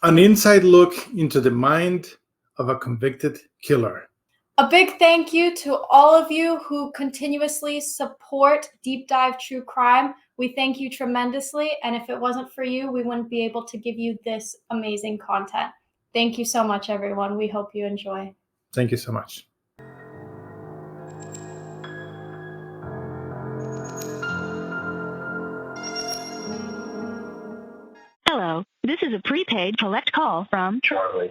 An inside look into the mind of a convicted killer. A big thank you to all of you who continuously support Deep Dive True Crime. We thank you tremendously, and if it wasn't for you, we wouldn't be able to give you this amazing content. Thank you so much, everyone. We hope you enjoy. Thank you so much. Hello, this is a prepaid collect call from Charlie.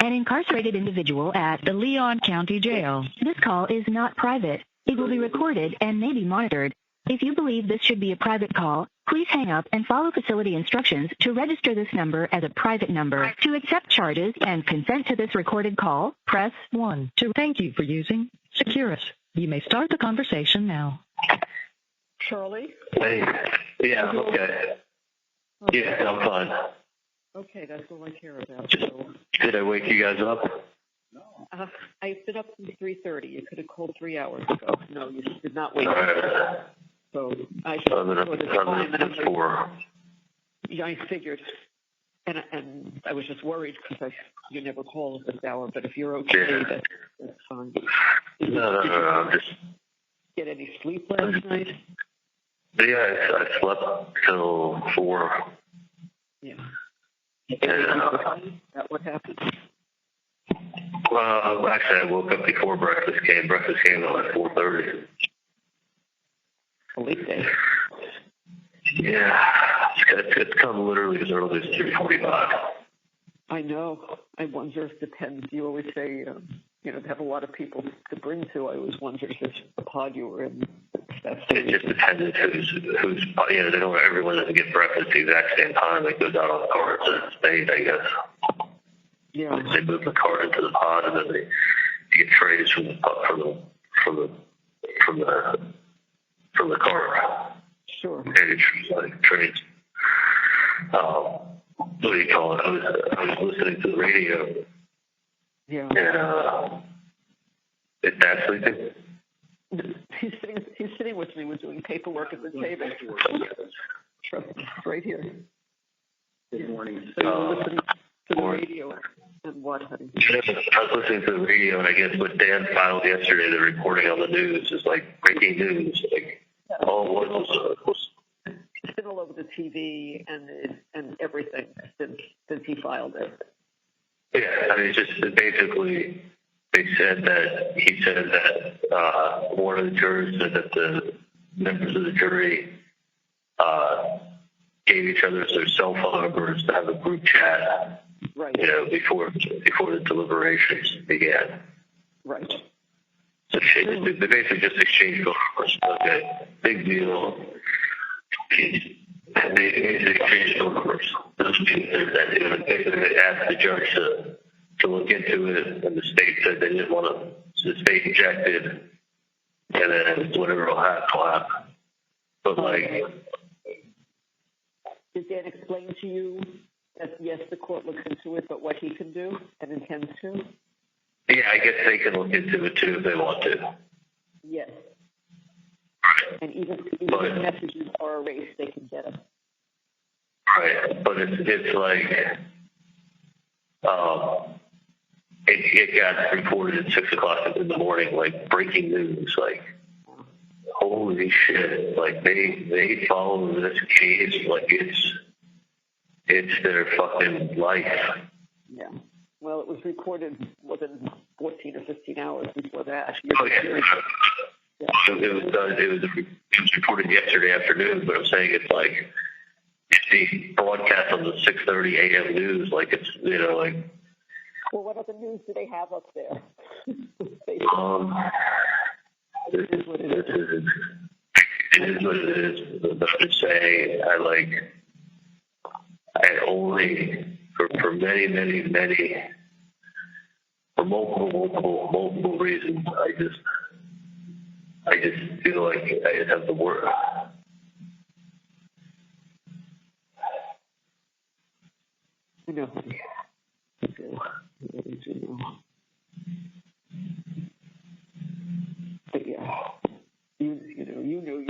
an incarcerated individual at the Leon County Jail. This call is not private. It will be recorded and may be monitored. If you believe this should be a private call, please hang up and follow facility instructions to register this number as a private number. To accept charges and consent to this recorded call, press 1. Thank you for using Securus. You may start the conversation now. Charlie? Hey. Yeah, okay. Yeah, I'm fine. Okay, that's all I care about. Just, So, did I wake you guys up? I've been up since 3:30. You could have called 3 hours ago. No, you did not wake All up. right. So I just I've been up saw the time, and I'm since like, 4. yeah, I figured, and I was just worried because you never call at this hour. But if you're okay, Yeah. that's fine. No, I'm just... Get any sleep last night? Yeah, I slept till 4. Yeah. Yeah. That what happened? Well, actually, I woke up before breakfast came. Breakfast came at like 4:30. A weekday. Yeah, it's come literally as early as 3:45. I know. I wonder if it depends. You always say, to have a lot of people to bring to. I always wondered if the pod you were in. It just depends who's they don't, everyone doesn't get breakfast at the exact same time. It goes out on the cards and it's made, I guess. Yeah. They move the card into the pod and then they get trays from the card. Sure. And it's like trays. What do you call it? I was listening to the radio. Yeah. And is Dad sleeping? He's sitting with me. We're doing paperwork at the table. Right here. Good morning. So you're listening to the radio and what, honey? I was listening to the radio, and I guess what Dan filed yesterday, the reporting on the news, is like breaking news. Like, It's been all over the TV and everything since he filed it. Yeah, I mean, it's just basically he said that one of the jurors said that the members of the jury gave each other their cell phone numbers to have a group chat, right? Before the deliberations began. Right. So they basically just exchanged phone numbers. Okay, big deal. And they exchanged phone numbers. They asked the judge to look into it, and the state said they didn't want to. So the state objected, and then whatever will happen. But did Dan explain to you that yes, the court looks into it, but what he can do and intends to? Yeah, I guess they can look into it too if they want to. Yes. Right. And even if messages are erased, they can get them. Right, but it's like it got reported at 6 o'clock in the morning, like breaking news, like holy shit, like they follow this case like it's their fucking life. Yeah. Well, it was reported within 14 or 15 hours before that. Oh yeah. It was reported yesterday afternoon, but I'm saying it's like the broadcast on the 6:30 a.m. news, like it's like. Well, what other news do they have up there? It is what it is. It is what it is. But I'm just saying, I only for many for multiple reasons. I just feel like I just have the word. I know. I do. I really do know. But yeah, you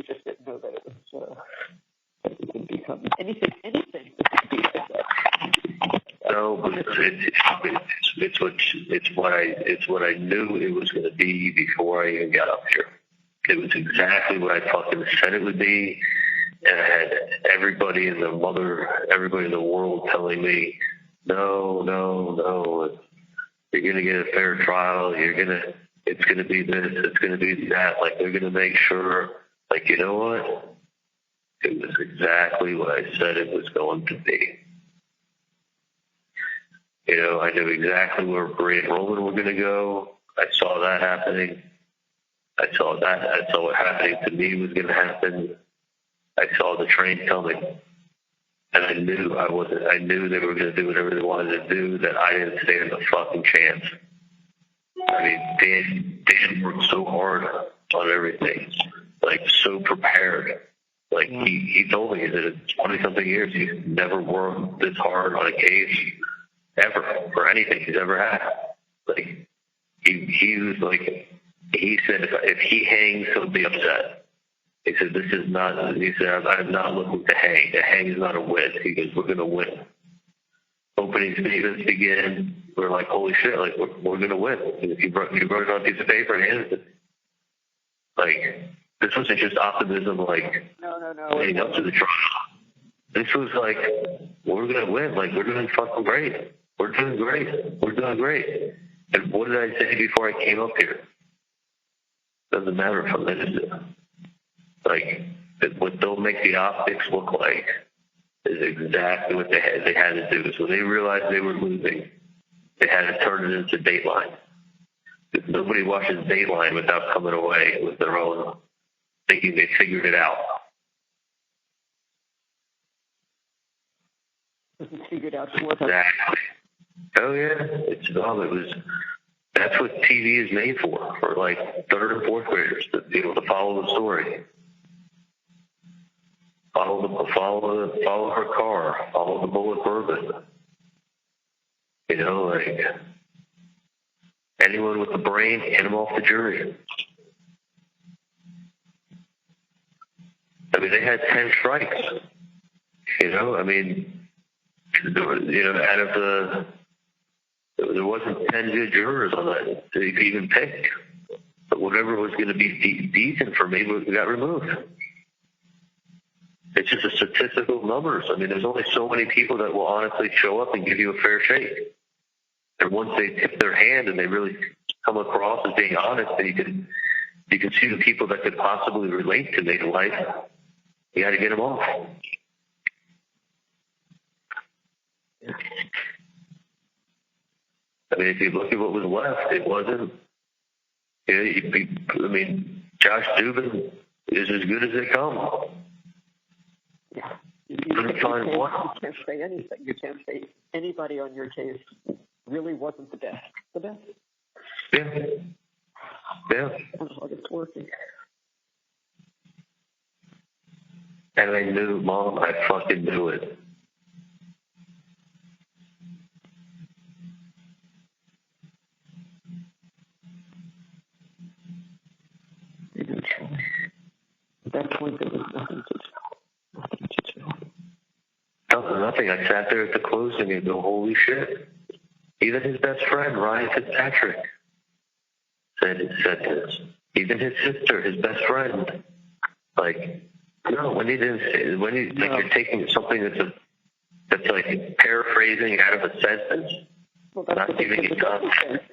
just didn't know that it was that it could become anything. It could be it's what I knew it was going to be before I even got up here. It was exactly what I fucking said it would be, and I had everybody in the world telling me, no, you're going to get a fair trial. It's going to be this, it's going to be that. Like, they're going to make sure. Like, you know what? It was exactly what I said it was going to be. You know, I knew exactly where Bray and Roman were going to go. I saw that happening. I saw what happening to me was going to happen. I saw the train coming. And I knew they were going to do whatever they wanted to do, that I didn't stand a fucking chance. I mean, Dan worked so hard on everything, like so prepared. Like he told me that in 20-something years, he's never worked this hard on a case ever for anything he's ever had. Like he was like, he said if he hangs, he'll be upset. He said I'm not looking to hang. To hang is not a win. He goes, we're going to win. Opening statements begin. We're like, holy shit, like we're going to win. If you wrote it on a piece of paper and handed it. Like, this wasn't just optimism, like, No. leading up to the trial. This was like, we're going to win. Like, we're doing fucking great. We're doing great. And what did I say before I came up here? Doesn't matter if I'm innocent. Like, what they'll make the optics look like is exactly what they had to do. So they realized they were losing. They had to turn it into Dateline. Because nobody watches Dateline without coming away with their own, thinking they figured it out. Figured out what Exactly. Oh yeah, that's what TV is made for like third and fourth graders, to be able to follow the story. Follow her car, follow the bullet bourbon. You know, like, anyone with a brain, hand them off the jury. I mean, they had 10 strikes. You know, I mean, out of there wasn't 10 good jurors on that to even pick. But whatever was going to be decent for me got removed. It's just a statistical numbers. I mean, there's only so many people that will honestly show up and give you a fair shake. And once they tip their hand and they really come across as being honest, and you can see the people that could possibly relate to make life, you got to get them off. I mean, if you look at what was left, it wasn't. I mean, Josh Dubin is as good as they come. Yeah. You can't say anything. You can't say anybody on your case really wasn't the best. The best. Yeah. That's how it's working. And I knew, Mom, I fucking knew it. At that point, there was nothing to do. Nothing. I sat there at the closing and go, holy shit. Even his best friend, Ryan Fitzpatrick, said this. Even his sister, his best friend. Like, no, when you're taking something that's like paraphrasing out of a sentence, not giving it context.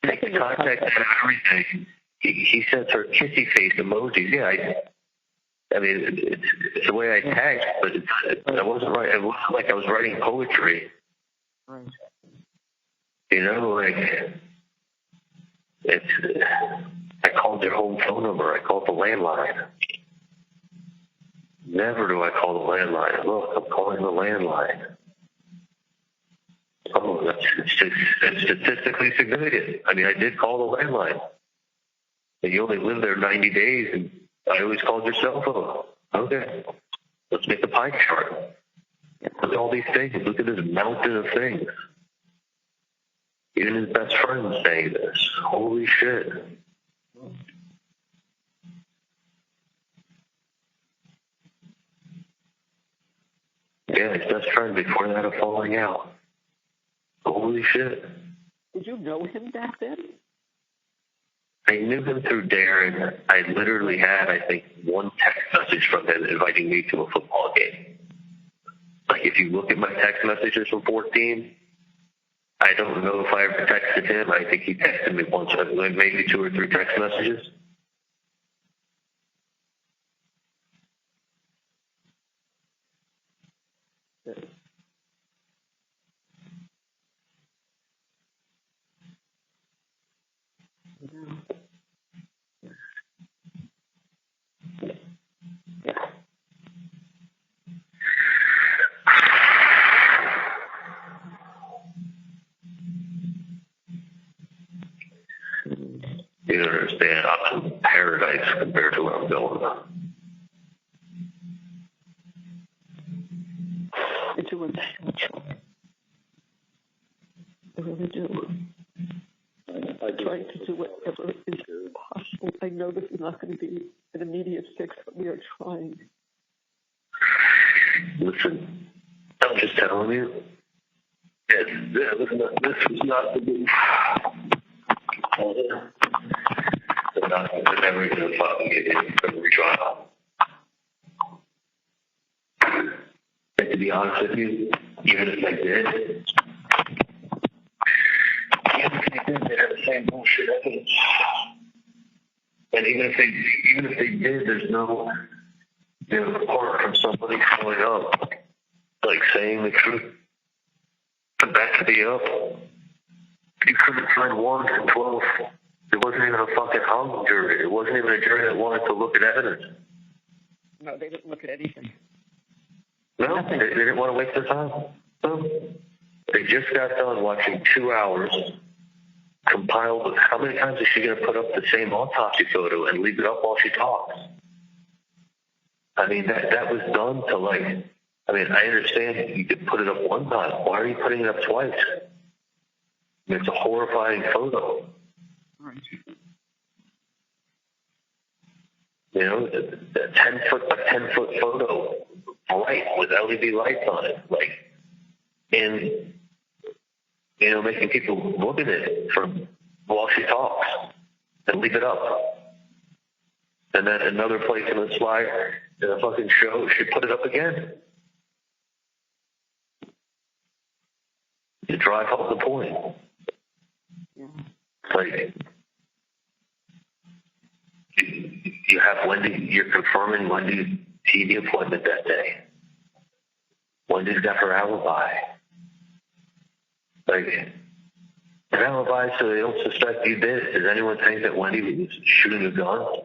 Take the context out of everything. He sends her kissy face emojis. Yeah, I mean, it's the way I text, but I wasn't right. It wasn't like I was writing poetry. Right. You know, like, I called their home phone number. I called the landline. Never do I call the landline. Look, I'm calling the landline. Oh, that's statistically significant. I mean, I did call the landline. And you only live there 90 days, and I always called your cell phone. Okay, let's make the pie chart. Look at all these things. Look at this mountain of things. Even his best friend saying this. Holy shit. Yeah, his best friend before they had a falling out. Holy shit. Did you know him back then? I knew him through Darren. I literally had, I think, one text message from him inviting me to a football game. Like, if you look at my text messages from 14, I don't know if I ever texted him. I think he texted me once, maybe 2 or 3 text messages. You don't understand. I'm in paradise compared to where I'm going. I do understand. I really do. I'm trying to do whatever is possible. I know this is not going to be an immediate fix, but we are trying. Listen, I'm just telling you. This was not the move. They're never going to fucking get in from the retrial. And to be honest with you, even if they did, they have the same bullshit evidence. And even if they did, there's no, apart from somebody showing up, like saying the truth to back me up. You couldn't find 1 from 12. It wasn't even a fucking hung jury. It wasn't even a jury that wanted to look at evidence. No, they didn't look at anything. No, they didn't want to waste their time. No. They just got done watching 2 hours compiled. How many times is she going to put up the same autopsy photo and leave it up while she talks? I mean, that was done to I understand you could put it up one time. Why are you putting it up twice? It's a horrifying photo. Right. The 10-foot by 10-foot photo, bright with LED lights on it, and making people look at it while she talks and leave it up. And then another place in the slide, in a fucking show, she put it up again. To drive home the point. Yeah. You have Wendy, you're confirming Wendy's TV appointment that day. Wendy's got her alibi. An alibi so they don't suspect you did. Does anyone think that Wendy was shooting a gun?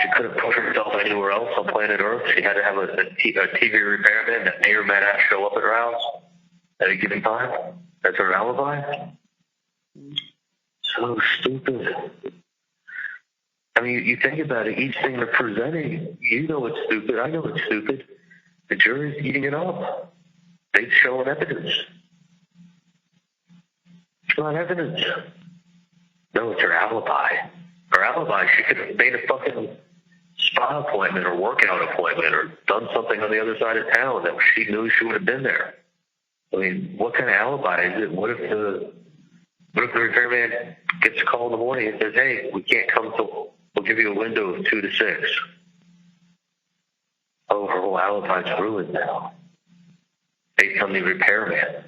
She could have put herself anywhere else on planet Earth. She had to have a TV repairman that may or may not show up at her house at a given time. That's her alibi? So stupid. You think about it, each thing they're presenting, you know it's stupid, I know it's stupid. The jury's eating it up. They've shown evidence. It's not evidence. No, it's her alibi. Her alibi, she could have made a fucking spa appointment or workout appointment or done something on the other side of town that she knew she would have been there. What kind of alibi is it? What if the repairman gets a call in the morning and says, hey, we can't come till, we'll give you a window of 2 to 6. Oh, her whole alibi's ruined now. They come the repairman.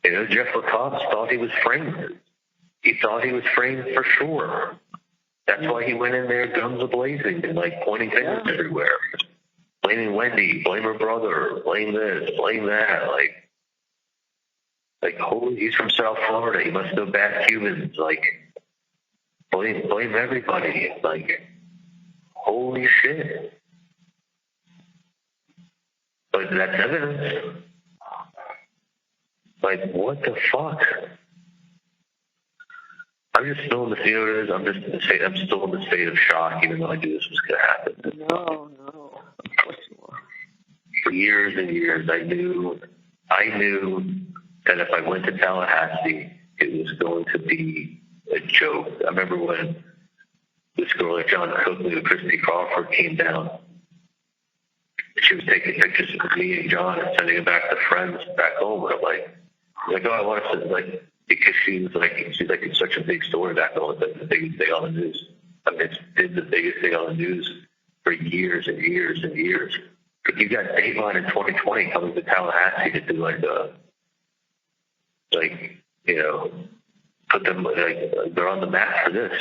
Jeff LaCoste thought he was framed. He thought he was framed for sure. That's why he went in there guns a-blazing and pointing fingers everywhere. Blaming Wendy, blame her brother, blame this, blame that. Holy, he's from South Florida. He must know bad humans. Blame everybody. Holy shit. But that's evidence. What the fuck? I'm just still in the theater. I'm still in the state of shock, even though I knew this was going to happen. No. Of course you are. For years and years, I knew that if I went to Tallahassee, it was going to be a joke. I remember when this girl like John Coakley and Christy Crawford came down she was taking pictures of me and John and sending them back to friends back home. And I'm like, oh, I want to, like, because she's like, it's such a big story back home. It's like the biggest thing on the news. I mean, it's been the biggest thing on the news for years and years and years. But you got Dateline in 2020 coming to Tallahassee to do like, you know, put them, like, they're on the map for this.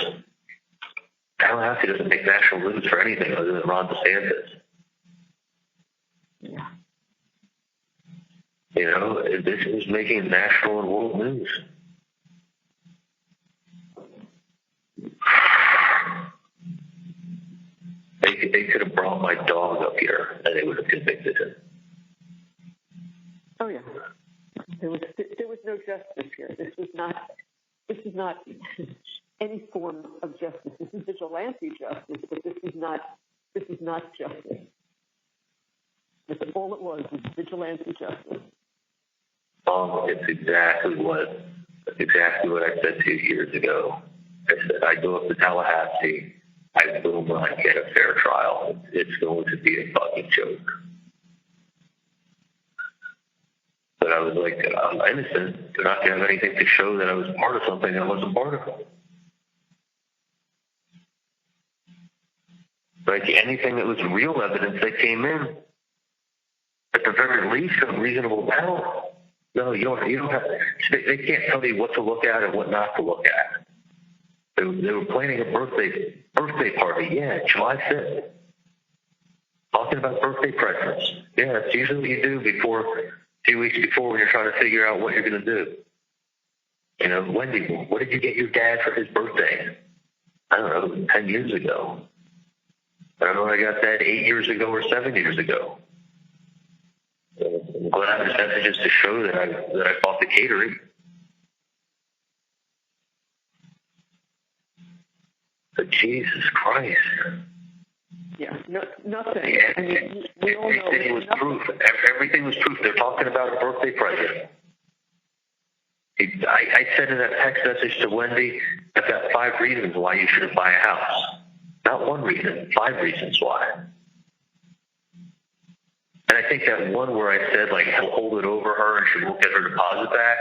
Tallahassee doesn't make national news for anything other than Ron DeSantis. Yeah. You know, this is making national and world news. They could have brought my dog up here and they would have convicted him. Oh yeah. There was no justice here. This is not any form of justice. This is vigilante justice, but this is not justice. That's all it was vigilante justice. It's exactly what I said 2 years ago. I said I go up to Tallahassee, I will not get a fair trial. It's going to be a fucking joke. But I was like, I'm innocent. They're not going to have anything to show that I was part of something I wasn't part of. Like anything that was real evidence that came in, at the very least, a reasonable doubt. No, you don't have. They can't tell you what to look at and what not to look at. They were planning a birthday party. Yeah, July 5th. Talking about birthday presents. Yeah, that's usually what you do a few weeks before when you're trying to figure out what you're going to do. You know, Wendy, what did you get your dad for his birthday? I don't know, 10 years ago. I don't know when I got that 8 years ago or 7 years ago. I'm glad there's messages to show that I bought the catering. But Jesus Christ. Yeah, nothing. Yeah, I mean, we all know everything was proof. Everything was proof. They're talking about a birthday present. I said in that text message to Wendy, I've got 5 reasons why you shouldn't buy a house. Not 1 reason, 5 reasons why. And I think that one where I said, like, he'll hold it over her and she won't get her deposit back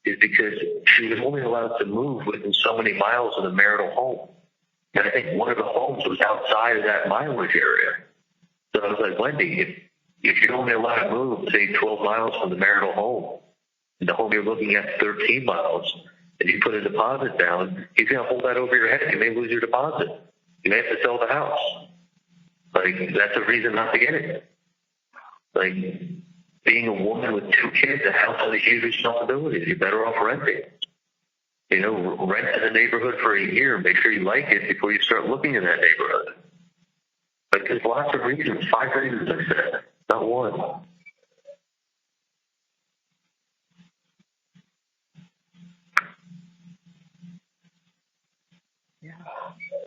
is because she was only allowed to move within so many miles of the marital home. And I think one of the homes was outside of that mileage area. So I was like, Wendy, if you're only allowed to move, say, 12 miles from the marital home, and the home you're looking at 13 miles, and you put a deposit down, he's going to hold that over your head. You may lose your deposit. You may have to sell the house. Like, that's a reason not to get it. Like, being a woman with 2 kids, a house is a huge responsibility. You're better off renting. You know, rent in the neighborhood for a year. Make sure you like it before you start looking in that neighborhood. Like, there's lots of reasons. 5 reasons, I said, not 1. Yeah,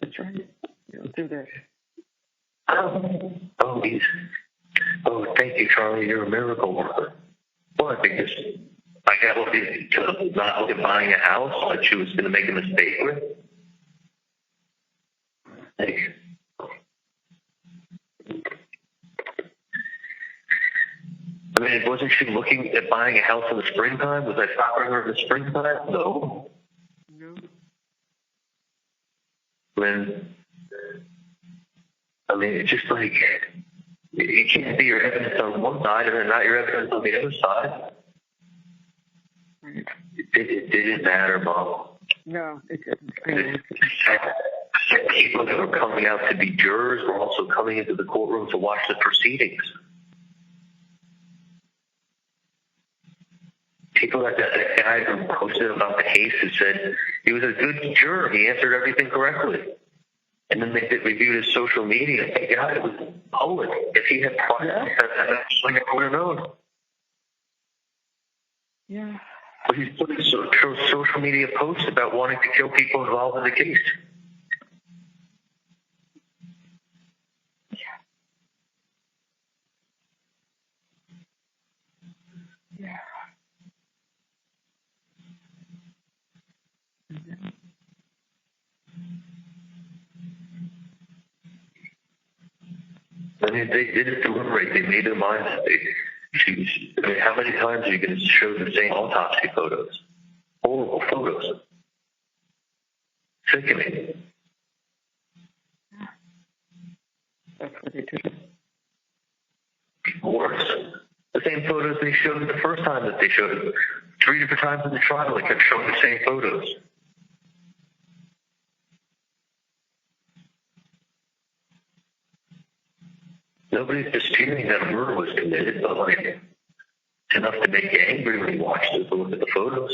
that's right. You don't do that. Oh, thank you, Charlie. You're a miracle worker. What? Because I got to not look at buying a house that she was going to make a mistake with? Like, I mean, wasn't she looking at buying a house in the springtime? Was I stopping her in the springtime? No. I mean, it's just like, it can't be your evidence on one side and then not your evidence on the other side. It didn't matter, Mom. No, it didn't. People that were coming out to be jurors were also coming into the courtroom to watch the proceedings. People like that guy who posted about the case who said he was a good juror. He answered everything correctly. And then they reviewed his social media. Thank God it was public. If he had private, that's like I would have known. Yeah. But he's putting social media posts about wanting to kill people involved in the case. Yeah. mean, they didn't deliberate. They made their minds up. I mean, how many times are you going to show the same autopsy photos? Horrible photos. Sickening. That's what they did. Worse. The same photos they showed the first time that they showed it. 3 different times in the trial, they kept showing the same photos. Nobody's disputing that a murder was committed, but like, it's enough to make you angry when you watch this and look at the photos.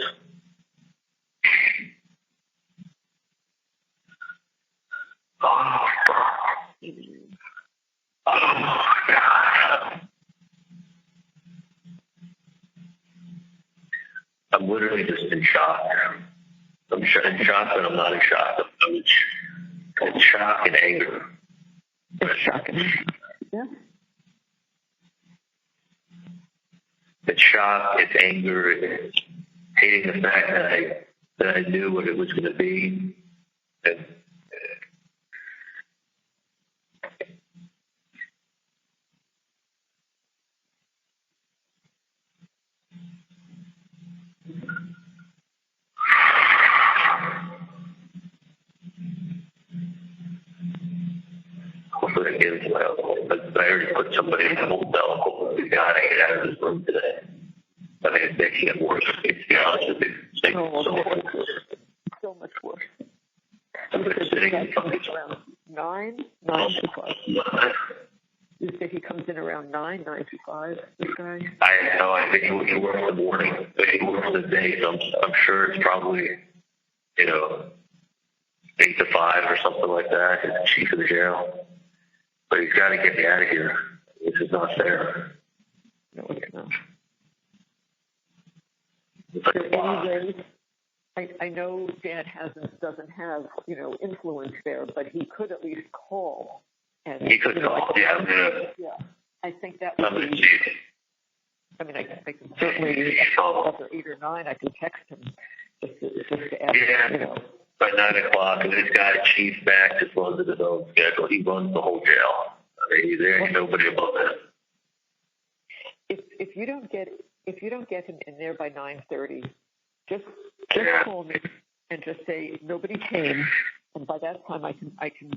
Oh, God. Oh, God. I'm literally just in shock. I'm in shock, but I'm not in shock. I'm in shock and anger. It's shocking. Yeah. It's shock, it's anger, it's hating the fact that I knew what it was going to be. And, hopefully I get into my alcohol. But I already put somebody in the hotel. Hopefully God, I get out of this room today. I think it's making it worse. To be honest with you. It's making it so much worse. So much worse. I'm just sitting in around 9 to 5. You say he comes in around 9 to 5, this guy? I know. I think he works the morning. He works the day. So I'm sure it's probably, 8 to 5 or something like that. He's the chief of the jail. But he's got to get me out of here. This is not fair. No, it's not. It's like, Is there any way, I know Dan doesn't have, influence there, but he could at least call. And, he could call, yeah. Yeah. I think that would be, I mean, I can certainly, after 8 or 9, I can text him just to ask, yeah. By 9 o'clock, and this guy, Chief Max, just runs his own schedule. He runs the whole jail. I mean, there ain't nobody above him. If you don't get him in there by 9:30, just call me and just say nobody came, and by that time I can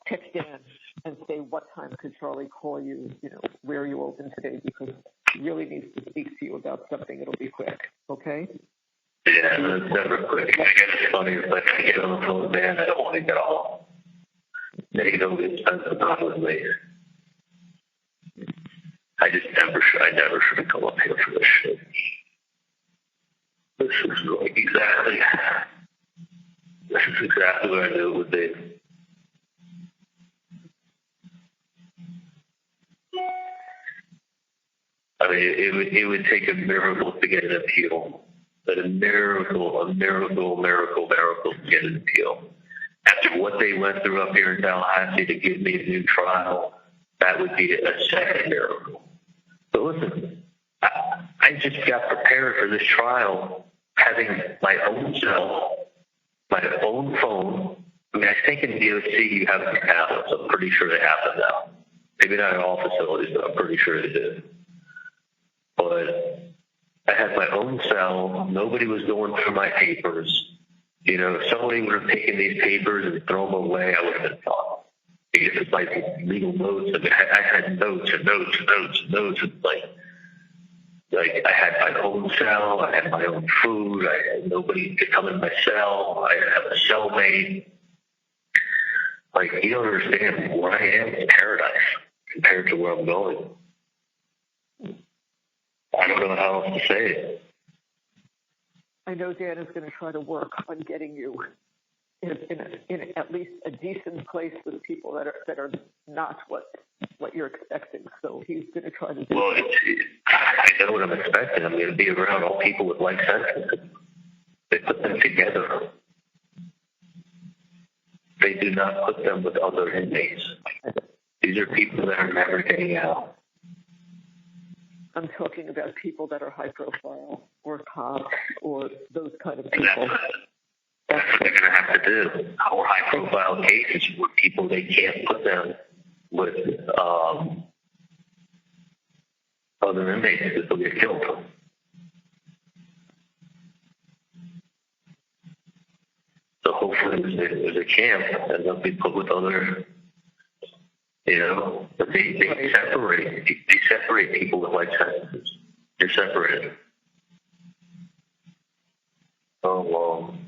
text Dan and say what time could Charlie call you? Where are you open today? Because he really needs to speak to you about something. It'll be quick, okay? Yeah, it's never quick. I guess it's funny if I get on the phone with Dan, I don't want to get off. They don't get spent some time with me. I never should have come up here for this shit. This is exactly what I knew it would be. I mean, it would take a miracle to get an appeal. But a miracle to get an appeal. After what they went through up here in Tallahassee to give me a new trial, that would be a second miracle. But listen, I just got prepared for this trial having my own cell, my own phone. I mean, I think in DOC you have the tablets. I'm pretty sure they have them now. Maybe not in all facilities, but I'm pretty sure they do. But I had my own cell. Nobody was going through my papers. If somebody would have taken these papers and thrown them away, I would have been fine. Because it's like legal notes. I mean, I had notes and notes and notes and notes. And like I had my own cell. I had my own food. Nobody could come in my cell. I have a cellmate. Like, you don't understand. Where I am is paradise compared to where I'm going. I don't know how else to say it. I know Dan is going to try to work on getting you in at least a decent place for the people that are not what you're expecting. So he's going to try to do. Well, I know what I'm expecting. I'm going to be around all people with life sentences. They put them together. They do not put them with other inmates. These are people that are never getting out. I'm talking about people that are high profile or cops or those kind of people. That's what they're going to have to do. Our high profile cases where people, they can't put them with other inmates that will get killed. So hopefully there's a camp and they'll be put with other, but they separate people with life sentences. They're separated. So long.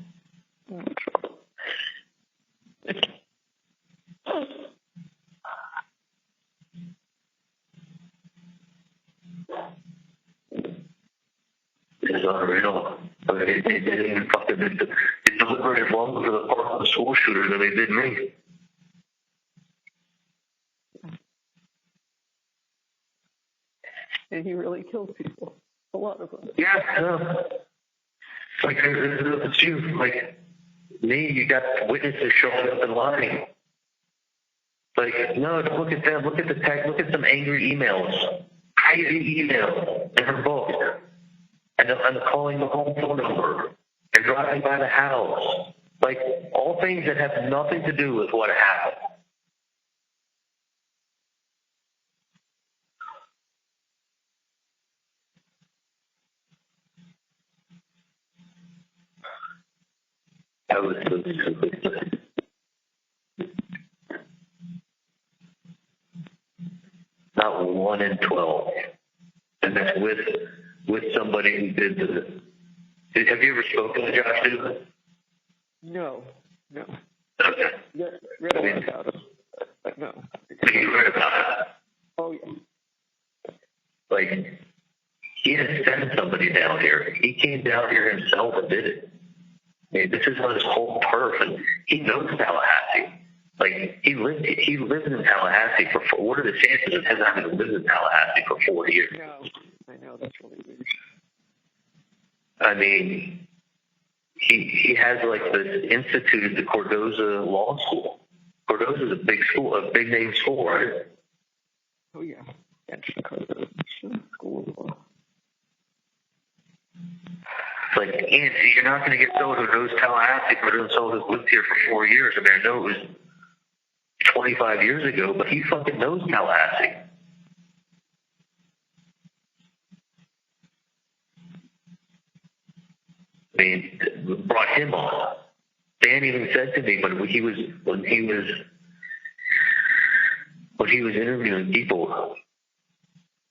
It's unreal. I mean, they didn't even fucking they deliberated longer for the part of the school shooter than they did me. And he really killed people. A lot of them. Yeah. Like, it's you. Like, me, you got witnesses showing up and lying. Like, no, look at them. Look at the text. Look at some angry emails. Crazy emails in her book. And I'm calling the home phone number and driving by the house. Like, all things that have nothing to do with what happened. That was so stupid. Not 1 in 12. And that's with somebody who did the... Have you ever spoken to Josh Dugan? No. Okay. Read a lot about him, but no. You read about it? Oh, yeah. Like, he didn't send somebody down here. He came down here himself and did it. I mean, this is on his whole turf, and he knows Tallahassee. Like, he lived in Tallahassee for... What are the chances of him having lived in Tallahassee for 4 years? No, I know, that's really weird. I mean, he has like this institute at the Cordoza Law School. Cordoza's a big school, a big name school, right? Oh, yeah. That's the Cordoza School of Law. Like, and you're not going to get someone who knows Tallahassee better than someone who's lived here for 4 years. I mean, I know it was 25 years ago, but he fucking knows Tallahassee. I mean, brought him on. Dan even said to me when he was interviewing people,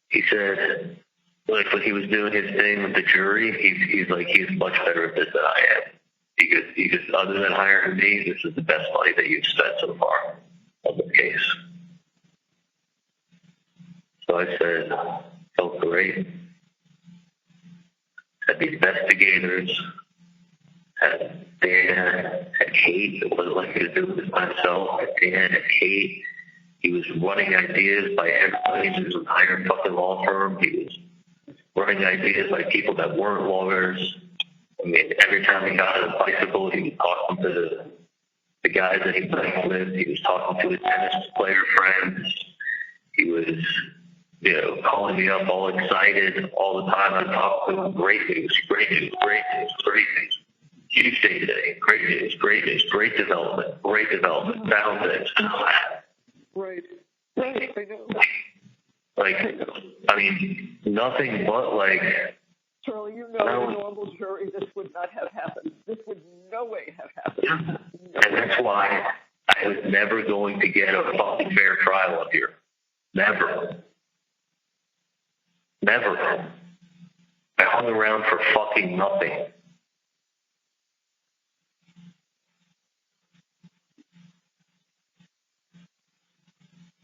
he said, like, when he was doing his thing with the jury, he's like, he's much better at this than I am. He just other than hiring me, this is the best money that you've spent so far on the case. So I said, felt great. Had the investigators, had Dan, had Kate. It wasn't like he was doing this by himself. Had Dan, had Kate. He was running ideas by everybody. He was an iron fucking law firm. He was running ideas by people that weren't lawyers. I mean, every time he got on a bicycle, he was talking to the guys that he played with. He was talking to his tennis player friends. He was, calling me up all excited all the time. I'm talking to him. Great news, great news, great news, great news. Huge day today. Great news, great news, great development, found this, found that. Right, I know. Like, I mean, nothing but like... Charlie, in a normal jury, this would not have happened. This would no way have happened. Yeah. And that's why I was never going to get a fucking fair trial up here. Never. I hung around for fucking nothing.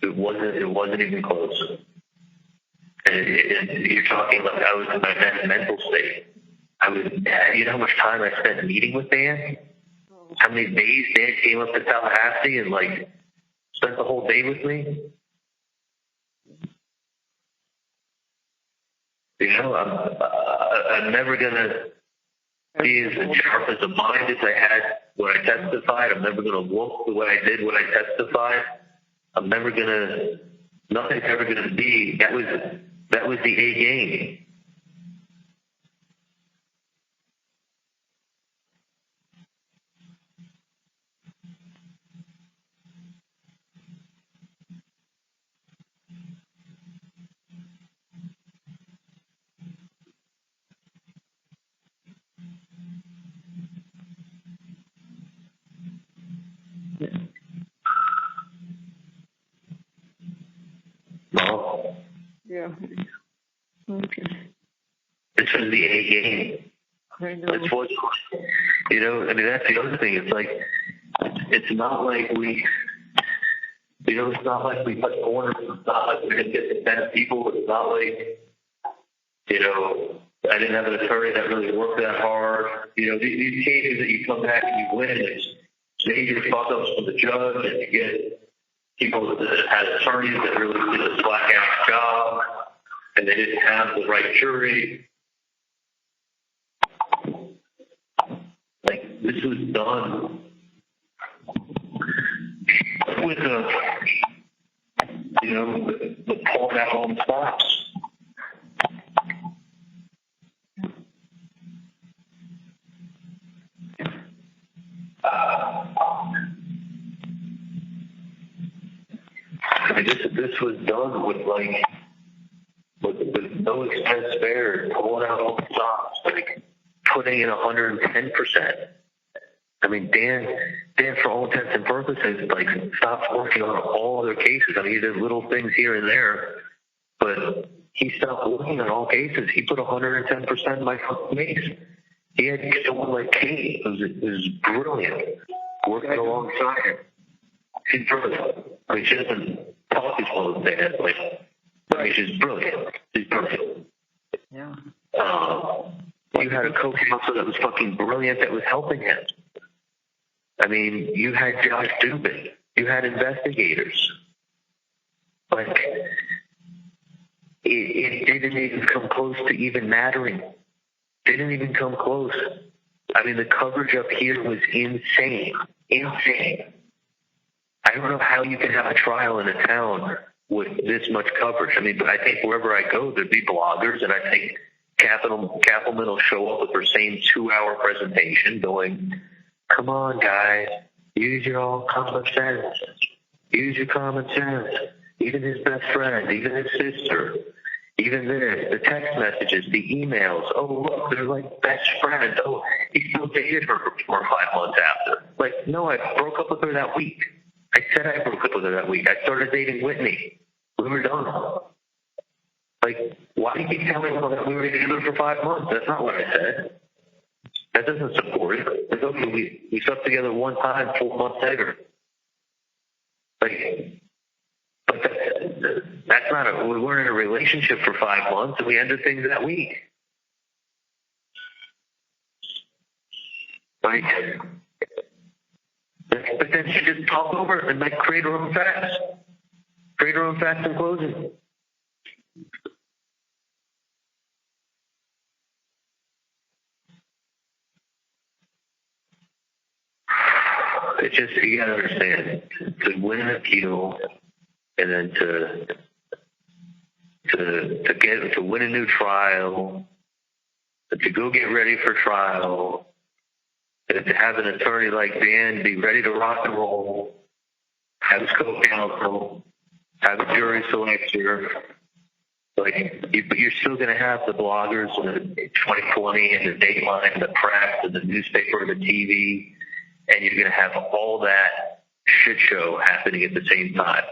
It wasn't even close. And you're talking like I was in my best mental state. You know how much time I spent meeting with Dan? How many days Dan came up to Tallahassee and like spent the whole day with me? I'm never gonna be as sharp as a mind as I had when I testified. I'm never gonna look the way I did when I testified. Nothing's ever gonna be. That was the A game. Yeah. Okay. This was the A game. I know. It's what, you know, I mean, that's the other thing. It's like, it's not like we, you know, it's not like we cut corners. It's not like we're going to get the best people. It's not like, you know, I didn't have an attorney that really worked that hard. You know, these cases that you come back and you win, it's major fuck-ups from the judge, and you get people that had attorneys that really did a slack-ass job, and they didn't have the right jury. Like, this was done with you know, the pulling out all the stops. I mean, this was done with, like, with no expense spared, pulling out all the stops, like, putting in 110%. I mean, Dan, for all intents and purposes, like, stopped working on all other cases. I mean, he did little things here and there, but he stopped working on all cases. He put 110% in my fucking case. He had someone like Kate. It was brilliant, working alongside him. She's brilliant. I mean, she doesn't talk as well as Dan, like, I mean, she's brilliant. She's brilliant. Yeah. You had a co-counsel that was fucking brilliant that was helping him. I mean, you had Josh Dubin. You had investigators. Like, it didn't even come close to even mattering. They didn't even come close. I mean, the coverage up here was insane. Insane. I don't know how you can have a trial in a town with this much coverage. I mean, but I think wherever I go, there'd be bloggers, and I think Kappelman will show up with her same 2-hour presentation going, come on, guys, use your own common sense. Use your common sense. Even his best friend, even his sister, even this, the text messages, the emails. Oh, look, they're like best friends. Oh, he still dated her for 4 or 5 months after. Like, no, I broke up with her that week. I said I broke up with her that week. I started dating Whitney. We were done. Like, why do you keep telling me that we were together for 5 months? That's not what I said. That doesn't support it. It's okay, we slept together one time 4 months later. Like, but that's not we weren't in a relationship for 5 months, and we ended things that week. Like, but then she just talked over and, like, create her own facts. Create her own facts in closing. It's just, you gotta understand, to win an appeal and then to win a new trial, to go get ready for trial, and to have an attorney like Dan be ready to rock and roll, have his co-counsel, have a jury selector, like, but you're still going to have the bloggers and the 2020 and the Dateline and the press and the newspaper and the TV, and you're going to have all that shit show happening at the same time.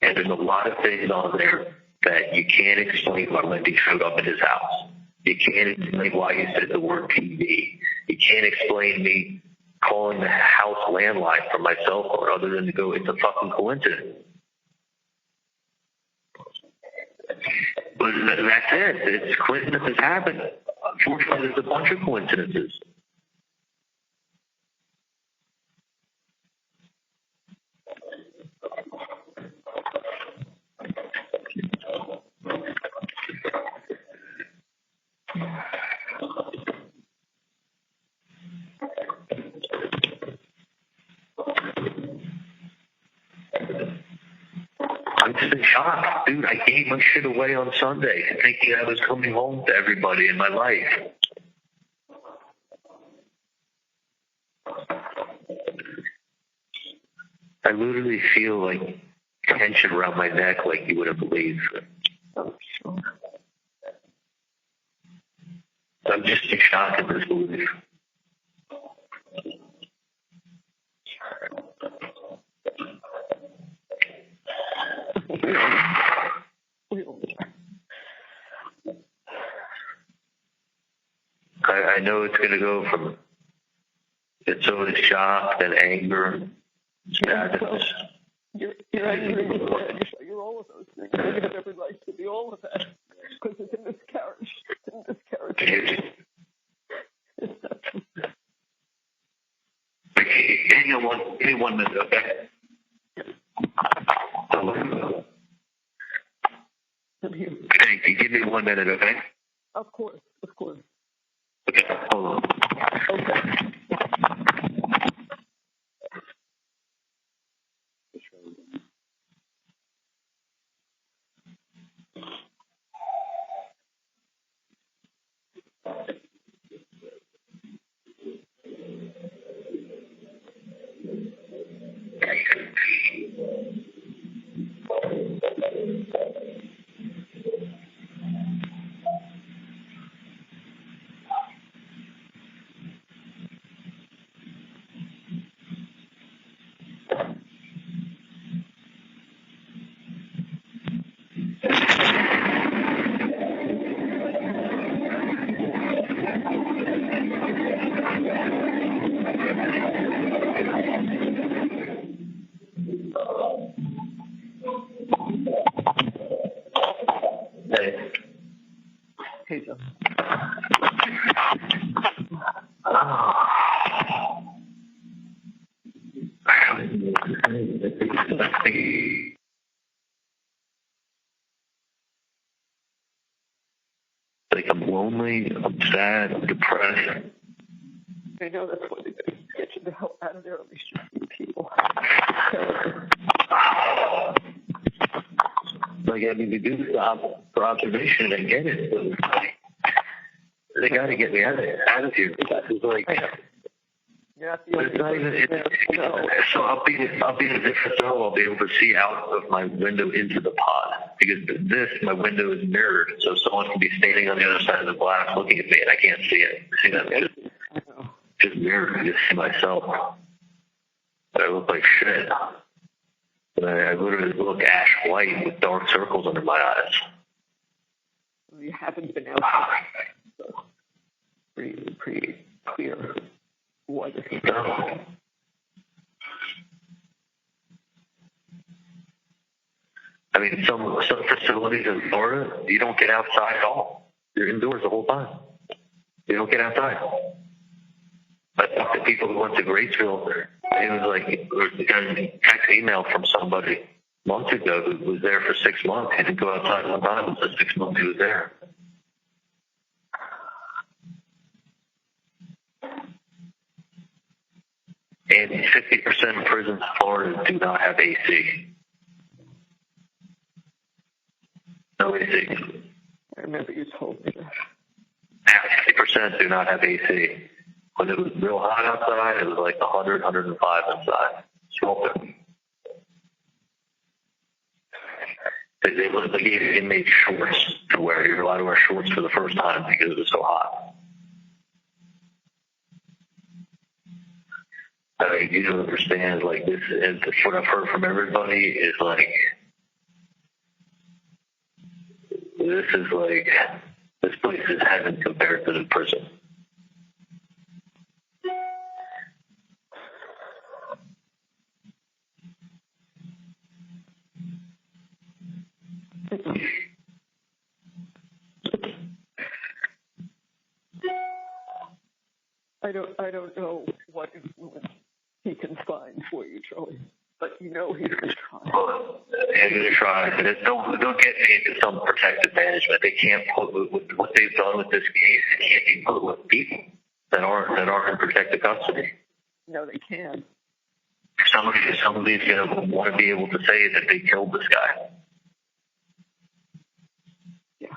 And there's a lot of things on there that you can't explain why Wendy showed up at his house. You can't explain why you said the word TV. You can't explain me calling the house landline from my cell phone other than to go, it's a fucking coincidence. But that's it. It's coincidences happen. Unfortunately, there's a bunch of coincidences. I'm just in shock. Dude, I gave my shit away on Sunday thinking I was coming home to everybody in my life. I literally feel like tension around my neck like you wouldn't believe. I'm just in shock and disbelief. I know it's going to go from it's always shock, then anger, sadness. You're angry, you're all of those things. You have every right to be all of that because it's in this carriage. It's in this carriage. It's not true. Give me 1 minute, okay? Thank you. Give me 1 minute, okay? Of course. Okay, hold on. Okay. Hey, Joe. Like I'm lonely, I'm sad, I'm depressed. I know that's what they do. Get you the hell out of there, at least you see people. Like, I mean, they do for observation, I get it, but like, they got to get me out of here. It's like, You're not the only it's not even, no. so I'll be in a different zone. I'll be able to see out of my window into the pod because my window is mirrored, so someone can be standing on the other side of the glass looking at me, and I can't see it. See that? Just mirrored. I just see myself. But I look like shit. I literally look ash white with dark circles under my eyes. You haven't been outside, so pretty clear what this is. No. I mean, some facilities in Florida, you don't get outside at all. You're indoors the whole time. You don't get outside. I talked to people who went to Graceville, and it was like, we got a text email from somebody months ago who was there for 6 months. He didn't go outside one time. It was 6 months he was there. And 50% of prisons in Florida do not have AC. No AC. I remember you told me that. 50% do not have AC. When it was real hot outside, it was like 100, 105 inside. Smoking. They gave inmates shorts to wear. You're allowed to wear shorts for the first time because it was so hot. I mean, you don't understand, like, this, and what I've heard from everybody is, like, this place is heaven compared to the prison. I don't know what influence he can find for you, Charlie, but you know he's going to try. Well, he's going to try, but don't get me into some protective management. They can't put with what they've done with this case. It can't be put with people that aren't in protective custody. No, they can. Somebody's going to want to be able to say that they killed this guy. Yeah.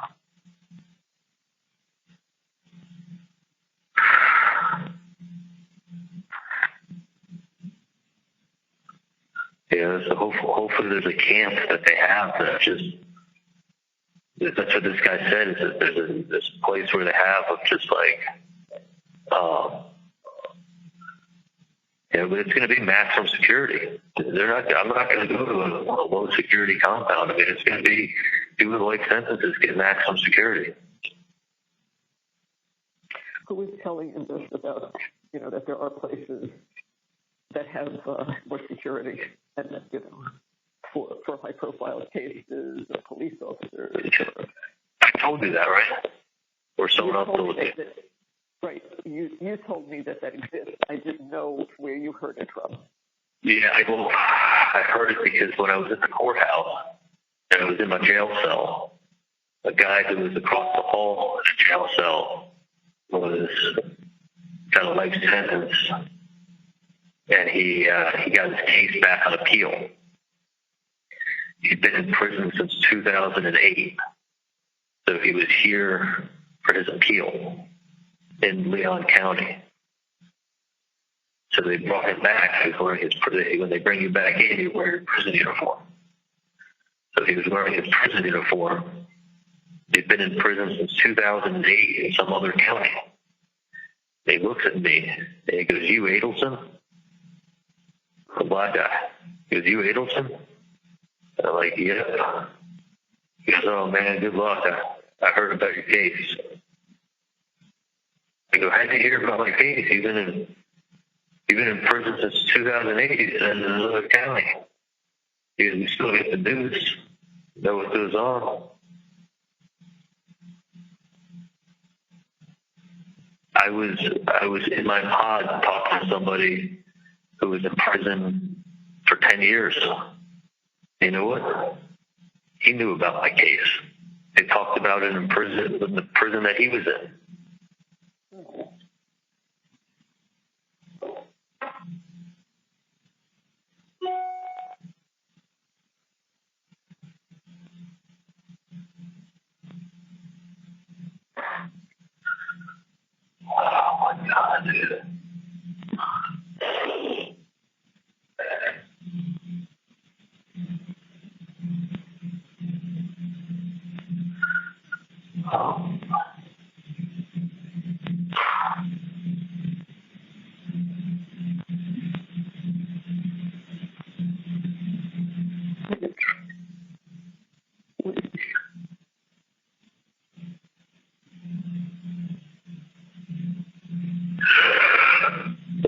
Yeah, so hopefully there's a camp that they have that's what this guy said, is that there's this place where they have of just like, but it's going to be maximum security. I'm not going to go to a low security compound. I mean, it's going to be doing life sentences, get maximum security. who is telling him this about, that there are places that have more security and that, for high-profile cases or police officers. I told you that, right? Or someone else told you. Right. You told me that exists. I didn't know where you heard it from. Yeah, I heard it because when I was at the courthouse and I was in my jail cell, a guy who was across the hall in a jail cell was got a life sentence, and he got his case back on appeal. He'd been in prison since 2008, so he was here for his appeal in Leon County. So they brought him back. He was wearing when they bring you back in, you wear your prison uniform. So he was wearing his prison uniform. He'd been in prison since 2008 in some other county. He looks at me and he goes, "You Adelson?" The black guy. He goes, "You Adelson?" And I'm like, "Yeah." He goes, "Oh man, good luck. I heard about your case." I go, "How'd you hear about my case? You've been in prison since 2008 in another county." He goes, "We still get the news. Know what goes on." I was in my pod talking to somebody who was in prison for 10 years. You know what? He knew about my case. They talked about it in the prison that he was in. Oh my God, dude.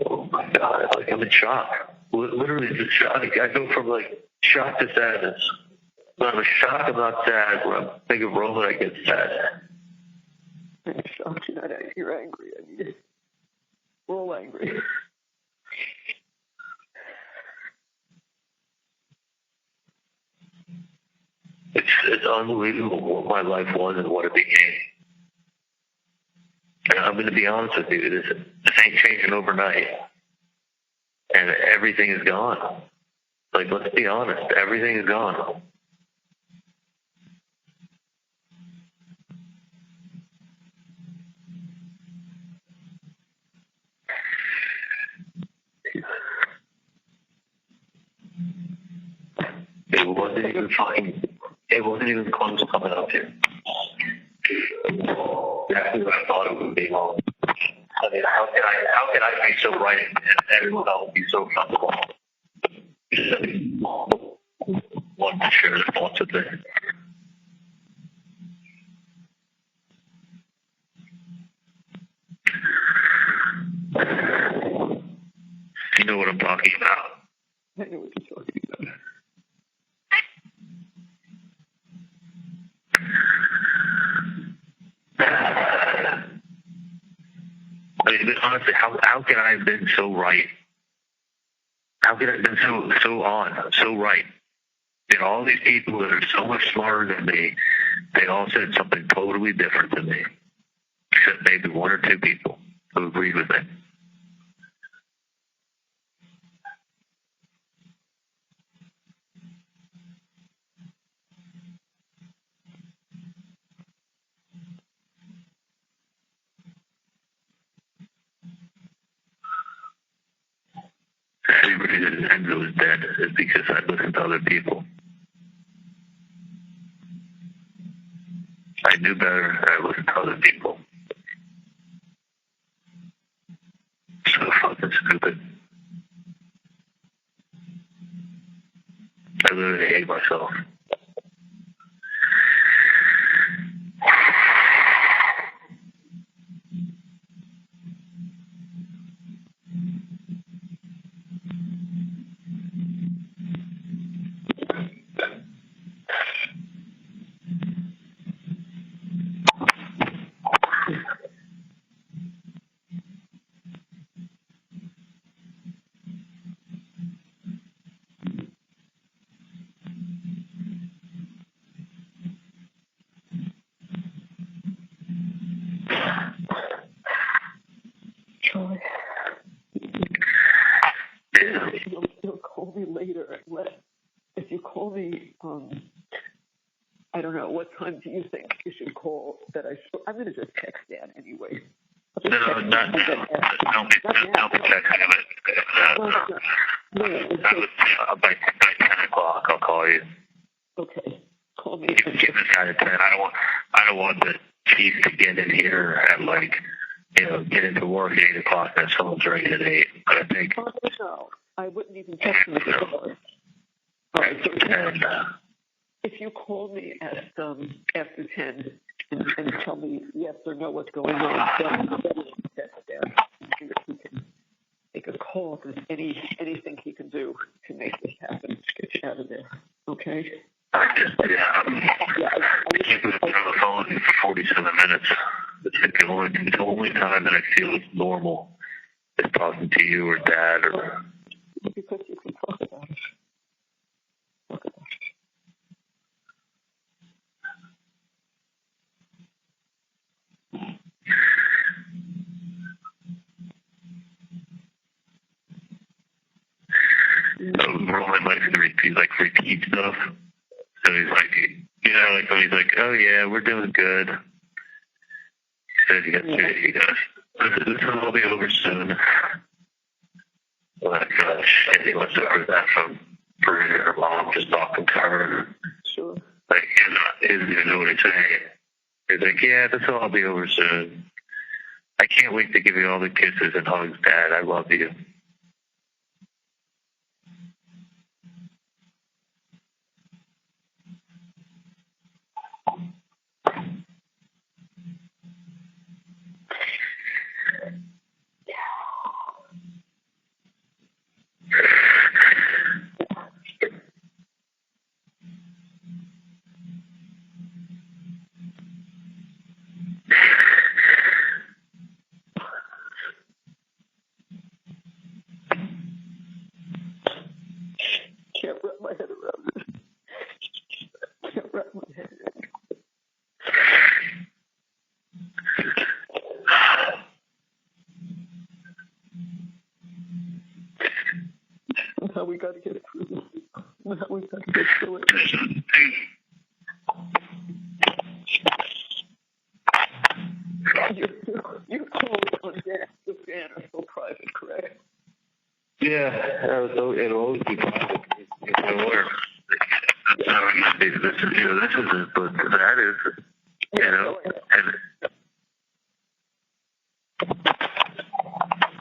Oh my God, like I'm in shock. Literally just shock. I go from like shock to sadness. When I'm in shock, I'm not sad. When I'm thinking of Roman, I get sad. I'm shocked you're not angry. You're angry. I mean, we're all angry. It's unbelievable what my life was and what it became. And I'm going to be honest with you, this ain't changing overnight. And everything is gone. Like, let's be honest, everything is gone. It wasn't even close to coming up here. Exactly what I thought it would be. I mean, how can I be so right and everyone else be so comfortable? Want to share their thoughts with me. You know what I'm talking about. I know what you're talking about. I mean, honestly, how can I have been so right? How could I have been so right? You know, all these people that are so much smarter than me, they all said something totally different than me, except maybe one or two people who agreed with me. Everybody that Andrew was dead is because I listened to other people. I knew better and I listened to other people. So fucking stupid. I literally hate myself. me, I don't know, what time do you think you should call that I'm going to just text Dan anyway. No, not now. Don't be texting him. By 10 o'clock, I'll call you. Okay, call me. You can give this guy a 10. I don't want the chief to get in here at get into work at 8 o'clock. That someone's ready at 8. But I think. Oh, no, I wouldn't even text him at the door. All right, so if you call me at after 10 and tell me yes or no what's going on, then text Dan. See if he can make a call. If there's anything he can do to make this happen, to get you out of there. Okay? I can't put it on the phone for 47 minutes. It's like the only time that I feel it's normal is talking to you or Dad or. Because you can talk about it. Talk about it. Roman likes to repeat stuff. So he's like, he's like, oh yeah, we're doing good. He said he goes, this will all be over soon. Like, shit, he must have heard that from her mom just talking to her. Sure. Like, he doesn't even know what he's saying. He's like, yeah, this will all be over soon. I can't wait to give you all the kisses and hugs, Dad. I love you. Can't wrap my head around it. Can't wrap my head around it. Now we got to get through this. Now we got to get through it. Your calls on Dan are so private, correct? Yeah, it'll always be private. It's a lawyer. This isn't, but that is, and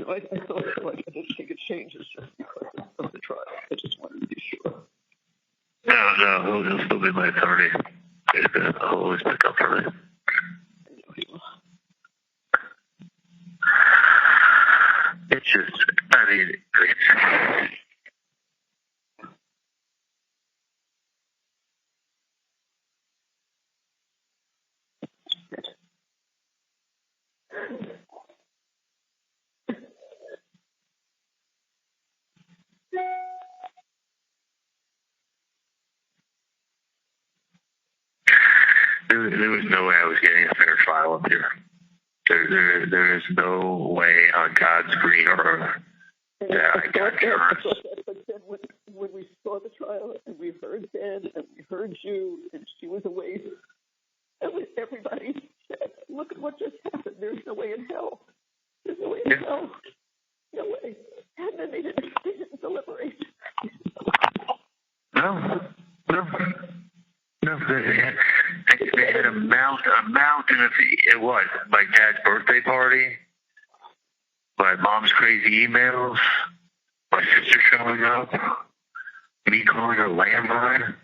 I thought I didn't think it changes just because of the trial. I just wanted to be sure. No, he'll still be my attorney. He'll always pick up for me. I know he will. It's just, I mean, there was no way I was getting a fair trial up here. There is no way on God's green earth that I got jurors. But then when we saw the trial and we heard Dan and we heard you and she was away, everybody said, look at what just happened. There's no way in hell. There's no way in hell. No way. And then they didn't deliberate. No. They had a mountain of it was my dad's birthday party, my mom's crazy emails, my sister showing up, me calling her landline.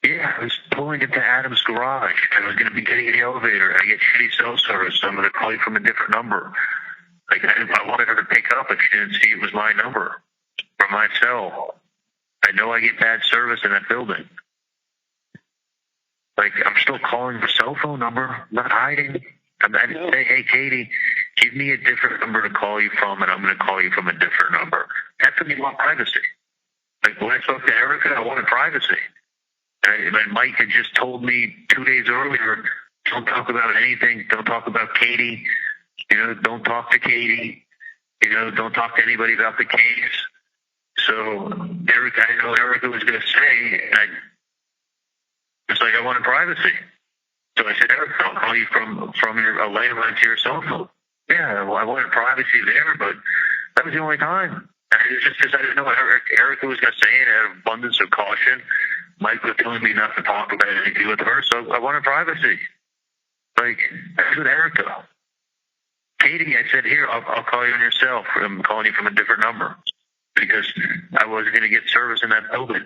Yeah, I was pulling into Adam's garage. I was going to be getting in the elevator. I get shitty cell service, so I'm going to call you from a different number. Like, I wanted her to pick up if she didn't see it was my number from my cell. I know I get bad service in that building. Like, I'm still calling her cell phone number. I'm not hiding. I didn't say, hey, Katie, give me a different number to call you from, and I'm going to call you from a different number. That's when you want privacy. Like, when I spoke to Erica, I wanted privacy. And Mike had just told me 2 days earlier, don't talk about anything. Don't talk about Katie. Don't talk to Katie. Don't talk to anybody about the case. So Erica, I know Erica was going to say, and it's like, I wanted privacy. So I said, Erica, I'll call you from a landline to your cell phone. Yeah, well, I wanted privacy there, but that was the only time. And it was just because I didn't know what Erica was going to say, and out of abundance of caution, Mike was telling me not to talk about anything with her, so I wanted privacy. Like, that's with Erica. Katie, I said, here, I'll call you on your cell. I'm calling you from a different number because I wasn't going to get service in that building.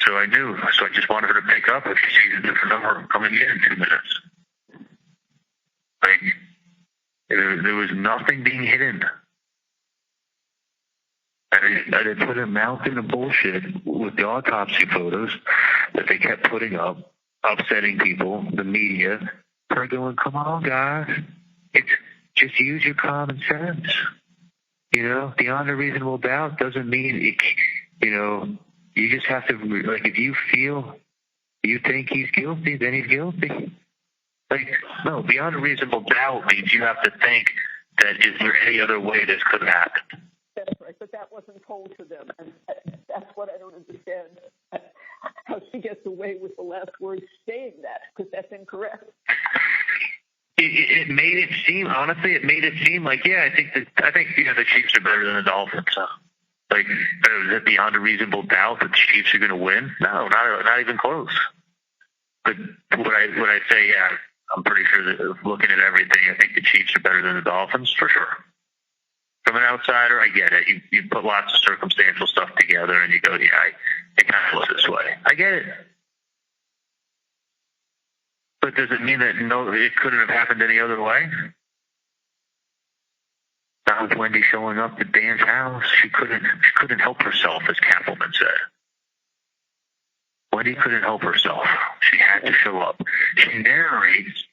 So I knew. So I just wanted her to pick up if she sees a different number coming in 2 minutes. Like, there was nothing being hidden. I did put a mountain of bullshit with the autopsy photos that they kept putting up, upsetting people, the media. Her going, come on, guys. It's just use your common sense. You know, beyond a reasonable doubt doesn't mean, you know, you just have to, like, if you think he's guilty, then he's guilty. Like, no, beyond a reasonable doubt means you have to think that is there any other way this could have happened? That's right, but that wasn't told to them, and that's what I don't understand. How she gets away with the last word saying that, because that's incorrect. It made it seem, honestly, like, yeah, I think the Chiefs are better than the Dolphins. Like, is it beyond a reasonable doubt that the Chiefs are going to win? No, not even close. But would I say, yeah, I'm pretty sure that looking at everything, I think the Chiefs are better than the Dolphins, for sure. From an outsider, I get it. You put lots of circumstantial stuff together and you go, yeah, it kind of looks this way. I get it. But does it mean that no, it couldn't have happened any other way? Not with Wendy showing up at Dan's house. She couldn't help herself, as Kappelman said. Wendy couldn't help herself. She had to show up. She narrates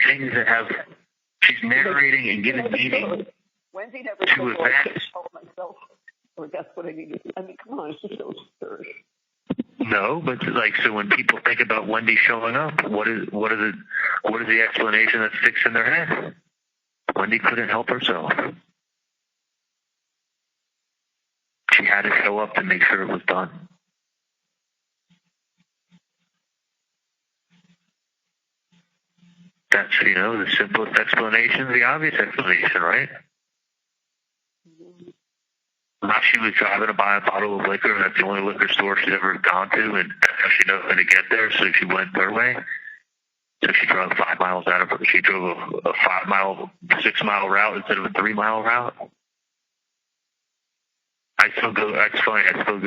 things that have. She's narrating and giving meaning Wendy never to events. Myself, or that's what I needed. I mean, come on, it's just so absurd. No, but like, so when people think about Wendy showing up, what is the explanation that sticks in their head? Wendy couldn't help herself. She had to show up to make sure it was done. That's, you know, the simplest explanation, the obvious explanation, right? Not she was driving to buy a bottle of liquor, and that's the only liquor store she's ever gone to, and that's how she knows how to get there, so she went her way. So she drove 5 miles out of her. She drove a 6 mile route instead of a 3 mile route. I used to go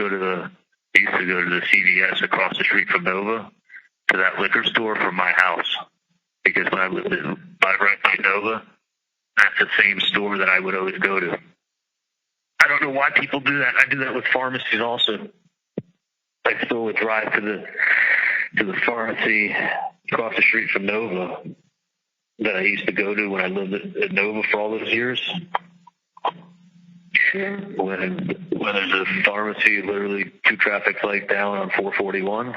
to the CVS across the street from Nova to that liquor store from my house. Because when I lived right by Nova, that's the same store that I would always go to. I don't know why people do that. I do that with pharmacies also. I still would drive to the pharmacy across the street from Nova that I used to go to when I lived at Nova for all those years. When there's a pharmacy literally 2 traffic lights down on 441,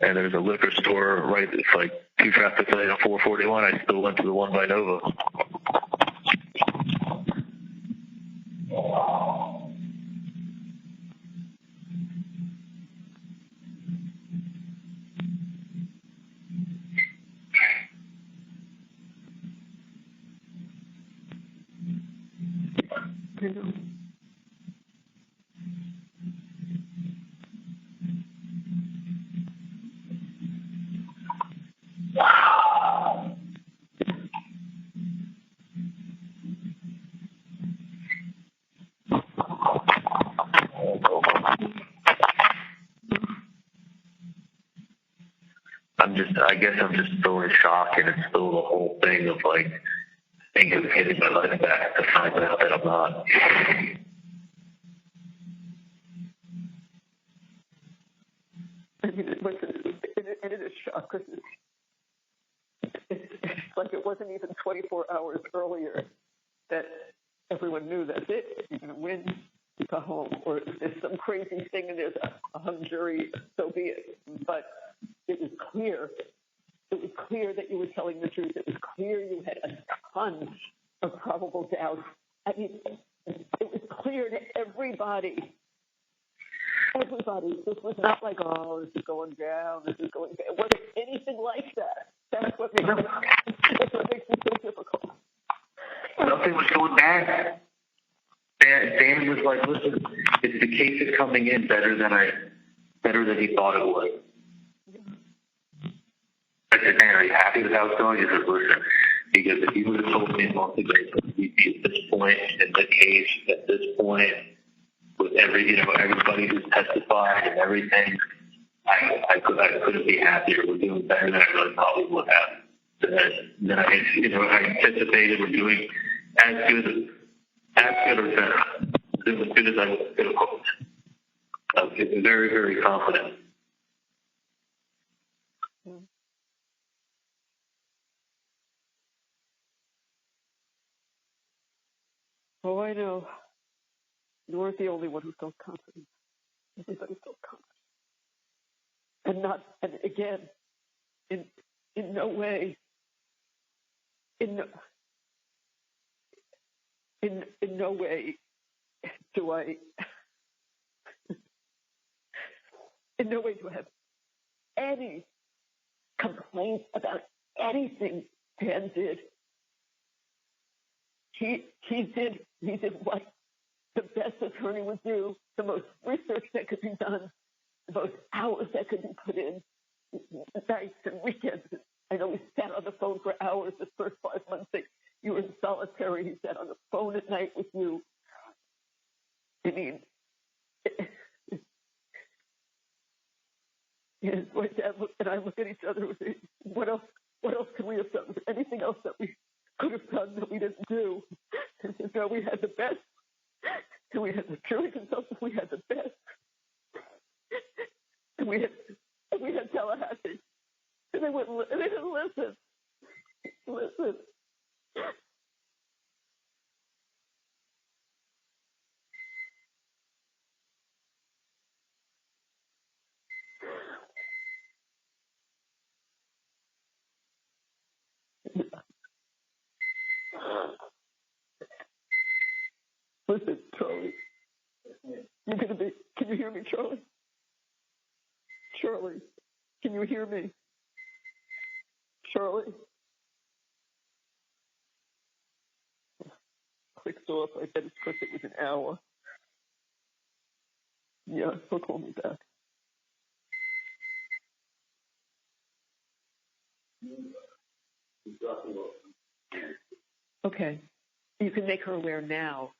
and there's a liquor store right, it's like 2 traffic lights on 441, I still went to the one by Nova. I guess I'm just still in shock, and it's still the whole thing of like thinking of hitting my life back to find out that I'm not. I mean, it is a shock because it's like it wasn't even 24 hours earlier that everyone knew that's it. You're going to win, you go home, or if there's some crazy thing and there's a hung jury, so be it. But it was clear. It was clear that you were telling the truth. It was clear you had a ton of probable doubt. I mean, it was clear to everybody. Everybody. This was not like, oh, this is going down, this is going down. It wasn't anything like that. That's what makes it so difficult. Nothing was going bad. Dan was like, listen, the case is coming in better than he thought it would. I said, Dan, are you happy with how it's going? He said, listen, because if you would have told me a month ago that we'd be at this point in the case, at this point, with everybody who's testified and everything, I couldn't be happier. We're doing better than I really thought we would have. Then I anticipated we're doing as good or better, as good as I could have hoped. I'm very, very confident. Oh, I know. You weren't the only one who felt confident. Everybody felt confident. And again, in no way, in no way do I have any complaints about anything Dan did. He did what the best attorney would do, the most research that could be done, the most hours that could be put in, nights and weekends. I know he sat on the phone for hours the first 5 months that you were in solitary. He sat on the phone at night with you. I mean, my dad and I look at each other and say, what else can we have done? Was there anything else that we could have done that we didn't do? And so we had the best. And we had the jury consultants. We had the best. And we had Tallahassee. And they didn't listen. Listen. Listen, Charlie. Can you hear me, Charlie? Charlie, can you hear me? Charlie? Clicked off. I bet it's because it was an hour. Yeah, he'll call me back. Okay. You can make her aware now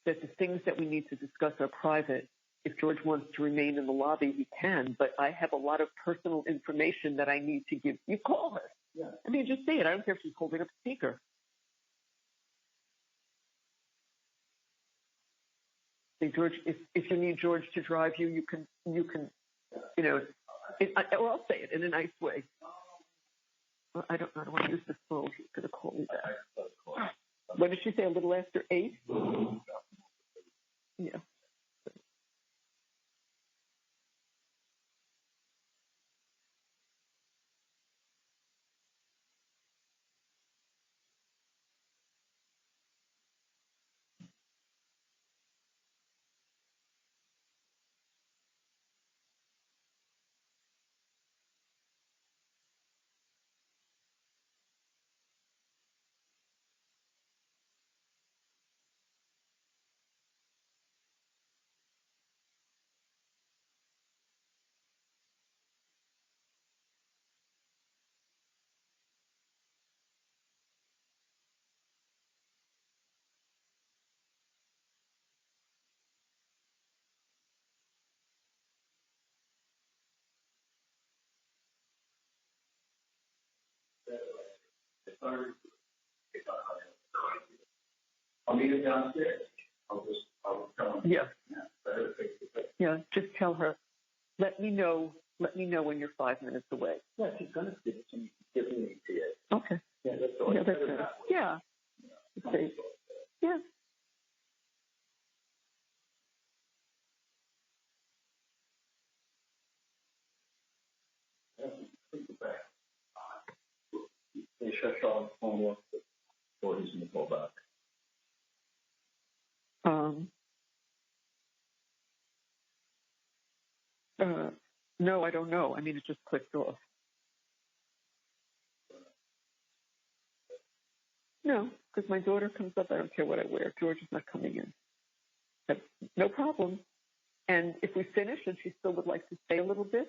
that the things that we need to discuss are private. If George wants to remain in the lobby, he can, but I have a lot of personal information that I need to give. You call her. Yeah. I mean, just say it. I don't care if she's holding up a speaker. Say, George, if you need George to drive you, you can, or I'll say it in a nice way. I don't want to use this phone. She's going to call me back. What did she say? A little after 8? Yeah. I'll meet her downstairs. I'll tell her. Yeah. Yeah, just tell her. Let me know when you're 5 minutes away. Yeah, she's going to give it to me. Give me it. Okay. Yeah, that's all. Yeah, that's it. Yeah. Okay. Yeah. They shut off homework before he's in the call back. No, I don't know. I mean, it just clicked off. No, because my daughter comes up. I don't care what I wear. George is not coming in. But no problem. And if we finish and she still would like to stay a little bit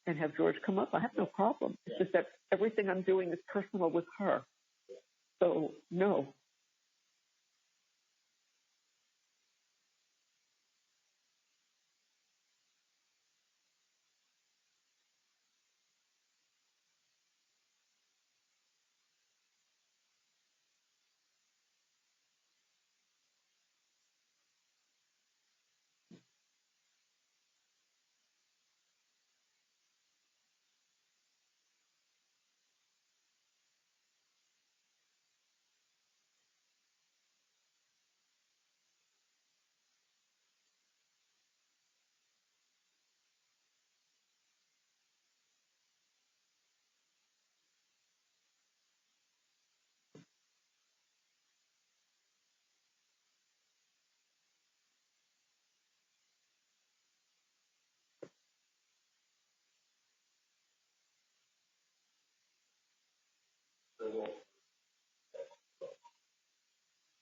and have George come up, I have no problem. It's just that everything I'm doing is personal with her. So, no.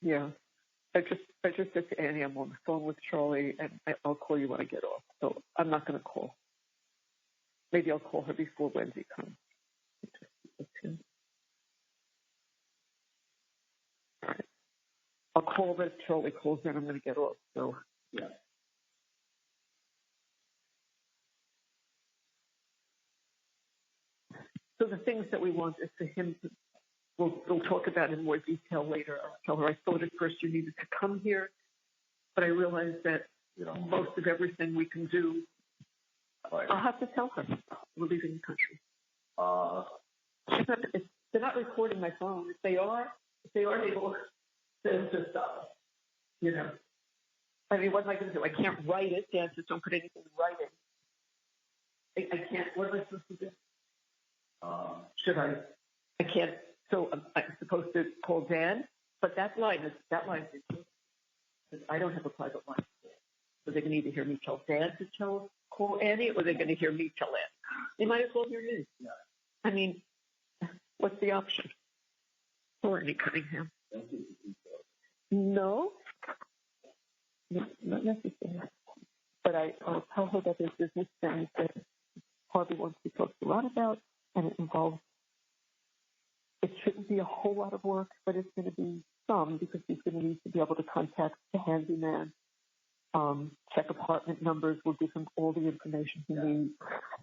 Yeah. I just said to Annie, I'm on the phone with Charlie, and I'll call you when I get off. So I'm not going to call. Maybe I'll call her before Wendy comes. All right. I'll call her if Charlie calls in. I'm going to get off. So, yeah. So the things that we want is for him to, we'll talk about in more detail later. I'll tell her I thought at first you needed to come here, but I realized that, most of everything we can do, I'll have to tell her we're leaving the country. They're not recording my phone. If they are, they will just stop. I mean, what am I going to do? I can't write it. Dan says don't put anything in writing. I can't. What am I supposed to do? Should I? I can't. So I'm supposed to call Dan, but that line is. I don't have a private line. So they're going to either hear me tell Dan to call Annie, or they're going to hear me tell Annie. They might as well hear me. Yeah. I mean, what's the option? Or Annie Cunningham? No, not necessarily. But I'll tell her that there's business things that Harvey wants to talk to Ron about, and it involves. It shouldn't be a whole lot of work, but it's going to be some because he's going to need to be able to contact the handyman, check apartment numbers. We'll give him all the information he needs.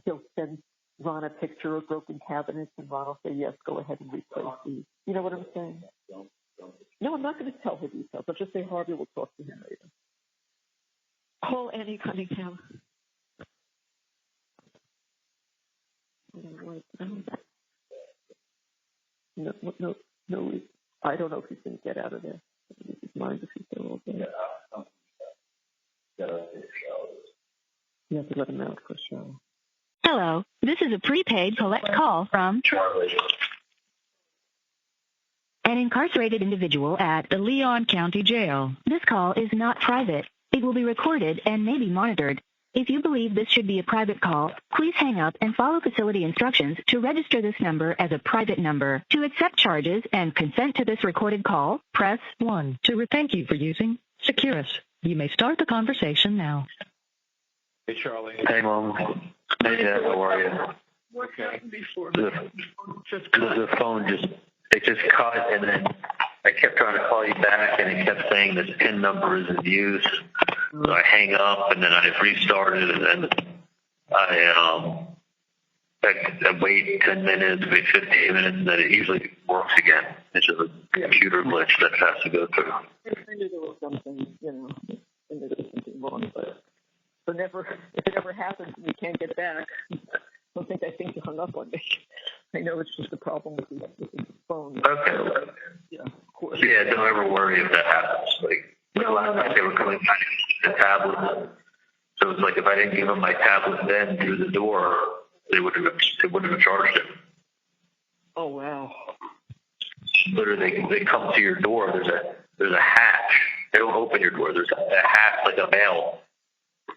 He'll send Ron a picture of broken cabinets, and Ron will say, yes, go ahead and replace these. You know what I'm saying? No, I'm not going to tell her details. I'll just say Harvey will talk to him later. Call Annie Cunningham. No. I don't know if he's going to get out of there. His mind if he's there all day. You have to let him out for a show. Hello, this is a prepaid collect call from Charlie. an incarcerated individual at the Leon County Jail. This call is not private. It will be recorded and may be monitored. If you believe this should be a private call, please hang up and follow facility instructions to register this number as a private number. To accept charges and consent to this recorded call, press 1. Thank you for using Securus. You may start the conversation now. Hey, Charlie. Hey, Mom. Hey, Dad. How are you? What happened before? The phone just cut, and then I kept trying to call you back, and it kept saying this PIN number is in use. So I hang up, and then I restarted, and then I wait 10 minutes, wait 15 minutes, and then it usually works again. It's just a computer glitch that has to go through. I knew there was something, I knew there was something wrong, but if it ever happens and you can't get back, I think you hung up on me. I know it's just a problem with the phone. Okay. Yeah, of course. Yeah, don't ever worry if that happens. Last night they were coming back with the tablet. So it's like if I didn't give them my tablet then through the door, they would have charged it. Oh wow. Literally, they come to your door. There's a hatch. They don't open your door. There's a hatch, like a mail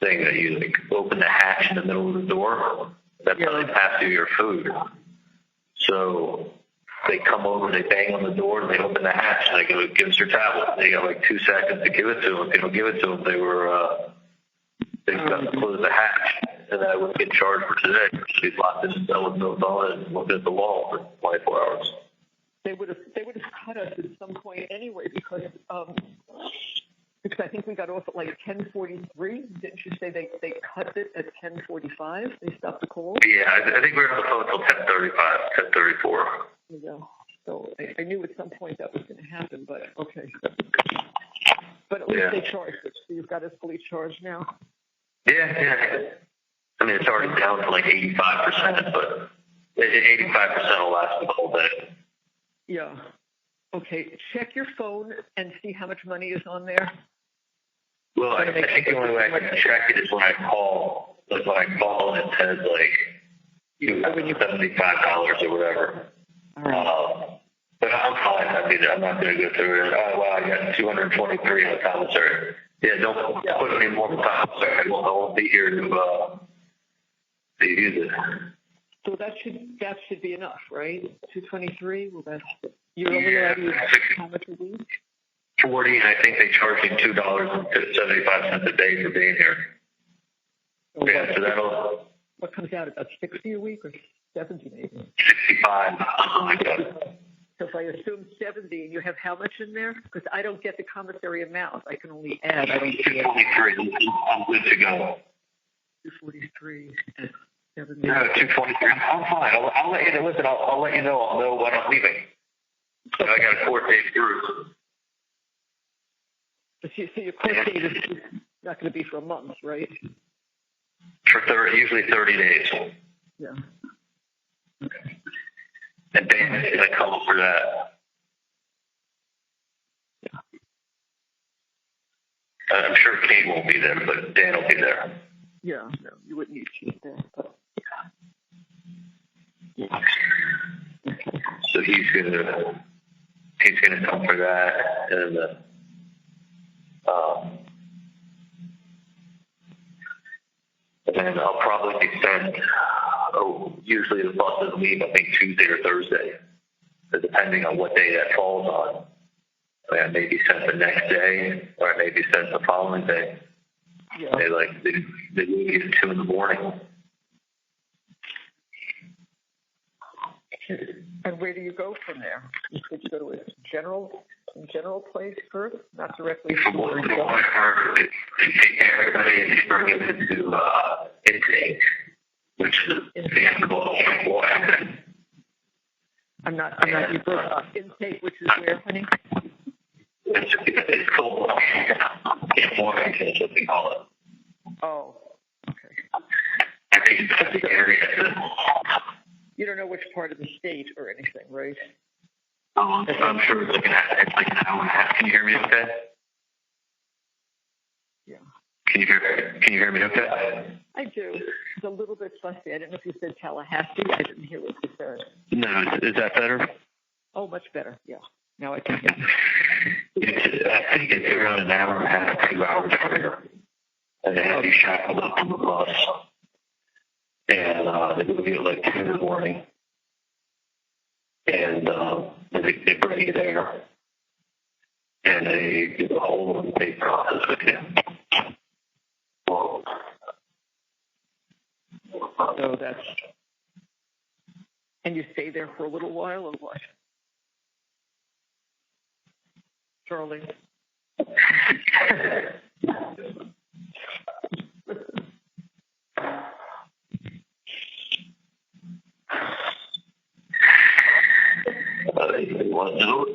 thing that you like open the hatch in the middle of the door. That's how they pass through your food. So they come over, they bang on the door, and they open the hatch, and they go, give us your tablet. They got like 2 seconds to give it to them. If they don't give it to them, they've got to close the hatch. And I would get charged for today. She's locked in the cell with no phone and looking at the wall for 24 hours. They would have cut us at some point anyway because I think we got off at like 10:43. Didn't you say they cut it at 10:45? They stopped the call. Yeah, I think we were on the phone until 10:35, 10:34. Yeah. So I knew at some point that was going to happen, but okay. But at least they charged it, so you've got us fully charged now. Yeah. I mean, it's already down to like 85%, but 85% will last the whole day. Yeah. Okay. Check your phone and see how much money is on there. Well, I think the only way I can check it is when I call. Like when I call and it says like you have $75 or whatever. All right. But I'm fine. I mean, I'm not going to go through it. Oh, well, I got 223 in the commissary. Yeah, don't put any more in the commissary. I won't be here to use it. So that should be enough, right? 223. Well, you're only allowed to use how much a week? 40, and I think they charge you $2.75 a day for being here. So yeah, so that'll. What comes out about 60 a week or 70 maybe? 65, something like that. So if I assume 70, and you have how much in there? Because I don't get the commissary amount. I can only add. I don't get 223. I'm good to go. 243 and 70. No, 223. I'm fine. I'll let you know. Listen, I'll let you know. I'll know when I'm leaving. So I got a 4-day cruise. So your court date is not going to be for a month, right? For usually 30 days. Yeah. Okay. And Dan is going to come for that. Yeah. I'm sure Kate won't be there, but Dan will be there. Yeah, no, you wouldn't need Kate there, but yeah. Okay. So he's gonna come for that, and then I'll probably be sent. Usually the buses leave, I think, Tuesday or Thursday, so depending on what day that falls on. I may be sent the next day, or I may be sent the following day. Yeah. They leave at 2 in the morning. And where do you go from there? You said you go to a general place first, not directly From what I've heard, they take everybody and they bring them into intake, which is the actual water. I'm not. You broke up. Intake, which is where, honey? It's called Washington, is what they call it. Oh, okay. I think it's the area. You don't know which part of the state or anything, right? I'm sure it's like an hour and a half. Can you hear me okay? Yeah. Can you hear me okay? I do. It's a little bit fussy. I didn't know if you said Tallahassee. I didn't hear what you said. No, is that better? Oh, much better. Yeah. Now I can hear. I think it's around an hour and a half, 2 hours later. And they have you shackled up on the bus. And they move you at like 2 in the morning. And they bring you there. And they do the whole intake process with you. So that's. And you stay there for a little while or what? Charlie? They want to know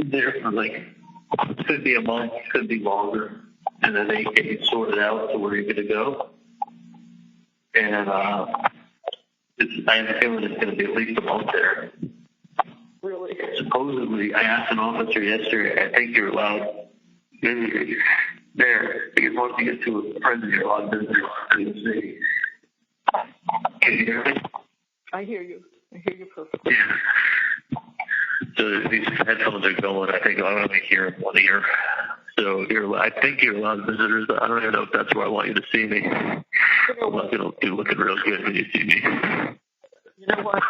there for like, could be a month, could be longer, and then they get you sorted out to where you're going to go. And I have a feeling it's going to be at least a month there. Really? Supposedly, I asked an officer yesterday, I think you're allowed visitors there, because once you get to a prison, you're allowed visitors to the city. Can you hear me? I hear you. I hear you perfectly. Yeah. So these headphones are going. I think I'm going to hear one ear. So I think you're allowed visitors, but I don't even know if that's where I want you to see me. I'm not going to be looking real good when you see me. You know what?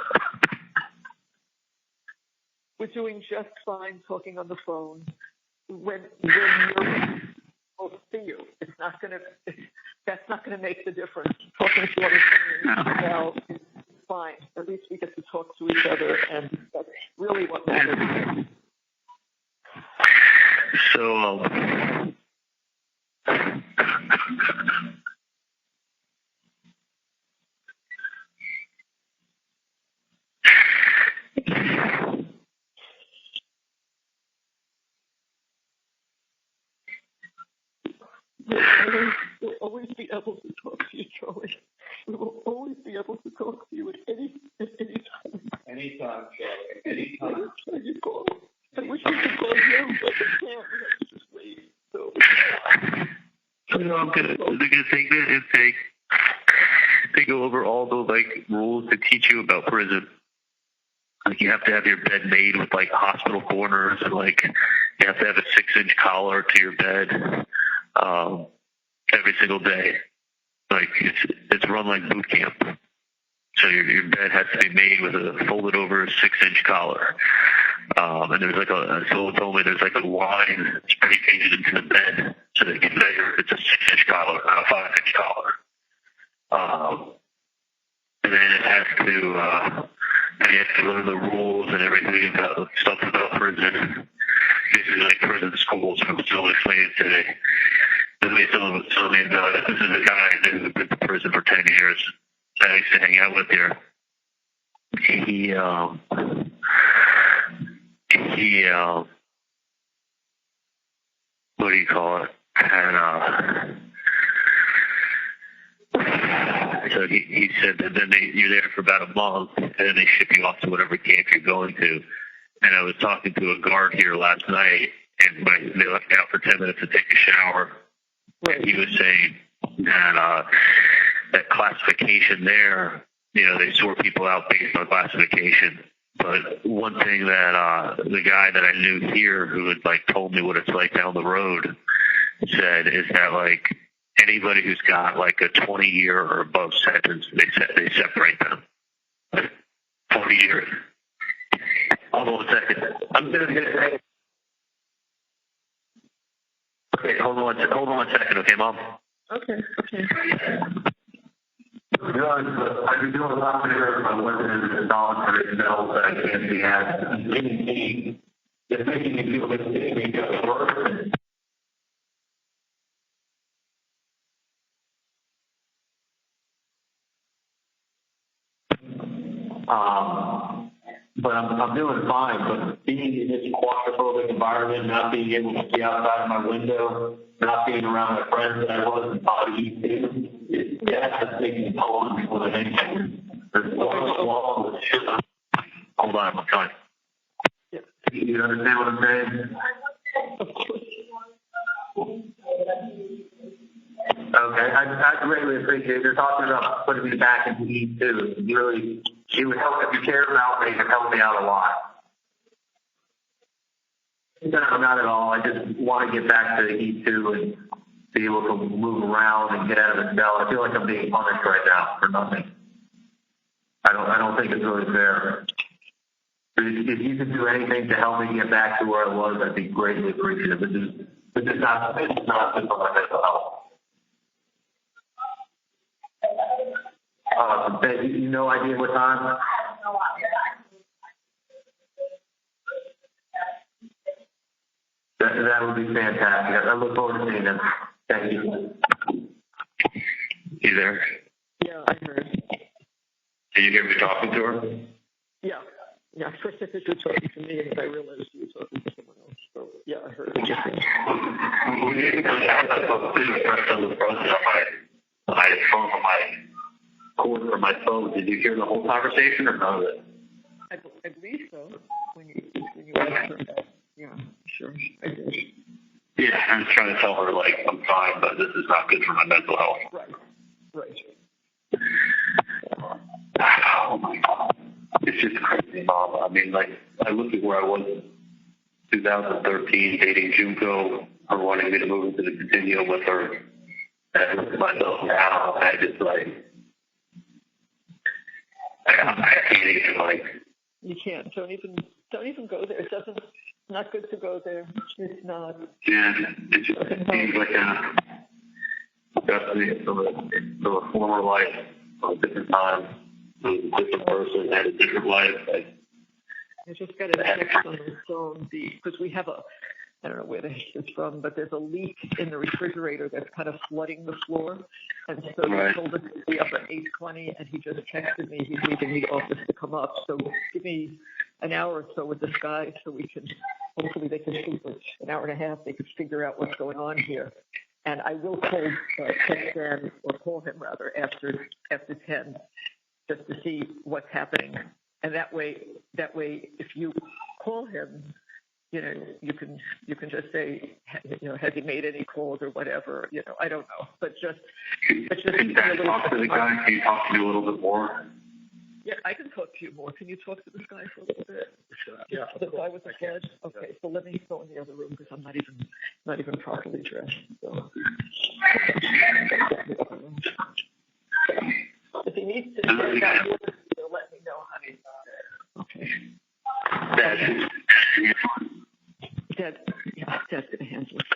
We're doing just fine talking on the phone. When you're will see you, that's not gonna make the difference. Talking to you on the phone now is fine. At least we get to talk to each other, and that's really what matters. So, We'll always be able to talk to you, Charlie. We will always be able to talk to you at any time. Anytime, Charlie. Anytime. Anytime you call. I wish we could call you, but we can't. We have to just wait. So. I'm gonna take that intake. They go over all the rules to teach you about prison. Like you have to have your bed made with hospital corners, and you have to have a 6-inch collar to your bed every single day. It's run like boot camp. So your bed has to be made with a folded over 6-inch collar. And there's someone told me there's a line spray painted into the bed so they can measure if it's a 6-inch collar, not a 5-inch collar. And then it has to, you have to learn the rules and everything about stuff about prison. This is prison schools. I'm still explaining today. Somebody told me about it. This is a guy who's been to prison for 10 years. I used to hang out with here. He what do you call it? And so he said that then you're there for about a month, and then they ship you off to whatever camp you're going to. And I was talking to a guard here last night, and they left me out for 10 minutes to take a shower. And he was saying that that classification there, they sort people out based on classification. But one thing that the guy that I knew here who had told me what it's like down the road said is that anybody who's got a 20-year or above sentence, they separate them. 20 years. Hold on a second. I'm gonna say. Okay, hold on one second, okay, Mom? Okay. I've been doing a lot better by working in the voluntary cells that I can't be had. It's making me feel like it doesn't work. But I'm doing fine. But being in this claustrophobic environment, not being able to see outside my window, not being around my friends that I was in body, that's making me pull on people than anything. There's one wall with shit. Hold on, I'm trying. Yeah. You understand what I'm saying? Of course. Okay, I greatly appreciate you're talking about putting me back into E2. Really, it would help if you cared about me. It would help me out a lot. No, not at all. I just want to get back to E2 and be able to move around and get out of the cell. I feel like I'm being punished right now for nothing. I don't think it's really fair. If you could do anything to help me get back to where I was, I'd be greatly appreciative. This is not good for my mental health. No idea what time? That would be fantastic. I look forward to seeing them. Thank you. You there? Yeah, I heard. Did you hear me talking to her? Yeah. First I thought you were talking to me, and I realized you were talking to someone else. So, yeah, I heard. I had phone on my cord for my phone. Did you hear the whole conversation or none of it? I believe so. When you answered that. Yeah, sure. I did. Yeah, I'm trying to tell her, I'm fine, but this is not good for my mental health. Right. Oh, my God. It's just crazy, Mom. I mean, I look at where I was 2013, dating Junko, her wanting me to move into the continuum with her. And with myself now, I just like, I can't even like. You can't. Don't even go there. It doesn't. It's not good to go there. It's not. Yeah, it just seems like definitely from a former life, from a different time, from a different person, had a different life. I just got a text on the phone because we have I don't know where the heck it's from, but there's a leak in the refrigerator that's kind of flooding the floor. And so they told us to be up at 8:20, and he just texted me. He's leaving the office to come up. So give me an hour or so with this guy so we can, hopefully they can figure, an hour and a half, they can figure out what's going on here. And I will text Dan, or call him rather, after 10, just to see what's happening. And that way, if you call him, you know, you can just say, you know, has he made any calls or whatever? You know, I don't know, but just. Can that talk to the guy? Can you talk to me a little bit more? Yeah, I can talk to you more. Can you talk to this guy for a little bit? Sure. Yeah, the guy with the flood. Okay, so let me go in the other room because I'm not even properly dressed. So. If he needs to say that more, let me know, honey. Okay. Dad's gonna handle it.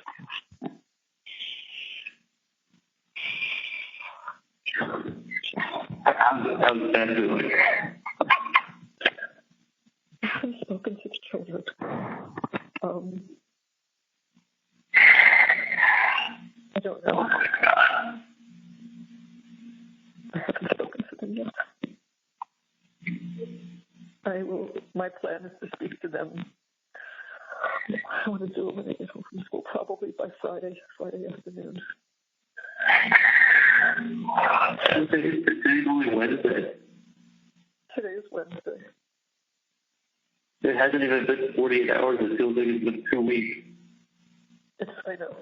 How's Dad doing? I haven't spoken to the children. I don't know. I haven't spoken to them yet. My plan is to speak to them. I want to do it when they get home from school, probably by Friday afternoon. Today's only Wednesday. Today is Wednesday. It hasn't even been 48 hours. It feels like it's been 2 weeks. I know.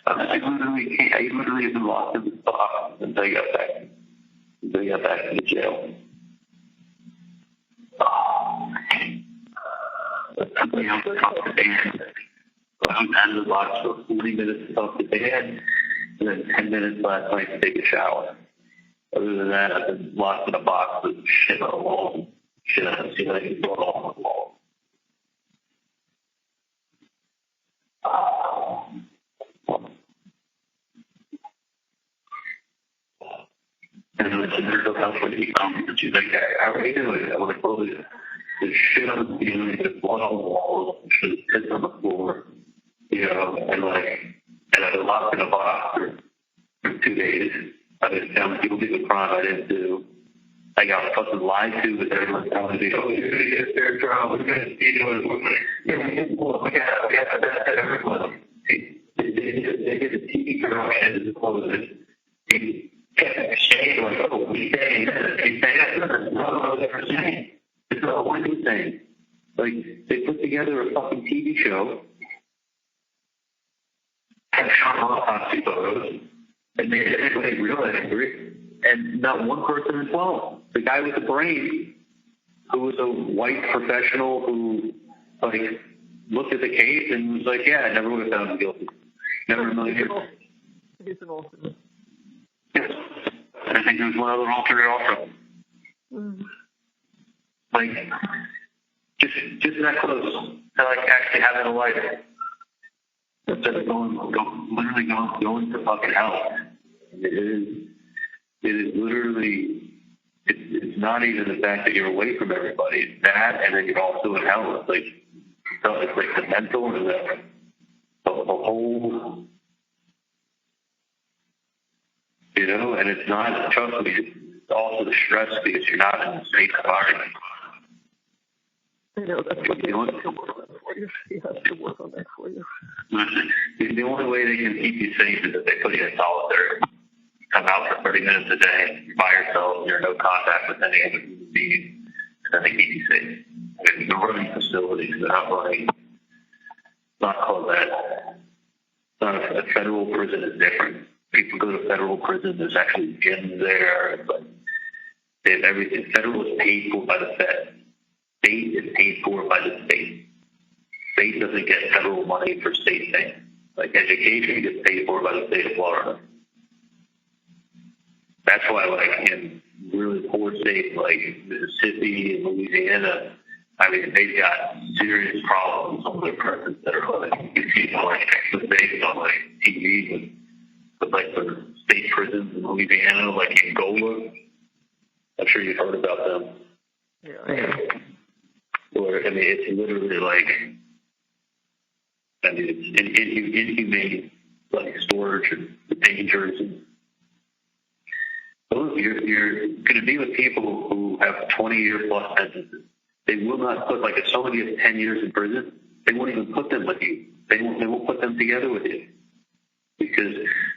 I literally have been locked in the box until I got back to the jail. I talked to Dan. I was out of the box for 40 minutes to talk to Dan, and then 10 minutes last night to take a shower. Other than that, I've been locked in a box with shit on the wall. Shit on the ceiling, going on the wall. And then there's no help when he comes, and she's like, how are you doing? I was like, well, there's shit on the ceiling, there's blood on the walls, there's shit on the floor, you know, and I've been locked in a box for 2 days. I've been telling people do the crime I didn't do. I got fucking lied to with everyone telling me, oh, you're going to get a fair trial, we're going to see what everyone. They get a TV production as opposed to saying, like, oh, we say that. They say that. That's not what I was ever saying. It's not what he was saying. Like, they put together a fucking TV show, had shot autopsy photos, and made everybody real angry, and not one person is involved. The guy with the brain, who was a white professional who, like, looked at the case and was like, yeah, I never would have found him guilty. Never in a million years. He's an alternate. Yes. And I think there's one other alternate also. Like, just that close to, like, actually having a life. Instead of going to fucking hell. It is literally, it's not even the fact that you're away from everybody. It's that, and then you're also in hell. It's like the mental and the whole, you know, and it's not, trust me, it's also the stress because you're not in a safe environment. I know, that's what they want to work on for you. He has to work on that for you. The only way they can keep you safe is if they put you in solitary. Come out for 30 minutes a day, you're by yourself, you're in no contact with any other human being, and then they keep you safe. They're running facilities, they're not running, not called that. A federal prison is different. People go to federal prison, there's actually gyms there, but They have everything. Federal is paid for by the Fed. State is paid for by the state. State doesn't get federal money for state things. Like education gets paid for by the state of Florida. That's why, like, in really poor states like Mississippi and Louisiana, I mean, they've got serious problems on their prisons that are like, you see, like, based on like TV with like the state prisons in Louisiana, like Angola. I'm sure you've heard about them. Yeah. Or, I mean, it's literally like, I mean, it's inhumane, like storage and dangers. And so you're going to be with people who have 20-year plus sentences. They will not put, like, if somebody has 10 years in prison, they won't even put them with you. They won't put them together with you. Because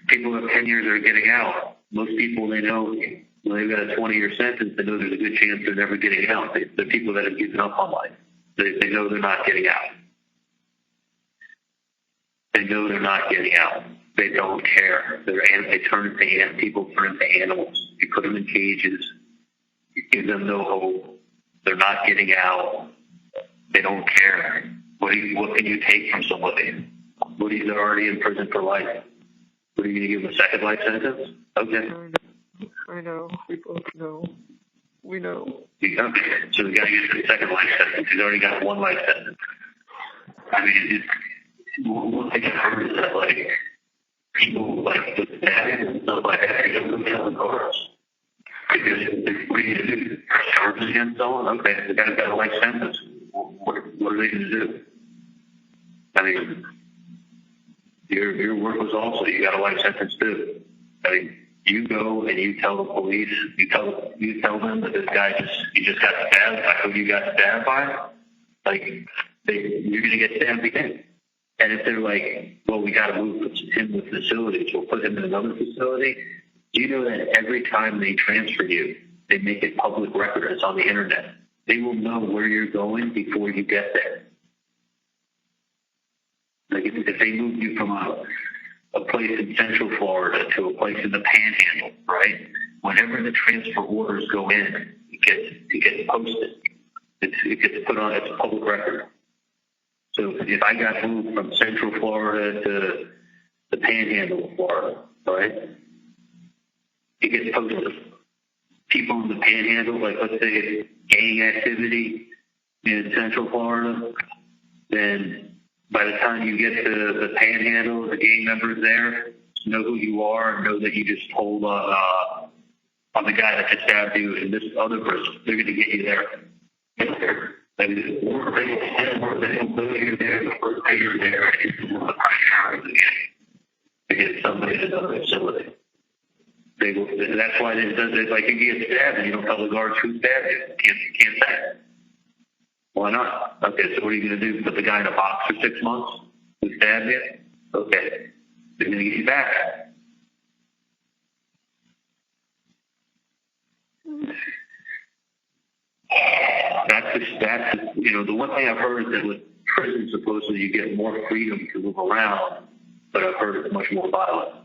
people who have 10 years are getting out. Most people, they know, when they've got a 20-year sentence, they know there's a good chance they're never getting out. They're people that have given up on life. They know they're not getting out. They know they're not getting out. They don't care. They turn into people turn into animals. You put them in cages. You give them no hope. They're not getting out. They don't care. What can you take from somebody? Somebody's already in prison for life. What are you going to give them, a second life sentence? Okay. I know. We both know. We know. Okay. So the guy gets a second life sentence. He's already got one life sentence. I mean, what I heard is that, like, people, like, with that and stuff like that, they don't get on the cars. Because what are you going to do? Press charges against someone? Okay, the guy's got a life sentence. What are they going to do? I mean, your work was also, you got a life sentence too. I mean, you go and you tell the police, you tell them that this guy just got stabbed by who you got stabbed by. Like, you're going to get stabbed again. And if they're like, well, we got to move him to facilities, we'll put him in another facility. Do you know that every time they transfer you, they make it public record? It's on the internet. They will know where you're going before you get there. Like, if they move you from a place in Central Florida to a place in the Panhandle, right? Whenever the transfer orders go in, it gets posted. It gets put on, it's a public record. So if I got moved from Central Florida to the Panhandle of Florida, right? It gets posted. People in the Panhandle, like, let's say it's gang activity in Central Florida, then by the time you get to the Panhandle, the gang members there know who you are and know that you just told on the guy that just stabbed you in this other person. They're going to get you there. Like, they don't know you're there the first day you're there. It's the priority to get somebody in another facility. That's why it does it. Like, if you get stabbed and you don't tell the guards who stabbed you, you can't say it. Why not? Okay, so what are you going to do? Put the guy in a box for 6 months who stabbed you? Okay, they're going to get you back. That's the one thing I've heard is that with prison, supposedly you get more freedom to move around, but I've heard it's much more violent.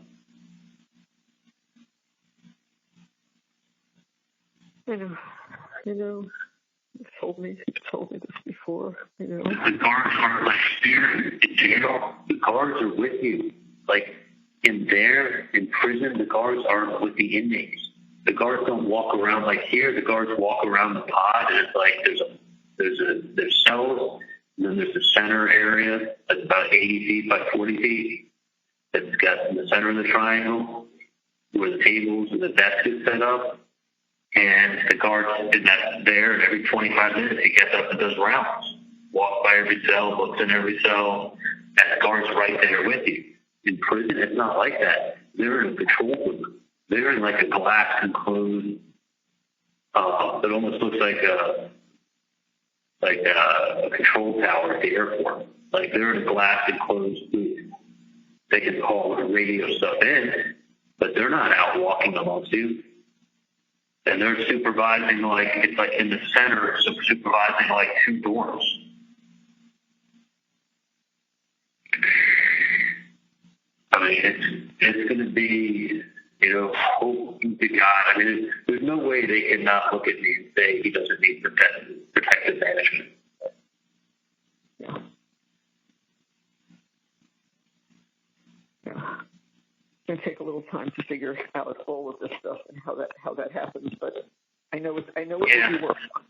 I know. You've told me this before. The guards aren't like here in jail. The guards are with you. Like, in prison, the guards aren't with the inmates. The guards don't walk around like here. The guards walk around the pod, and it's like there's cells, and then there's the center area that's about 80 feet by 40 feet. That's got in the center of the triangle where the tables and the desk is set up. And the guard is there, and every 25 minutes he gets up and does rounds. Walks by every cell, looks in every cell, and the guard's right there with you. In prison, it's not like that. They're in a control room. They're in like a glass enclosed, it almost looks like a control tower at the airport. Like, they're in a glass enclosed booth. They can call and radio stuff in, but they're not out walking amongst you. And they're supervising, like, it's like in the center, supervising like 2 dorms. I mean, it's going to be, to God, I mean, there's no way they can not look at me and say he doesn't need protective management. Yeah. Yeah. It's going to take a little time to figure out all of this stuff and how that happens, but I know it will be worked on.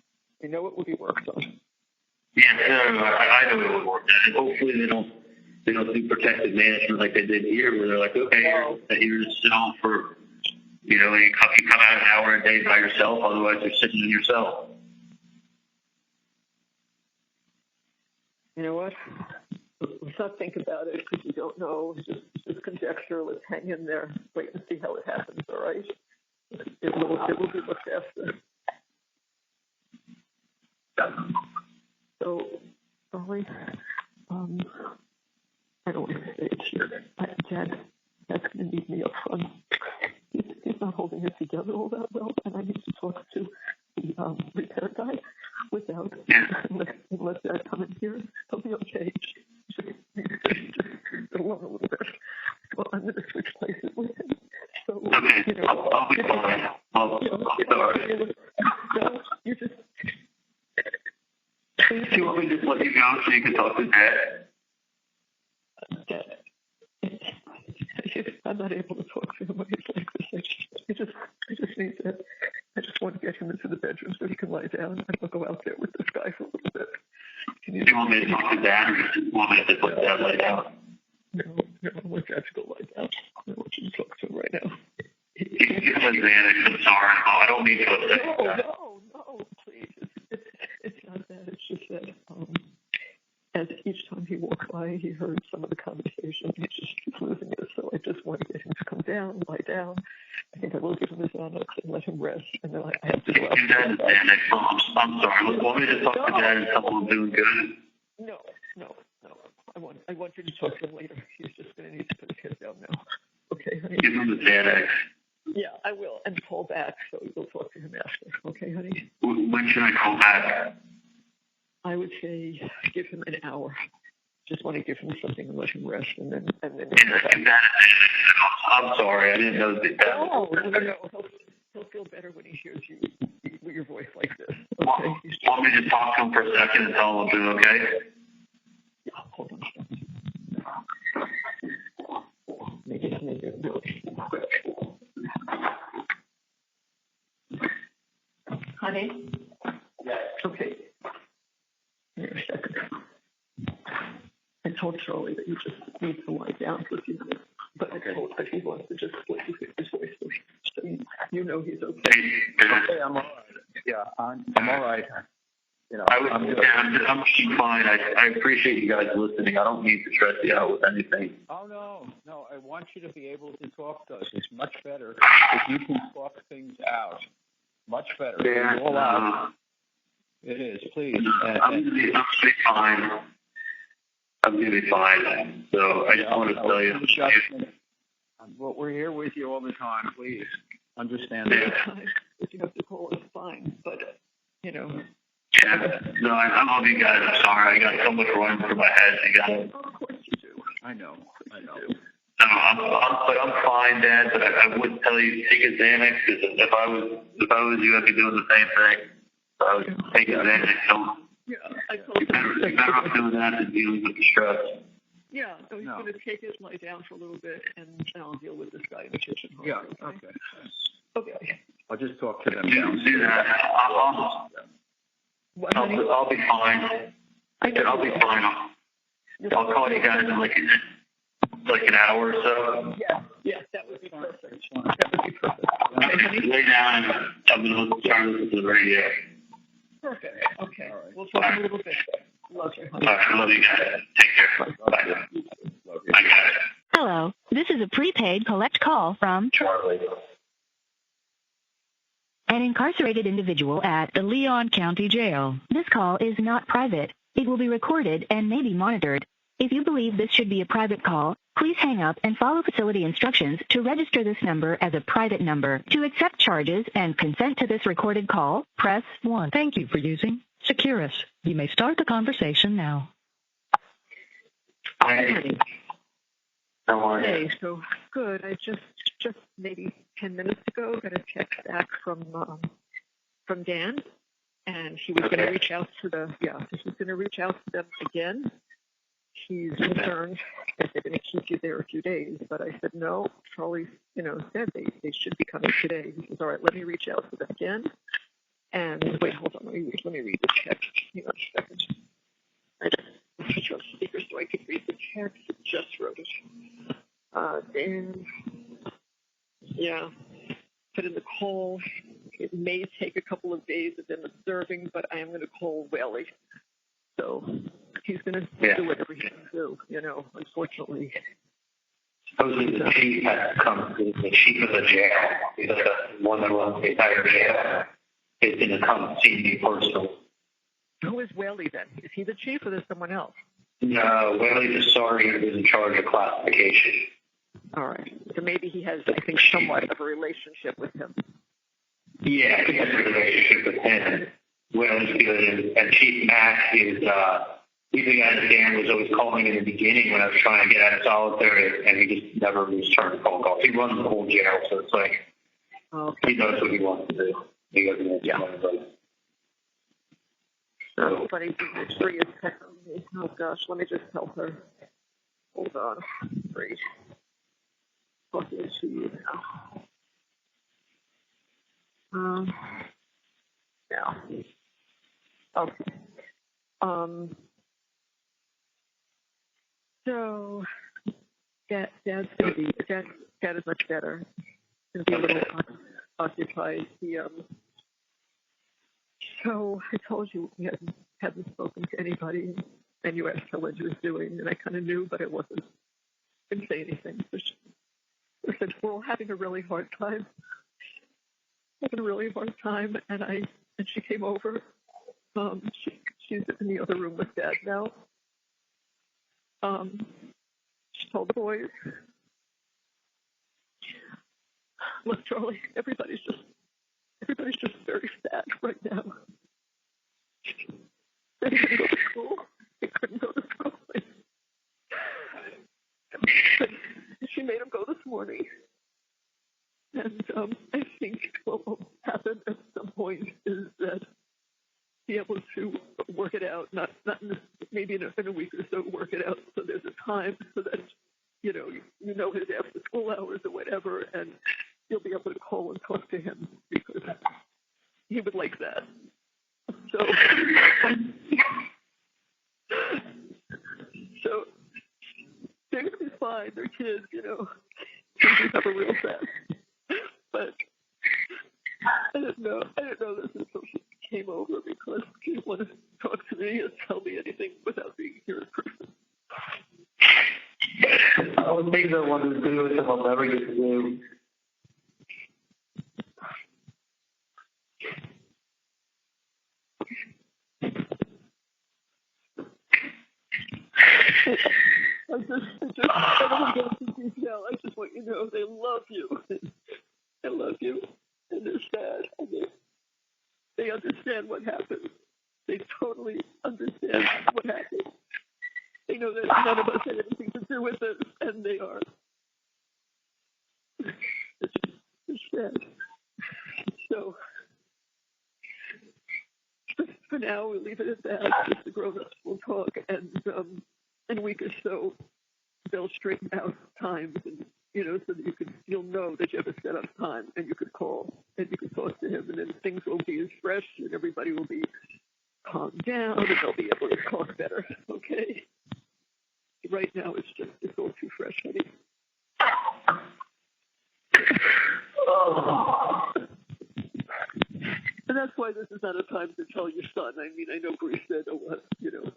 I know it will be worked on. Yeah, I know it will work on. And hopefully they don't do protective management like they did here, where they're like, okay, you're in a cell for, you come out an hour a day by yourself, otherwise you're sitting in your cell. You know what? Let's not think about it because you don't know. Just conjecture. Let's hang in there. Wait and see how it happens. All right? It will be looked after. So, Ollie, I don't want to say it here. Dad's going to need me up front. He's not holding it together all that well, and I need to talk to the repair guy without let Dad come in here. He'll be okay. Just along a little bit. Well, I'm going to switch places with him. So, okay, I'll be fine. No, you just. Do you want me to just let you go so you can talk to Dad? I'm not able to talk to him when he's like this. I just need to. I just want to get him into the bedroom so he can lie down, and I'll go out there with this guy for a little bit. Do you want me to talk to Dad, or do you want me to just let Dad lie down? No, I want Dad to go lie down. I want you to talk to him right now. He's an advantage. I'm sorry. I don't mean to upset you. No, please. It's not that. It's just that as each time he walked by, he heard some of the conversation. He just keeps losing it. So I just want to get him to come down, lie down. I think I will give him his Xanax and let him rest. And then I have to go out. I'm sorry. Want me to talk to Dad and tell him I'm doing good? No. I want you to talk to him later. He's just going to need to put his head down now. Okay, honey? Give him the Xanax. Yeah, I will. And call back so you'll talk to him after. Okay, honey? When should I call back? I would say give him an hour. Just want to give him something and let him rest, and then. I'm sorry, I didn't know that. No. He'll feel better when he hears you with your voice like this. Okay. Want me to talk to him for a second and tell him I'm doing okay? Yeah, hold on. Make it really quick. Honey. Yes. Okay. Here a second. I told Charlie that you just need to lie down for a few minutes, but I told that he wants to just split his voice so you know he's okay. Okay, I'm all right. Yeah, I'm all right. I'm fine. I appreciate you guys listening. I don't need to stress you out with anything. Oh, no. I want you to be able to talk to us. It's much better if you can talk things out. Much better. Yeah, all out. It is, please. I'm gonna be fine. I'm going to be fine. So I just want to tell you. But we're here with you all the time. Please understand that. If you have to call, it's fine. But, Yeah. No, I love you guys. I'm sorry. I got so much running through my head. Of course you do. I know. I'm fine, Dad. But I would tell you take a Xanax because if I was you, I'd be doing the same thing. So I would take a Xanax. Yeah, I told him. You're better off doing that than dealing with the stress. Yeah, so he's going to take it, lie down for a little bit, and I'll deal with this guy in the kitchen. Yeah. Okay. I'll just talk to them. Do that. I'll be fine. I'll be fine. I'll call you guys in like an hour or so. Yeah, that would be perfect. Lay down and I'm going to turn this to the radio. Perfect. Okay. All right. We'll talk a little bit. Love you. All right. Love you guys. Take care. Bye. I got it. Hello, this is a prepaid collect call from Charlie. An incarcerated individual at the Leon County Jail. This call is not private. It will be recorded and may be monitored. If you believe this should be a private call, please hang up and follow facility instructions to register this number as a private number. To accept charges and consent to this recorded call, press 1. Thank you for using Securus. You may start the conversation now. Hi. How are you? Hey, so good. I just maybe 10 minutes ago got a text back from Dan, and he was going to reach out to them again. He's concerned that they're going to keep you there a few days, but I said no. Charlie, said they should be coming today. He says, all right, let me reach out to them again. And wait, hold on, let me read the text. Hang on a second. I just put you on speaker so I could read the text. I just wrote it. Dan, yeah, put in the call. It may take a couple of days of them observing, but I am going to call Whaley. So he's going to do whatever he can do, unfortunately. Supposedly the chief has to come, the chief of the jail, he's like the one that runs the entire jail, is going to come see me personally. Who is Whaley then? Is he the chief or there's someone else? No, Whaley's the sergeant who's in charge of classification. All right. So maybe he has, I think, somewhat of a relationship with him. Yeah, he has a relationship with him. Whaley's good, and Chief Mack is, he's the guy that Dan was always calling in the beginning when I was trying to get out of solitary, and he just never returned phone calls. He runs the whole jail, so it's like, he knows what he wants to do. He doesn't want to anybody. So, funny, Bree is texting me. Oh gosh, let me just tell her. Hold on, Bree. Talking to you now. Yeah. Okay. So, Dad is much better. He's gonna be a little occupied. So I told you we hadn't spoken to anybody, and you asked her what she was doing, and I kind of knew, but I didn't say anything. So I said, we're all having a really hard time. And she came over. She's in the other room with Dad now. She told the boys, look, Charlie, everybody's just very sad right now. They couldn't go to school. She made them go this morning. And I think what will happen at some point is that be able to work it out, not maybe in a week or so, work it out so there's a time so that, you know his after school hours or whatever, and you'll be able to call and talk to him because he would like that. So they're going to be fine. They're kids, Things have a real fast. But I didn't know this until she came over because she didn't want to talk to me and tell me anything without being here in person. All the things I wanted to do is I'll never get to do. I don't want to go into detail. I just want you to know they love you. They love you, and they're sad, and they understand what happened. They totally understand what happened. They know that none of us had anything to do with it, and they are. It's sad. So, for now, we'll leave it at that. Just the grown-ups will talk, and in a week or so, they'll straighten out times, and so that you'll know that you have a set up time, and you could call and you could talk to him, and then things will be as fresh, and everybody will be calmed down, and they'll be able to talk better. Okay. Right now, it's all too fresh, honey. Oh. And that's why this is not a time to tell your son. I mean, I know Bree said,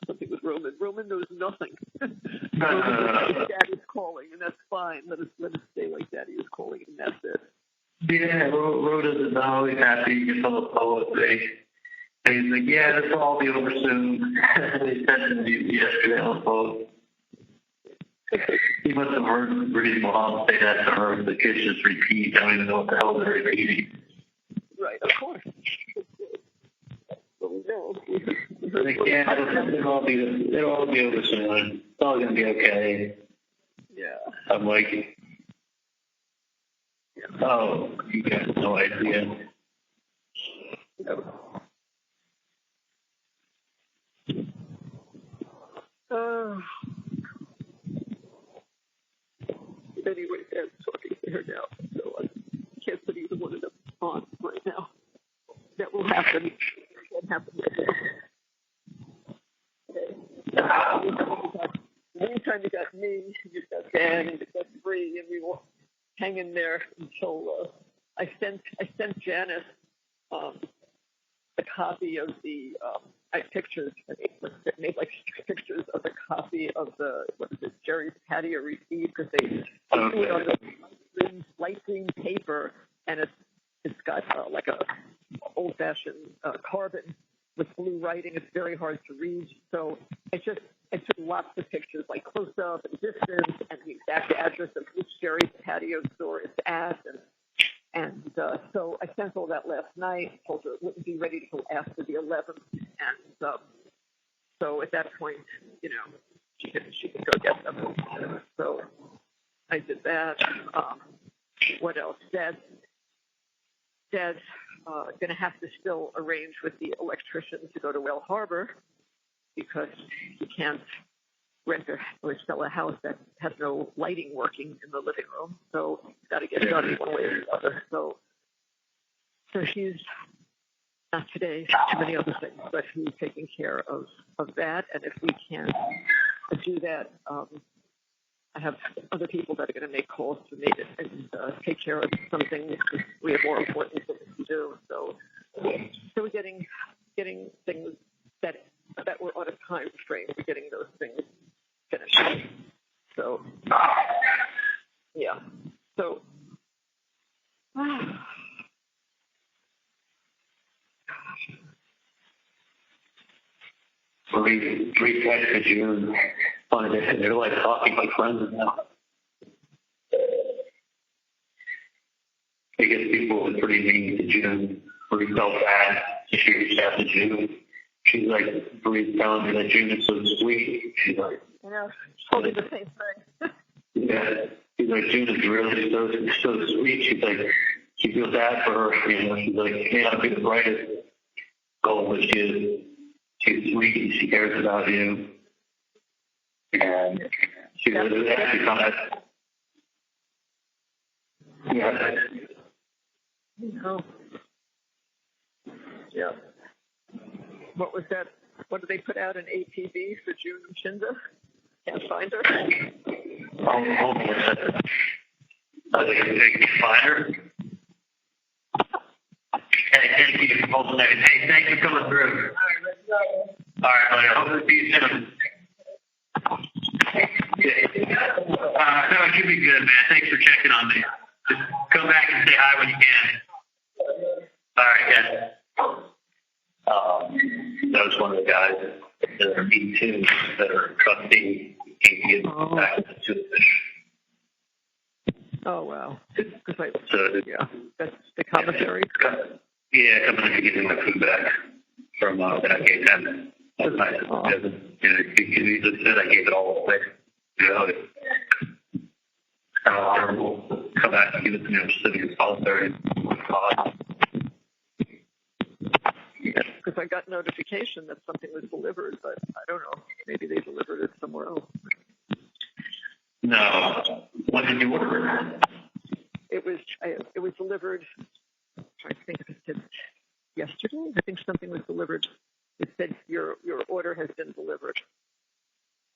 something with Roman. Roman knows nothing. Roman knows Daddy's calling, and that's fine. Let us stay like Daddy is calling, and that's it. Yeah, Ro doesn't know. He's happy. He gets all the poetry. And he's like, yeah, this will all be over soon. He said to me yesterday on the phone. He must have heard Bree's mom say that to her. The kids just repeat. I don't even know what the hell they're repeating. Right, of course. Like, yeah, it'll all be over soon. It's all going to be okay. Yeah. I'm like, oh, you got no idea. Anyway, Dad's talking to her now, so I can't put either one of them on right now. That will happen. It won't happen later. Okay. Meantime, you got me, you've got Dan, and you've got Bree, and we will hang in there until I sent Janice a copy of the pictures. I made like pictures of a copy of the Jerry's patio receipt, because they do it on the light green paper, and it's got like a old-fashioned carbon with blue writing. It's very hard to read, so I took lots of pictures, like close-up and distance, and the exact address of which Jerry's patio store it's at, and so I sent all that last night. Told her it wouldn't be ready till after the 11th, and so at that point, she can go get them. So I did that. What else? Dad's going to have to still arrange with the electrician to go to Whale Harbor, because he can't rent or sell a house that has no lighting working in the living room. So he's got to get it done one way or the other. So she's, not today, too many other things, but he's taking care of that. And if we can do that, I have other people that are going to make calls to me and take care of some things. We have more important things to do. So we're getting things that were on a time frame. We're getting those things finished. So yeah. So Three texted you. They're like talking like friends now. I guess people were pretty mean to June. Bree felt bad. She reached out to June. She's like, Bree's telling me that June is so sweet. She's like, told me the same thing. Yeah. She's like, June is really so sweet. She's like, she feels bad for her. She's like, she may not be the brightest goal, but she's sweet and she cares about you. And she was actually kind of, yeah. Yeah. What was that? What did they put out, an ATV for June Shinda? Can't find her. Hold on a second. They can find her. Hey, thank you. Hold on a second. Hey, thanks for coming through. All right, buddy. I hope to see you soon. No, it should be good, man. Thanks for checking on me. Just come back and say hi when you can. All right, yeah. That was one of the guys that are E2 that are trustee and get back to the fish. Oh, wow. So, yeah, that's the commissary. Yeah, coming in to get my food back from that I gave them. That's nice. He just said I gave it all away. Terrible. Come back and give it to me. I'm sitting in solitary. Because I got notification that something was delivered, but I don't know. Maybe they delivered it somewhere else. No. When did you order it? It was delivered. I'm trying to think if it said yesterday. I think something was delivered. It said your order has been delivered.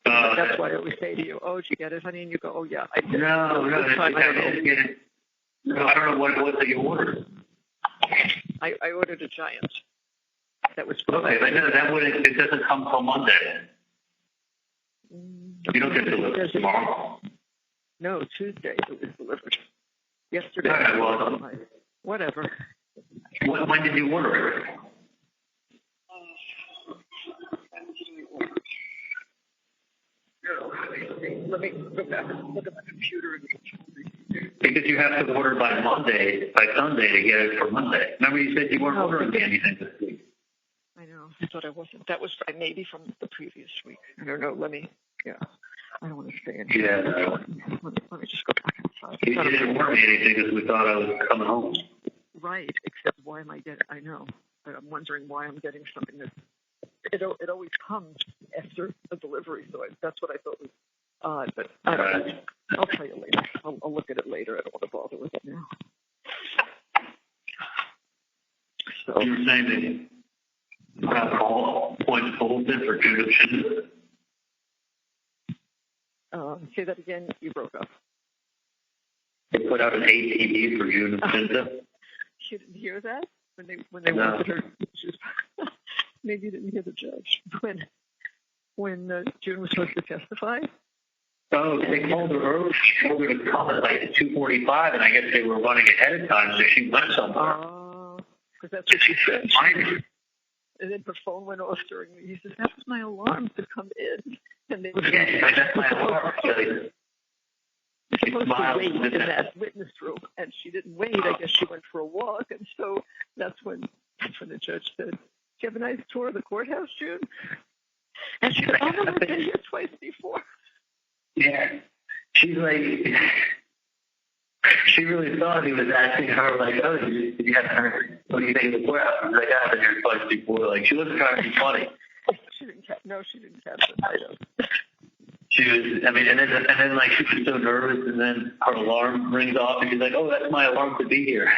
That's why I always say to you, "Oh, did you get it, honey?" And you go, "Oh yeah, I did." No, I didn't get it. No, I don't know what it was that you ordered. I ordered a giant. That was okay, but no, it doesn't come till Monday. You don't get delivered tomorrow. No, Tuesday it was delivered. Yesterday. All right, well, whatever. When did you order it? Let me go back and look at my computer. Because you have to order by Sunday to get it for Monday. Remember you said you weren't ordering anything this week. I know. I thought I wasn't. That was maybe from the previous week. I don't know. I don't want to stay in Yeah. here. Let me just go back outside. You didn't warn me anything because we thought I was coming home. Right, except why am I getting, I know, but I'm wondering why I'm getting something that, it always comes after a delivery, so that's what I thought was odd, but I don't know. I'll tell you later. I'll look at it later. I don't want to bother with it now. So, You were saying that you have all points bulletin for Judith Shinda? say that again, you broke up. They put out an ATV for Judith Shinda? She didn't hear that? When they wanted her, she was, maybe you didn't hear the judge. When June was supposed to testify? Oh, they called her early. She told her to come at like 2:45, and I guess they were running ahead of time, so she went somewhere. Oh, because that's what she said. And then her phone went off during he says, that was my alarm to come in. And they were that's my alarm. You're supposed to wait in that witness room, and she didn't wait. I guess she went for a walk, and so that's when the judge said, "Did you have a nice tour of the courthouse, June?" And she said, "Oh, no, I've been here twice before." Yeah, she's like, she really thought he was asking her like, "Oh, did you have her? What do you think of the courthouse?" She's like, "I've been here twice before." Like, she wasn't trying to be funny. She didn't catch it. I know. She was, I mean, and then like she was so nervous, and then her alarm rings off, and she's like, "Oh, that's my alarm to be here."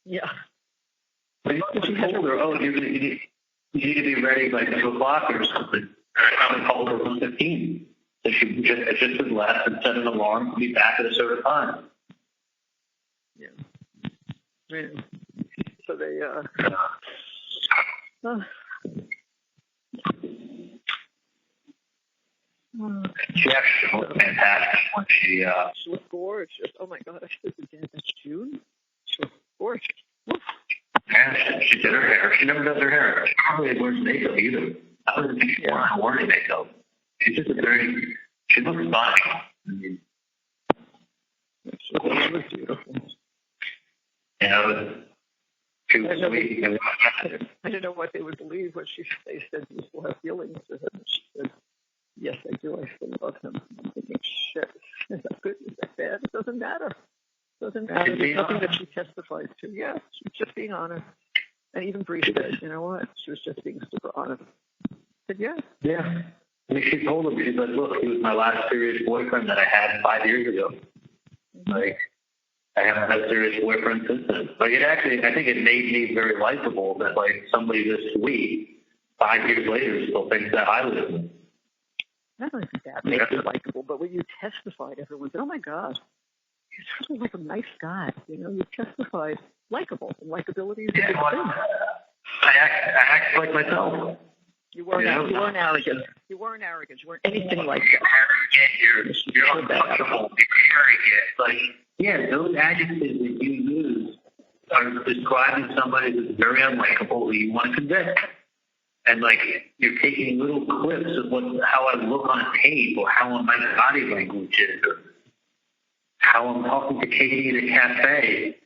Yeah. But she told her, "Oh, you need to be ready by 2 o'clock or something." I probably called her 1:15, so she just was left and set an alarm to be back at a certain time. Yeah. Yeah. So they She actually looked fantastic when she looked gorgeous. Oh my God, I should have said that's June. She was gorgeous. Yeah, she did her hair. She never does her hair. She never really wears makeup either. I wouldn't think she wore any makeup. She's just she looks fine. She was beautiful. You know, she was sweet. I didn't know what they would believe when they said you still have feelings for him. She said, "Yes, I do. I still love him." I'm thinking, shit, is that good? Is that bad? It doesn't matter. It doesn't matter. There's nothing that she testifies to. Yeah, she was just being honest. And even Bree said, you know what? She was just being super honest. I said, yeah. Yeah. I mean, she told him, she's like, "Look, he was my last serious boyfriend that I had 5 years ago. Like, I haven't had a serious boyfriend since then." Like, it actually, I think it made me very likable that, like, somebody this sweet, 5 years later, still thinks that highly of me. Not only that makes you likable, but when you testified, everyone said, "Oh my God, he's really like a nice guy." You know, you testified likable, and likability is a good thing. I act like myself. You weren't arrogant. You weren't arrogant. You weren't anything like that. Arrogant, you're untouchable, you're arrogant. Like, yeah, those adjectives that you use are describing somebody who's very unlikable who you want to convict. And like, you're taking little clips of how I look on a tape, or how my body language is, or how I'm talking to Katie in a cafe,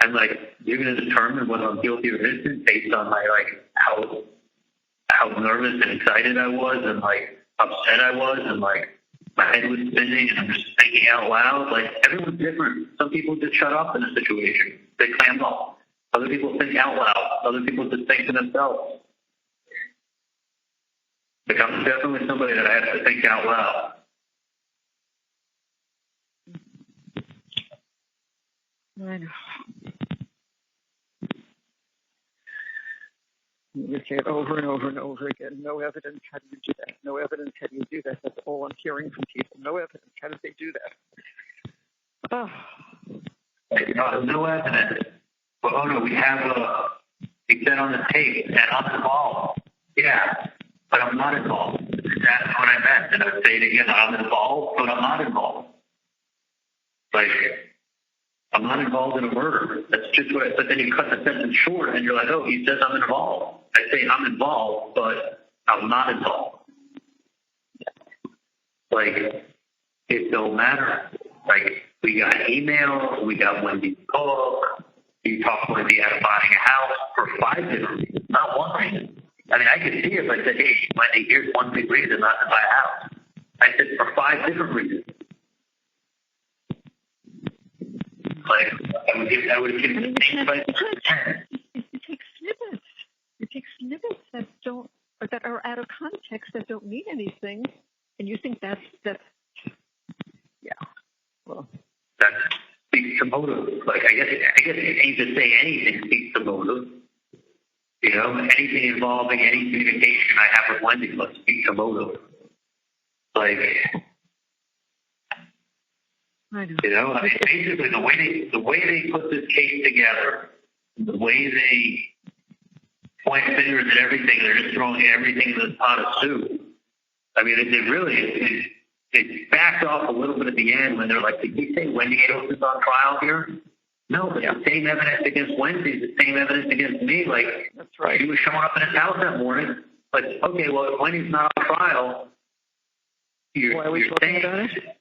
and like, you're going to determine whether I'm guilty or innocent based on my like how nervous and excited I was, and like upset I was, and like my head was spinning, and I'm just thinking out loud. Like, everyone's different. Some people just shut up in a situation; they clam up. Other people think out loud. Other people just think to themselves. Like, I'm definitely somebody that I have to think out loud. I know. You say it over and over and over again. No evidence. How do you do that? No evidence. How do you do that? That's all I'm hearing from people. No evidence. How did they do that? Like, no evidence. But, oh no, we have he said on the tape, and I'm involved. Yeah, but I'm not involved. That's what I meant. And I would say it again, I'm involved, but I'm not involved. Like, I'm not involved in a murder. That's just what but then you cut the sentence short, and you're like, oh, he says I'm involved. I say I'm involved, but I'm not involved. Like, it don't matter. Like, we got emails, we got Wendy's book, you talked to Wendy out of buying a house for 5 different reasons, not one reason. And mean, I could see if I said, hey, Wendy, here's one big reason not to buy a house. I said, for 5 different reasons. Like, I would give I mean, the same advice. you take snippets. You take snippets that don't, or that are out of context, that don't mean anything, and you think that's yeah. Well, That speaks to motive. Like, I guess you can't just say anything speaks to motive. You know, anything involving any communication I have with Wendy must speak to motive. Like, I know. you know, I mean, basically the way they put this case together, the way they point fingers at everything, they're just throwing everything in the pot of soup. I mean, they backed off a little bit at the end when they're like, did we say Wendy Adelson's on trial here? No, but the same evidence against Wendy is the same evidence against me. Like, That's right. She was showing up in his house that morning. But, okay, well, if Wendy's not on trial, Why are we talking about it?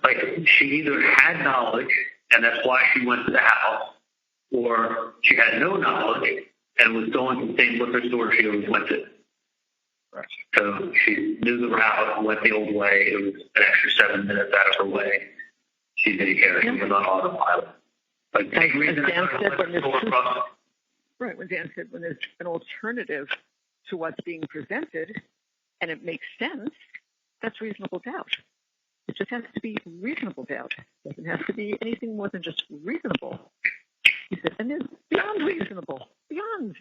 like, she either had knowledge, and that's why she went to the house, or she had no knowledge and was going to the same liquor store she always went to. Right. So she knew the route and went the old way. It was an extra 7 minutes out of her way. She didn't care. She was on autopilot. Like, the same reason Dan I said when went to right, when Dan said when there's an alternative to what's being presented, and it makes sense, that's reasonable doubt. It just has to be reasonable doubt. It doesn't have to be anything more than just reasonable. He said, and it's beyond reasonable. Beyond.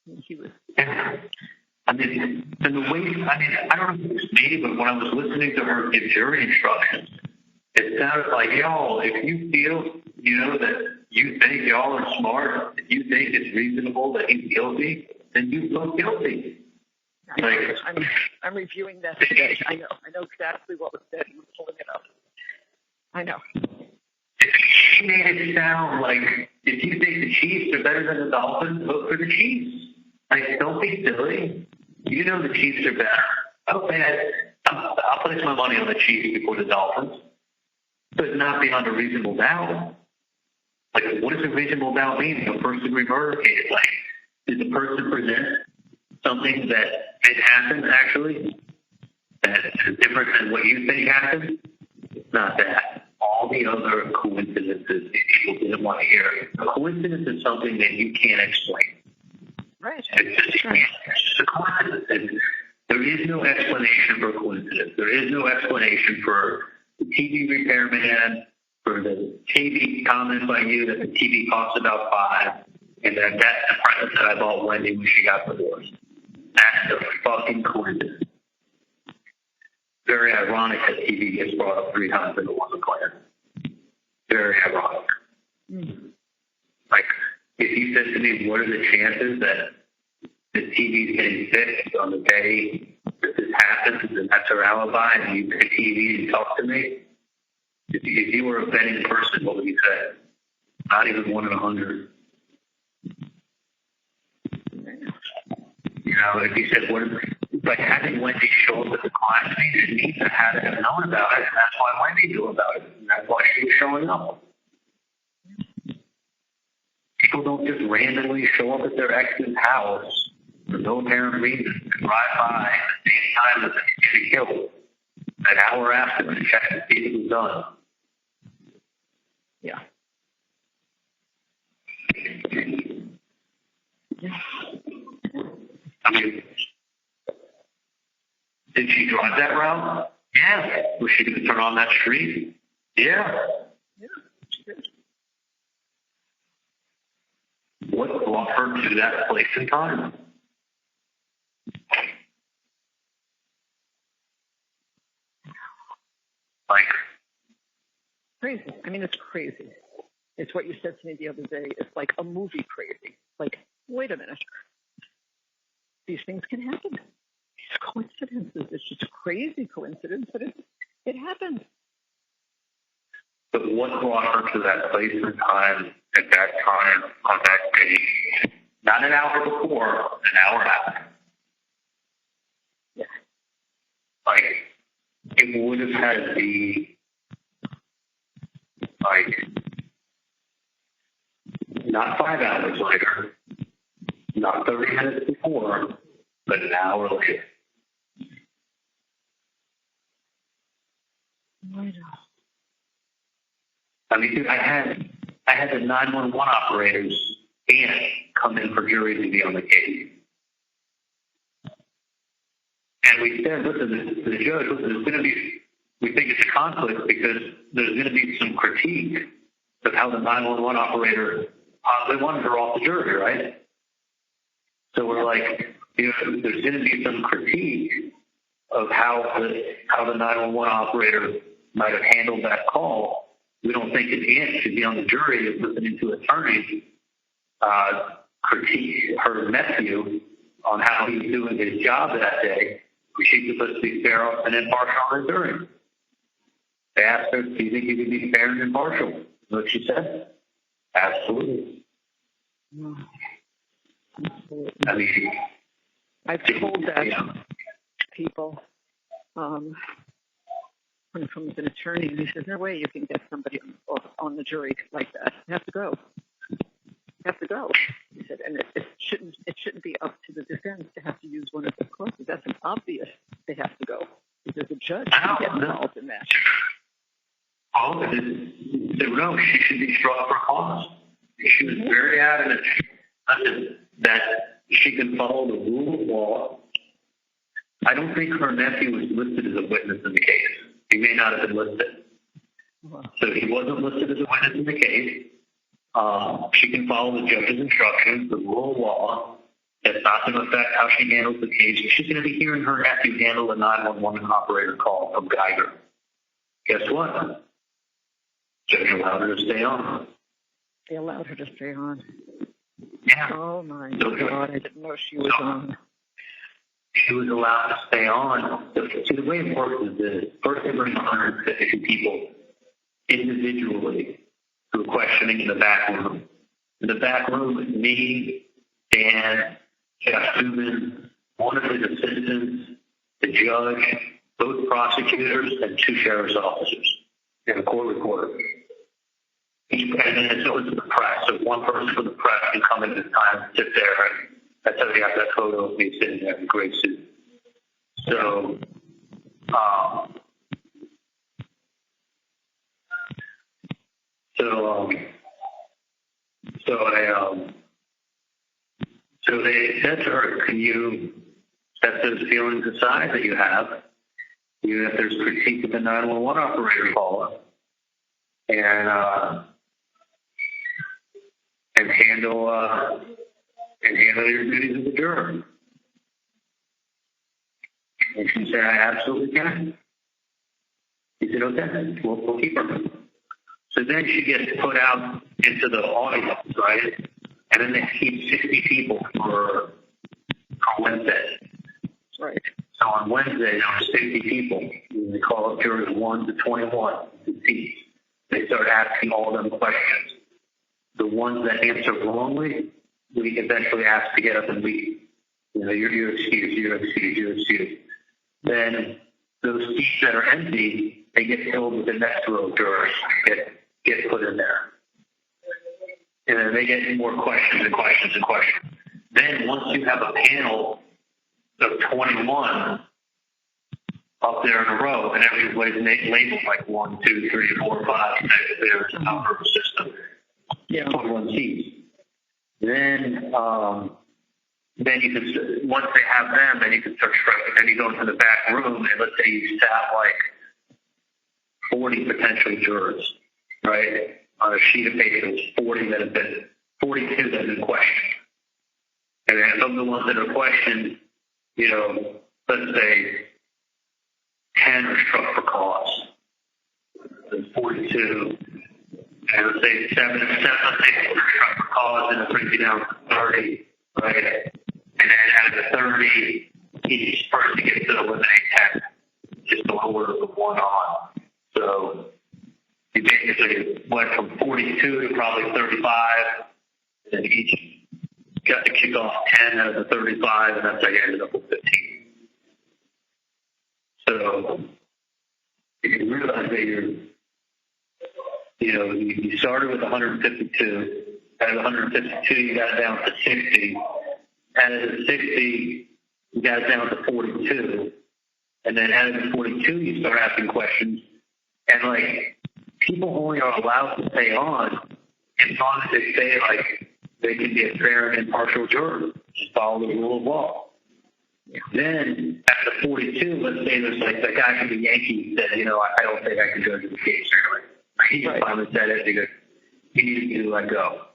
And he was. I mean, and the way, I mean, I don't know if it's me, but when I was listening to her give jury instructions, it sounded like, y'all, if you feel, you know, that you think y'all are smart, if you think it's reasonable that he's guilty, then you look guilty. Like, I'm reviewing that today. I know exactly what was said. He was pulling it up. I know. She made it sound like if you think the Chiefs are better than the Dolphins, vote for the Chiefs. Like, don't be silly. You know the Chiefs are better. Okay, I'll place my money on the Chiefs before the Dolphins, but not beyond a reasonable doubt. Like, what does a reasonable doubt mean in a first-degree murder case? Like, did the person present something that did happen, actually, that is different than what you think happened? It's not that. All the other coincidences people didn't want to hear. A coincidence is something that you can't explain. Right. It's just a coincidence. And there is no explanation for a coincidence. There is no explanation for the TV repairman, for the TV comment by you that the TV costs about $5, and that's the price that I bought Wendy when she got divorced. That's a fucking coincidence. Very ironic that TV gets brought up 3 times and it wasn't clear. Very ironic. Like, if you said to me, what are the chances that the TV's getting fixed on the day that this happens and that's her alibi and you pick a TV and talk to me? If you were a betting person, what would you say? Not even 1 in 100. You know, if you said, by having Wendy show up at the crime scene, it means I had to have known about it, and that's why Wendy knew about it, and that's why she was showing up. People don't just randomly show up at their ex's house for no apparent reason and drive by at the same time that they're getting killed, an hour after, and check to see if it was done. Yeah. I mean, did she drive that route? Yeah. Was she going to turn on that street? Yeah. What brought her to that place and time? Like, Crazy. I mean, it's crazy. It's what you said to me the other day. It's like a movie crazy. Like, wait a minute. These things can happen. These coincidences. It's just a crazy coincidence, but it happens. but what brought her to that place and time at that time on that day? Not an hour before, an hour after. Yeah. Like, it would have had to be, like, not 5 hours later, not 30 minutes before, But an hour later. I mean, dude, I had the 911 operators aunt come in for jury to be on the case. And we said, listen, to the judge, listen, there's going to be, we think it's a conflict because there's going to be some critique of how the 911 operator possibly wanted her off the jury, right? So we're like, you know, there's going to be some critique of how the 911 operator might have handled that call. We don't think his aunt should be on the jury as listening to attorneys critique her nephew on how he was doing his job that day. She's supposed to be fair and impartial on the jury. They asked her, do you think you could be fair and impartial? You know what she said? Absolutely. I mean, I've told that people from an attorney, and he says, no way you can get somebody on the jury like that. You have to go. You have to go. He said, and it shouldn't be up to the defense to have to use one of the clauses. That's an obvious they have to go. Because the judge can get involved in that. Oh, no, she should be struck for cause. She was very adamant that she can follow the rule of law. I don't think her nephew was listed as a witness in the case. He may not have been listed. So he wasn't listed as a witness in the case. She can follow the judge's instructions, the rule of law. That's not going to affect how she handles the case. She's going to be hearing her nephew handle a 911 operator call from Geiger. Guess what? Judge allowed her to stay on. They allowed her to stay on. Yeah. Oh, my God. I didn't know she was on. She was allowed to stay on. See, the way it works is this. First, they bring 152 people individually who are questioning in the back room. In the back room is me, Dan, Jeff Newman, one of his assistants, the judge, both prosecutors, and 2 sheriff's officers, and a court reporter. And then so it's the press. So one person from the press can come in at a time and sit there. And that's how they got that photo of me sitting there in a gray suit. So, So they said to her, can you set those feelings aside that you have, even if there's critique of the 911 operator call, and handle your duties as a juror? And she said, I absolutely can. He said, okay, we'll keep her. So then she gets put out into the audience, right? And then they keep 60 people for Wednesday. Right. So on Wednesday, there were 60 people. They call up jurors 1 to 21. They start asking all of them questions. The ones that answer wrongly, we eventually ask to get up and leave. You know, you're excused, you're excused, you're excused. Then those seats that are empty, they get filled with the next row of jurors, get put in there. And then they get more questions and questions and questions. Then once you have a panel of 21 up there in a row, and everybody's labeled like 1, 2, 3, 4, 5, 6, there's a number of system. Yeah, 21 seats. Then you can, once they have them, then you can start striking. Then you go into the back room, and let's say you sat like 40 potential jurors, right? On a sheet of paper, there's 42 that have been questioned. And then of the ones that are questioned, you know, let's say 10 are struck for cause. There's 42. And let's say 7 are struck for cause, and it brings you down to 30, right? And then out of the 30, each person gets to eliminate 10, just to lower the one on. So you basically went from 42 to probably 35, and each got to kick off 10 out of the 35, and that's how you ended up with 15. So you realize that you started with 152. Out of 152, you got down to 60. And out of the 60, you got it down to 42. And then out of the 42, you start asking questions. And, like, people only are allowed to stay on as long as they say, like, they can be a fair and impartial juror. Just follow the rule of law. Then, after 42, let's say there's, like, the guy from the Yankees that, you know, I don't think I can judge the case. He finally said it because he needed to let go.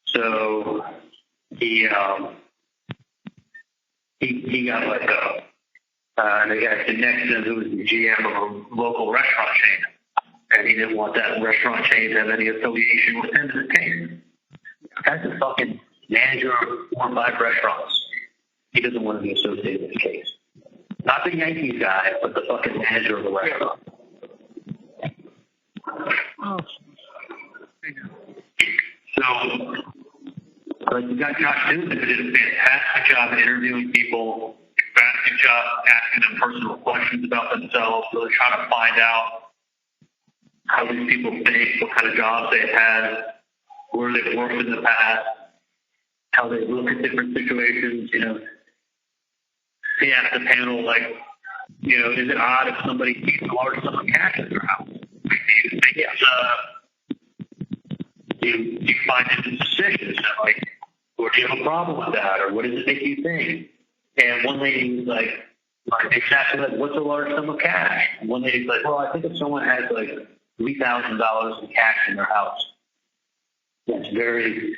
So he got let go. And the guy next to him, who was the GM of a local restaurant chain, and he didn't want that restaurant chain to have any affiliation with him in the case. That's a fucking manager of 4 or 5 restaurants. He doesn't want to be associated with the case. Not the Yankees guy, but the fucking manager of the restaurant. Oh. So, like, you got Josh Newman, who did a fantastic job interviewing people, fantastic job asking them personal questions about themselves, really trying to find out how these people think, what kind of jobs they had, where they've worked in the past, how they look at different situations, you know. He asked the panel, like, you know, is it odd if somebody keeps a large sum of cash in their house? Do you think it's, do you find it suspicious? Like, or do you have a problem with that? Or what does it make you think? And one lady was like exactly like, what's a large sum of cash? And one lady's like, well, I think if someone has like $3,000 in cash in their house, that's very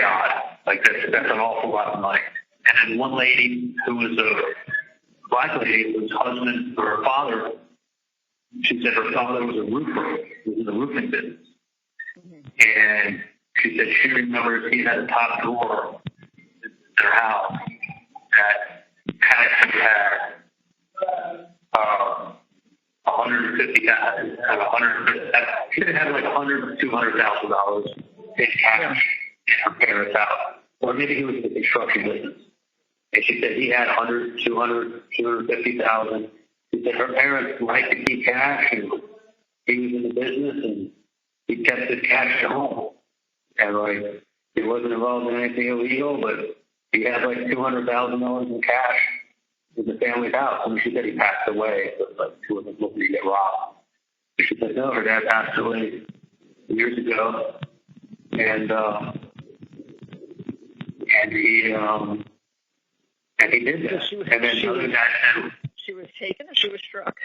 odd. Like that's an awful lot of money. And then one lady who was a black lady, whose husband or her father, she said her father was a roofer, was in the roofing business. And she said she remembers he had a top drawer in their house that had $150,000, she had like $100,000 to $200,000 in cash in her parents' house, or maybe he was in the construction business. And she said he had $100,000, $200,000, $250,000. She said her parents liked to keep cash, and he was in the business, and he kept his cash at home. And like, he wasn't involved in anything illegal, but he had like $200,000 in cash in the family's house. And she said he passed away, but like 2 of them looking to get robbed. She said, no, her dad passed away years ago. And he did that. So and then the other guy said, she was taken or she was struck?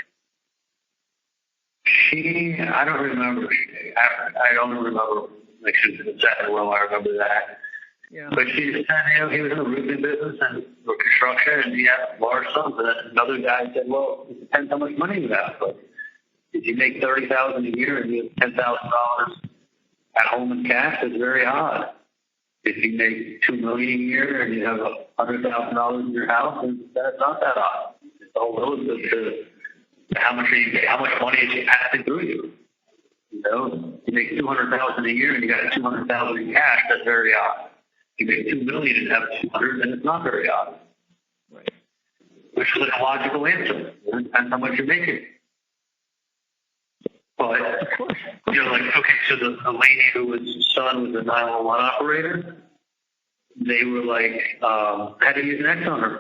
I don't remember. I don't remember. Like, she was in the second row. I remember that. Yeah. But she said, you know, he was in the roofing business and for construction, and he had large sums. And then another guy said, well, it depends how much money you have. But if you make $30,000 a year and you have $10,000 at home in cash, that's very odd. If you make $2 million a year and you have $100,000 in your house, then that's not that odd. It's all relative to how much money is passing through you. You know, you make $200,000 a year and you got $200,000 in cash. That's very odd. You make $2 million and have $200,000, then it's not very odd. Right. Which is like a logical answer. It depends how much you're making. But you know, like, okay, so the lady whose son was a 911 operator, they were like, had to use an X on her.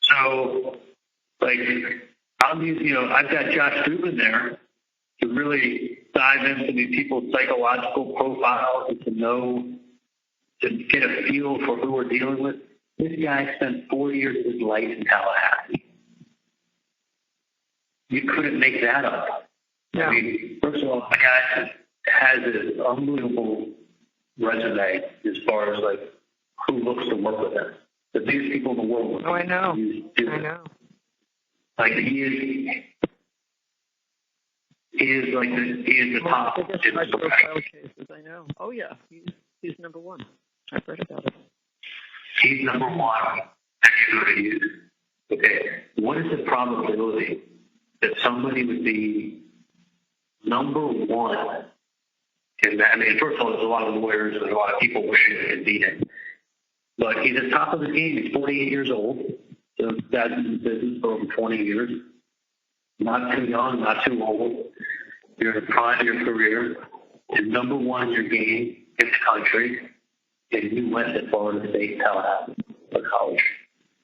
So, like, I've got Josh Dubin there to really dive into these people's psychological profiles and to get a feel for who we're dealing with. This guy spent 4 years of his life in Tallahassee. You couldn't make that up. No. I mean, first of all, the guy has an unbelievable resume as far as, like, who looks to work with him. The biggest people in the world. Oh, I know. I know. Like, he is the top. One of the biggest high-profile cases, I know. Oh, yeah. He's number one. I've read about it. He's number one, and you're going to use. Okay, what is the probability that somebody would be number one in that? I mean, first of all, there's a lot of lawyers, there's a lot of people wishing they could beat him. But he's at the top of the game. He's 48 years old. So that's been in the business for over 20 years. Not too young, not too old. You're in the prime of your career. You're number one in your game in the country. and you went to Florida State, Tallahassee, for college,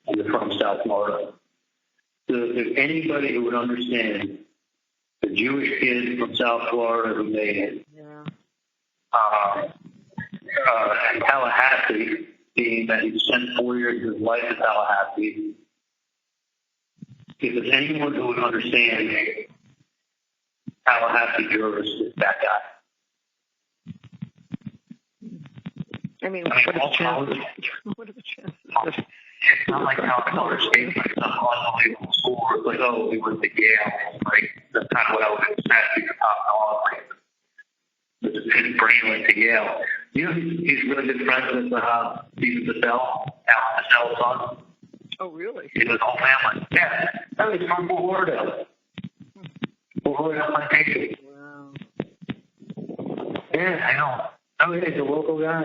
and you're from South Florida. So if there's anybody who would understand the Jewish kid from South Florida who made it, and Tallahassee, being that he spent 4 years of his life in Tallahassee, if there's anyone who would understand Tallahassee jurors, it's that guy. I mean, what are the chances? What are the chances? It's not like how college state, like some unbelievable school, it's like, oh, we went to Yale. Like, that's kind of what I would expect. He's a top dog. Like, his brain went to Yale. You know, he's really good friends with Stephen Alan Pacel's son. Oh, really? His whole family. Yeah. That was from Florida. Florida plantation. Wow. Yeah, I know. Oh, yeah, he's a local guy.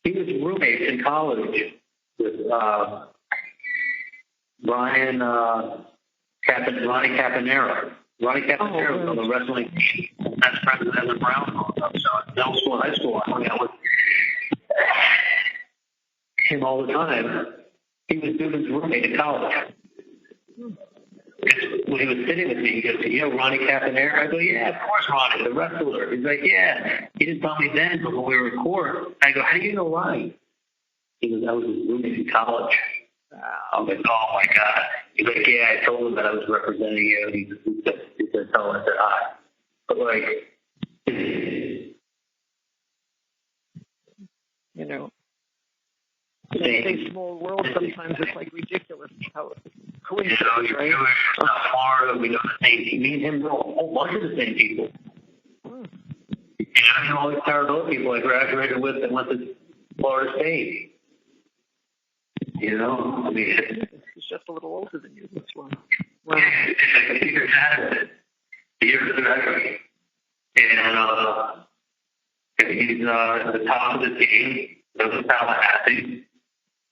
He was roommates in college with Ronnie Caponera. Ronnie Caponera was on the wrestling team. That's friends with Evan Brown. So in middle school, high school, I hung out with him all the time. He was Dubin's roommate in college. When he was sitting with me, he goes, you know Ronnie Caponera? I go, yeah, of course, Ronnie, the wrestler. He's like, yeah. He didn't tell me then, but when we were in court, I go, how do you know Ronnie? He goes, I was his roommate in college. I'm like, oh my God. He's like, yeah, I told him that I was representing you. And he said, tell him I said hi. But like, you know, in a small world, sometimes it's like ridiculous how coincidence, right? Jewish, Florida, we know the same people. Me and him know a whole bunch of the same people. You know, all these terrible people I graduated with that went to Florida State. You know, I mean, he's just a little older than you. That's why. Wow. I think you're out of it. Years of it. And he's at the top of the team. Goes to Tallahassee.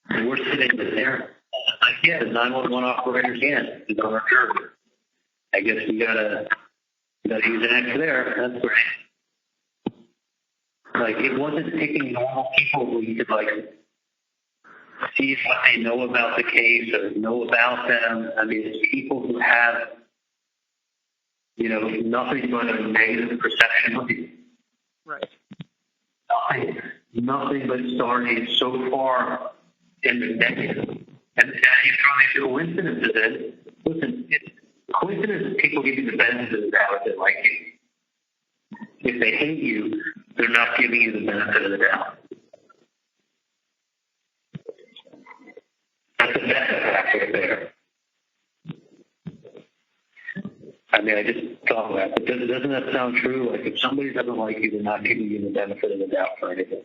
And we're sitting there. Like, yeah, the 911 operator can. He's on our jury. I guess you gotta use an X there. That's great. Like, it wasn't picking normal people who you could, like, see what they know about the case or know about them. I mean, it's people who have, you know, nothing but a negative perception of you. Right. Nothing but starting so far in the negative. And you throw these coincidences in. Listen, coincidences, people give you the benefit of the doubt if they like you. If they hate you, they're not giving you the benefit of the doubt. That's the best factor there. I mean, I just thought that. But doesn't that sound true? Like, if somebody doesn't like you, they're not giving you the benefit of the doubt for anything.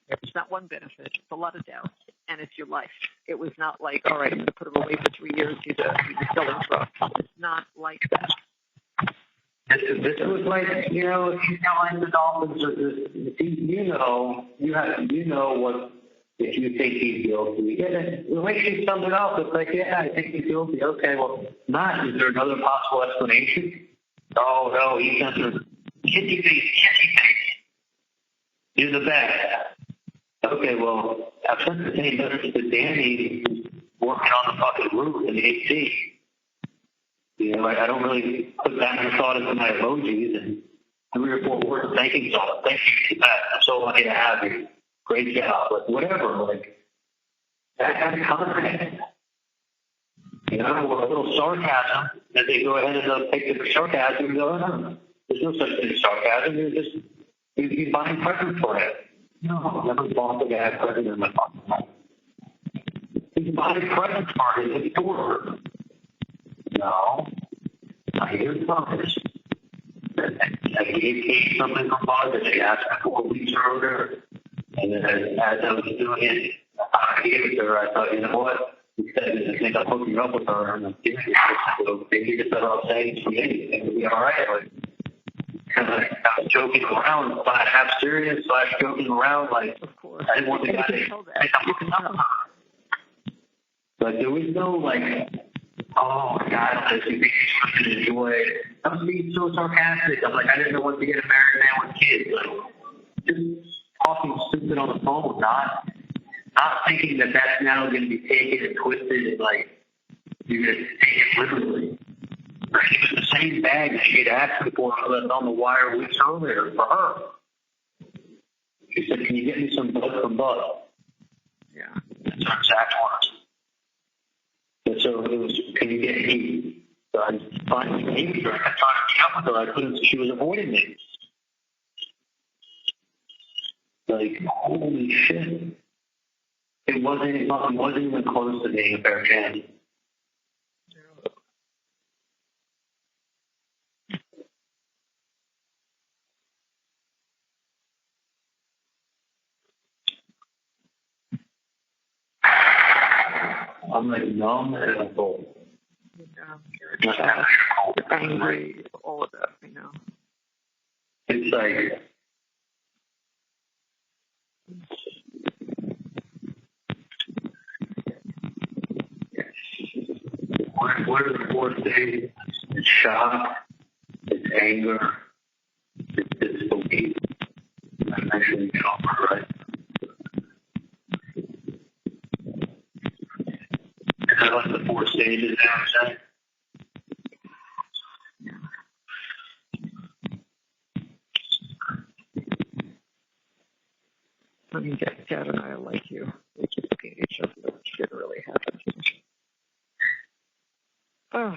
It's not one benefit. It's a lot of doubt. And it's your life. It was not like, all right, I'm going to put him away for 3 years. He's a selling truck. It's not like that. This was like, you know, if you tell the Dolphins, you know what, if you think he's guilty. Yeah, the way she summed it up, it's like, yeah, I think he's guilty. Okay, well, not. Is there another possible explanation? Oh, no, he sent her kissy face. You're the best. Okay, well, I've sent the same message to Danny, who's working on the fucking roof in the AC. You know, I don't really put that much thought into my emojis and 3 or 4 words of thanking you. Thank you. I'm so lucky to have you. Great job. Like, whatever. Like, that kind of content. You know, with a little sarcasm, that they go ahead and take the sarcasm and go, oh, there's no such thing as sarcasm. You're buying presents for it. No, I never bought the guy a present in my fucking home. He's buying presents for his store. No. I hear numbers. I gave Kate something from Bud that she asked me 4 weeks earlier. And then as I was doing it, I gave it to her. I thought, you know what? Instead of just think I'm hooking up with her and I'm giving it to her, maybe just better off saying to me, it would be all right. Like, kind of, I was joking around, but half serious / joking around. Like, of course. I didn't want the guy to think I'm hooking up with her. But there was no, like, oh my God, this would be such an enjoy. I was being so sarcastic. I'm like, I didn't know what to get a married man with kids. Like, just talking stupid on the phone, not thinking that that's now going to be taken and twisted and like you're going to take it literally. It was the same bag that she had asked me for that's on the wire weeks earlier for her. She said, "Can you get me some Bud from Bud?" Yeah. That's her exact words. And so it was, "Can you get me?" So I finally gave her. I kept trying to get up with her. I couldn't. She was avoiding me. Like, holy shit! It wasn't even close to being a fair chance. I'm like numb and I'm cold. You're angry, all of that, I know. It's like, what are the 4 stages? It's shock, it's anger, it's disbelief. I mentioned shock, right? Is that like the 4 stages now, I'm saying? I mean, Dad and I are like you. We keep looking at each other, but shit really happened. Oh.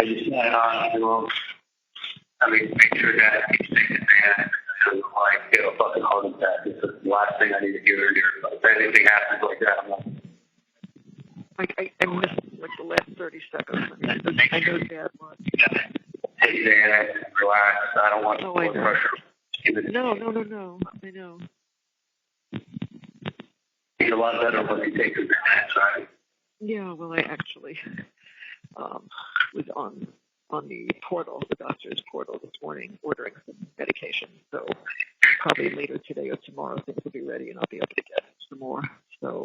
I just, I mean, picture that he's thinking, man, I'm like, get a fucking heart attack. It's the last thing I need to hear here. If anything happens like that, I'm like, I missed like the last 30 seconds. I know Dad was. Hey, Dan, relax. I don't want blood pressure. No. I know. He's a lot better when he takes his meds, right? Yeah, well, I actually was on the portal, the doctor's portal this morning, ordering some medication. So probably later today or tomorrow things will be ready and I'll be able to get some more. So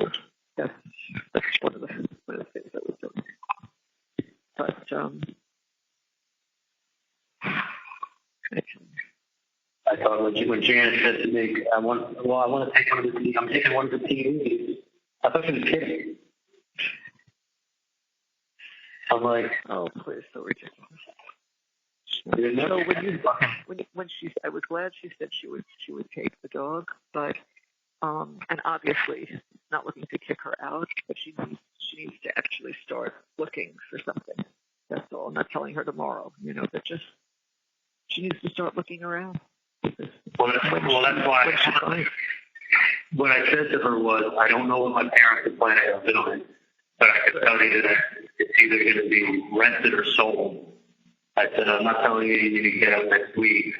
that's one of the things that was doing. But I thought when Janet said to me, I want to take one of the, I'm taking one of the TVs. I thought she was kidding. I'm like, oh, please, so ridiculous. So I was glad she said she would take the dog, but and obviously not looking to kick her out, but she needs to actually start looking for something. That's all. I'm not telling her tomorrow, but just she needs to start looking around. Well, that's why what I said to her was, I don't know what my parents are planning on doing, but I can tell you that it's either going to be rented or sold. I said, I'm not telling you you need to get up next week.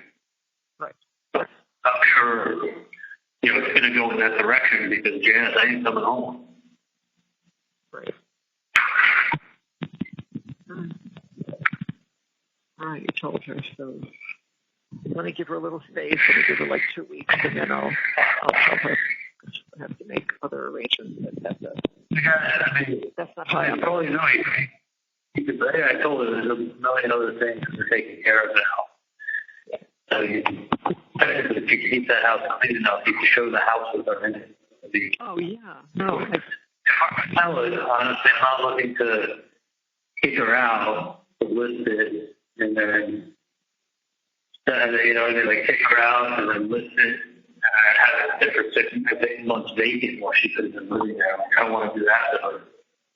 Right. But I'm sure, it's going to go in that direction because Janice, I ain't coming home. Right. Right, you told her, so let me give her a little space. Let me give her like 2 weeks, and then I'll tell her. I have to make other arrangements. That's not how I totally know you. I told her there's a million other things that are taken care of now. So if you can keep that house clean enough, you can show the house with her in it. Oh, yeah. No. I was honestly, I'm not looking to kick her out, to list it, and then, like kick her out and then list it and have it for 6 months vacant while she could have been living there. Like, I don't want to do that to her.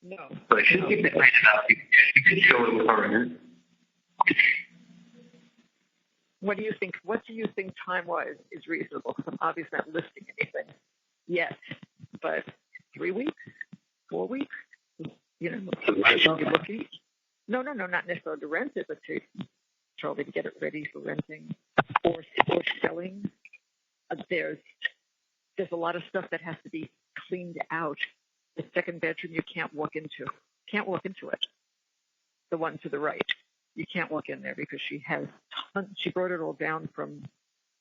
No. But if she keep it clean enough, you can show it with her in it. What do you think time-wise is reasonable? I'm obviously not listing anything yet, but 3 weeks, 4 weeks, should be looking. No, not necessarily to rent it, but to probably get it ready for renting or selling. There's a lot of stuff that has to be cleaned out. The second bedroom you can't walk into. Can't walk into it. The one to the right. You can't walk in there because she has tons. She brought it all down from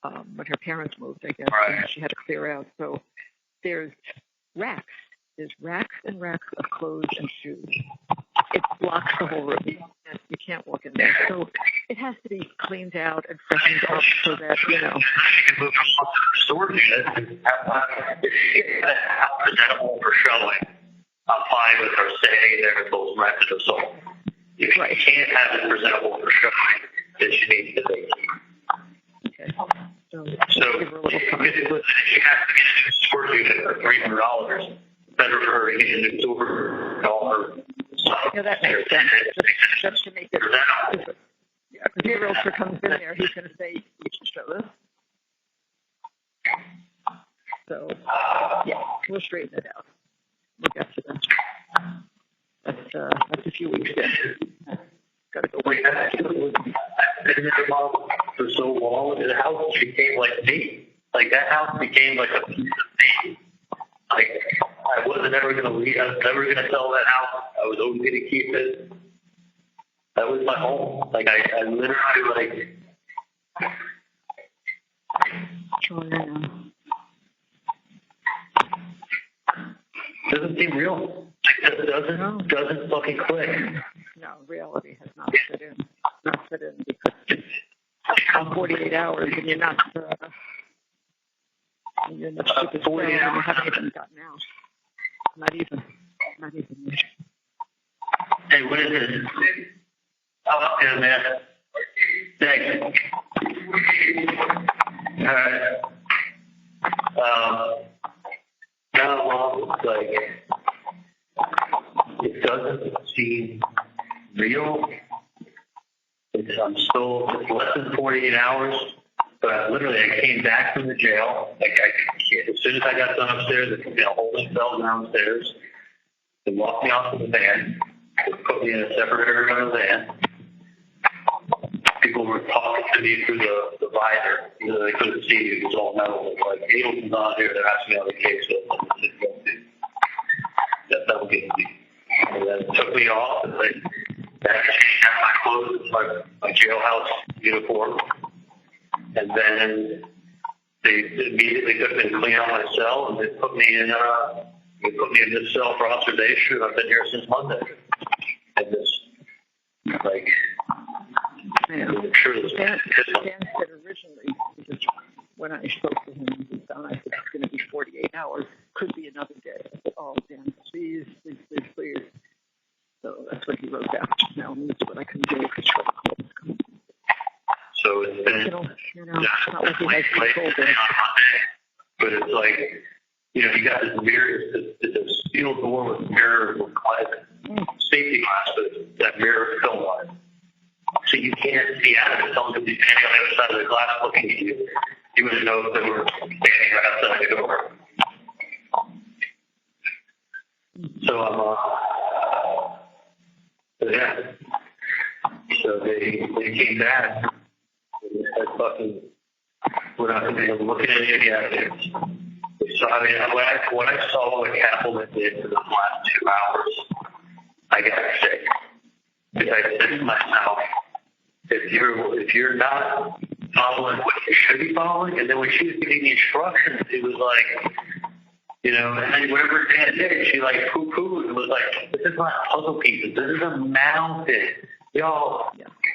when her parents moved, I guess. Right. And she had to clear out. So there's racks. There's racks and racks of clothes and shoes. It blocks the whole room. You can't walk in there. So it has to be cleaned out and freshened up so that, She can move to the storage unit and have presentable for showing. I'm fine with her staying there until it's rented or sold. If Right. she can't have it presentable for showing, then she needs to vacate. okay. So So give her a little time. if she has to get a new storage unit for $300, better for her to get a new storage and all her stuff. Yeah, that makes sense. Just to make it. presentable. Yeah, because the realtor comes in there, he's going to say, you should show this. So, yeah, we'll straighten it out. We'll get to that. That's a few weeks in. Got to go Like, I've been in her mom for so long, and the house became like me. Like, that house became like a piece of me. Like, I wasn't ever going to leave. I was never going to sell that house. I was always going to keep it. That was my home. Like, I literally, like, Sure, I know. doesn't seem real. Like, it doesn't fucking click. No, reality has not fit in. Not fit in because it's 48 hours and you're not stupid 48 and you hours. haven't even gotten out. Not even. Hey, what is it? Oh, yeah, man. Thanks. All right. Now, Mom, like, it doesn't seem real. I'm still less than 48 hours, but I came back from the jail. Like, as soon as I got done upstairs, the holding cell downstairs. They walked me off of the van. They put me in a separate area on the van. People were talking to me through the visor. You know, they couldn't see me. It was all metal. Like, Adelson's on here. They're asking me how the case was. That was getting me. And then it took me off. And they had to change out my clothes, my jailhouse uniform. And then they immediately took me to clean out my cell, and they put me in this cell for observation. I've been here since Monday. And this, like, I'm sure this Dan said originally, because when I spoke to him, he was done, I said, it's going to be 48 hours. Could be another day. I said, oh, Dan, please. So that's what he wrote down. Now, this is what I can do. So it's been, it's not like he has control there. but it's like, you got this mirror, it's a steel door with mirror with safety glass, but that mirror film on it. So you can't see out of it. Someone could be standing on the other side of the glass looking at you. You wouldn't know if they were standing right outside the door. So So they came back. And said, "Fucking, we're not going to be able to look at any of the evidence." So when I saw what Kaplan did for the last 2 hours, I got sick. Because I said to myself, if you're not following what you should be following, and then when she was giving the instructions, it was like, and then whatever Dan did, she like poo-pooed and was like, this is not puzzle pieces, this is a mountain. Y'all,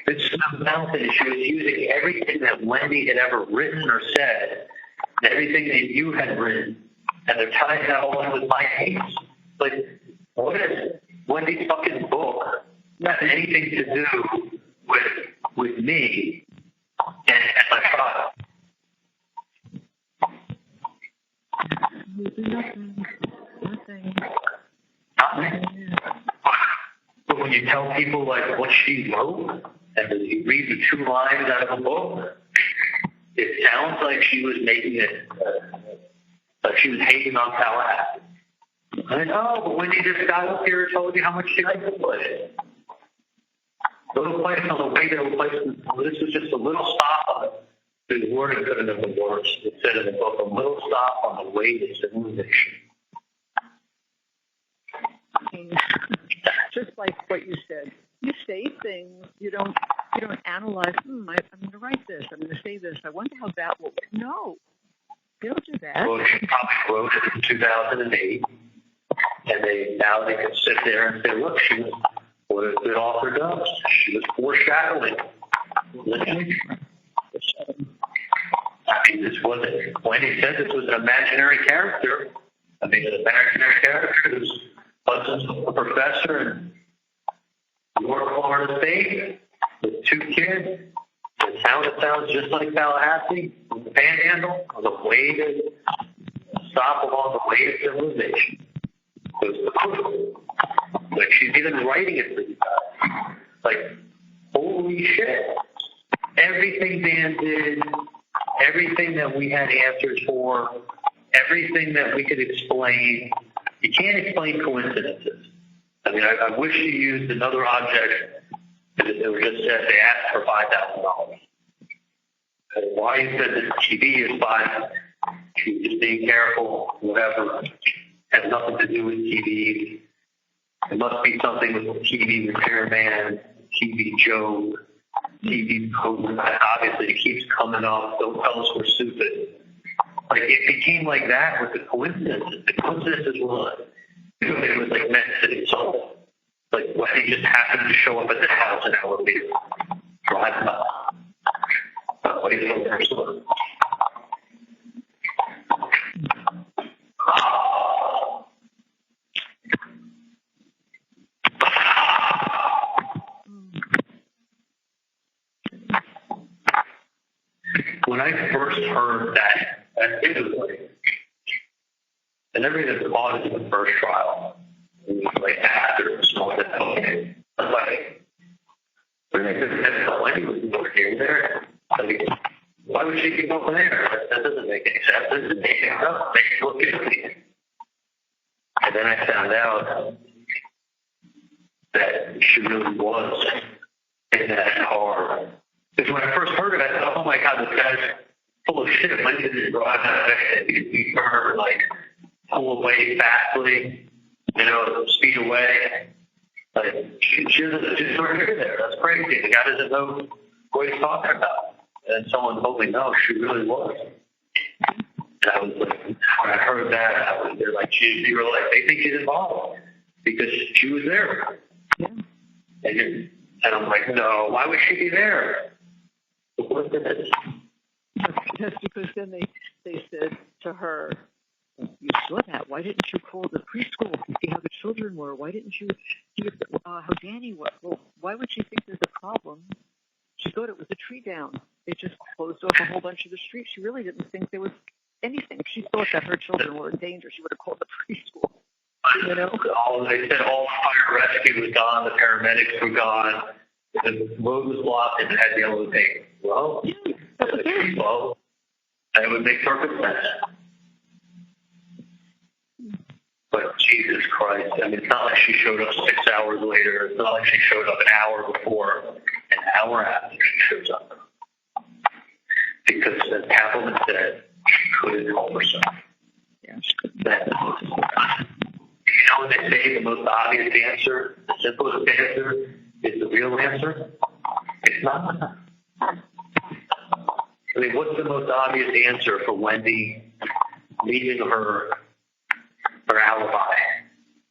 this is a mountain. And she was using everything that Wendy had ever written or said, and everything that you had written, and they're tying that all in with my case. Like, what is Wendy's fucking book have anything to do with me and my trial? Nothing. But when you tell people like what she wrote, and you read the 2 lines out of a book, it sounds like she was making it, like she was hating on Tallahassee. And but Wendy just got up here and told you how much she liked the place. Little place on the way to a place. This was just a little stop on the wording couldn't have been worse. It said in the book, a little stop on the way to civilization. Just like what you said, you say things, you don't analyze. I'm going to write this. I'm going to say this. I wonder how that will work. No, you don't do that. Well, she probably wrote it in 2008, and now they can sit there and say, look, she was what a good author does. She was foreshadowing. Listening. I mean, this wasn't, when he said this was an imaginary character, an imaginary character whose husband's a professor in North Florida State with 2 kids. It sounds just like Tallahassee, the Panhandle, on the way to stop along the way to civilization. Like, she's even writing it for you guys. Like, holy shit. Everything Dan did, everything that we had answers for, everything that we could explain. You can't explain coincidences. I mean, I wish you used another object that it just said they asked for $5,000. Why you said that TV is fine, just being careful, whatever, has nothing to do with TV. It must be something with the TV repairman, TV joke, TV code. Obviously, it keeps coming up. Don't tell us we're stupid. Like, it became like that with the coincidences. The coincidences was, it was like meant to be solved. Like, why he just happened to show up at the house and elevator, drive by. What do you think there's one? When I first heard that it was like, and everything that caught it in the first trial, it was like after, so okay. I was like, when I said that lady was over here there, like, why would she keep over there? That doesn't make any sense. This is making it up. Makes it look guilty. And then I found out that she really was in that car. Because when I first heard it, I thought, oh my God, this guy's full of shit. When did he drive and you her, like, pull away fastly, speed away? Like, she's sort of there. That's crazy. The guy doesn't know what he's talking about. And someone told me, no, she really was. And I was like, when I heard that, they're like, they were like, they think she's involved because she was there. Yeah. And I'm like, no, why would she be there? What is it? That's because then they said to her, you saw that. Why didn't you call the preschool to see how the children were? Why didn't you see how Danny was? Well, why would she think there's a problem? She thought it was a tree down. They just closed off a whole bunch of the street. She really didn't think there was anything. If she thought that her children were in danger, she would have called the preschool. They said all fire rescue was gone. The paramedics were gone. The road was blocked and it had yellow tape. Well, that would make perfect sense. But Jesus Christ, I mean, it's not like she showed up 6 hours later. It's not like she showed up an hour before, an hour after she shows up. Because, as Kappelman said, she couldn't help herself. Yeah. When they say the most obvious answer, the simplest answer, is the real answer? It's not. I mean, what's the most obvious answer for Wendy leaving her alibi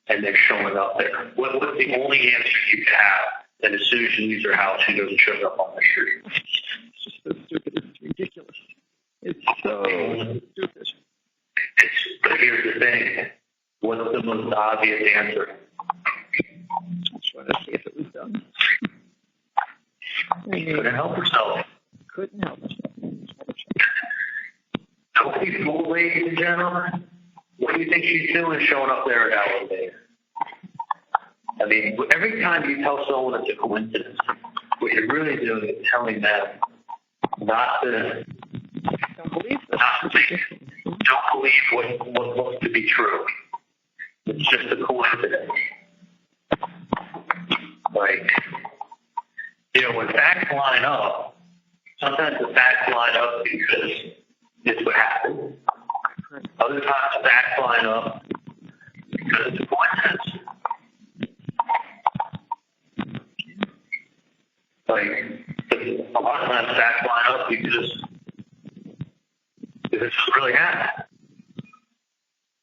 and then showing up there? What's the only answer you can have that as soon as she leaves her house, she doesn't show up on the street? It's just so stupid. It's ridiculous. It's so stupid. But here's the thing. What's the most obvious answer? I'm trying to see if it was done. She couldn't help herself. Couldn't help herself. Don't be fooled, ladies and gentlemen. What do you think she's doing showing up there at elevator? I mean, every time you tell someone it's a coincidence, what you're really doing is telling them not to Don't believe this. Don't believe what looks to be true. It's just a coincidence. Like, when facts line up, sometimes the facts line up because it's what happened. Other times the facts line up because it's a coincidence. Like, a lot of times facts line up because it's really happened.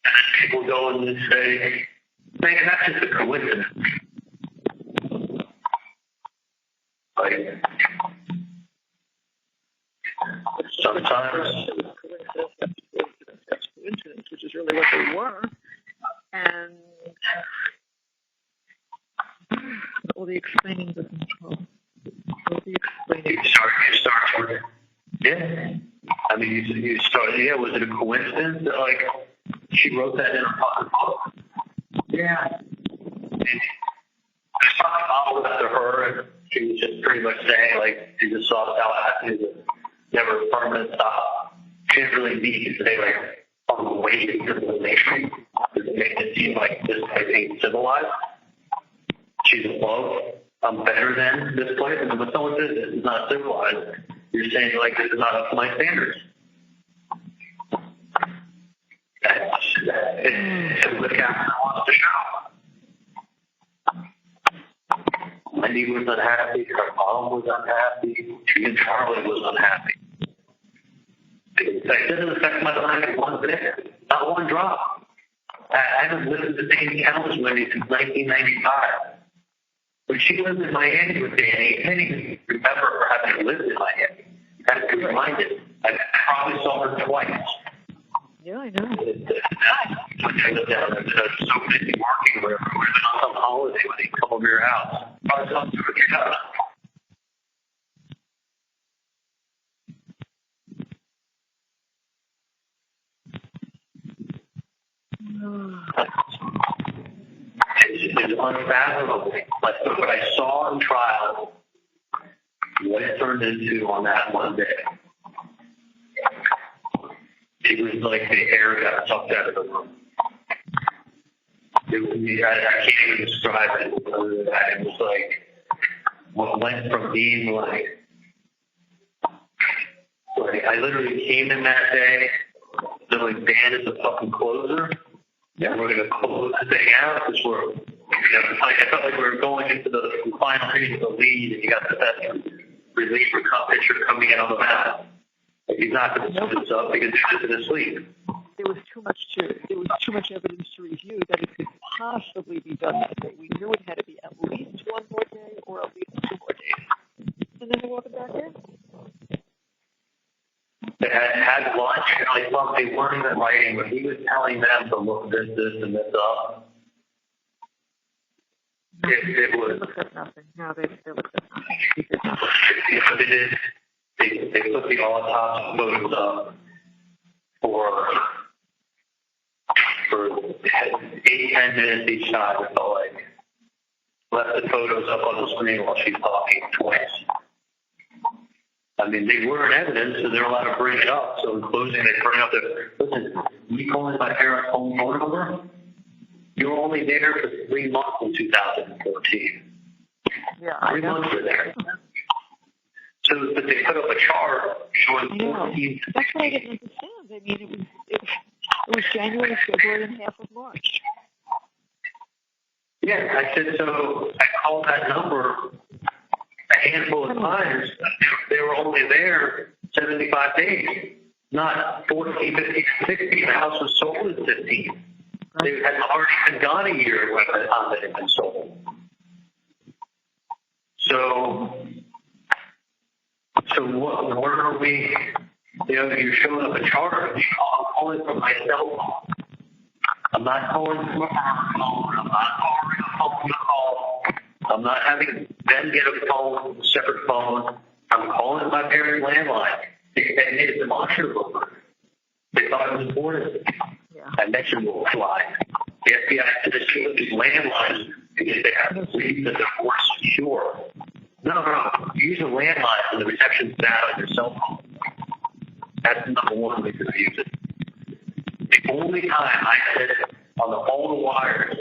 And then people go and say, man, that's just a coincidence. Like, sometimes. Coincidence, which is really what they were, and all the explaining doesn't help. All the explaining. You start. Yeah. I mean, you start. Yeah. Was it a coincidence that like she wrote that in her pocket book? Yeah. There's something modeled after her, and she was just pretty much saying like she just saw Tallahassee as a never permanent stop. She didn't really need to say like on the way to civilization to make it seem like this place ain't civilized. She's above. I'm better than this place. And when someone says this is not civilized, you're saying like this is not up to my standards. It's what Katherine wants to show. Wendy was unhappy. Her mom was unhappy. She and Charlie was unhappy. That doesn't affect my life one bit. Not one drop. I haven't lived in the same town as Wendy since 1995. When she lived in Miami with Danny, I can't even remember her having lived in Miami. I have to be reminded. I probably saw her twice. Yeah, I know. I lived down there. They're so busy working wherever. We're on some holiday when they come over your house. Probably saw her to your house. It's unfathomable. Like what I saw in trial, what it turned into on that one day. It was like the air got sucked out of the room. It was, I can't even describe it. It was like what went from being like I literally came in that day, knowing Dan is the fucking closer. Yeah, we're gonna close the thing out because we're, like I felt like we were going into the final phase of the lead, and you got the best reliever picture coming in on the map. Like he's not going to put this up; he can do this in his sleep. There was too much evidence to review that it could possibly be done that day. We knew it had to be at least one more day or at least 2 more days, and then they walked it back in. They had lunch, and I thought they weren't even writing, but he was telling them to look this, and this up. It was. They looked at nothing. No, they looked at nothing. But they did. They put the autopsy photos up for 8-10 minutes each time. It felt like left the photos up on the screen while she's talking twice. I mean, they were in evidence, so they're allowed to bring it up. So in closing, they bring up listen, we calling my parents' home phone number? You were only there for 3 months in 2014. Yeah, 3 months were there. So, but they put up a chart showing 14. That's what I didn't understand. I mean, it was January, February, and half of March. Yeah, I said, so I called that number a handful of times. They were only there 75 days, not 14, 15, 16. The house was sold in 15. They had already been gone a year by the time that it had been sold. So what are we, you're showing up a chart. I'm calling from my cell phone. I'm not calling from a phone. I'm not calling a phone to call. I'm not having them get a phone, a separate phone. I'm calling my parents' landline. They made it demonstrable. They thought it was important. Yeah. I mentioned the line. The FBI said to shield these landlines because they have to believe that they're more secure. No. Use a landline and the reception's bad on your cell phone. That's number one reason to use it. The only time I said it on all the wires,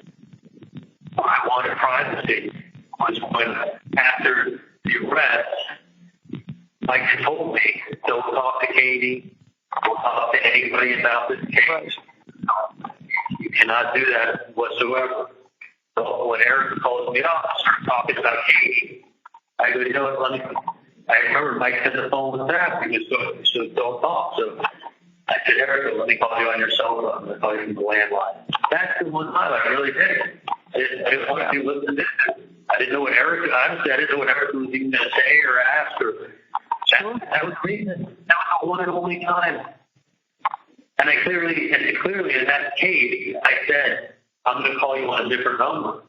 I wanted privacy, was when after the arrest, Mike had told me, don't talk to Katie, don't talk to anybody about this case. You cannot do that whatsoever. So when Eric calls me up, I start talking about Katie. I go, I remember Mike had the phone with that because so don't talk. So I said, Eric, let me call you on your cell phone. I'm going to call you from the landline. That's the one time I really did. I didn't want to listen to this. I didn't know what Erica, honestly, I didn't know what Erica was even going to say or ask. Or that was me. That was the one and only time. And clearly in that case, I said, I'm going to call you on a different number.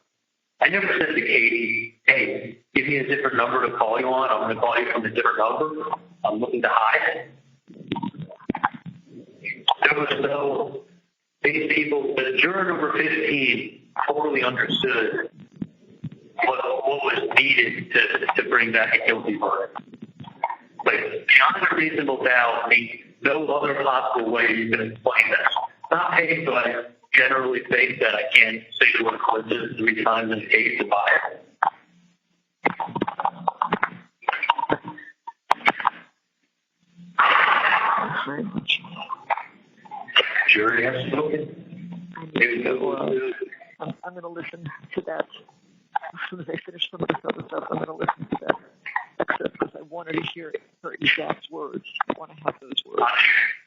I never said to Katie, hey, give me a different number to call you on. I'm going to call you from a different number. I'm looking to hide it. There was no, these people, the juror number 15 totally understood what was needed to bring back a guilty verdict. Like, beyond a reasonable doubt, no other possible way you can explain that. Not paid, but I generally think that I can't say the word coincidence 3 times in a case to buy it. Jury has spoken. I'm going to listen to that. As soon as I finish some of this other stuff, I'm going to listen to that excerpt because I wanted to hear her exact words. I want to have those words.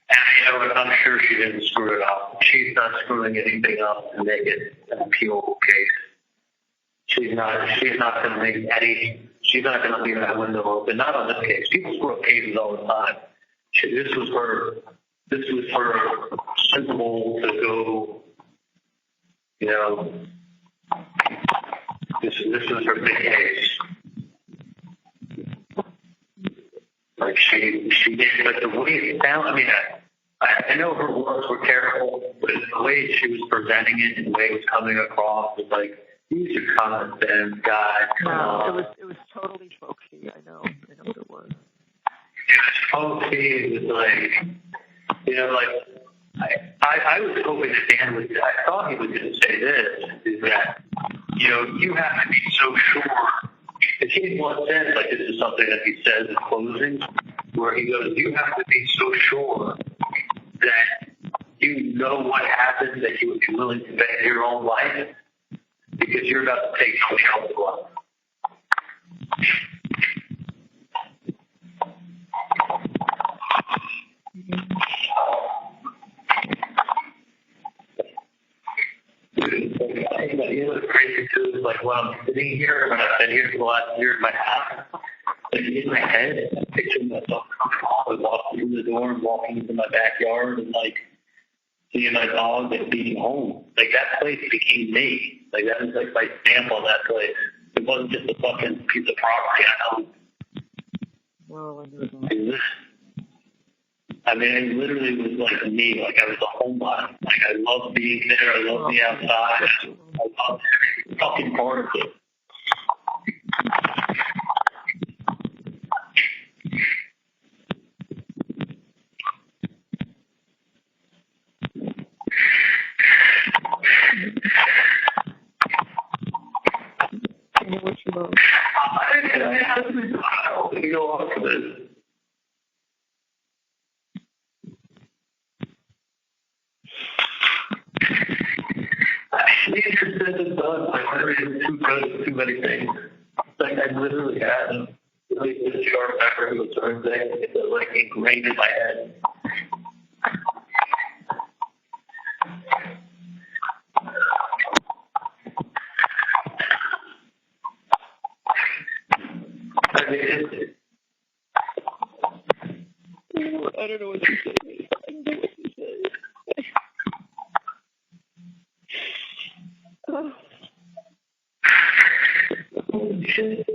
And I'm sure she didn't screw it up. She's not screwing anything up to make it an appealable case. She's not going to make any. She's not going to leave that window open. Not on this case. People screw up cases all the time. This was her sensible to go. You know, this was her big case. Like she did, like the way it sounded. I mean, I know her words were careful, but the way she was presenting it and the way it was coming across was like, these are common sense guys. No, it was totally folksy. I know what it was. It was folksy. It was like, you know, like I was hoping that Dan would. I thought he was going to say this: is that, you know, you have to be so sure. If he had once said, like, this is something that he says in closing, where he goes, you have to be so sure that you know what happened, that you would be willing to bet your own life, because you're about to take somebody else's life. You know what's crazy too is like when I'm sitting here, and I've been here for the last year and a half, like in my head, I'm picturing myself coming home and walking through the door and walking into my backyard and like seeing my dog and being home. Like that place became me. Like that was like my stamp on that place. It wasn't just a fucking piece of property I owned. Well, I knew. I mean, it literally was like me. Like I was a homebody. Like I loved being there. I loved the outside. I loved every fucking part of it. I know what you love. I have to go off of this. These are said and done. I read too many things. Like I literally had a really good sharp memory of certain things. It's like ingrained in my head. I mean, I don't know what to say. I don't know what to say. Holy shit.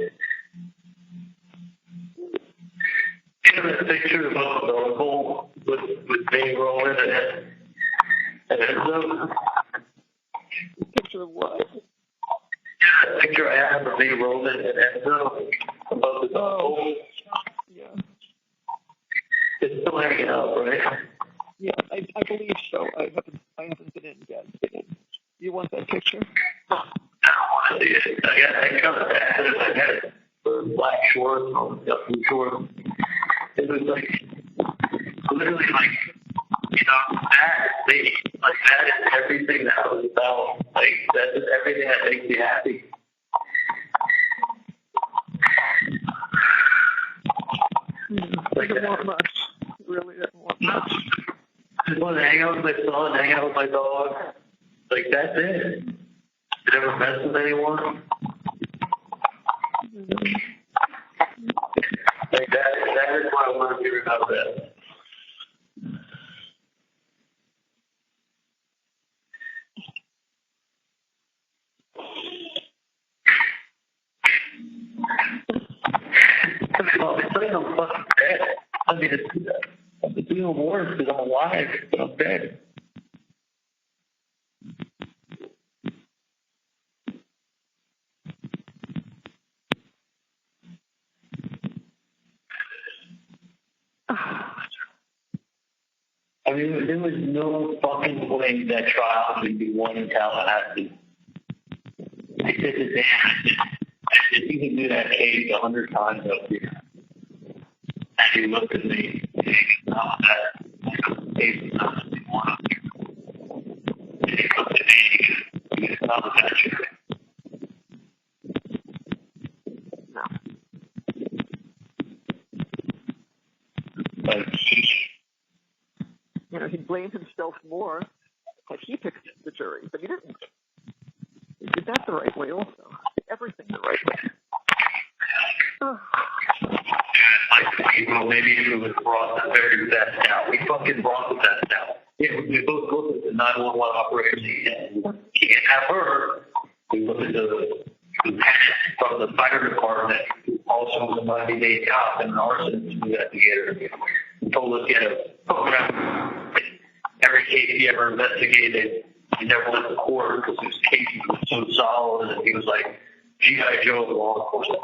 You know that picture of the uncle with me rolling and Enzo? Picture of what? Yeah, that picture I have of me rolling and Enzo above the uncle. Yeah. It's still hanging out, right? Yeah, I believe so. I haven't been in yet. You want that picture? I don't want to see it. I got it. I had it for black shorts on blue shorts. It was like, literally like, you know, that is me. Like, that is everything that I was about. Like, that is everything that makes me happy. Like, I don't want much. Really didn't want much. I just want to hang out with my son, hang out with my dog. Like, that's it. I never mess with anyone. don't want to hear about that. It's like I'm fucking dead. I mean, I'm doing worse because I'm alive, but I'm dead. I mean, there was no fucking way that trial would be won in Tallahassee. I said to Dan, you can do that case 100 times up here. And he looked at me and he said, no, that case is not what we want up here. And he looked at me and he said, no, that's true. No. Like, He blamed himself more, like he picked the jury, but he didn't. He did that the right way also. He did everything the right way. Well, maybe if it was brought the very best out. We fucking brought the best out. Yeah, we both looked at the 911 operator and can't have her. We looked at the lieutenant from the fire department, who also was a 90-day cop and an arson investigator. He told us he had a program. Every case he ever investigated, he never went to court because his case was so solid, and he was like G.I. Joe of law enforcement.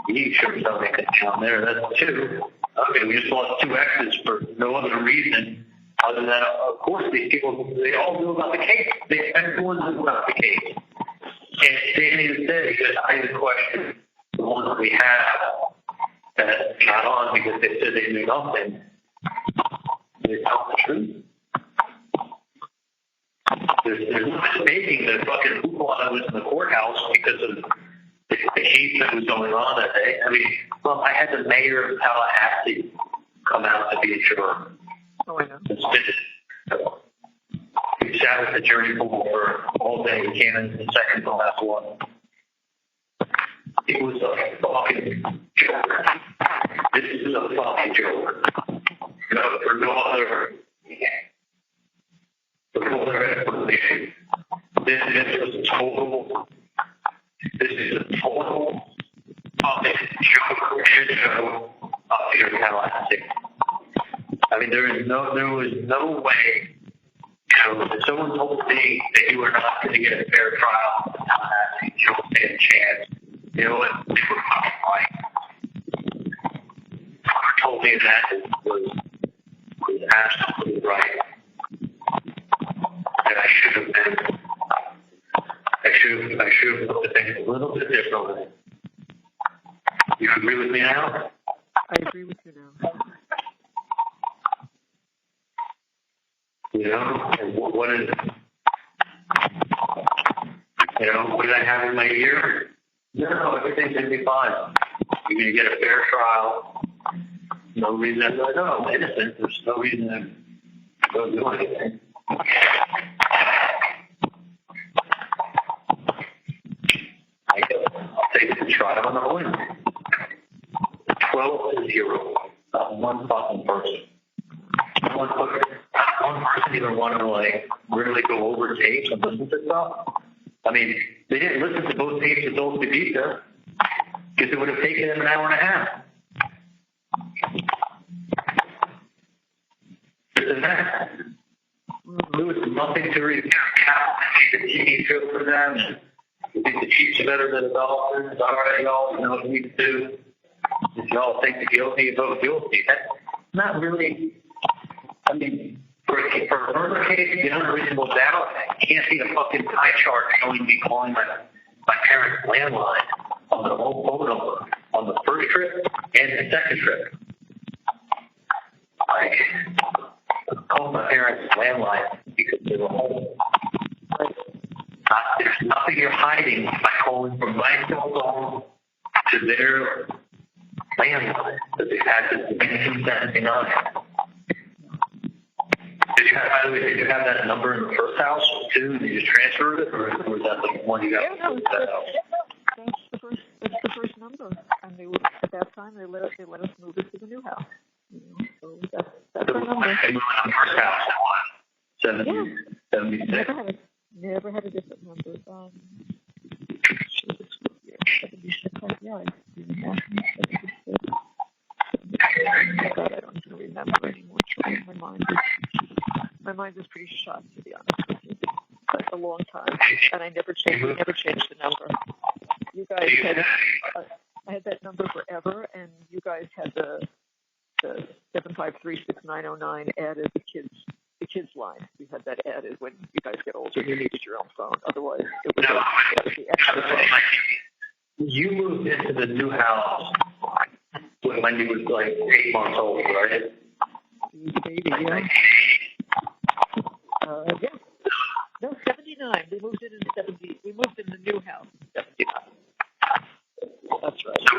He sure doesn't make it down there. That's two. I mean, we just lost 2 exes for no other reason other than, of course, these people, they all knew about the case. Everyone knew about the case. And Danny even said, he said, I didn't question the ones that we have that got on because they said they knew nothing. They tell the truth. There's no mistaking the fucking hoopla that was in the courthouse because of the case that was going on that day. I mean, well, I had the mayor of Tallahassee come out to be a juror. Oh, I know. He sat with the jury pool for all day. He came in the second to last one. It was a fucking joke. This is a fucking joke. For no other explanation. This is a total fucking joke up here in Tallahassee. I mean, there was no way, if someone told me that you were not going to get a fair trial in Tallahassee, you don't stand a chance. You know what? They were fucking right. Whoever told me that was absolutely right. And I should have looked at things a little bit differently. You agree with me now? I agree with you now. You know, and what is, what did I have in my ear? No, everything's going to be fine. You're going to get a fair trial. No reason. No, I'm innocent. There's no reason to go do anything. I'll take the trial on the win. 12-0. Not one fucking person. One person even want to really go over tapes and listen to stuff. I mean, they didn't listen to both tapes of those Pizza because it would have taken them an hour and a half. There was nothing to review. The TV show for them. And you think the Chiefs are better than the Dolphins? All right, y'all, you know what we need to do. If y'all think the guilty, vote guilty. That's not really. I mean, for a murder case, the unreasonable doubt, you can't see the fucking pie chart showing me calling my parents' landline on the whole phone number on the first trip and the second trip. I called my parents' landline because they were home. There's nothing you're hiding by calling from my cell phone to their landline that they've had since 1979. By the way, did you have that number in the first house too? Did you just transfer it, or was that the one you got? Yeah, no, that's the first number. forever, and they were, at that time they let us move it to the new house. You know, so that's our number. First house, 76. Never had a different number. 76. Yeah, God, I don't even remember anymore. My mind is pretty shot, to be honest with you. But a long time, and I never changed the number. You guys had, I had that number forever, and you guys had the 7536909 added the kids line. We had that added when you guys get older and you needed your own phone. Otherwise, it was the extra phone. You moved into the new house when you was like 8 months old, right? You was a baby, yeah. Yeah. No, 79. We moved in 70. We moved in the new house in 79. That's right. So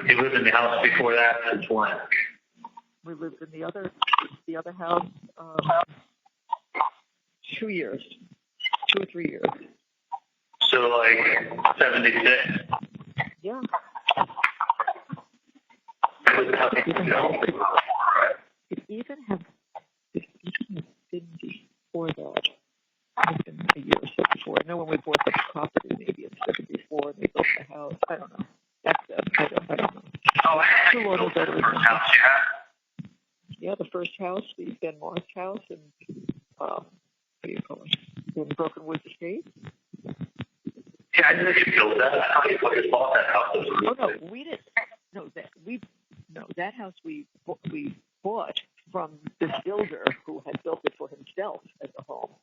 you lived in the house before that since when? We lived in the other house 2 years, 2 or 3 years. So like 76. Yeah. It even have been before that. It's been a year or so before. I know when we bought the property, maybe in 74, and they built the house. I don't know. That's I don't know. Oh, too long ago to remember. House you had? Yeah, the first house, the Dan Markel house, and what do you call it? In Broken Woods Estate. Yeah, I didn't think you built that. I thought you just bought that house. Oh no, we didn't. No, that house we bought from this builder who had built it for himself as a home.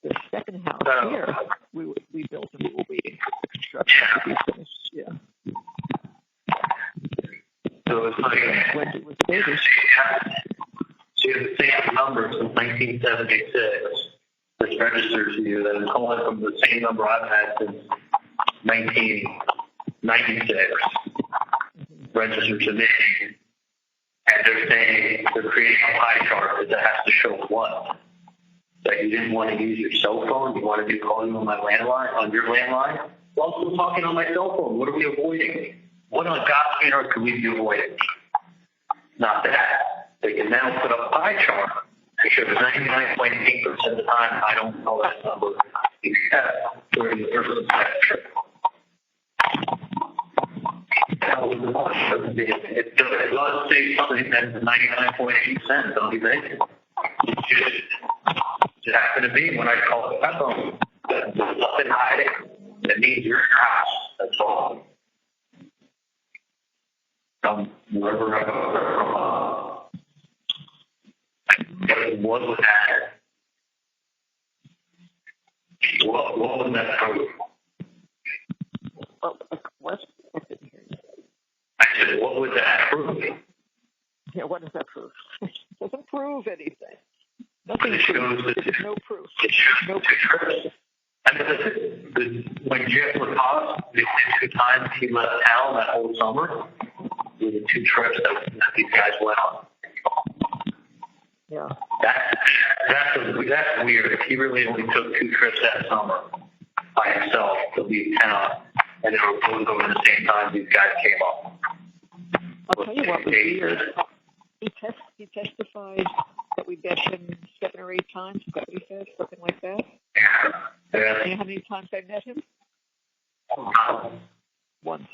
The second house here, we built and we were waiting for the construction to be finished. Yeah. So it's like when it was a baby. So you have the same number since 1976. That's registered to you. That is calling from the same number I've had since 1996. Registered to me. And they're saying they're creating a pie chart that has to show what? That you didn't want to use your cell phone, you wanted to call you on my landline, on your landline? Well, I'm still talking on my cell phone. What are we avoiding? What on God's green earth could we be avoiding? Not that. They can now put up a pie chart that shows 99.8% of the time I don't know that number except during the first inspection. It does say something that's 99.8%, don't you think? It just happened to be when I called the phone. There's nothing hiding. It means you're in your house. That's all. Wherever I go, what was that? What was that proof? What? I didn't hear you. I said, what was that proof? Yeah, what does that prove? It doesn't prove anything. Nothing proves. There's no proof. It shows no proof. I mean, when Jeff was off, the 2 times he left town that whole summer, were the 2 trips that these guys went on. Yeah. That's weird. He really only took 2 trips that summer by himself to leave town, and they were both over the same time these guys came up. I'll tell you what was weird. He testified that we met him 7 or 8 times. Is that what he said? Something like that? Yeah. You know how many times I met him? Once.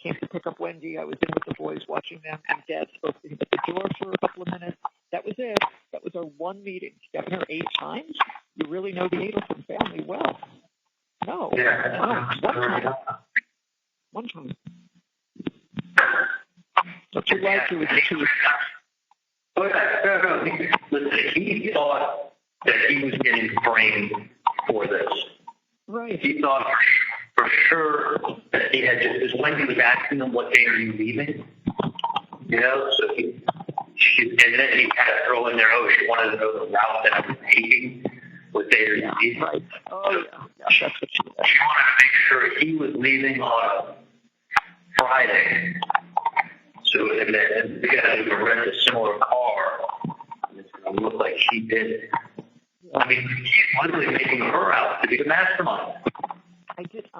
Came to pick up Wendy. I was in with the boys watching them, and Dad spoke to him at the door for a couple of minutes. That was it. That was our one meeting. 7 or 8 times? You really know the Adelson family well. No. Yeah. No. One time. Don't you like to with your teeth? Listen, he thought that he was getting framed for this. Right. He thought for sure that he had just, because Wendy was asking him, what day are you leaving? You know, so and then he had to throw in there, she wanted to know the route that I was taking. What day are you leaving? Right. Oh, yeah. That's what she wanted to make sure he was leaving on a Friday. So, and because we rent a similar car, it's going to look like he did it. I mean, he's literally making her out to be the mastermind.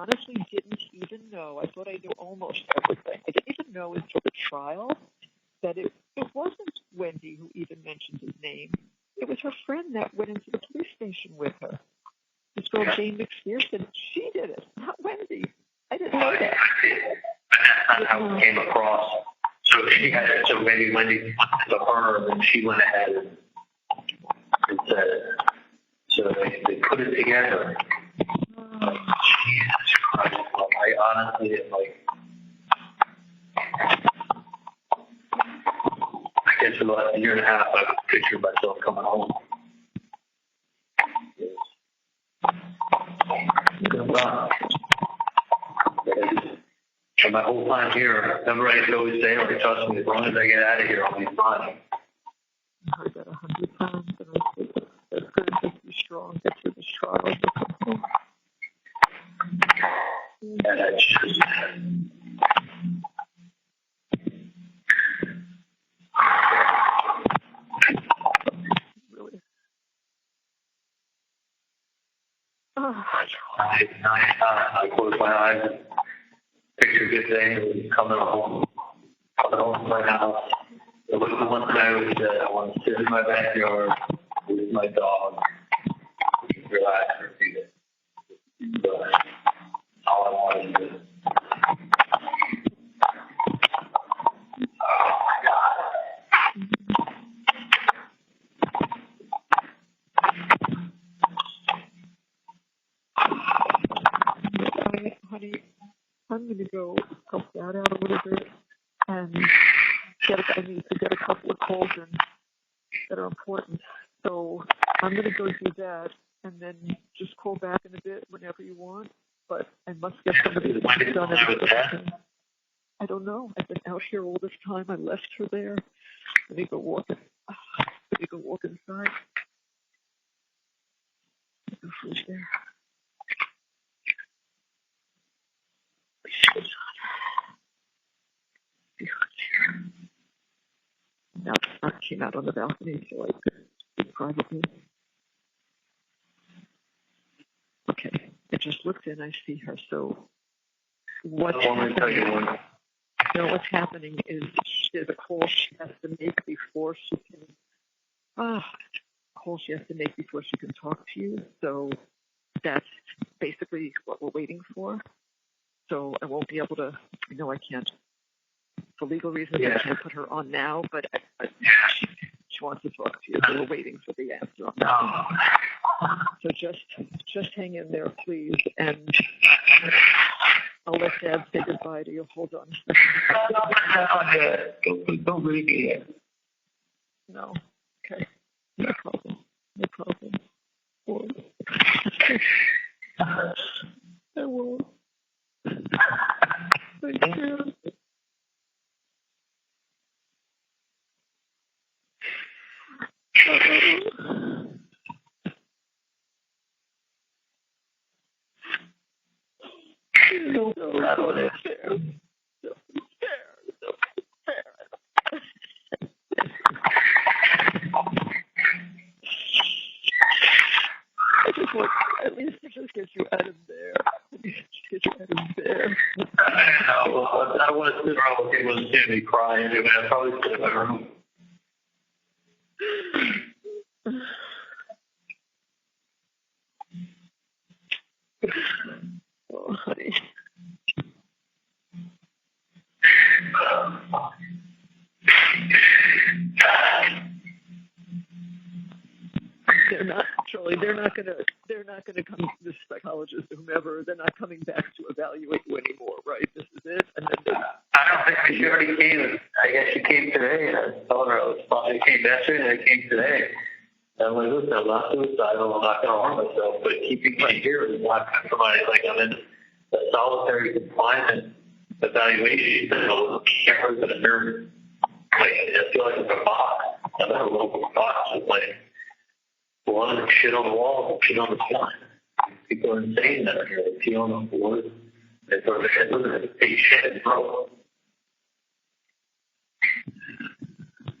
honestly didn't even know. I thought I knew almost everything. I didn't even know until the trial that it wasn't Wendy who even mentioned his name. It was her friend that went into the police station with her. This girl, Jane McPherson, she did it, not Wendy. I didn't know that. That's not how it came across. So Wendy went to her, and she went ahead and said it. So they put it together. Jesus Christ! I honestly, I guess for the last year and a half, I could picture myself coming home. And my whole time here, remember I used to always say, trust me, as long as I get out of here, I'll be fine. I heard that 100 times, and I said, that's good, just be strong, get through this trial, and come home. And that's just... Really. Oh, I close my eyes and picture good day, coming home to my house. It was the one time I want to sit in my backyard with my dog, relax for a few days. But all I wanted to do. Oh my God. Honey, I'm going to go help Dad out a little bit, and I need to get a couple of calls in that are important. So I'm going to go do that, and then just call back in a bit whenever you want. But I must get somebody to get done everything. I don't know. I've been out here all this time. I left her there. Let me go walk. Let me go walk inside. Go food there. Now I came out on the balcony so I could speak privately. Okay, I just looked in. I see her. So what's happening is there's a call she has to make before she can. Call she has to make before she can talk to you. So that's basically what we're waiting for. So I won't be able to. I can't. For legal reasons, I can't put her on now. But she wants to talk to you. So we're waiting for the answer on that. So just hang in there, please, and I'll let Dad say goodbye to you. Hold on. Don't read it. No. Okay. No problem. No problem. I won't. Thank you. No, it's fair. No, it's fair. I just want, at least to just get you out of there. I don't want to sit around with people and see me crying. Anyway, I'll probably sit in my room. Oh, honey. They're not, Charlie. They're not gonna come. The psychologist, whomever, they're not coming back to evaluate you anymore, right? This is it, and then I don't think she already came. I guess she came today, and I told her I was fine. She came yesterday, and I came today. And I'm like, listen, I'm not suicidal. I'm not going to harm myself, but keeping me here is not provided. Like, I'm in a solitary confinement evaluation. There's a cameras and a nurse. Like, I feel like it's a box. I'm in a little box with like blood and shit on the wall, shit on the floor. People are insane that are here. They pee on the floor. They throw their head with it. They shit and throw.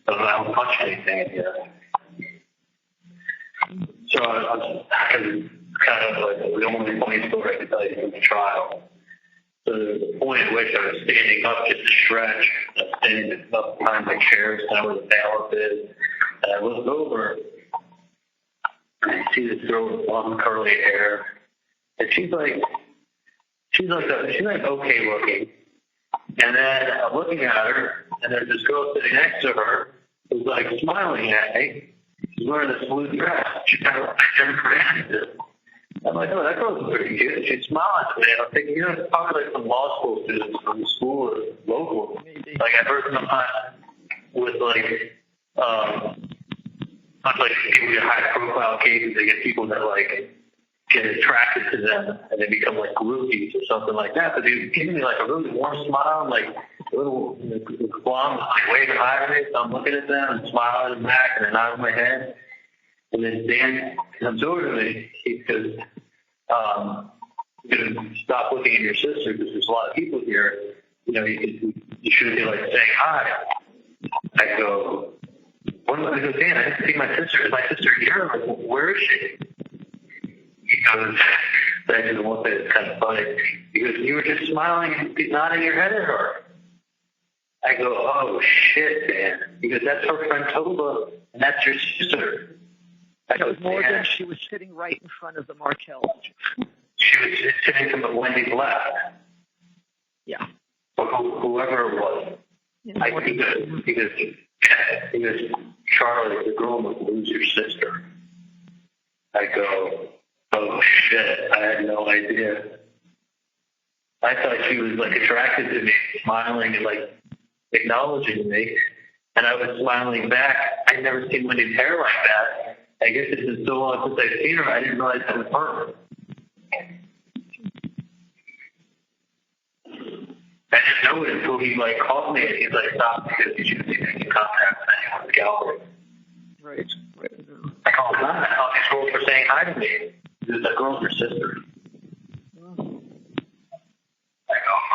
So I don't touch anything in here. So I kind of like the only funny story I can tell you from the trial. So there's a point at which I was standing up just to stretch. I was standing up behind my chair, so I was balance is. And I looked over, and I see this girl with long curly hair, and she's like okay looking. And then I'm looking at her, and there's this girl sitting next to her who's like smiling at me. She's wearing this blue dress. She kind of like Jennifer Aniston. I'm like, oh, that girl's pretty cute. She's smiling at me. And I'm thinking, it's probably like some law school students from school or local. Like I've heard sometimes with like not like people get high profile cases, they get people that like get attracted to them and they become like groupies or something like that. But they give me like a really warm smile, like a little blonde, like waving hi to me. So I'm looking at them and smiling at them back and then nodding my head. And then Dan comes over to me. He goes, "You know, stop looking at your sister because there's a lot of people here. You know, you shouldn't be like saying hi." I go, I go, Dan, I didn't see my sister. Is my sister here? Like, where is she? He goes, that's the one thing that's kind of funny. He goes, you were just smiling and nodding your head at her. I go, oh, shit, Dan. He goes, that's her friend Toba, and that's your sister. I go, Morgan, she was sitting right in front of the Markels. She was sitting to Wendy's left. Yeah. Or whoever it was. Yeah, He goes, Charlie, the girl must lose your sister. I go, oh shit, I had no idea. I thought she was like attracted to me, smiling and like acknowledging me. And I was smiling back. I'd never seen Wendy's hair like that. I guess it's been so long since I've seen her, I didn't realize that was her. I didn't know it until he like called me and he's like, stop because you shouldn't be making contact with anyone in the gallery. Right. I called him. I thought these girls were saying hi to me. That girl's your sister. I go,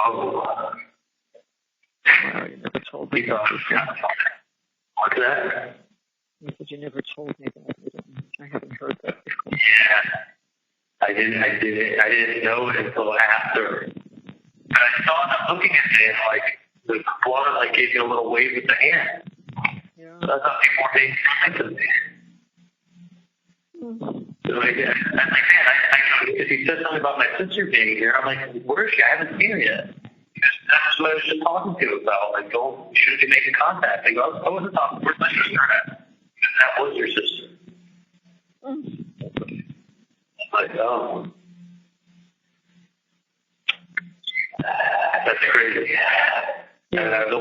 oh. Wow, you never told me. What's that? You said you never told me that. I haven't heard that before. Yeah. I didn't know it until after. And I saw them looking at me and like the blood like gave you a little wave with the hand. Yeah. So I thought people were being kind to me. So like, I'm like, man, I know if he said something about my sister being here, I'm like, where is she? I haven't seen her yet. That's what I was just talking to you about. Like, you shouldn't be making contact. I go, I wasn't talking. Where's my sister at? That was your sister. Like, oh. That's crazy. And I was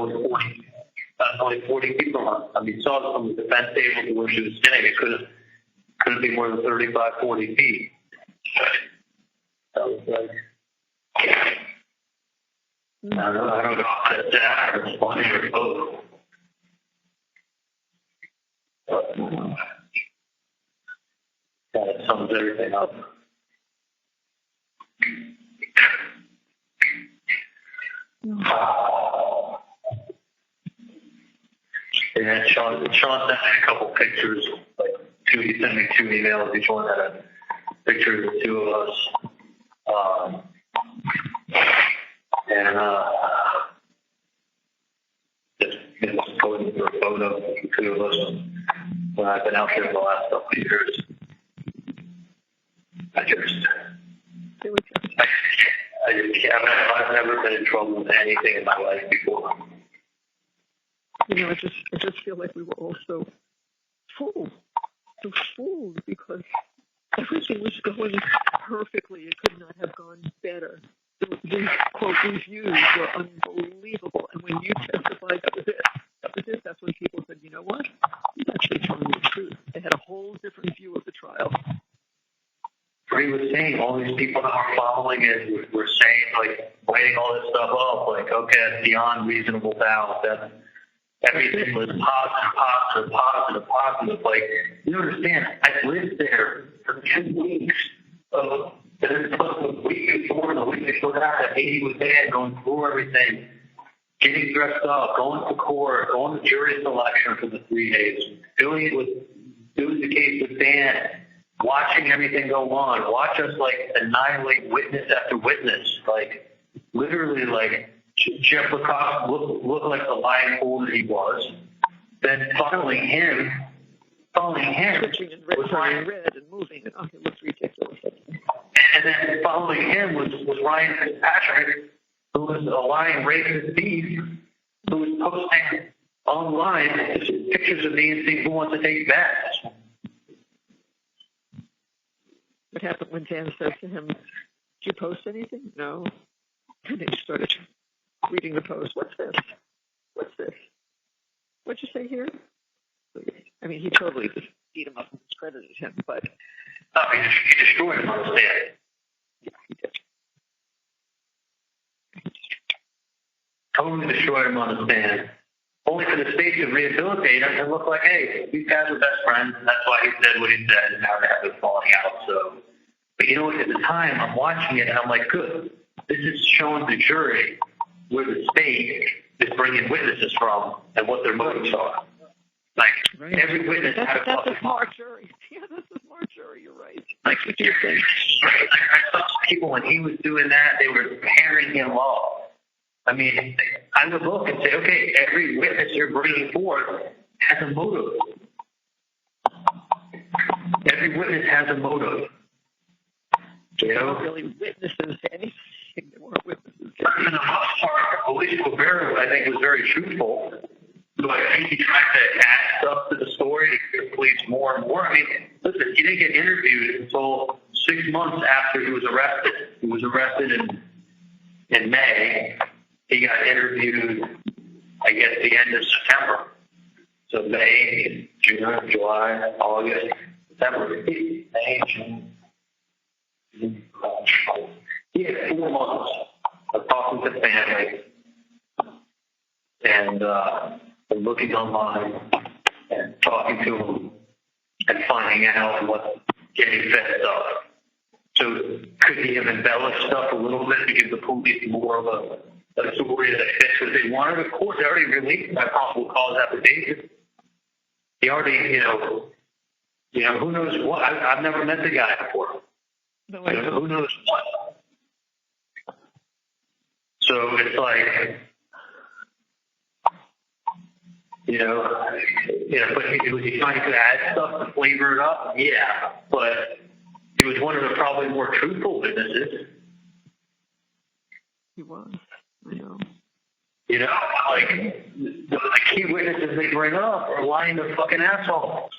only 40 people on. I mean, saw it from the defense table to where she was sitting. It couldn't be more than 35, 40 feet. That was like, I don't know if that's that or funny or both. But that sums everything up. And Sean sent me a couple pictures, like he sent me 2 emails. Each one had a picture of the 2 of us. Just posing for a photo of the 2 of us when I've been out there the last couple of years. I've never been in trouble with anything in my life before. You know, I just feel like we were all so fooled because everything was going perfectly. It could not have gone better. These quote reviews were unbelievable, and when you testified, that was it. That's when people said, you know what? He's actually telling the truth. They had a whole different view of the trial. He was saying all these people that were following it were saying, like, weighing all this stuff up, like, okay, it's beyond reasonable doubt. That everything was positive. Like, you understand, I lived there for 2 weeks. The week before and the week before that Haiti was there, going through everything, getting dressed up, going to court, going to jury selection for the 3 days, doing the case with Dan. watching everything go on, watch us like annihilate witness after witness, like literally like Jeff Lacoste looked like the lying fool that he was. Then following him Switching and red, was turning red and moving, and it looks ridiculous. and then following him was Ryan Fitzpatrick, who was a lying racist thief, who was posting online pictures of me and saying, "Who wants to take bets?" What happened when Dan said to him, "Did you post anything?" "No." And he started reading the post. "What's this? What's this? What'd you say here?" I mean, he totally just beat him up and discredited him, but... Oh, he destroyed him on the stand. Yeah, he did. Totally destroyed him on the stand. Only for the state to rehabilitate him and look like, hey, these guys are best friends, and that's why he said what he said, and now they have this falling out. So, but you know what? At the time, I'm watching it, and I'm like, good. This is showing the jury where the state is bringing witnesses from and what their motives are. Like, right. Every witness had a That's a smart jury. Yeah, that's a smart jury. You're right. Like, That's what you're saying. right. Like, I saw people when he was doing that, they were herring him off. I mean, I would look and say, okay, every witness you're bringing forth has a motive. Every witness has a motive. You They know? weren't really witnesses to anything. They weren't witnesses to For the most part, Rivera, I think, was very truthful. But I think he tried to add stuff to the story to please more and more. I mean, listen, he didn't get interviewed until 6 months after he was arrested. He was arrested in May. He got interviewed, I guess, the end of September. So May, June, July, August, September, May, June. He had 4 months of talking to family and looking online and talking to them and finding out what getting fed up. So could he have embellished stuff a little bit to give the police more of a story that fits what they wanted? Of course, they already released my probable cause affidavit. He already, you know, who knows what? I've never met the guy before. No, I don't. Who knows what? So it's like, but was he trying to add stuff to flavor it up? Yeah, but he was one of the probably more truthful witnesses. He was. I know. Like the key witnesses they bring up are lying to fucking assholes.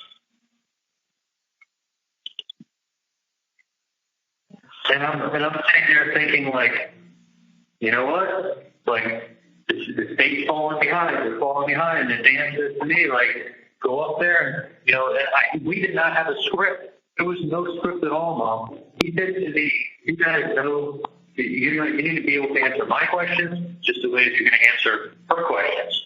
And I'm sitting there thinking, like, you know what? Like, the state's falling behind. They're falling behind. And Dan says to me, like, go up there. And, we did not have a script. There was no script at all, Mom. He said to me, you guys know, you need to be able to answer my questions just the way that you're going to answer her questions.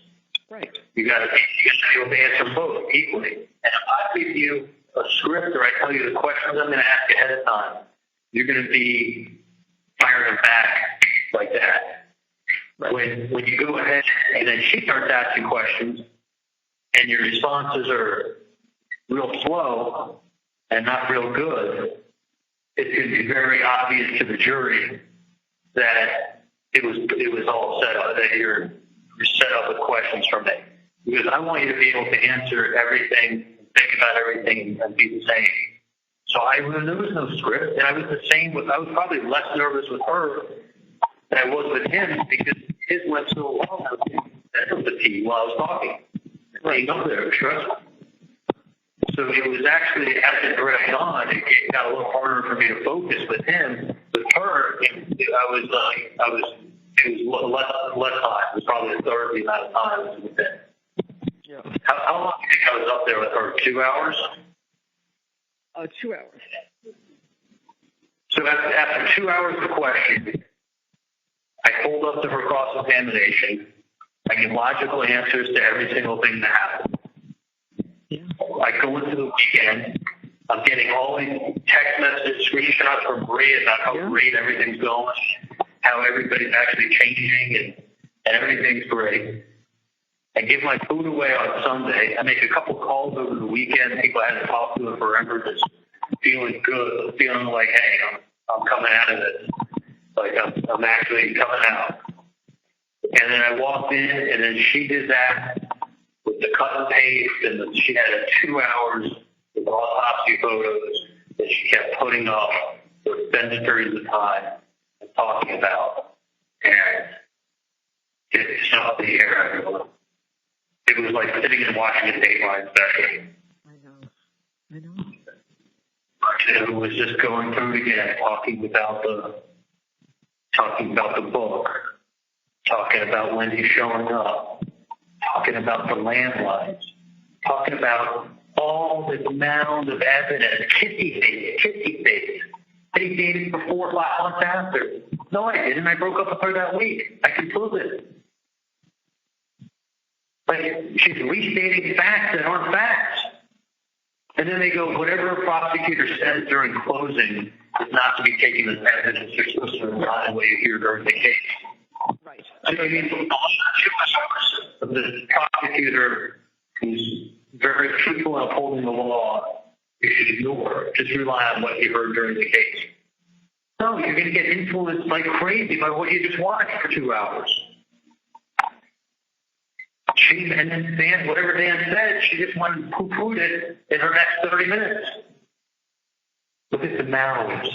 Right. You got to be able to answer both equally. And if I give you a script or I tell you the questions I'm going to ask ahead of time, you're going to be firing back like that. Right. When you go ahead and then she starts asking questions and your responses are real slow and not real good, it's going to be very obvious to the jury that it was all set up, that you're set up with questions from me. Because I want you to be able to answer everything, think about everything, and be the same. So there was no script, and I was the same I was probably less nervous with her than I was with him because his went so long. I was fatigued while I was talking. Being up there was stressful. So it was actually, as it dragged on, it got a little harder for me to focus with him. With her, it was less time. It was probably a third of the amount of time it was with him. Yeah. How long do you think I was up there with her? 2 hours? 2 hours. So after 2 hours of questioning, I hold up to her cross-examination. I get logical answers to every single thing that happened. Yeah. I go into the weekend. I'm getting all these text messages, screenshots from Bree about how great everything's going, how everybody's actually changing, and everything's great. I give my food away on Sunday. I make a couple calls over the weekend. People I hadn't talked to in forever, just feeling good, feeling like, hey, I'm coming out of this. Like I'm actually coming out. And then I walked in, and then she did that with the cut and paste, and she had 2 hours with autopsy photos that she kept putting up for extended periods of time and talking about. And it shot the air everyone. It was like sitting and watching a Dateline special. I know. It was just going through it again, talking about the book, talking about Wendy showing up, talking about the landlines, talking about all this mound of evidence. Kissy face. They dated for 4 or 5 months after. No, I didn't. I broke up with her that week. I can prove it. Like, she's restating facts that aren't facts. And then they go, whatever a prosecutor says during closing is not to be taken as evidence. You're supposed to rely on what you hear during the case. Right. I mean, the prosecutor who's very truthful in upholding the law, you should ignore. Just rely on what you heard during the case. No, you're going to get influenced like crazy by what you just watched for 2 hours. And then Dan, whatever Dan said, she just went and poo-pooed it in her next 30 minutes. Look at the mounds.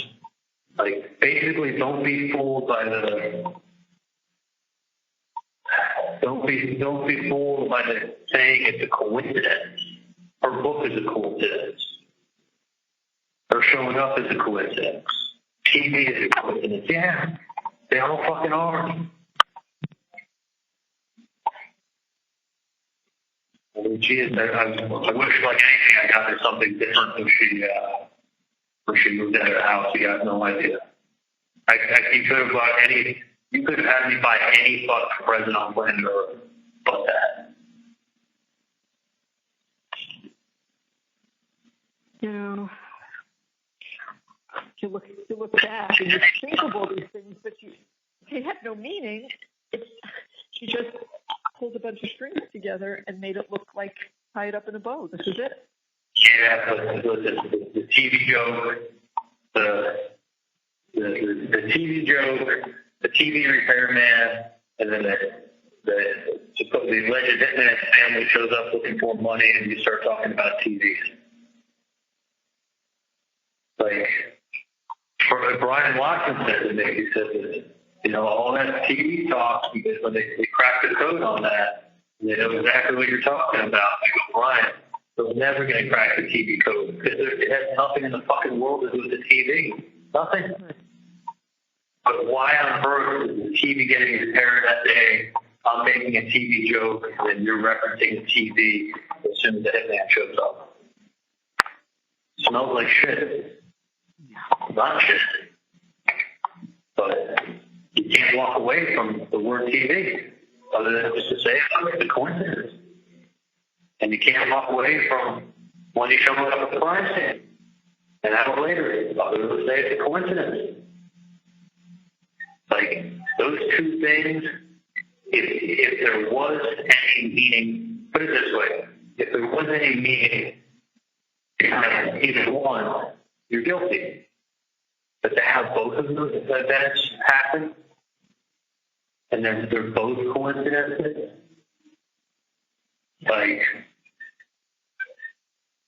Like, basically, don't be fooled by the... Don't be fooled by the saying it's a coincidence. Her book is a coincidence. Her showing up is a coincidence. TV is a coincidence. Yeah, they all fucking are. I mean, she is. I wish, like anything, I got her something different when she moved out of the house. You have no idea. You could have bought any. You could have had me buy any fucking present on planet Earth but that. You know, you look back and you think of all these things, but they have no meaning. She just pulled a bunch of strings together and made it look like tied up in a bow. This is it. Yeah, but the TV joke, the TV joke, the TV repairman, and then the alleged hitman's family shows up looking for money, and you start talking about TVs. Like, for Brian Watson said to me, he said that, you know, all that TV talk, because when they crack the code on that, they know exactly what you're talking about. I go, Brian, they're never going to crack the TV code, because it has nothing in the fucking world to do with the TV. Nothing. But why on earth is the TV getting repaired that day? I'm making a TV joke, and you're referencing the TV as soon as the hitman shows up. Smells like shit. Not shit. But you can't walk away from the word TV, other than just to say it's a coincidence. And you can't walk away from when you show up at the crime scene an hour later, other than to say it's a coincidence. Like, those two things, if there was any meaning, put it this way, if there was any meaning behind either one, you're guilty. But to have both of those events happen, and then they're both coincidences, like,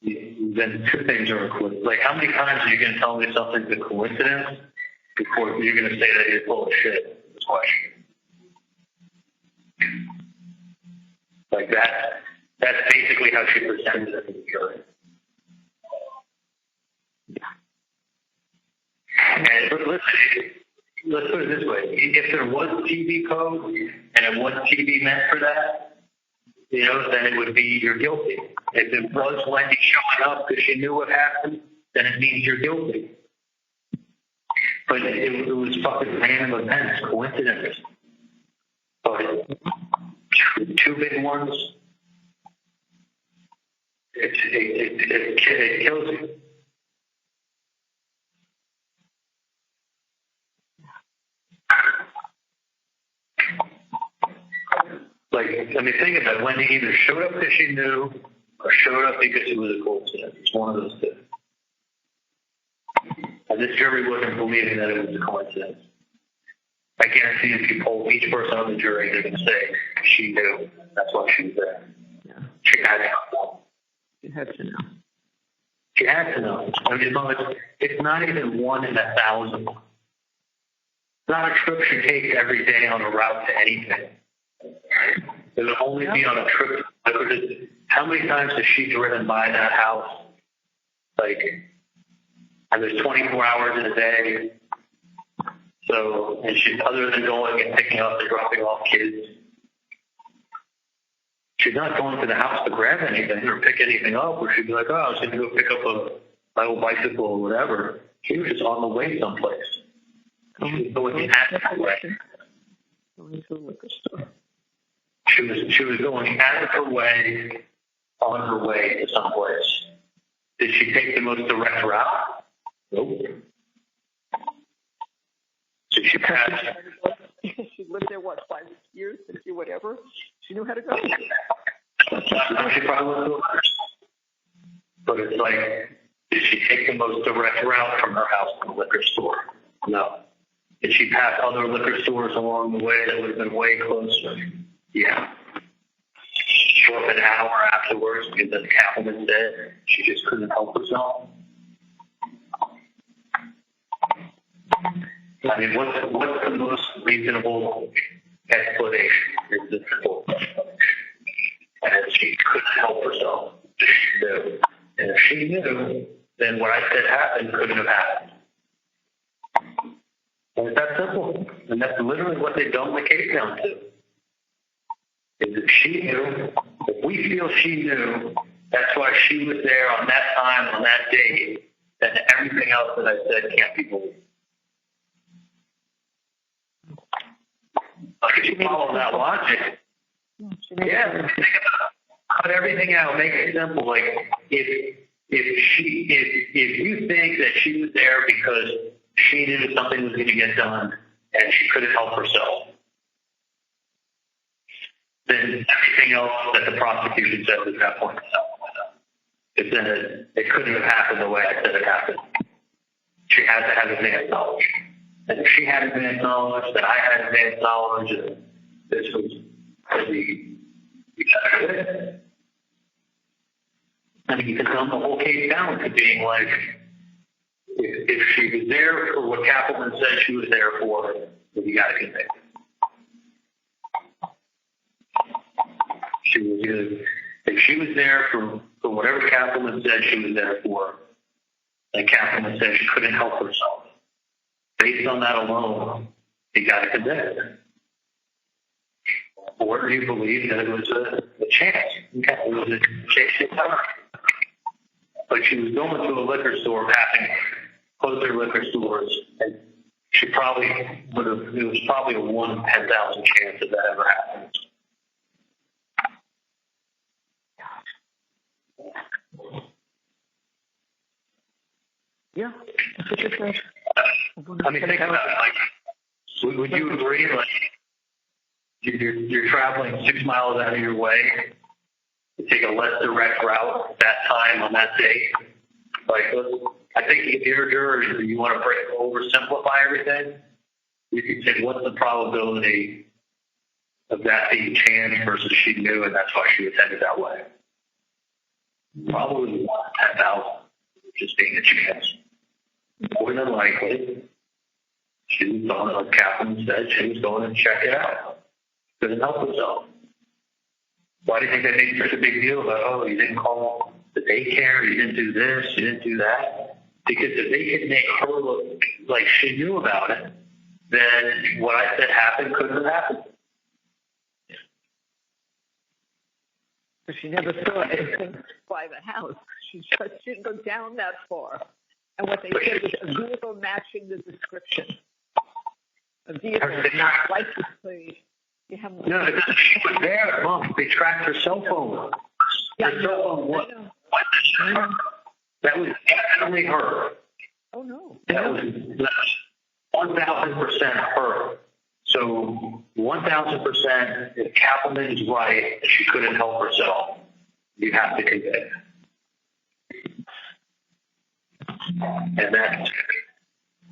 then two things are a coincidence. Like, how many times are you going to tell me something's a coincidence before you're going to say that you're full of shit? This question. Like, that's basically how she presented it to the jury. And listen, let's put it this way. If there was TV code and it was TV meant for that, you know, then it would be you're guilty. If it was Wendy showing up because she knew what happened, then it means you're guilty. But it was fucking random events, coincidences. But two big ones, it kills you. Like, I mean, think about it. Wendy either showed up because she knew or showed up because it was a coincidence. It's one of those two. And this jury wasn't believing that it was a coincidence. I guarantee if you poll each person on the jury, they're going to say she knew. That's why she was there. Yeah. She had to know. You had to know. She had to know. I mean, it's not even 1 in 1,000. It's not a trip she takes every day on a route to anything. It would only be on a trip. How many times has she driven by that house? Like, and there's 24 hours in a day. So, and she's, other than going and picking up and dropping off kids, she's not going to the house to grab anything or pick anything up, or she'd be like, oh, I was going to go pick up my old bicycle or whatever. She was just on the way someplace. She was going out of her way. Going to the liquor store. She was going out of her way, on her way to someplace. Did she take the most direct route? Nope. Did she pass? She lived there, what, 5 years, 6 years, whatever? She knew how to go. She probably went to a liquor store. But it's like, did she take the most direct route from her house to the liquor store? No. Did she pass other liquor stores along the way that would have been way closer? Yeah. Show up an hour afterwards because the cattleman said she just couldn't help herself. I mean, what's the most reasonable explanation? Is the simple explanation. And she couldn't help herself. She knew. And if she knew, then what I said happened couldn't have happened. And it's that simple. And that's literally what they dumbed the case down to. Is if she knew, if we feel she knew, that's why she was there on that time, on that date, then everything else that I said can't be believed. If you follow that logic, yeah, think about it. Cut everything out, make it simple. Like if you think that she was there because she knew something was going to get done and she couldn't help herself, then everything else that the prosecution said at that point is that it couldn't have happened the way I said it happened. She had to have advanced knowledge. And if she had advanced knowledge, then I had advanced knowledge, and this was the I mean, you can dumb the whole case down to being like, if she was there for what Kappelman said she was there for, then you got to convict. She was either, if she was there for whatever Kappelman said she was there for, and Kappelman said she couldn't help herself, based on that alone, you got to convict. Or do you believe that it was a chance? Okay, it was a chase. But she was going to a liquor store, passing closer liquor stores, and she probably would have, it was probably a 1 in 10,000 chance that ever happened. Yeah. I mean, think about it. Like, would you agree? Like, you're traveling 6 miles out of your way to take a less direct route at that time on that day. Like, I think if you're a juror, you want to oversimplify everything. You could say, what's the probability of that being chance versus she knew, and that's why she was headed that way? Probably 1 in 10,000, just being a chance. More than likely, she was going, like Catherine said, she was going to check it out. Couldn't help herself. Why do you think they made such a big deal about, oh, you didn't call the daycare, you didn't do this, you didn't do that? Because if they could make her look like she knew about it, then what I said happened couldn't have happened. But she never saw anything by the house. She just didn't go down that far. And what they said was a vehicle matching the description. A vehicle not license plate. No, she was there. Mom, they tracked her cell phone. Yeah, her cell phone. That was definitely her. Oh, no. That was 1,000% her. So 1,000%, if Kappelman is right, she couldn't help herself, you have to convict. And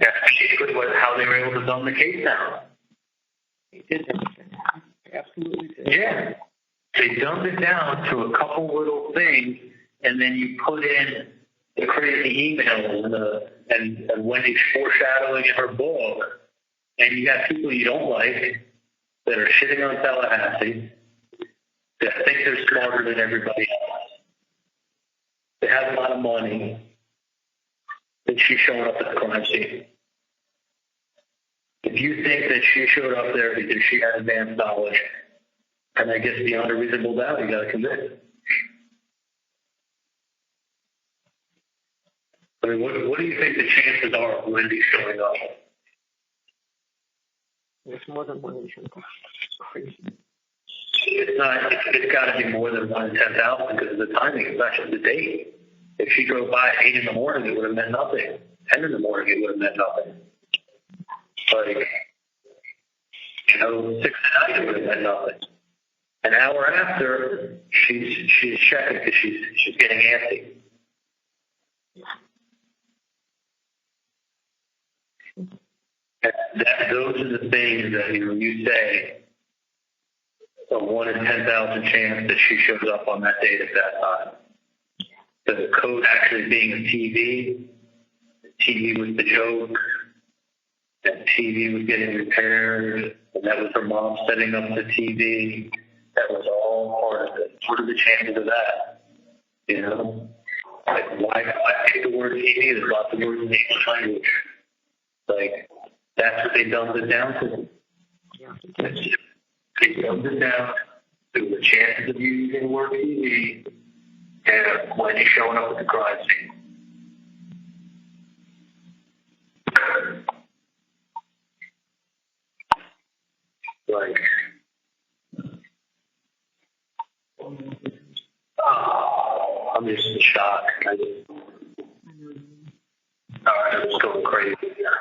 That's basically how they were able to dumb the case down. They did that. Absolutely did. Yeah. They dumped it down to a couple little things, and then you put in the crazy emails and Wendy's foreshadowing in her book, and you got people you don't like that are shitting on Tallahassee, that think they're smarter than everybody else. They have a lot of money, and she's showing up at the crime scene. If you think that she showed up there because she had advanced knowledge, and I guess beyond a reasonable doubt, you got to convict. I mean, what do you think the chances are of Wendy showing up? There's more than one insurance. Crazy. It's got to be more than 1 in 10,000 because of the timing, especially the date. If she drove by at 8 in the morning, it would have meant nothing. 10 in the morning, it would have meant nothing. Like, 6 at night, it would have meant nothing. An hour after, she's checking because she's getting antsy. Those are the things that you say a 1 in 10,000 chance that she shows up on that date at that time. The code actually being a TV, the TV was the joke, that TV was getting repaired, and that was her mom setting up the TV. That was all part of it. What are the chances of that? Like, why pick the word TV? There's lots of words in the English language. Like, that's what they dumbed it down to. They dumbed it down to the chances of using the word TV and when you're showing up at the crime scene. Like, I'm just in shock. It was going crazy here.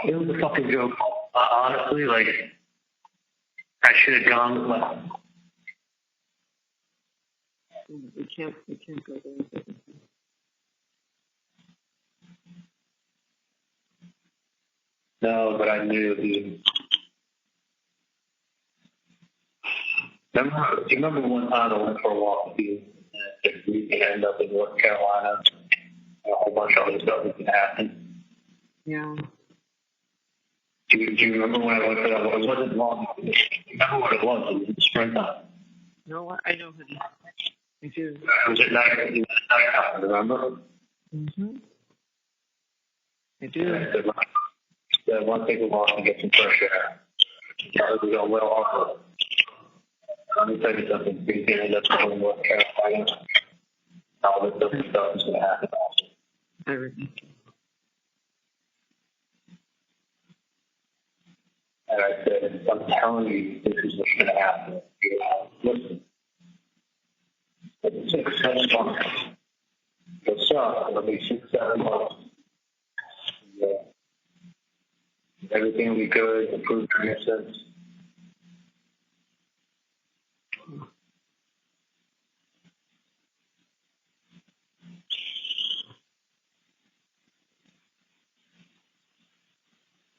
It was a fucking joke. Honestly, like, I should have gone with my... We can't go there. No, but I knew he... Do you remember one time I went for a walk with you and we ended up in North Carolina? A whole bunch of other stuff that happened. Yeah. Do you remember when I went for that? It wasn't long. Remember what it was? It was in the springtime. No, I know, honey. I do. It was at night, remember? Mm-hmm. I do. I want to take a walk and get some fresh air. Yeah, it was going well off. Let me tell you something. We ended up going to North Carolina. All this different stuff is going to happen. I remember. And I said, I'm telling you, this is what's going to happen. Listen. It's 6, 7 months. What's up? It'll be 6, 7 months. Yeah. Everything will be good. The proof of innocence.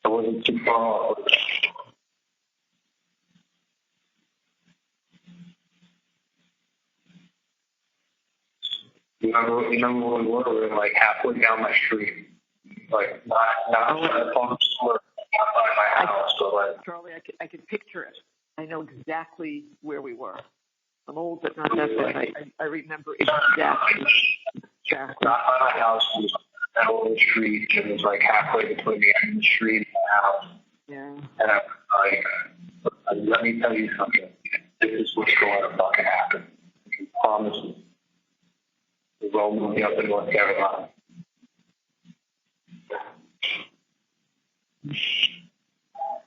I wasn't too far off with that. You remember when we were like halfway down my street? Like, not outside my house, but like... Charlie, I could picture it. I know exactly where we were. I'm old, but not that bad. I remember exactly. Not by my house, it was that old street. It was like halfway between the end of the street and the house. Yeah. And I was like, let me tell you something. This is what's going to fucking happen. I promise you. We're all moving up in North Carolina.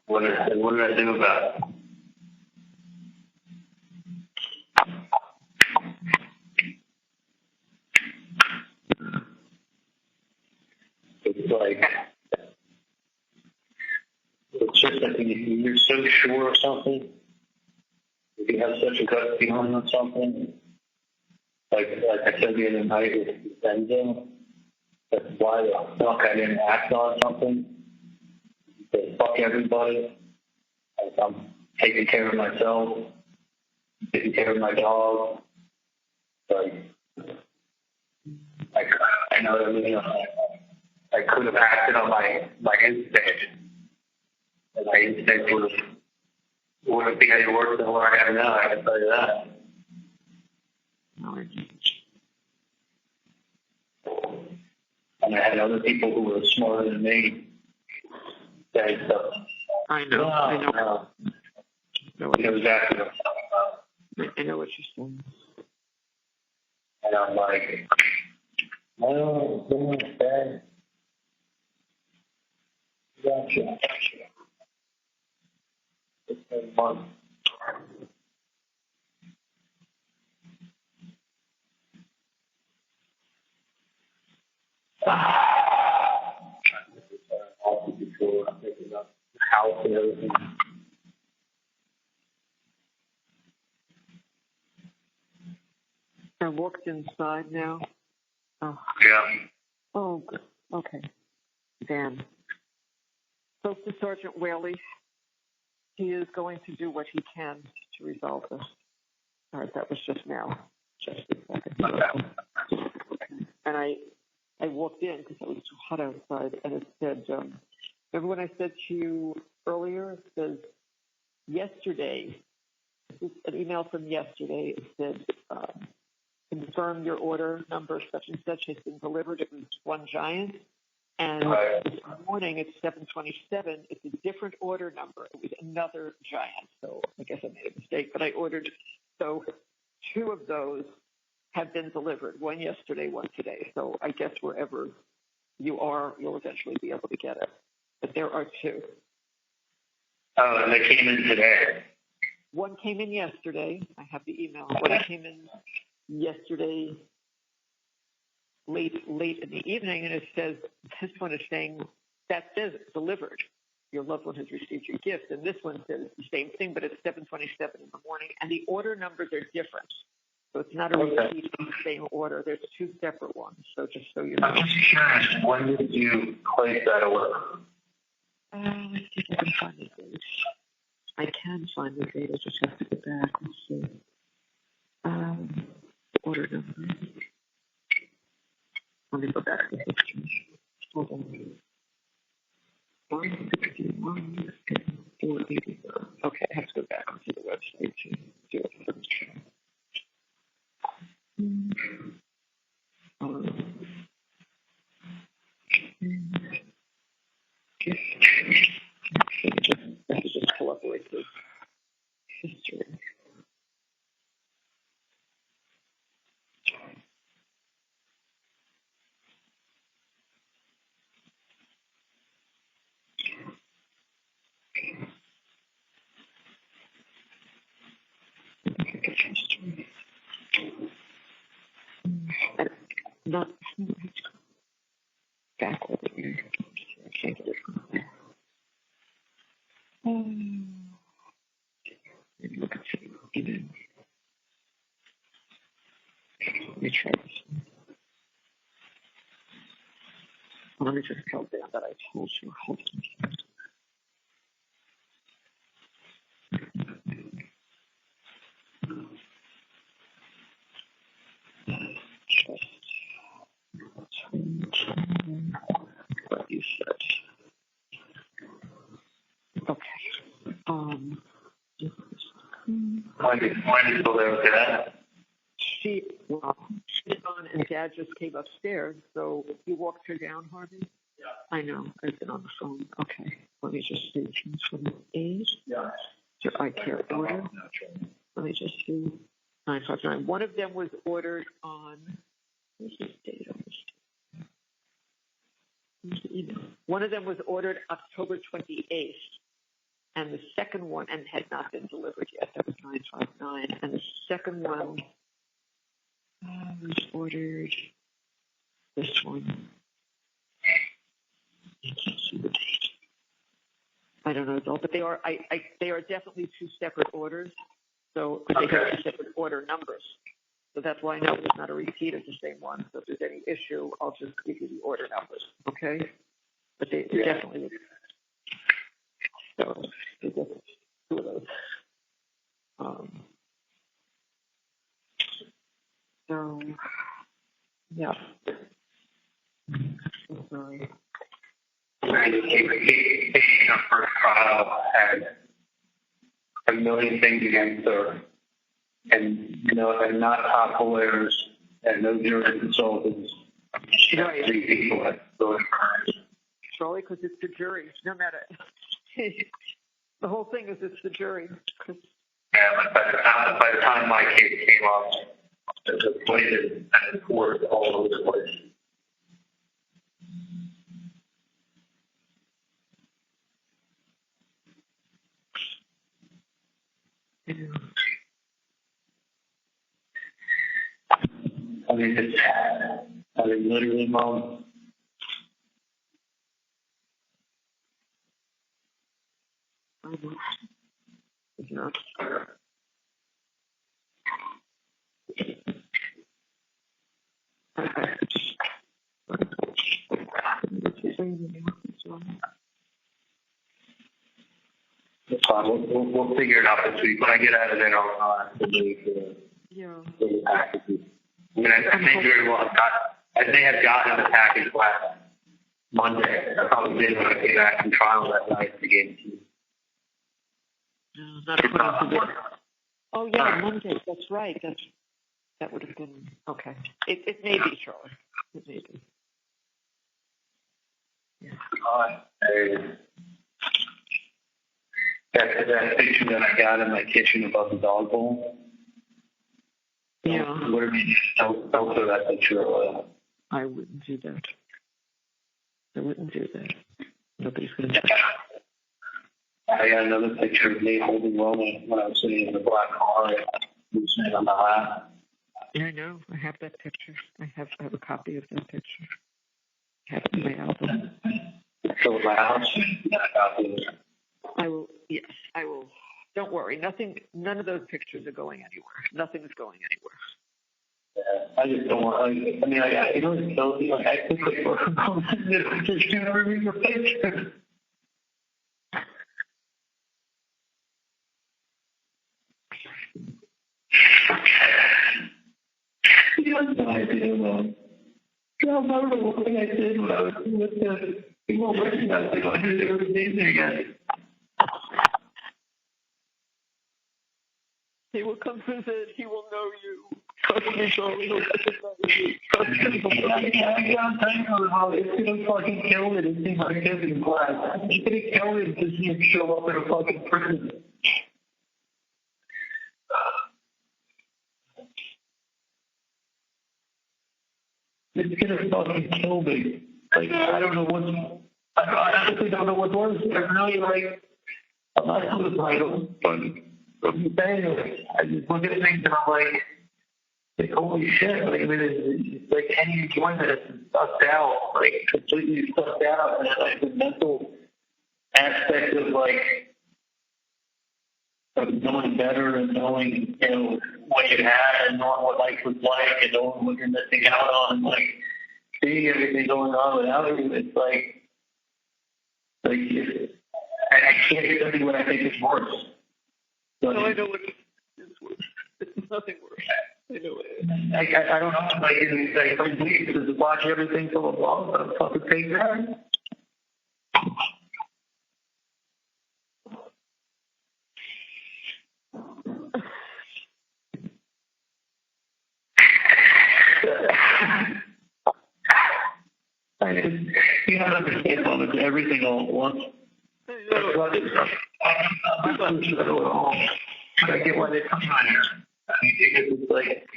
What did I do about it? It's like, it's just that when you're so sure of something, you you have such a gut feeling on something, like I said the other night with Benzing, that's why the fuck I didn't act on something. Say, fuck everybody. Like, I'm taking care of myself, taking care of my dog. Like, I know what I mean. I could have acted on my instinct, and my instinct wouldn't be any worse than what I have now. I can tell you that. And I had other people who were smarter than me saying stuff. I know. I know. It was after. I know what you're saying. And I'm like, no, okay. Gotcha. It's been fun. Before I'm picking up the house and everything. I walked inside now. Oh. Yeah. Oh, good. Okay. Dan. Spoke to Sergeant Whaley. He is going to do what he can to resolve this. All right, that was just now. Just a second. Okay. And I walked in because it was too hot outside, and it said, remember when I said to you earlier, it says, yesterday, this is an email from yesterday, it said, confirm your order number such and such has been delivered. It was one giant. And this morning it's 7:27. It's a different order number. It was another giant. So I guess I made a mistake, but I ordered. So 2 of those have been delivered. One yesterday, one today. So I guess wherever you are, you'll eventually be able to get it. But there are 2. Oh, and they came in today. One came in yesterday. I have the email. One came in yesterday late in the evening, and it says, this one is saying, that says it's delivered. Your loved one has received your gift. And this one says the same thing, but it's 7:27 in the morning, and the order numbers are different. So it's not a repeat of the same order. There's 2 separate ones. So just so you know. I'm just curious, when did you place that order? Let's see if I can find the date. I can find the date. I just have to go back. Let's see. Order number. Let me go back to the history. Hold on. 161, 481. Okay, I have to go back onto the website to do it for the show. I just pull up like the history. Not backward here. I can't get it from there. Maybe look at the even. Let me try this. Let me just tell Dan that I told you. Hold on. What you said. Okay. When did you deliver that? She's on, and Dad just came upstairs, so you walked her down, Harvey? Yeah. I know. I've been on the phone. Okay. Let me just see. 28. Yeah. Your eye care order. Let me just see. 959. One of them was ordered on. Where's the date on this? One of them was ordered October 28th, and the second one, and had not been delivered yet. That was 959. And the second one was ordered. This one. I can't see the date. I don't know, but they are. They are definitely 2 separate orders. So, but they have separate order numbers. So that's why I know it's not a repeat of the same one. So if there's any issue, I'll just give you the order numbers, okay? But they definitely, so there's just two of those. So, yeah. I'm sorry. Our first trial had a million things against her, and and not top lawyers, and no jury consultants. Right. 3 people at those crimes. Charlie, because it's the jury, no matter. The whole thing is it's the jury. Yeah, but by the time my case came up, the plaintiff and the court all over the place. I mean, literally, Mom. It's not. That's fine. We'll figure it out this week. When I get out of there, I'll have to leave the packages. I mean, I may very well have gotten the package last Monday. I probably did when I came back from trial that night to get to. Not according to this. Oh yeah, Monday. That's right. That would have been okay. It may be, Charlie. It may be. Yeah. That picture that I got in my kitchen above the dog bowl. Yeah. Don't throw that picture away. I wouldn't do that. I wouldn't do that. Nobody's going to do that. I got another picture of me holding Roman when I was sitting in the black car and he was sitting on my lap. Yeah, I know. I have that picture. I have a copy of that picture. I have it in my album. So at my house, I will. Yes, I will. Don't worry. None of those pictures are going anywhere. Nothing's going anywhere. Yeah, I just don't want. I mean, I know it's guilty. Like I think like just never read your picture. You have no idea, man. You have no idea what thing I did when I was with the people recognizing I did every day there again. He will come visit. He will know you. Trust me, Charlie. He'll recognize you. Trust me. I'm telling you how it's gonna fucking kill me to see my kids in class. It's gonna kill me to see him show up in a fucking prison. It's gonna fucking kill me. Like, I don't know what. I honestly don't know what worse. I really like. I'm not suicidal, but I'm saying, I just look at things and I'm like, holy shit! Like, I mean, it's like any enjoyment is sucked out, like completely sucked out, and like the mental aspect of like of knowing better and knowing what you had and knowing what life was like and knowing what you're missing out on, like seeing everything going on without you. It's like I can't tell you what I think is worse. No, I know what is worse. It's nothing worse. I know it. I don't know. Like, it's like I'm to watch everything from above, but I'm fucking take that. You don't understand almost everything all at once. I'm not sure at all. I get why they come on here. I mean, it's like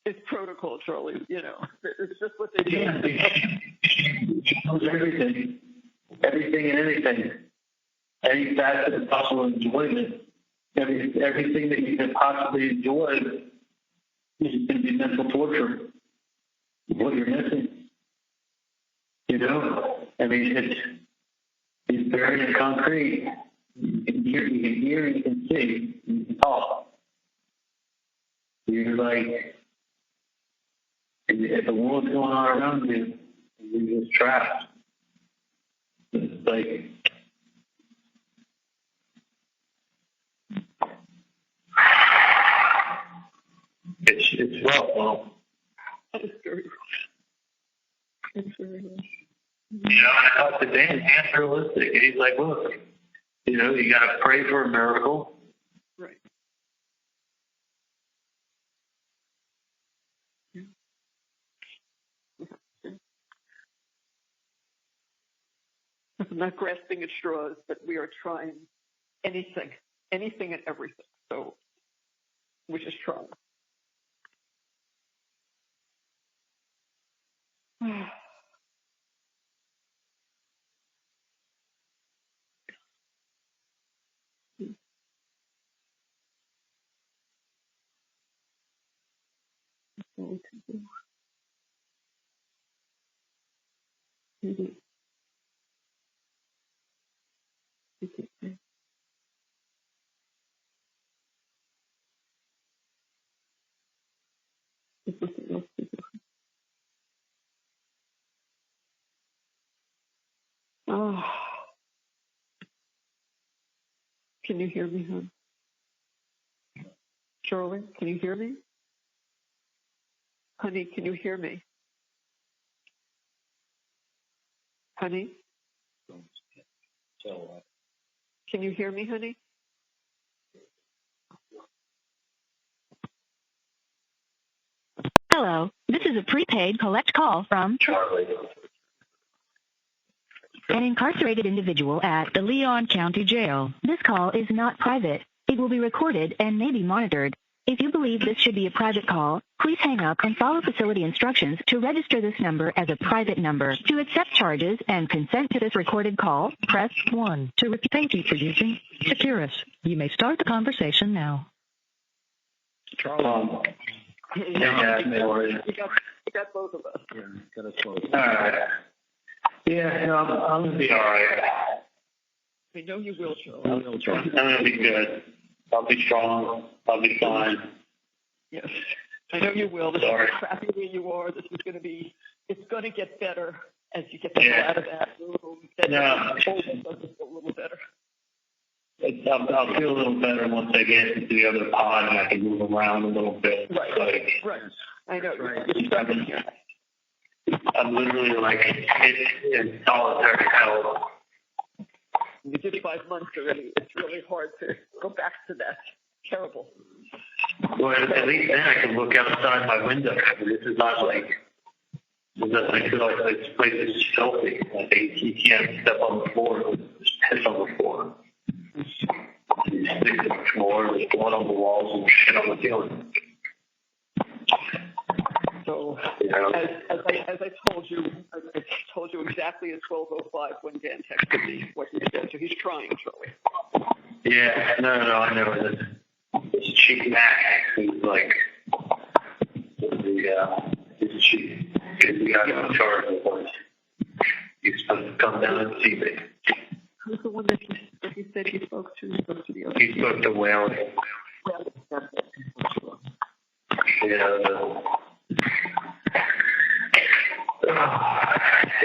it's protocol, Charlie. It's just what they do. Yeah, it knows everything and anything, any facet of possible enjoyment, everything that you can possibly enjoy is going to be mental torture. What you're missing, I mean, it's buried in concrete. You can hear, you can see, you can talk. You're like, if the world's going on around you, you're just trapped. It's like, it's rough, well. That is very rough. It's very rough. You know, I talked to Dan, Dan's realistic, and he's like, look, you know, you got to pray for a miracle. Right. Yeah. I'm not grasping at straws, but we are trying anything and everything. So we're just trying. Oh. Can you hear me, hon? Charlie, can you hear me? Honey, can you hear me? Honey? Can you hear me, honey? Hello, this is a prepaid collect call from Charlie. an incarcerated individual at the Leon County Jail. This call is not private. It will be recorded and may be monitored. If you believe this should be a private call, please hang up and follow facility instructions to register this number as a private number. To accept charges and consent to this recorded call, press 1. Thank you for using Securus. You may start the conversation now. Charlie. Yeah, no worries. You got both of us. Yeah, got us both. All right. Yeah, no, I'm going to be all right. I know you will, Charlie. I'm going to be good. I'll be strong. I'll be fine. Yes. I know you will. This Sorry. is crappy where you are. This is going to be, it's going to get better as you get out of that room. Yeah. Just a little better. I'll feel a little better once I get into the other pod and I can move around a little bit. Right. Like, Right. I know. Right. You're stuck in here. I'm literally like in solitary hell. You did 5 months already. It's really hard to go back to that. Terrible. Well, at least then I can look outside my window. This is not like, I feel like this place is filthy. Like you can't step on the floor. Just piss on the floor. You stick to the floor, there's blood on the walls and shit on the ceiling. So, You know? as I told you, I told you exactly at 12:05 when Dan texted me what he said. So he's trying, Charlie. Yeah, no, I know this cheap Mac who's like he's cheap. He's the guy in charge of us. He's supposed to come down and see me. Who's the one that he said he spoke to? He spoke to the other. He spoke to Whaley. Yeah.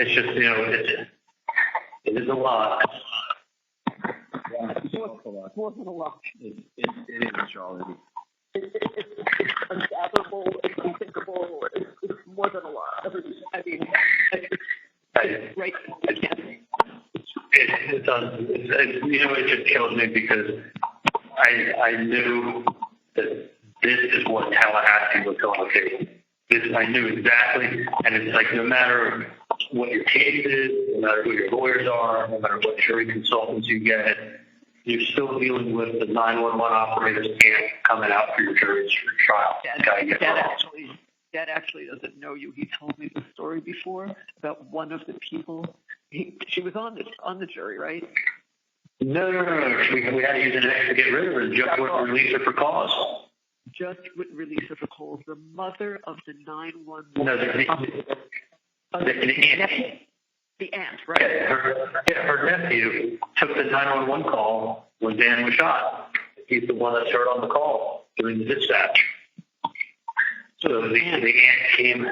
It's just, you know, it is a lot. Yeah, it's an awful lot. More than a lot. It is, Charlie. It's unfathomable. It's unthinkable. It's more than a lot. I mean, right? It's you know, it just kills me because I knew that this is what Tallahassee was going to do. I knew exactly, and it's like no matter what your case is, no matter who your lawyers are, no matter what jury consultants you get, you're still dealing with the 911 operators can't coming out for your jury's trial. Dad actually doesn't know you. He told me the story before about one of the people. She was on the jury, right? No. We had to use an X to get rid of her. Just wouldn't release her for cause. Just wouldn't release her for cause. The mother of the 911. No, the The aunt, right? Her nephew took the 911 call when Dan was shot. He's the one that's heard on the call during the dispatch. So the aunt came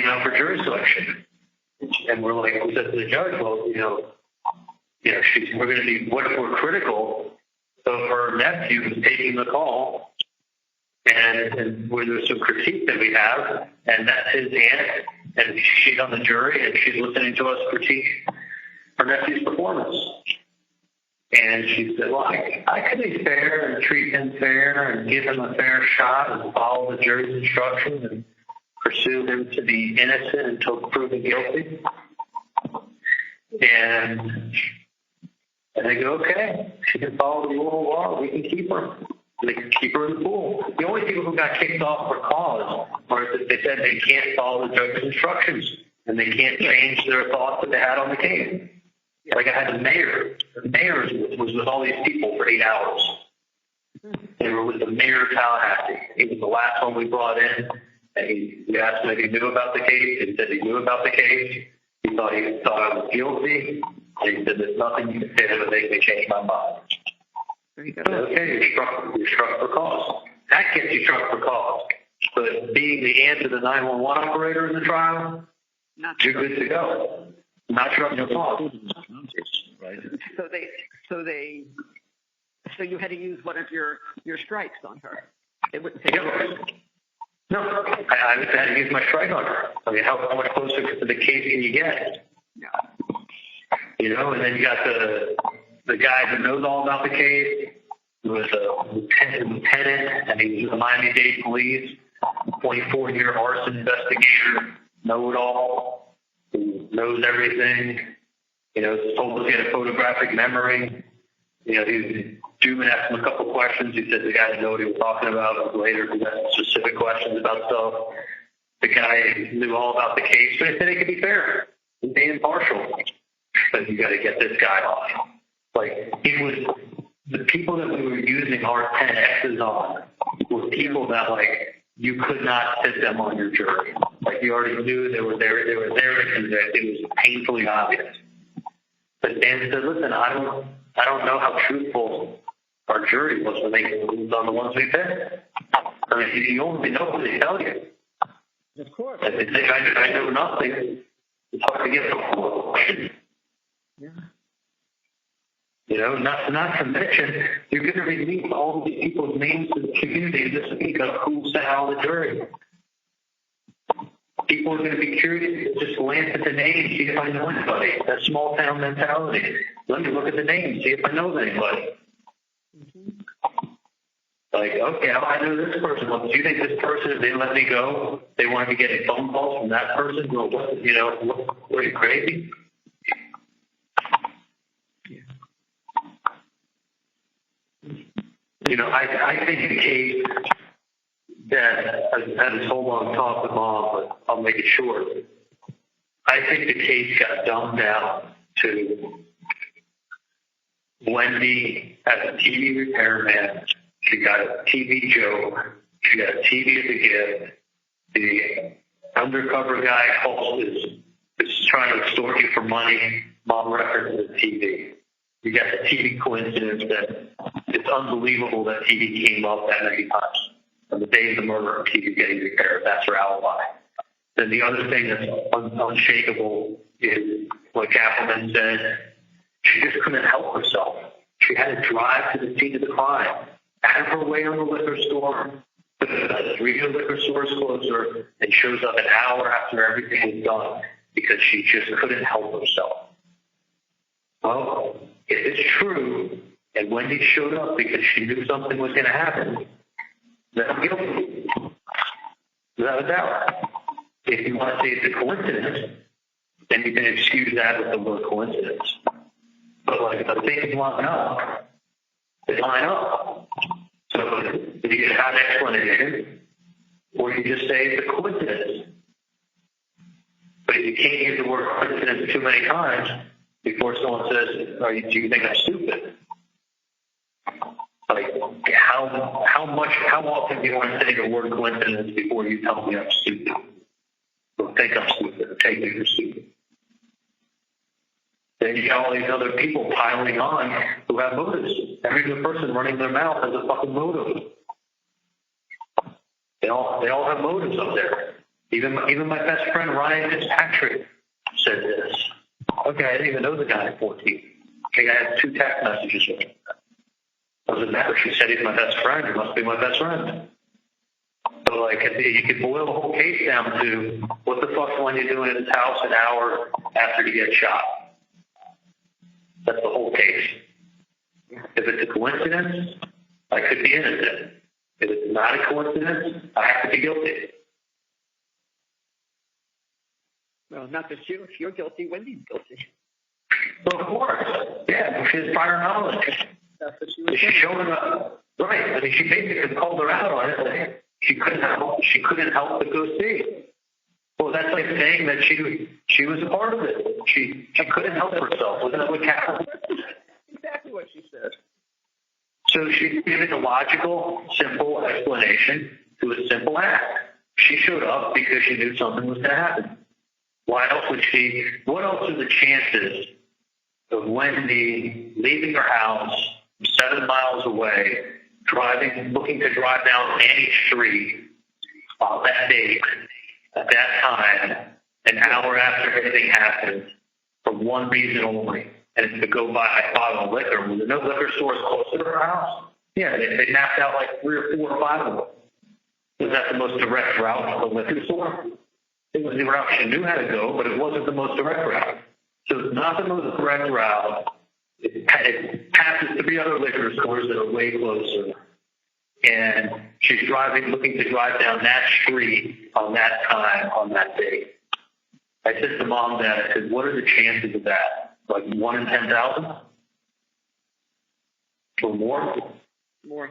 out for jury selection, and we said to the judge, well, we're going to be, what if we're critical of her nephew who's taking the call, and where there's some critique that we have, and that's his aunt, and she's on the jury, and she's listening to us critique her nephew's performance. And she said, well, I could be fair and treat him fair and give him a fair shot and follow the jury's instructions and pursue him to be innocent until proven guilty. And they go, okay, she can follow the rule of law, we can keep her. They can keep her in the pool. The only people who got kicked off for cause are that they said they can't follow the judge's instructions and they can't change their thoughts that they had on the case. Like I had the mayor. The mayor was with all these people for 8 hours. They were with the mayor of Tallahassee. He was the last one we brought in. And we asked him if he knew about the case. He said he knew about the case. He thought I was guilty. And he said, there's nothing you can say that would make me change my mind. Okay, you're struck for cause. That gets you struck for cause. But being the aunt of the 911 operator in the trial, you're good to go. Not struck for cause. Right. So you had to use one of your strikes on her. It wouldn't take No, I had to use my strike on her. I mean, how much closer to the case can you get? Yeah. And then you got the guy who knows all about the case, who was a lieutenant, and he was with the Miami-Dade police, 24-year arson investigator, know-it-all, who knows everything, told us he had a photographic memory. Duman asked him a couple questions. He said the guy didn't know what he was talking about. Later, he got specific questions about stuff. The guy knew all about the case, but he said he could be fair and be impartial. But you got to get this guy off. It was the people that we were using our 10Xs on were people that you could not sit them on your jury. You already knew they were there to convict. It was painfully obvious. But Dan said, listen, I don't know how truthful our jury was when they moved on the ones we picked. I mean, you only know what they tell you. Of course. If they say I know nothing, it's hard to get a question. Yeah. Not to mention, you're going to release all these people's names to the community this week of who sat on the jury. People are going to be curious to just glance at the names, see if I know anybody. That small town mentality. Let me look at the names, see if I know anybody. Okay, I know this person. Well, do you think this person, if they let me go, they want to be getting phone calls from that person? Well, what are you, crazy? I think the case that I've had this whole long talk with Mom, but I'll make it short. I think the case got dumbed down to Wendy as a TV repairman. She got a TV joke. She got a TV as a gift. The undercover guy is trying to extort you for money. Mom references the TV. You got the TV coincidence that it's unbelievable that TV came up that many times. On the day of the murder, TV getting repaired. That's her alibi. Then the other thing that's unshakable is what Katherine said. She just couldn't help herself. She had to drive to the scene of the crime, out of her way on the liquor store. The regional liquor store is closer and shows up an hour after everything was done because she just couldn't help herself. Well, if it's true, and Wendy showed up because she knew something was going to happen, then I'm guilty. Without a doubt. If you want to say it's a coincidence, then you can excuse that with the word coincidence. But the things line up, they line up. So if you can have an explanation, or you just say it's a coincidence. But if you can't use the word coincidence too many times before someone says, do you think I'm stupid? How often do you want to say the word coincidence before you tell me I'm stupid? Or think I'm stupid, or take me for stupid? Then you got all these other people piling on who have motives. Every other person running their mouth has a fucking motive. They all have motives up there. Even my best friend Ryan Fitzpatrick said this. Okay, I didn't even know the guy at 14. Okay, I had 2 text messages with him. Doesn't matter. She said he's my best friend. He must be my best friend. So, like, you could boil the whole case down to what the fuck's one you doing in his house an hour after he gets shot? That's the whole case. If it's a coincidence, I could be innocent. If it's not a coincidence, I have to be guilty. Well, not just you. If you're guilty, Wendy's guilty. Well, of course. Yeah, she has prior knowledge. That's what she was She showed him up. Right. I mean, she basically called her out on it. Like, she couldn't help but go see. Well, that's like saying that she was a part of it. She couldn't help herself. Wasn't that what Katherine? Exactly what she said. So she's giving a logical, simple explanation to a simple act. She showed up because she knew something was going to happen. Why else would she? What else are the chances of Wendy leaving her house 7 miles away, looking to drive down any street on that date, at that time, an hour after everything happened, for one reason only, and it's to go buy a bottle of liquor? Was there no liquor stores close to her house? Yeah, they mapped out like 3 or 4 or 5 of them. Was that the most direct route to the liquor store? It was the route she knew how to go, but it wasn't the most direct route. So it's not the most direct route. It passes 3 other liquor stores that are way closer. And she's looking to drive down that street on that time, on that day. I said to Mom that, I said, what are the chances of that? Like 1 in 10,000? Or more? More.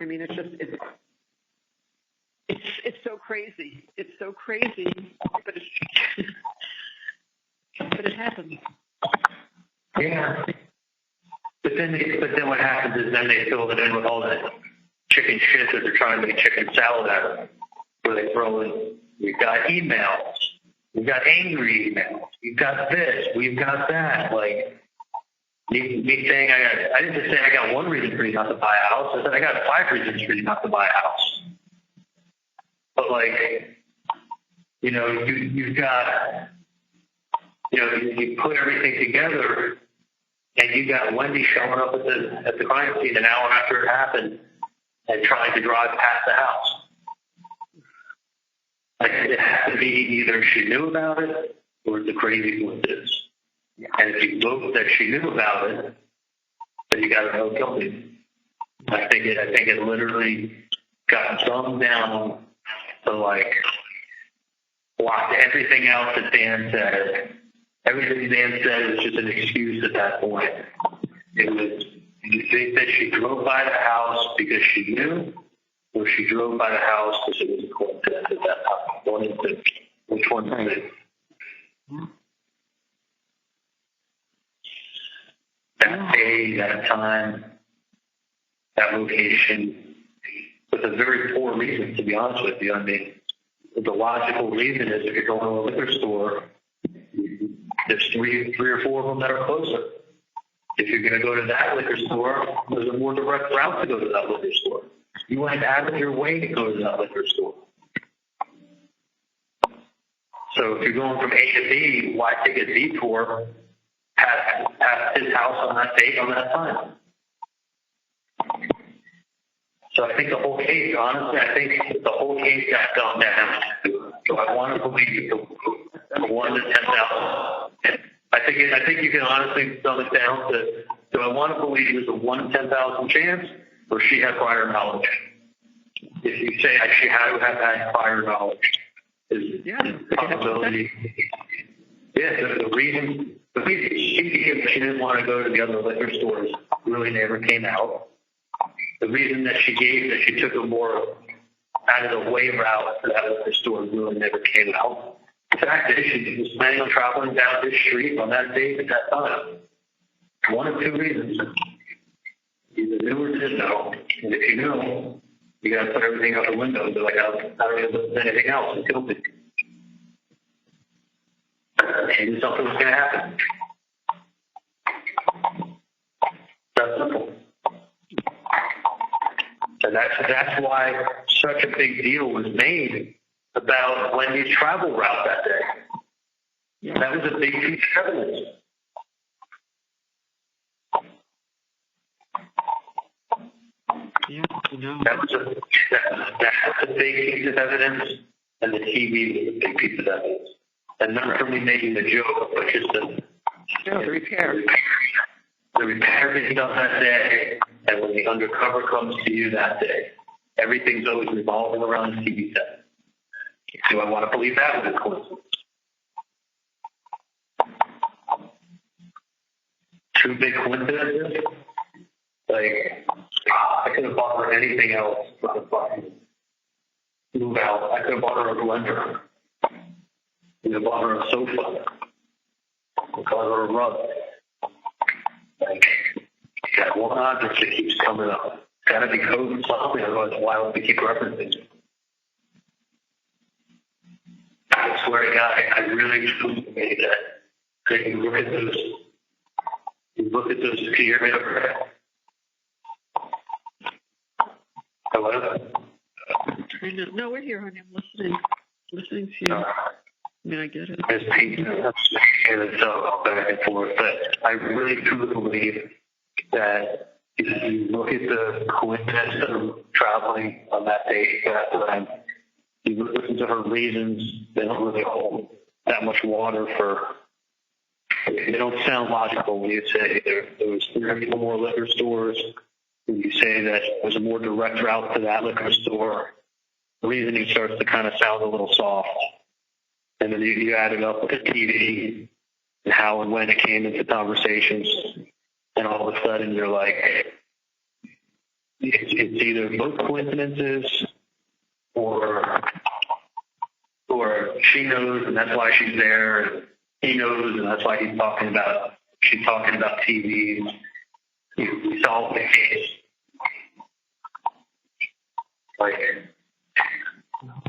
I mean, it's so crazy. It's so crazy, but it happens. Yeah. But then what happens is then they fill it in with all that chicken shit that they're trying to make chicken salad out of, where they throw in, we've got emails, we've got angry emails, we've got this, we've got that. Like, me saying I didn't just say I got 1 reason for you not to buy a house. I said I got 5 reasons for you not to buy a house. But like, you've got, you put everything together, and you got Wendy showing up at the crime scene an hour after it happened and trying to drive past the house. Like, it has to be either she knew about it or it's a crazy coincidence. And if you look that she knew about it, then you got to know guilty. I think it literally got dumbed down to like block everything else that Dan said. Everything Dan said was just an excuse at that point. It was, you think that she drove by the house because she knew, or she drove by the house because it was a coincidence at that time? Which one is it? That day, that time, that location, with a very poor reason, to be honest with you. I mean, the logical reason is if you're going to a liquor store, there's three or 4 of them that are closer. If you're going to go to that liquor store, there's a more direct route to go to that liquor store. You went out of your way to go to that liquor store. So if you're going from A to B, why take a detour past his house on that date, on that time? So I think the whole case, honestly, got dumbed down. So I want to believe the 1 to 10,000. I think you can honestly dumb it down to, do I want to believe it was a 1 in 10,000 chance, or she had prior knowledge? If you say she had to have had prior knowledge, is the possibility. Yeah, the reason she didn't want to go to the other liquor stores really never came out. The reason that she took a more out of the way route to that liquor store really never came out. The fact is, she was planning on traveling down this street on that date at that time. 1 of 2 reasons. Either knew or didn't know. And if you knew, you got to put everything out the window and be like, I don't know if there's anything else. It's guilty. I knew something was going to happen. That's simple. And that's why such a big deal was made about Wendy's travel route that day. Yeah. That was a big piece of evidence. Yeah, I know. That was a big piece of evidence, and the TV was a big piece of evidence. And not only making the joke, but just the repair. The repair being done that day, and when the undercover comes to you that day, everything's always revolving around the TV set. Do I want to believe that was a coincidence? Two big coincidences? Like, I could have bought her anything else but a fucking move out. I could have bought her a blender. I could have bought her a sofa. I could have bought her a rug. Like, that one object that keeps coming up. It's got to be code something, otherwise why would we keep referencing it? I swear to God, I really truly made that. You look at those, can you hear me over? Hello? No, we're here, honey. I'm listening to you. I mean, I get it. There's painting and itself back and forth, but I really truly believe that if you look at the coincidence of traveling on that day at that time, you listen to her reasons, they don't really hold that much water for. They don't sound logical when you say there was 3 or more liquor stores. When you say that there's a more direct route to that liquor store, the reasoning starts to kind of sound a little soft. And then you add it up with the TV and how and when it came into conversations, and all of a sudden you're like, it's either both coincidences or she knows and that's why she's there, and he knows and that's why she's talking about TVs. You solve the case. Like,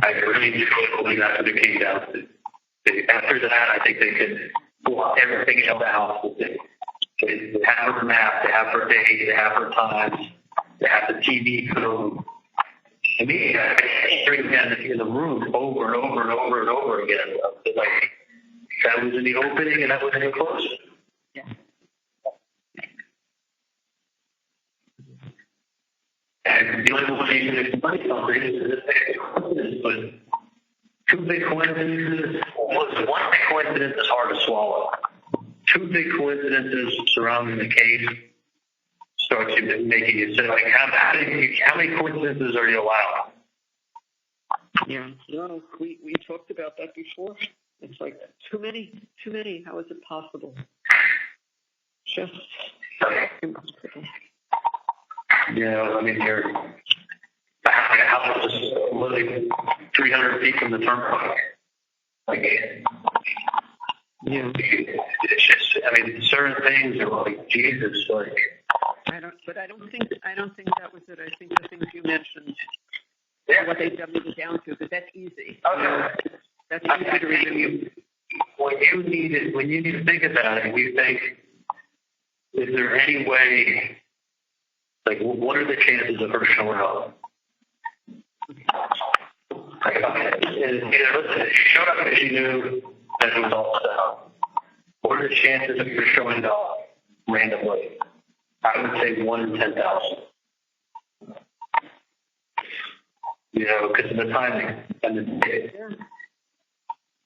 I really do believe that's what it came down to. After that, I think they could pull everything else out. They have her map, they have her date, they have her times, they have the TV code. I mean, I bring that in the room over and over and over and over again. Like, that was in the opening and that was in the closing. Yeah. And the only way you can explain something is but two big coincidences. One big coincidence is hard to swallow. Two big coincidences surrounding the case starts making you say, like, how many coincidences are you allowed? Yeah. No, we talked about that before. It's like too many. How is it possible? Just impossible. I mean, the house is literally 300 feet from the turnpike. Like, it's just, I mean, certain things are like, Jesus, like. I don't think that was it. I think the things you mentioned, what they dumbed it down to, but that's easy. Okay. That's easy to remember. When you need to think about it, you think, is there any way, like, what are the chances of her showing up? Like, listen, she showed up because she knew that it was all set up. What are the chances of her showing up randomly? I would say 1 in 10,000. Because of the timing and the date.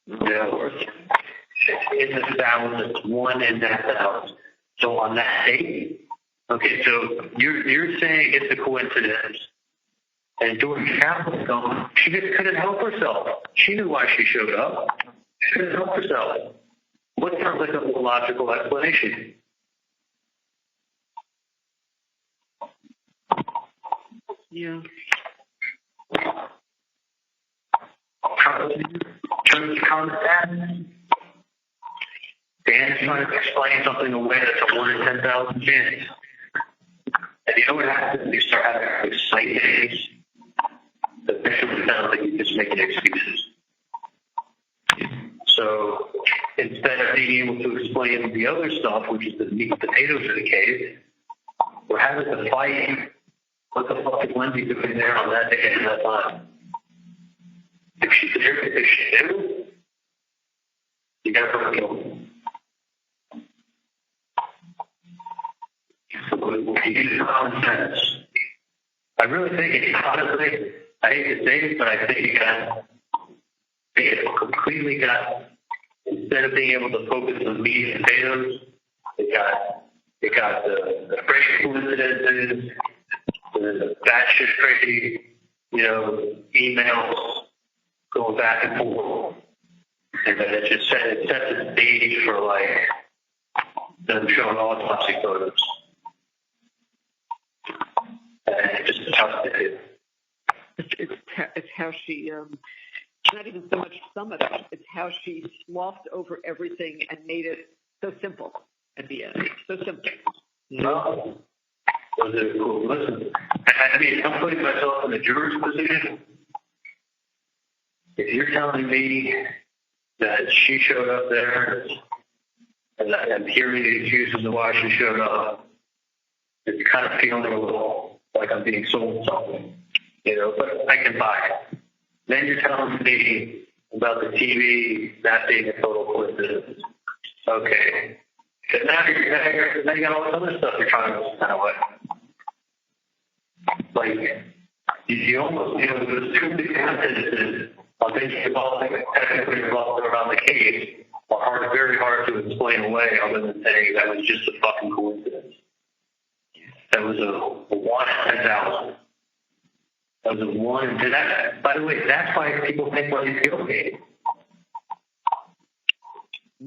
It's 1,000. It's 1 in 10,000. So on that date, okay, so you're saying it's a coincidence. And during Catholic, she just couldn't help herself. She knew why she showed up. She couldn't help herself. What sounds like a logical explanation? Yeah. Dan's trying to explain something away that's a 1 in 10,000 chance. And you know what happens? You start having excited. Eventually, it sounds like you're just making excuses. So instead of being able to explain the other stuff, which is the meat and potatoes of the case, we're having to fight. What the fuck is Wendy doing there on that day and that time? If she knew, you got her killed. You use common sense. I really think it, honestly, I hate to say it, but I think it completely got, instead of being able to focus on meat and potatoes, it got the crazy coincidences, the batshit crazy, emails going back and forth. And then it just set the stage for, like, them showing autopsy photos. And it just adjusted it. It's how she, not even so much sum it up, it's how she sloughed over everything and made it so simple at the end. So simple. No. Listen, I mean, I'm putting myself in the juror's position. If you're telling me that she showed up there and I'm hearing the excuses of why she showed up, it's kind of feeling a little like I'm being sold something, but I can buy it. Then you're telling me about the TV not being a total coincidence. Okay. But now you got all this other stuff you're trying to kind of like you almost, there's two big coincidences on things technically involved around the case are very hard to explain away other than saying that was just a fucking coincidence. That was a 1 in 10,000. That was a 1 in 10. By the way, that's why people think Wendy's guilty.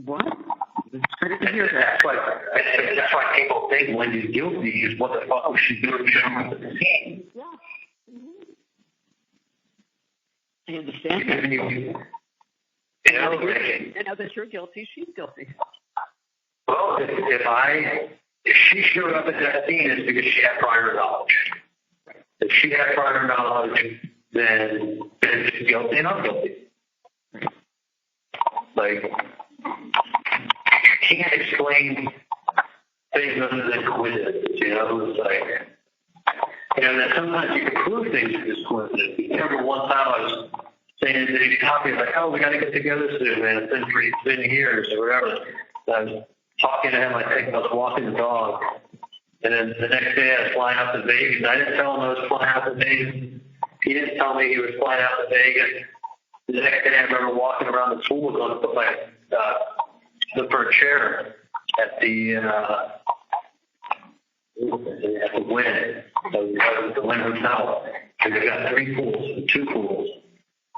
What? I didn't hear that. That's why people think Wendy's guilty is what the fuck was she doing showing up at the scene. Yeah. I understand that. And now that you're guilty, she's guilty. Well, if she showed up at that scene, it's because she had prior knowledge. If she had prior knowledge, then she's guilty and I'm guilty. Like, you can't explain things other than coincidence, It's like, that sometimes you can prove things are just coincidence. I remember one time I was saying to these copies, like, oh, we got to get together soon, man. It's been years or whatever. And I was talking to him, I think I was walking the dog. And then the next day I was flying out to Vegas. I didn't tell him I was flying out to Vegas. He didn't tell me he was flying out to Vegas. The next day I remember walking around the pool going to put my, look for a chair at the Wynn. The Wynn Hotel. And they got 3 pools, 2 pools.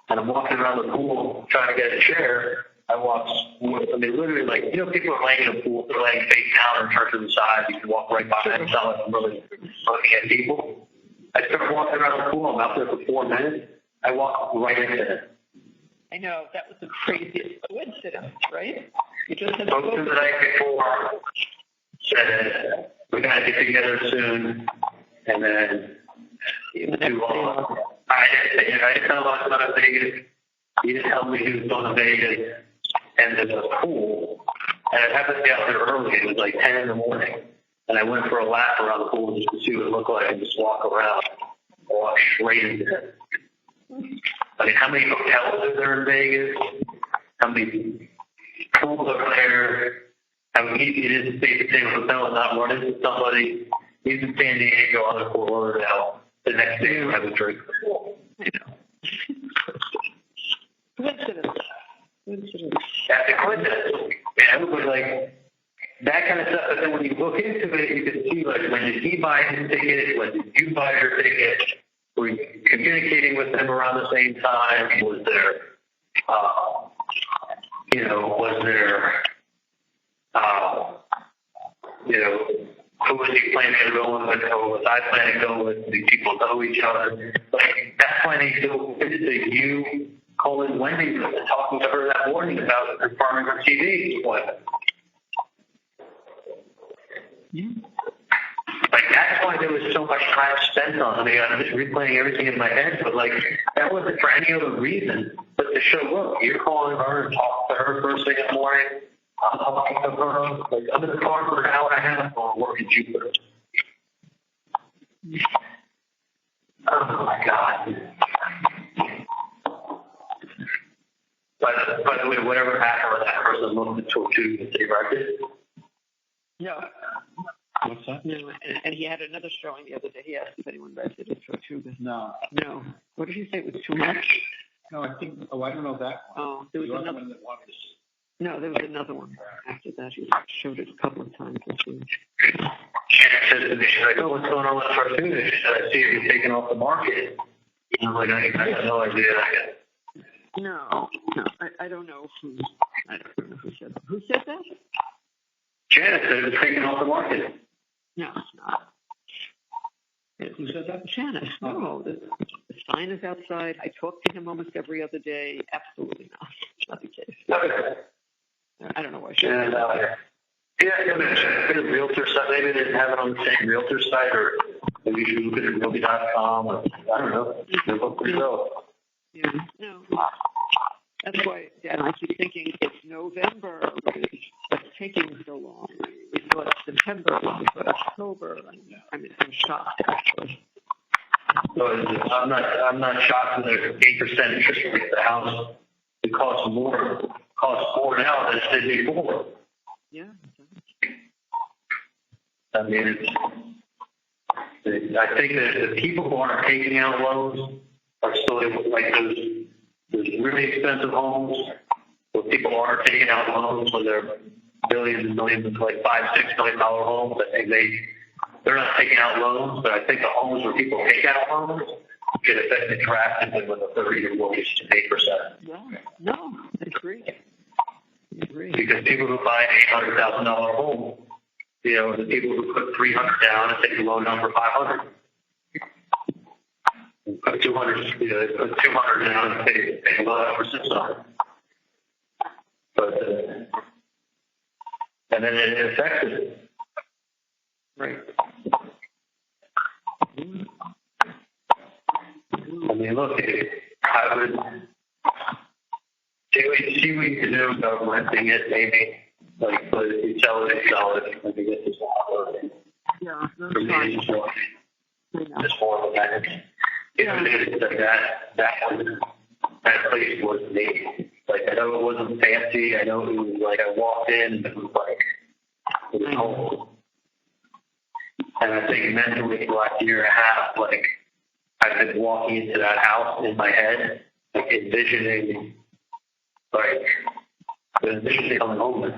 And I'm walking around the pool trying to get a chair. Literally, like, people are laying in a pool, they're laying face down or turned to the side. You can walk right by it. It's not like I'm really looking at people. I start walking around the pool. I'm out there for 4 minutes. I walk right into it. I know. That was the craziest coincidence, right? You just had spoke to the night before, said, we got to get together soon. And then, I didn't tell him I was going to Vegas. He didn't tell me he was going to Vegas. And there's a pool. And it happened to be out there early. It was like 10 in the morning. And I went for a lap around the pool just to see what it looked like and just walk around. Walk straight into it. I mean, how many hotels are there in Vegas? How many pools are there? How easy it is to stay at the same hotel and not run into somebody? He's in San Diego on the Fort Lauderdale. The next day, I have a drink. Coincidence. That's a coincidence. And everybody's like, that kind of stuff. But then when you look into it, you can see, like, when did he buy his ticket? When did you buy your ticket? Were you communicating with them around the same time? Was there, who was he planning to go with? Who was I planning to go with? Do people know each other? Like, that's why they still visit you calling Wendy and talking to her that morning about confirming her TV appointment. Yeah. Like, that's why there was so much time spent on it. I'm just replaying everything in my head, but, like, that wasn't for any other reason but to show, look, you're calling her and talk to her first thing in the morning. Like, I'm in the car for an hour and a half while I work in Jupiter. Oh my God. By the way, whatever happened with that person looking at Tortuga, did they write it? No. What's that? No, and he had another showing the other day. He asked if anyone rented it for Tortuga. No. No. What did he say? It was too much? No, I think, I don't know that one. Oh, there was The other another. one that wanted to No, there was another one after that. He showed it a couple of times this week. Shannon said to me, she's like, oh, what's going on with Tortuga? She said, I see it taken off the market. And I'm like, I got no idea. No, I don't know who. I don't know who said that. Who said that? Janet said it was taken off the market. No, it's not. Who said that? Shannon. No, the sign is outside. I talk to him almost every other day. Absolutely not. It's not the case. Okay. I don't know why she said And, that. maybe the realtor site, maybe they didn't have it on the same realtor site, or maybe you should look at realty.com, or I don't know. You look for yourself. Yeah, no. That's why, Dan, I keep thinking it's November. What's taking so long? We thought September, we thought October. I'm shocked, actually. So I'm not shocked that there's 8% interest rate at the house. It costs more now than it did before. Yeah. I mean, I think that the people who aren't taking out loans are still able, like those really expensive homes where people aren't taking out loans when they're billions and millions, like $5-6 million homes. I think they're not taking out loans, but I think the homes where people take out loans get affected drastically with a 30-year mortgage to 8%. Yeah. No, I agree. Because people who buy an $800,000 home, you know, the people who put $300 down and take a loan down for $500. Put $200, put $200 down and pay a loan for $600. But and then it affects it. Right. I mean, look, I would see what you can do about renting it, maybe. Like, but if you sell it, I think it's just not Yeah, that's for me, fine. it's more, I know. it's more of a manage. It's like that place was me. Like, I know it wasn't fancy. I know it was like I walked in and it was like, it was home. And I think mentally, the last year and a half, like, I've been walking into that house in my head, like, envisioning coming home.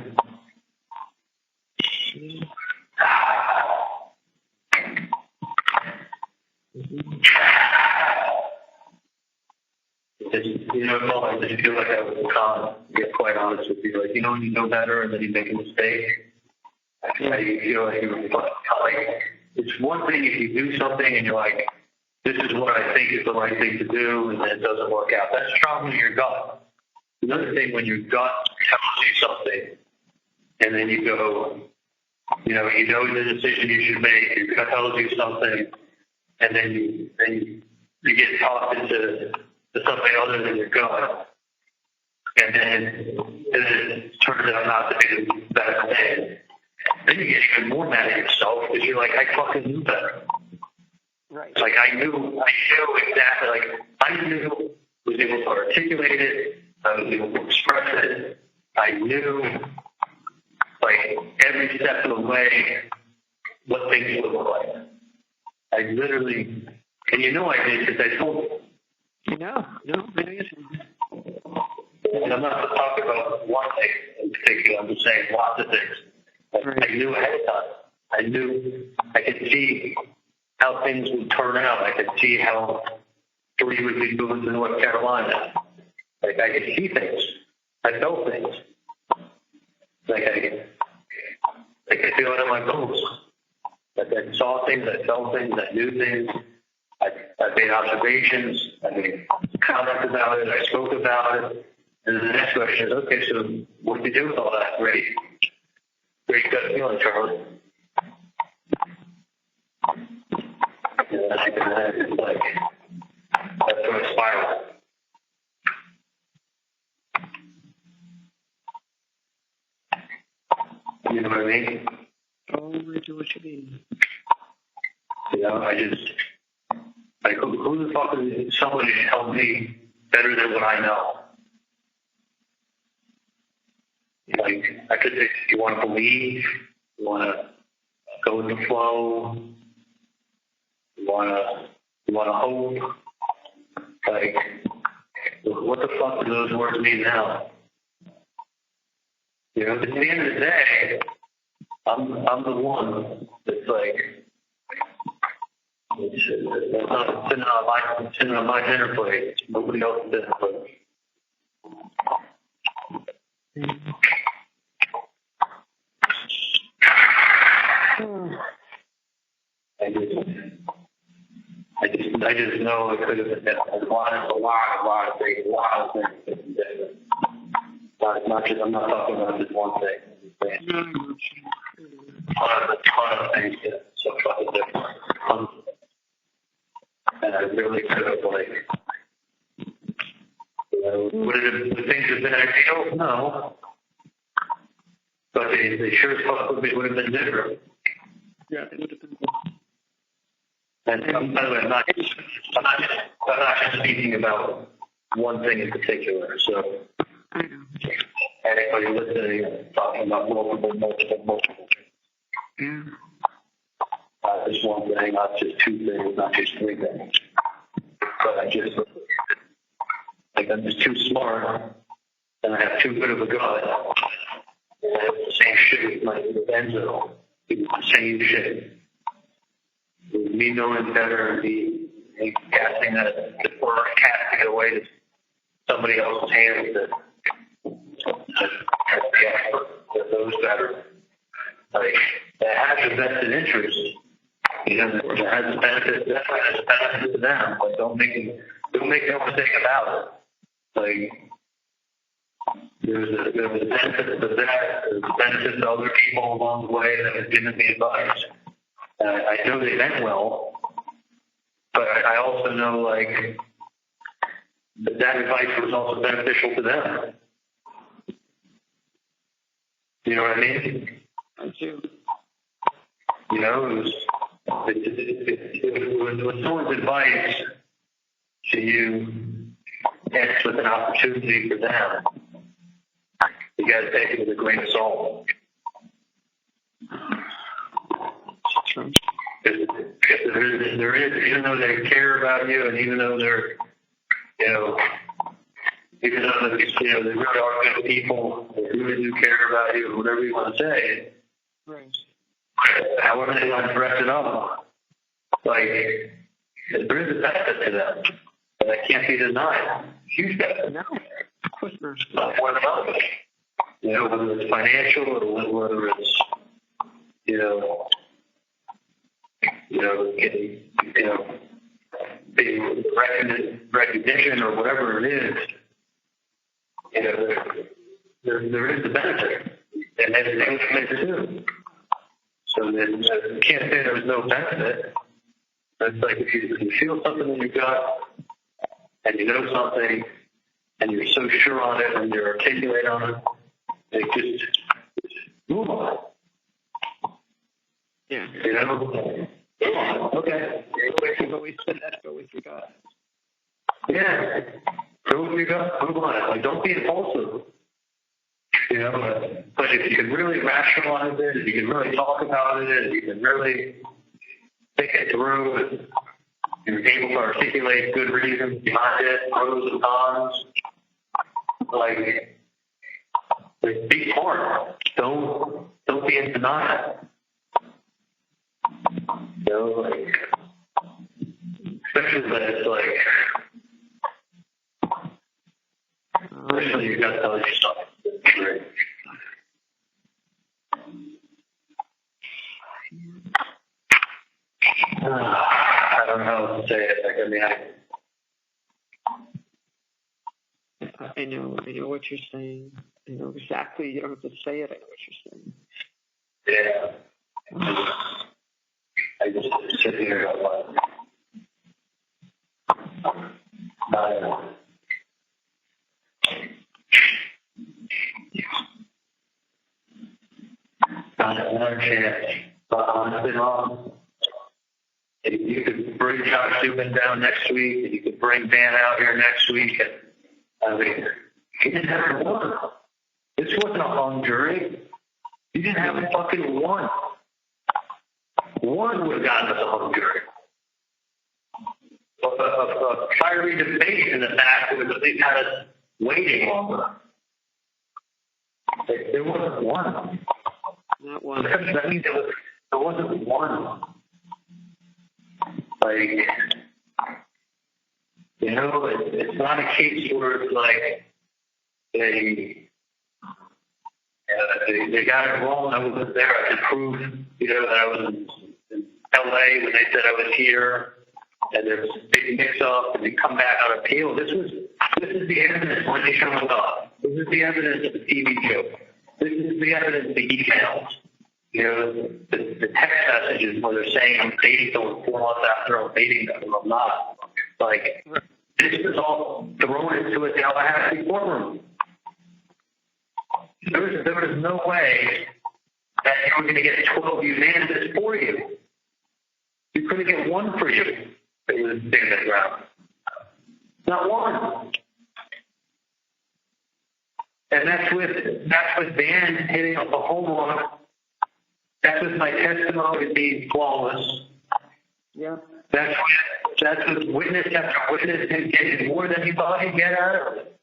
I just feel like I was con, to get quite honest with you. Like, you know better, and then you make a mistake. I feel like you were like, it's one thing if you do something and you're like, this is what I think is the right thing to do, and then it doesn't work out. That's strongly your gut. Another thing when your gut tells you something, and then you go, you know the decision you should make, your gut tells you something, and then you get talked into something other than your gut, and then it turns out not to be the best thing. Then you get even more mad at yourself because you're like, I fucking knew better. Right. Like I knew exactly. Like I was able to articulate it. I was able to express it. I knew, like, every step of the way what things would look like. I literally, and I did because I told you. No, I know you should. And I'm not talking about one thing in particular. I'm just saying lots of things. I knew ahead of time. I knew I could see how things would turn out. I could see how 3 would be moving to North Carolina. Like I could see things. I felt things. Like I feel it in my bones. Like I saw things, I felt things, I knew things. I made observations. I made comments about it. I spoke about it. And then the next question is, okay, so what do you do with all that? Great gut feeling, Charlie. And then it's like, that's sort of spiral. You know what I mean? Oh, I do what you mean. You know, like, who the fuck is somebody to help me better than what I know? Like, I could say, you want to believe, you want to go with the flow, you want to hope. Like, what the fuck do those words mean now? You know, at the end of the day, I'm the one that's like, it's not sitting on my dinner plate. It's nobody else's dinner plate. I just know it could have been a lot of things. I'm not talking about just one thing. A ton of things get so fucking different. And I really could have, like, you know, would the things have been ideal? No. But they sure as fuck would have been different. Yeah, it would have been. And by the way, I'm not just speaking about one thing in particular. So I know. anybody listening, talking about multiple things. Yeah. Just one thing, not just two things, not just three things. But I'm just too smart, and I have too good of a gut. And I have the same shit like Benzo. The same shit. Me knowing better and me casting the it away to somebody else's hands that knows better. Like, that has a vested interest. You know, that has a benefit. That has a benefit to them. Like, don't make no mistake about it. Like, there's a benefit to that. There's a benefit to other people along the way that have given me advice. I know they meant well, but I also know, like, that advice was also beneficial to them. You know what I mean? I do. You know, when someone's advice to you ends with an opportunity for them, you got to take it with a grain of salt. True. There is, even though they care about you, and even though they're, you know, even though they really are good people, they really do care about you, whatever you want to say. Right. However they want to dress it up, like, there is a benefit to them, and that can't be denied. Huge benefit. No, of course not. Not more than others. You know, whether it's financial or whether it's, being recognition or whatever it is. You know, there is a benefit, and there's too. So then you can't say there's no benefit. It's like if you feel something in your gut, and you know something, and you're so sure on it, and you're articulate on it, just move on. Yeah. You know? Move on. Okay. We've always said that, but we forgot. Yeah. Go with your gut. Move on. Like, don't be impulsive. You know, but if you can really rationalize it, if you can really talk about it, if you can really think it through, and you're able to articulate good reasons behind it, pros and cons, like be smart. Don't be in denial. You know, like, especially when it's like, especially you got to tell yourself. Right. I don't know how to say it. Like, I know what you're saying. I know exactly. You don't have to say it. I know what you're saying. Yeah. I just sit here and like, Another chance. I've been wrong. You could bring Josh Dubin down next week. You could bring Dan out here next week. I mean, he didn't have one. This wasn't a hung jury. You didn't have a fucking one. One would have gotten us a hung jury. A fiery debate in the back would have at least had us waiting longer. There wasn't one. Not one. That means there wasn't one. Like, you know, it's not a case where it's like they got it wrong. I wasn't there. I could prove, you know, that I was in LA when they said I was here, and there was a big mix-up, and they come back on appeal. This is the evidence when they show up. This is the evidence of the TV joke. This is the evidence of the emails. You know, the text messages where they're saying I'm dating someone 4 months after I'm dating them, and I'm not. Like, this was all thrown into a Tallahassee courtroom. There was no way that you were going to get 12 unanimous for you. You couldn't get one for you. It was digging the ground. Not one. And that's with Dan hitting up a home run. That's with my testimony being flawless. Yeah. That's with witness after witness and getting more than he thought he'd get out of it.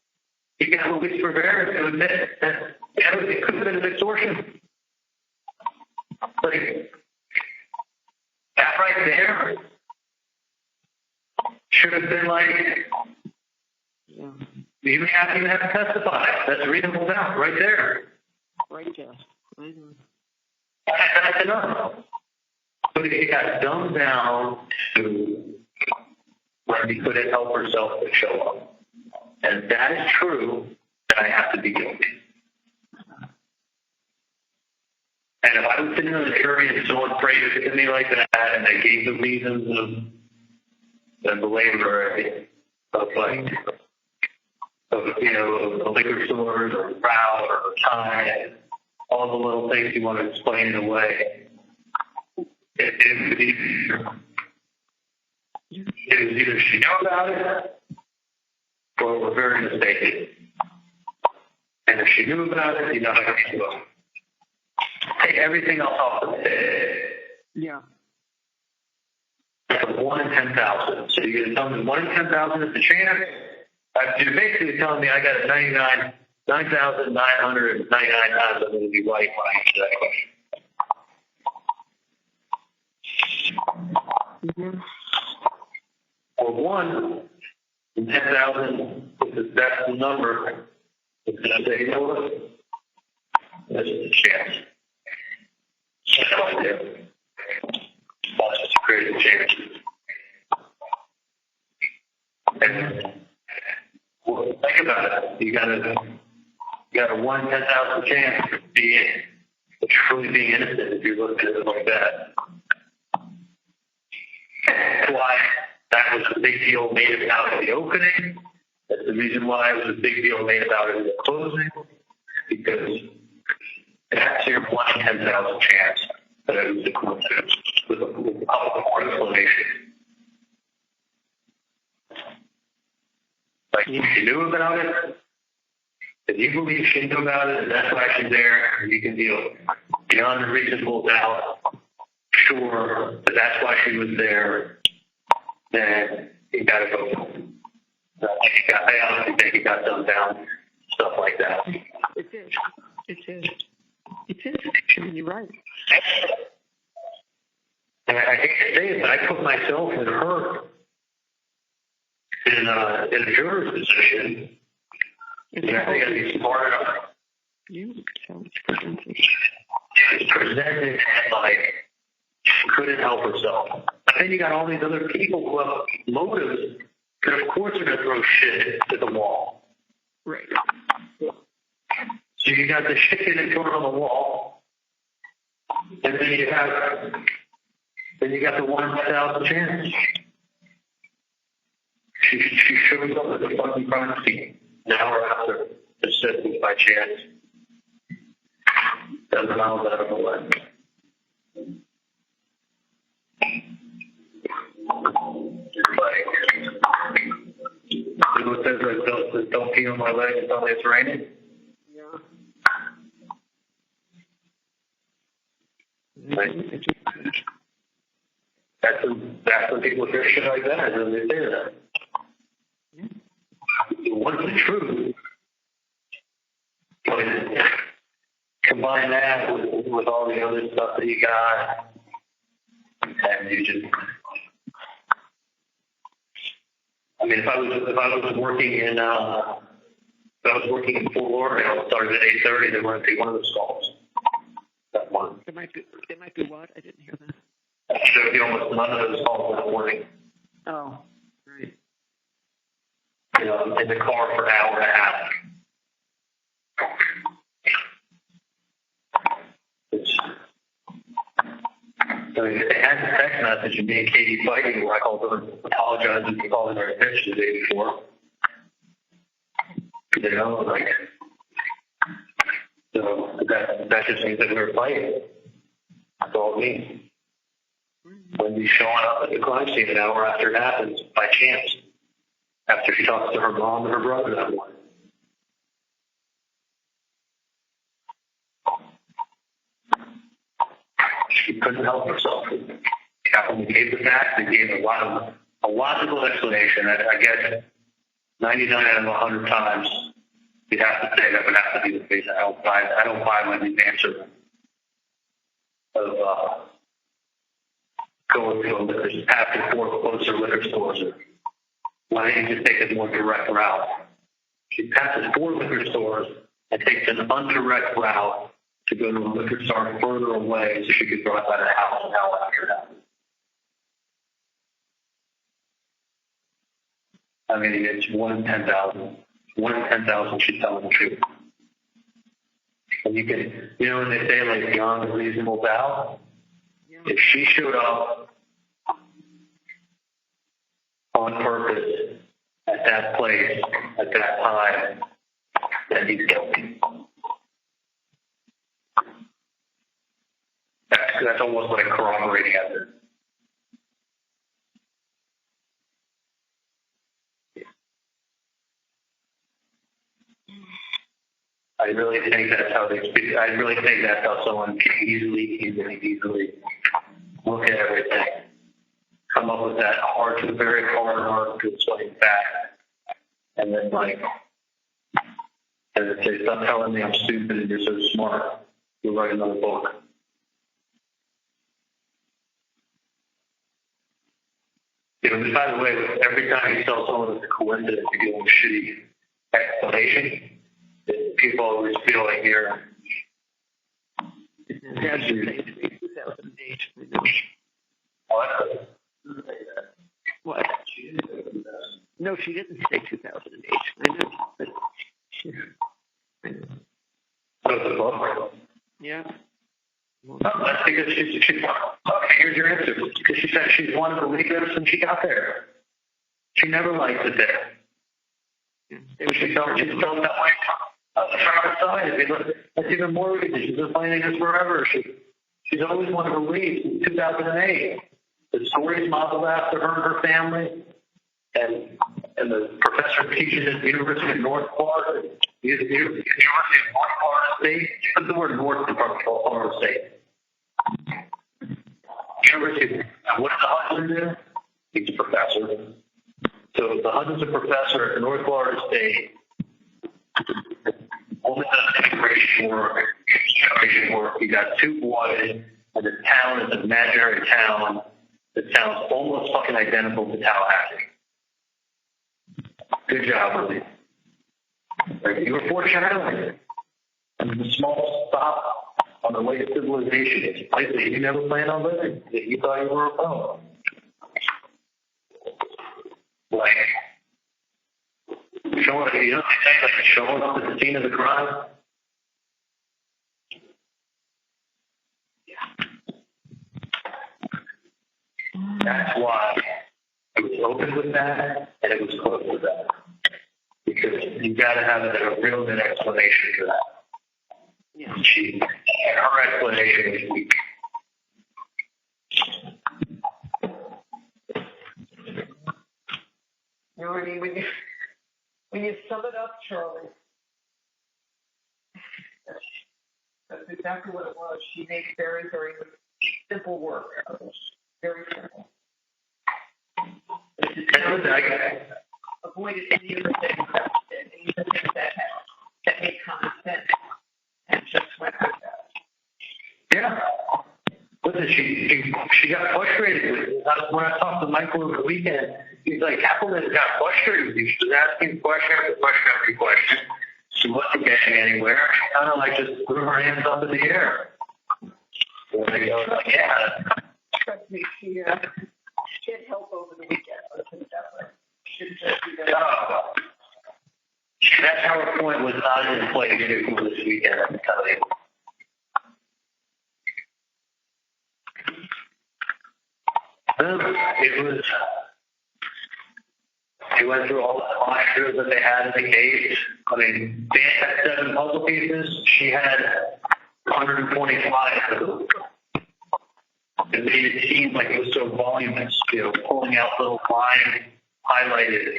He got Luis Rivera to admit that it could have been an extortion. Like, that right there should have been like, Yeah. you don't even have to testify. That's reasonable doubt right there. Right, Jeff. Right on. That's enough. But it got dumbed down to where he couldn't help herself to show up. And that is true, that I have to be guilty. And if I was sitting on the jury and someone phrased it to me like that, and I gave the reasons of the labor of you know, the liquor stores or route or time, all the little things you want to explain in a way, it was either she knew about it or we're very mistaken. And if she knew about it, you know how to do it. Take everything else off the table. Yeah. That's a 1 in 10,000. So you're going to tell me 1 in 10,000 is the chance? You're basically telling me I got a 9,999 times I'm going to be right when I answer that question. Mm-hmm. Or 1 in 10,000, that's the number. It's going to say, you know what? This is a chance. That's all I do. That's just a crazy chance. And well, think about it. You got a 1 in 10,000 chance of truly being innocent if you look at it like that. That's why that was a big deal made about in the opening. That's the reason why it was a big deal made about it in the closing, because that's your 1 in 10,000 chance that it was a coincidence with a public court explanation. Like, if she knew about it, if you believe she knew about it, and that's why she's there, and you can deal beyond a reasonable doubt, sure, but that's why she was there, then you got to go for it. I honestly think he got dumbed down, stuff like that. It is. It is. It is. I mean, you're right. And I hate to say it, but I put myself and her in a juror's position. And I think I'd be smart enough. You She's presented like she couldn't help herself. But then you got all these other people who have motives that, of course, are going to throw shit at the wall. right. So you got the shit getting thrown on the wall, and then you got the 1 in 10,000 chance. She shows up at the fucking crime scene an hour after, just simply by chance. 7 miles out of the way. Like, who says like, don't pee on my leg and tell me it's raining? Yeah. Like, that's when people hear shit like that, and they say that. What's the truth? But combine that with all the other stuff that you got, and you just. I mean, if I was working in Fort Lauderdale, started at 8:30, they wouldn't take one of those calls. That one. There might be what? I didn't hear that. There would be almost none of those calls that morning. Oh, right. You know, in the car for an hour and a half. I mean, if they had the text message of me and Katie fighting, where I called her, apologizing for calling her attention the day before. You know, like, so that just means that we were fighting. That's all it means. Wendy's showing up at the crime scene an hour after it happens, by chance, after she talks to her mom and her brother that morning. She couldn't help herself. When we gave the facts, they gave a logical explanation. I guess 99 out of 100 times, you'd have to say that would have to be the case. I don't buy Wendy's answer of going to a liquor, after 4 closer liquor stores, or why didn't you just take a more direct route? She passes 4 liquor stores and takes an indirect route to go to a liquor store further away so she could drive out of the house an hour after that. I mean, it's 1 in 10,000. 1 in 10,000 she's telling the truth. And you can, you know, when they say like beyond a reasonable doubt, if she showed up on purpose at that place at that time, then he's guilty. That's almost like corroborating evidence. I really think that's how they speak. I really think that's how someone can easily look at everything, come up with that very hard to explain fact, and then like, and they say, stop telling me I'm stupid and you're so smart. You'll write another book. You know, by the way, every time you tell someone it's a coincidence, you give them a shitty explanation. People always feel like you're. That's 2008. What? No, she didn't say 2008. I know, but I know. What's the book? Yeah. That's because she's okay, here's your answer. Because she said she's wanted to leave ever since she got there. She never liked it there. She felt that way. Side. I mean, that's even more reason. She's been planning this forever. She's always wanted to leave since 2008. The stories modeled after her and her family, and the professor teaches at the University of North Florida. The University of North Florida State. Put the word North in front of Florida State. University. What does the husband do? He's a professor. So the husband's a professor at North Florida State. Only does immigration work. You got 2 boys, and the town is an imaginary town. The town's almost fucking identical to Tallahassee. Good job, Ruby. Like, you were Fortune Island. I mean, a small stop on the way to civilization. It's a place that you never planned on living. That you thought you were a phone. Like. Showing, you know what they say, like showing up at the scene of the crime? Yeah. That's why it was open with that and it was closed with that. Because you got to have a real good explanation for that. Yeah. She And her explanation was weak. You know what I mean? When you sum it up, Charlie, that's exactly what it was. She made very, very simple work out of it. Very simple. Avoided any of the things that made common sense and just went with that. Yeah. Listen, she got frustrated with it. When I talked to Michael over the weekend, he's like, Appleman got frustrated with you. She was asking question after question after question. She wasn't getting anywhere. She kind of like just threw her hands up in the air. And I was like, yeah. Trust me, she had help over the weekend. Let's put it that way. That PowerPoint was not in play for this weekend, I can tell you. She went through all the monsters that they had in the case. I mean, Dan had 7 puzzle pieces. She had 125 of them. It made it seem like it was so voluminous, pulling out little lines highlighted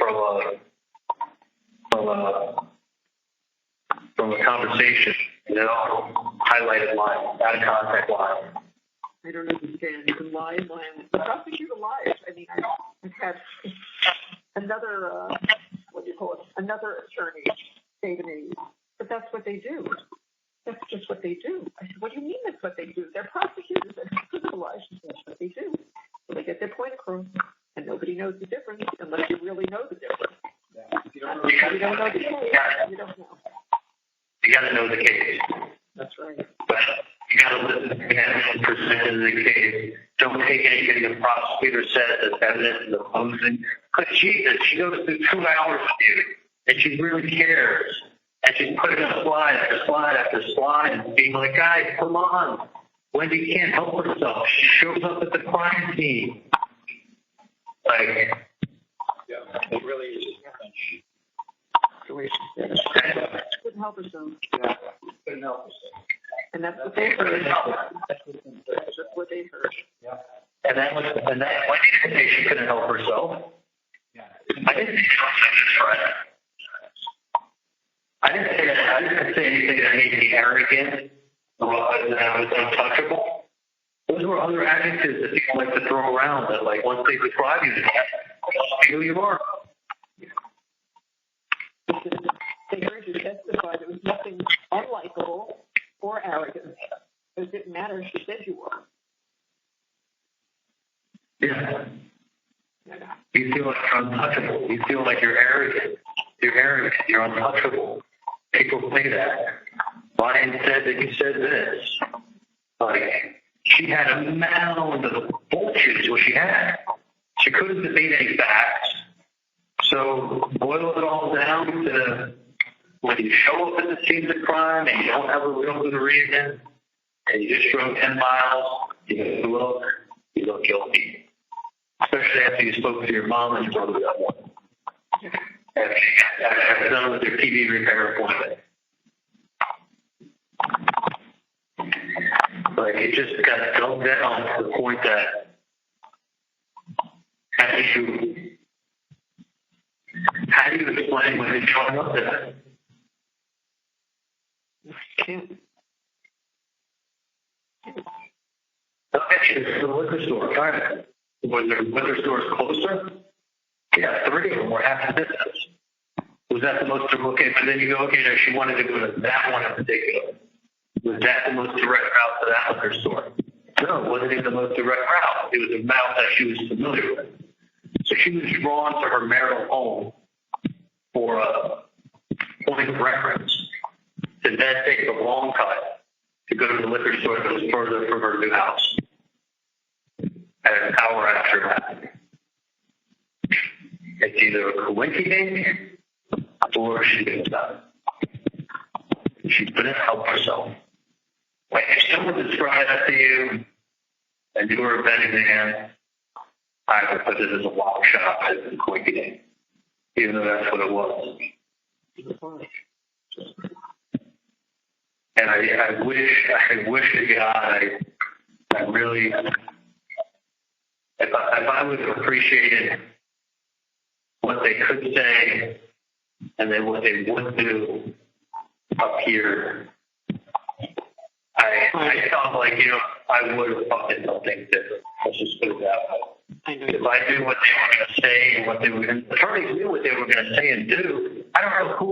from a conversation, highlighted line, out of context line. I don't understand. You can lie and lie. The prosecutor lies. I mean, I've had another, another attorney say to me, but that's what they do. That's just what they do. I said, what do you mean that's what they do? They're prosecutors and criminal lies. That's what they do. So they get their point across, and nobody knows the difference unless you really know the difference. Yeah. You don't know the case. You don't know. You got to know the case. That's right. But you got to listen to the evidence presented in the case. Don't take anything the prosecutor says as evidence in the closing. Because she goes through 2 hours with you, and she really cares. And she's putting a slide after slide after slide and being like, guys, come on. Wendy can't help herself. She shows up at the crime scene. Like, Yeah, it really is. The way she said it. Couldn't help herself. Yeah, couldn't help herself. And that's what they heard. That's what they heard. Yeah. and that I didn't say she couldn't help herself. Yeah. I didn't say I didn't say anything that made me arrogant or that I was untouchable. Those were other adjectives that people like to throw around that, like, once they describe you, they who you are. They heard you testify. There was nothing unlikable or arrogant. It didn't matter if she said you were. Yeah. You feel like you're untouchable. You feel like you're arrogant. You're arrogant. You're untouchable. People say that. Ryan said that you said this. Like, she had a mound of bullshit is what she had. She couldn't debate any facts. So boil it all down to when you show up at the scene of the crime and you don't have a real good reason and you just drove 10 miles, you look guilty. Especially after you spoke to your mom and you told her that one. After done with your TV repair appointment. Like, it just got dumbed down to the point that how do you explain when they're showing up there? Can't. Okay, it's the liquor store. All right. Was there liquor stores closer? Yeah, 3 of them were half the distance. Was that the most direct? Okay, but then you go, okay, no, she wanted to go to that one in particular. Was that the most direct route to that liquor store? No, it wasn't even the most direct route. It was a route that she was familiar with. So she was drawn to her marital home for a point of reference to then take the long cut to go to the liquor store that was further from her new house. At an hour after that. It's either a coincidence or she didn't stop. She couldn't help herself. Like, if someone described that to you and you were a betting man, I would put it as a long shot as a coincidence, even though that's what it was. And I wish to God I really, if I would have appreciated what they could say and then what they would do up here, I felt like, I would have fucking done things different. Let's just put it that way. I know. If I knew what they were going to say and what they were going to, attorneys knew what they were going to say and do. I don't know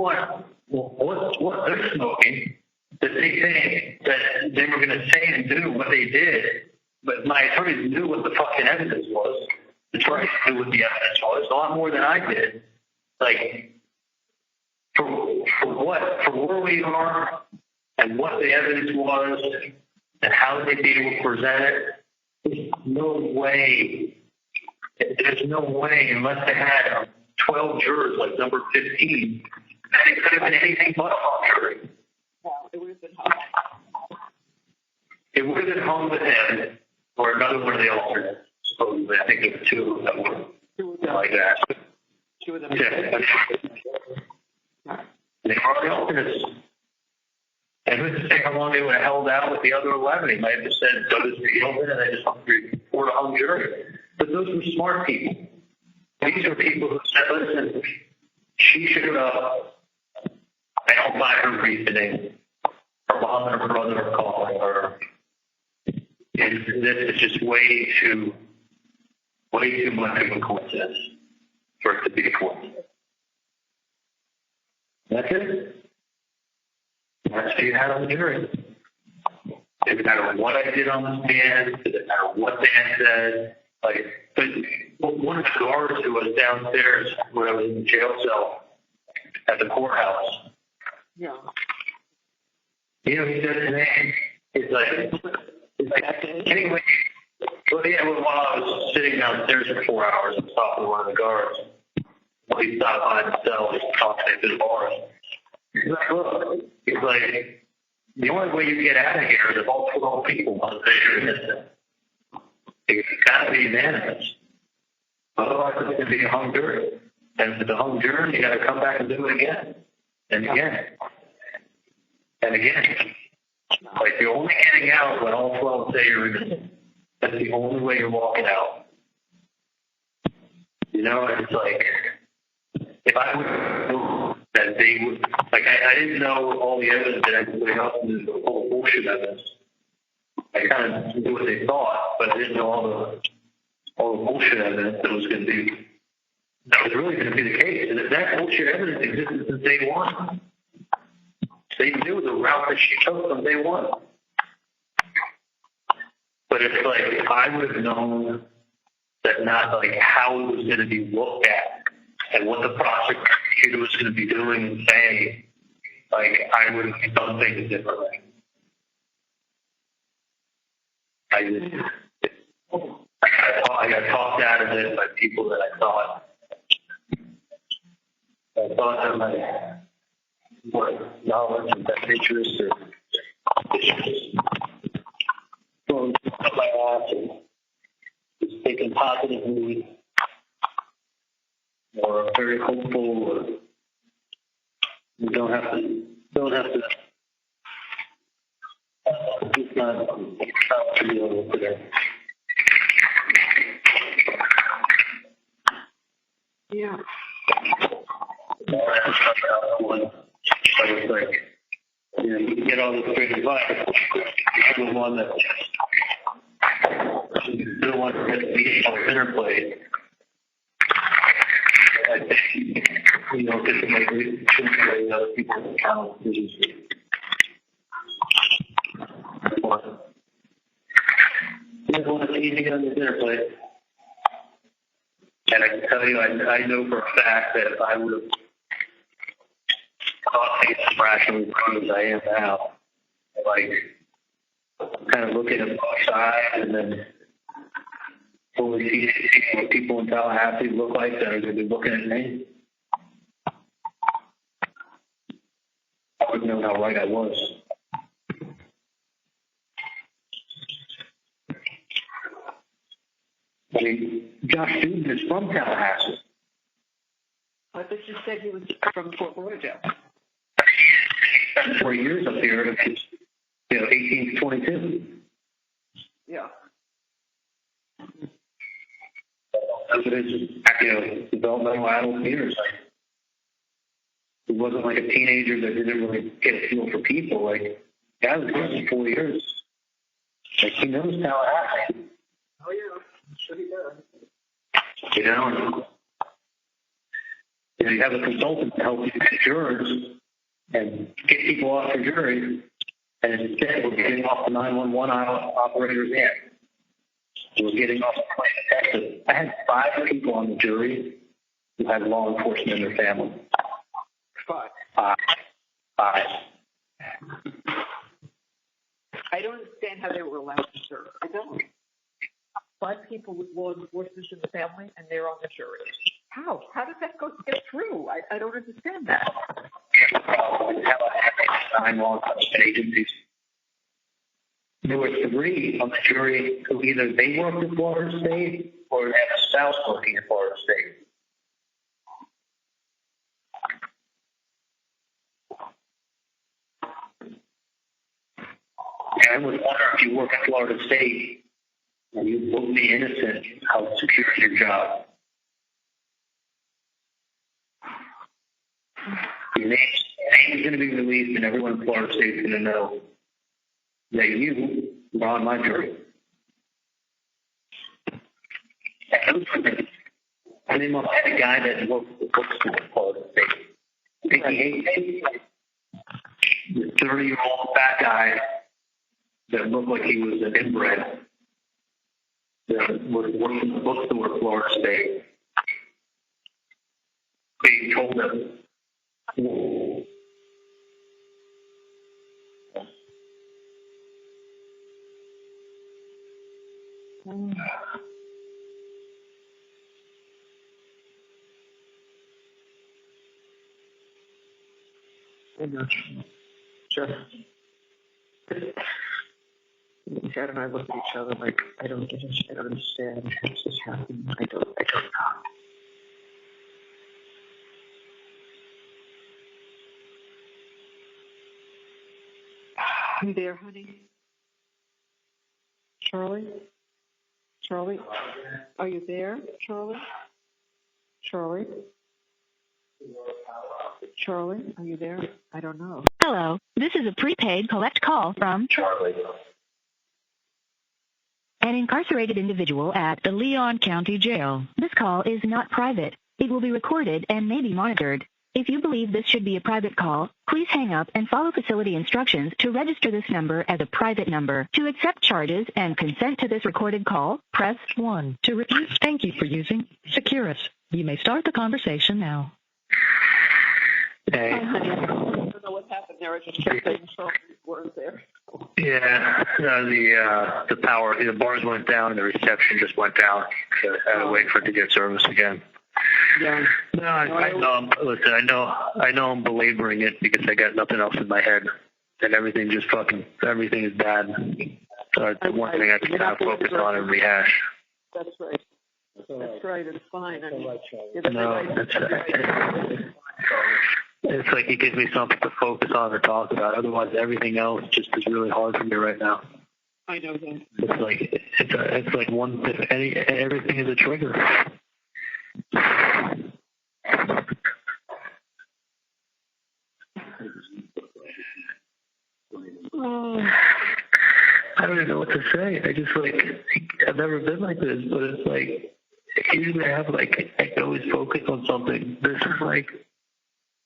what they're smoking that they think that they were going to say and do what they did. But my attorneys knew what the fucking evidence was. The attorneys knew what the evidence was a lot more than I did. Like, for where we are and what the evidence was and how they'd be able to present it, there's no way, unless they had 12 jurors like number 15, that it could have been anything but a hung jury. Well, it would have been hung. It would have been hung with him or another one of the alternates, supposedly. I think there were two that were like that. Two of them. Yeah. They are the alternates. And who's to say how long they would have held out with the other 11? He might have just said, so does Fielden, and they just report a hung jury. But those were smart people. These are people who said, listen, she should have, I don't buy her reasoning. Her mom and her brother are calling her. And this is just way too much of a coincidence for it to be a coincidence. That's it. That's what you had on the jury. It didn't matter what I did on the stand. It didn't matter what Dan said. But one of the guards who was downstairs when I was in the jail cell at the courthouse, Yeah. he said to me, it's like, anyway, while I was sitting downstairs for 4 hours and talking to one of the guards, he stopped by the cell and talking to the bars. He's like, look, it's like, the only way you get out of here is if all 12 people want to say you're innocent. It's got to be unanimous. Otherwise, it's going to be a hung jury. And if it's a hung jury, you got to come back and do it again. And again. And again. Like, you're only getting out when all 12 say you're innocent. That's the only way you're walking out. It's like, if I would know that they would, like, I didn't know all the evidence that everybody else knew, the whole bullshit evidence. I kind of knew what they thought, but I didn't know all the bullshit evidence that was really going to be the case. And if that bullshit evidence existed since day one, they knew the route that she took from day one. But it's like, if I would have known that not like how it was going to be looked at and what the prosecutor was going to be doing and saying, like, I would have done things differently. I got talked out of it by people that I thought that my knowledge and best interest or going up my ass and just thinking positively or very hopeful, or you don't have to it's not to be able to do. Yeah. It's like, you can get all this great advice. You're the one that you don't want to get the dinner plate. I think, just like we shouldn't play other people's account. You don't want to see anything on the dinner plate. And I can tell you, I know for a fact that if I would have thought things as rationally as I am now, like, kind of looking at both sides and then fully see what people in Tallahassee look like that are going to be looking at me, I would know how right I was. I mean, Josh Duden is from Tallahassee. I thought you said he was from Fort Lauderdale. He spent 4 years up here. of his, developmental adult years. He wasn't like a teenager that didn't really get a feel for people. Like, guy was doing it for 4 years. Like, he knows how it happens. Oh, yeah. Sure he does. You have a consultant to help you with jurors and get people off the jury, and instead we're getting off the 911 operator's end. We're getting off the claim detective. I had 5 people on the jury who had law enforcement in their family. 5. 5. I don't understand how they were allowed to serve. I don't. 5 people with law enforcement in the family, and they're on the jury. How? How does that get through? I don't understand that. 9 law enforcement agencies. There were 3 on the jury who either they worked in Florida State or had a spouse working in Florida State. And I would wonder if you work in Florida State and you book me innocent, how secure is your job? Your name is going to be released, and everyone in Florida State is going to know that you were on my jury. I mean, I had a guy that worked at the bookstore in Florida State. 30-year-old fat guy that looked like he was an inbred that was working in the bookstore in Florida State. They told him, Sure. Chad and I look at each other like, I don't get it. I don't understand. How's this happening? I don't know. You there, honey? Charlie? Charlie? Are you there, Charlie? Charlie? Charlie, are you there? I don't know. Hello, this is a prepaid collect call from Charlie. an incarcerated individual at the Leon County Jail. This call is not private. It will be recorded and may be monitored. If you believe this should be a private call, please hang up and follow facility instructions to register this number as a private number. To accept charges and consent to this recorded call, press 1. To refuse, thank you for using Securus. You may start the conversation now. Hey. I don't know what happened there. I just kept saying Charlie's words there. Yeah, the power, the bars went down, and the reception just went down. So I had to wait for it to get service again. Yeah. No, I know. Listen, I know I'm belaboring it because I got nothing else in my head, and everything is bad. So the one thing I can kind of focus on and rehash. That's right. That's right. It's fine. I mean, it's like it gives me something to focus on or talk about. Otherwise, everything else just is really hard for me right now. I know that. It's like everything is a trigger. I don't even know what to say. I've never been like this, but it's like usually I can always focus on something. This is like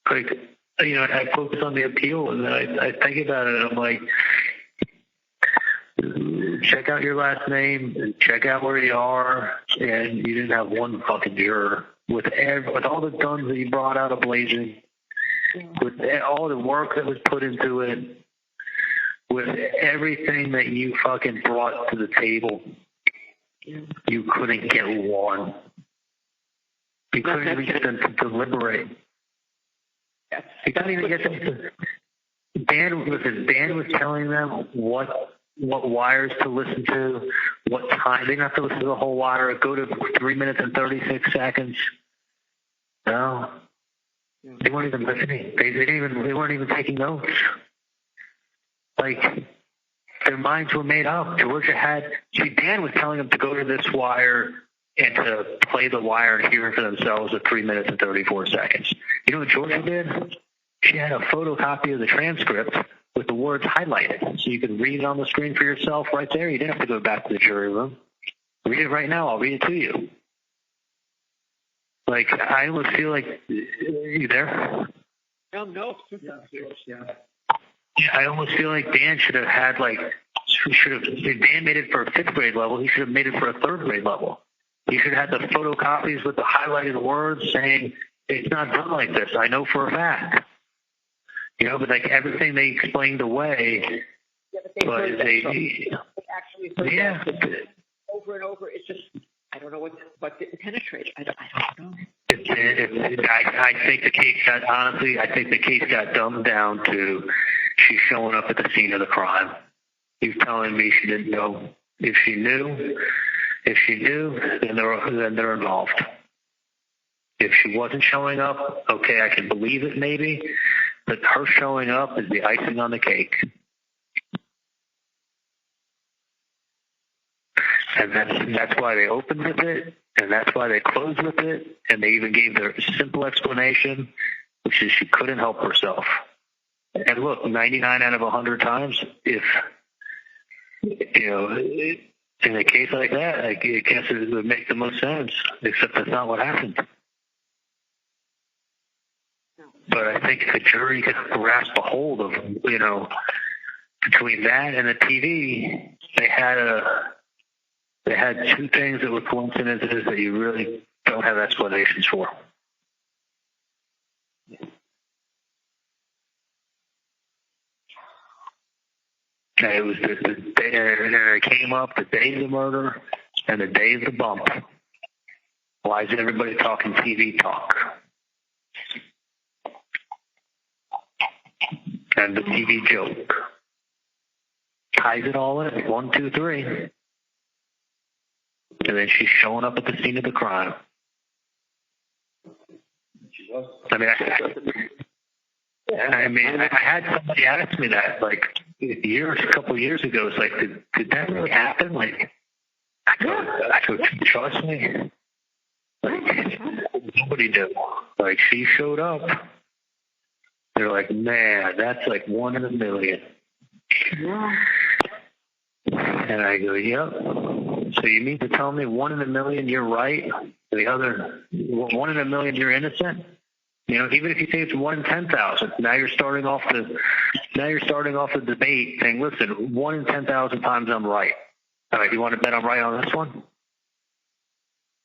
I focus on the appeal, and then I think about it, and I'm like, check out your last name, and check out where you are, and you didn't have one fucking juror with all the guns that you brought out of blazing, with all the work that was put into it, with everything that you fucking brought to the table. You couldn't get one. You couldn't even get them to deliberate. You couldn't even get them to. Dan was telling them what wires to listen to, what time. They didn't have to listen to the whole wire. Go to 3 minutes and 36 seconds. No. They weren't even listening. They weren't even taking notes. Like, their minds were made up. Dan was telling them to go to this wire and to play the wire and hear it for themselves at 3 minutes and 34 seconds. You know what Georgia did? She had a photocopy of the transcript with the words highlighted, so you could read it on the screen for yourself right there. You didn't have to go back to the jury room. Read it right now. I'll read it to you. Like, I almost feel like, you there? No. Yeah, I almost feel like Dan should have had, like, if Dan made it for a 5th grade level, he should have made it for a 3rd grade level. He should have had the photocopies with the highlighted words saying, it's not done like this. I know for a fact. You know, but like everything they explained away, but they actually heard that over and over. It's just, I don't know what didn't penetrate. I don't know. I think the case got, honestly, I think the case got dumbed down to she's showing up at the scene of the crime. He's telling me she didn't know. If she knew, then they're involved. If she wasn't showing up, okay, I can believe it maybe, but her showing up is the icing on the cake. And that's why they opened with it, and that's why they closed with it, and they even gave their simple explanation, which is she couldn't help herself. And look, 99 out of 100 times, if, you know, in a case like that, I guess it would make the most sense, except that's not what happened. But I think if the jury could grasp a hold of, you know, between that and the TV, they had two things that were coincidences that you really don't have explanations for. And it was the day, and it came up the day of the murder and the day of the bump. Why is everybody talking TV talk? And the TV joke ties it all in. 1, 2, 3. And then she's showing up at the scene of the crime. I mean, I had somebody ask me that, like, a couple of years ago. It's like, did that really happen? Like, I go, trust me. Like, nobody did. Like, she showed up. They're like, man, that's like 1 in a million. Yeah. And I go, yep. So you mean to tell me 1 in a million you're right, the other 1 in a million you're innocent? You know, even if you say it's 1 in 10,000, now you're starting off the debate saying, listen, 1 in 10,000 times I'm right. All right, you want to bet I'm right on this one?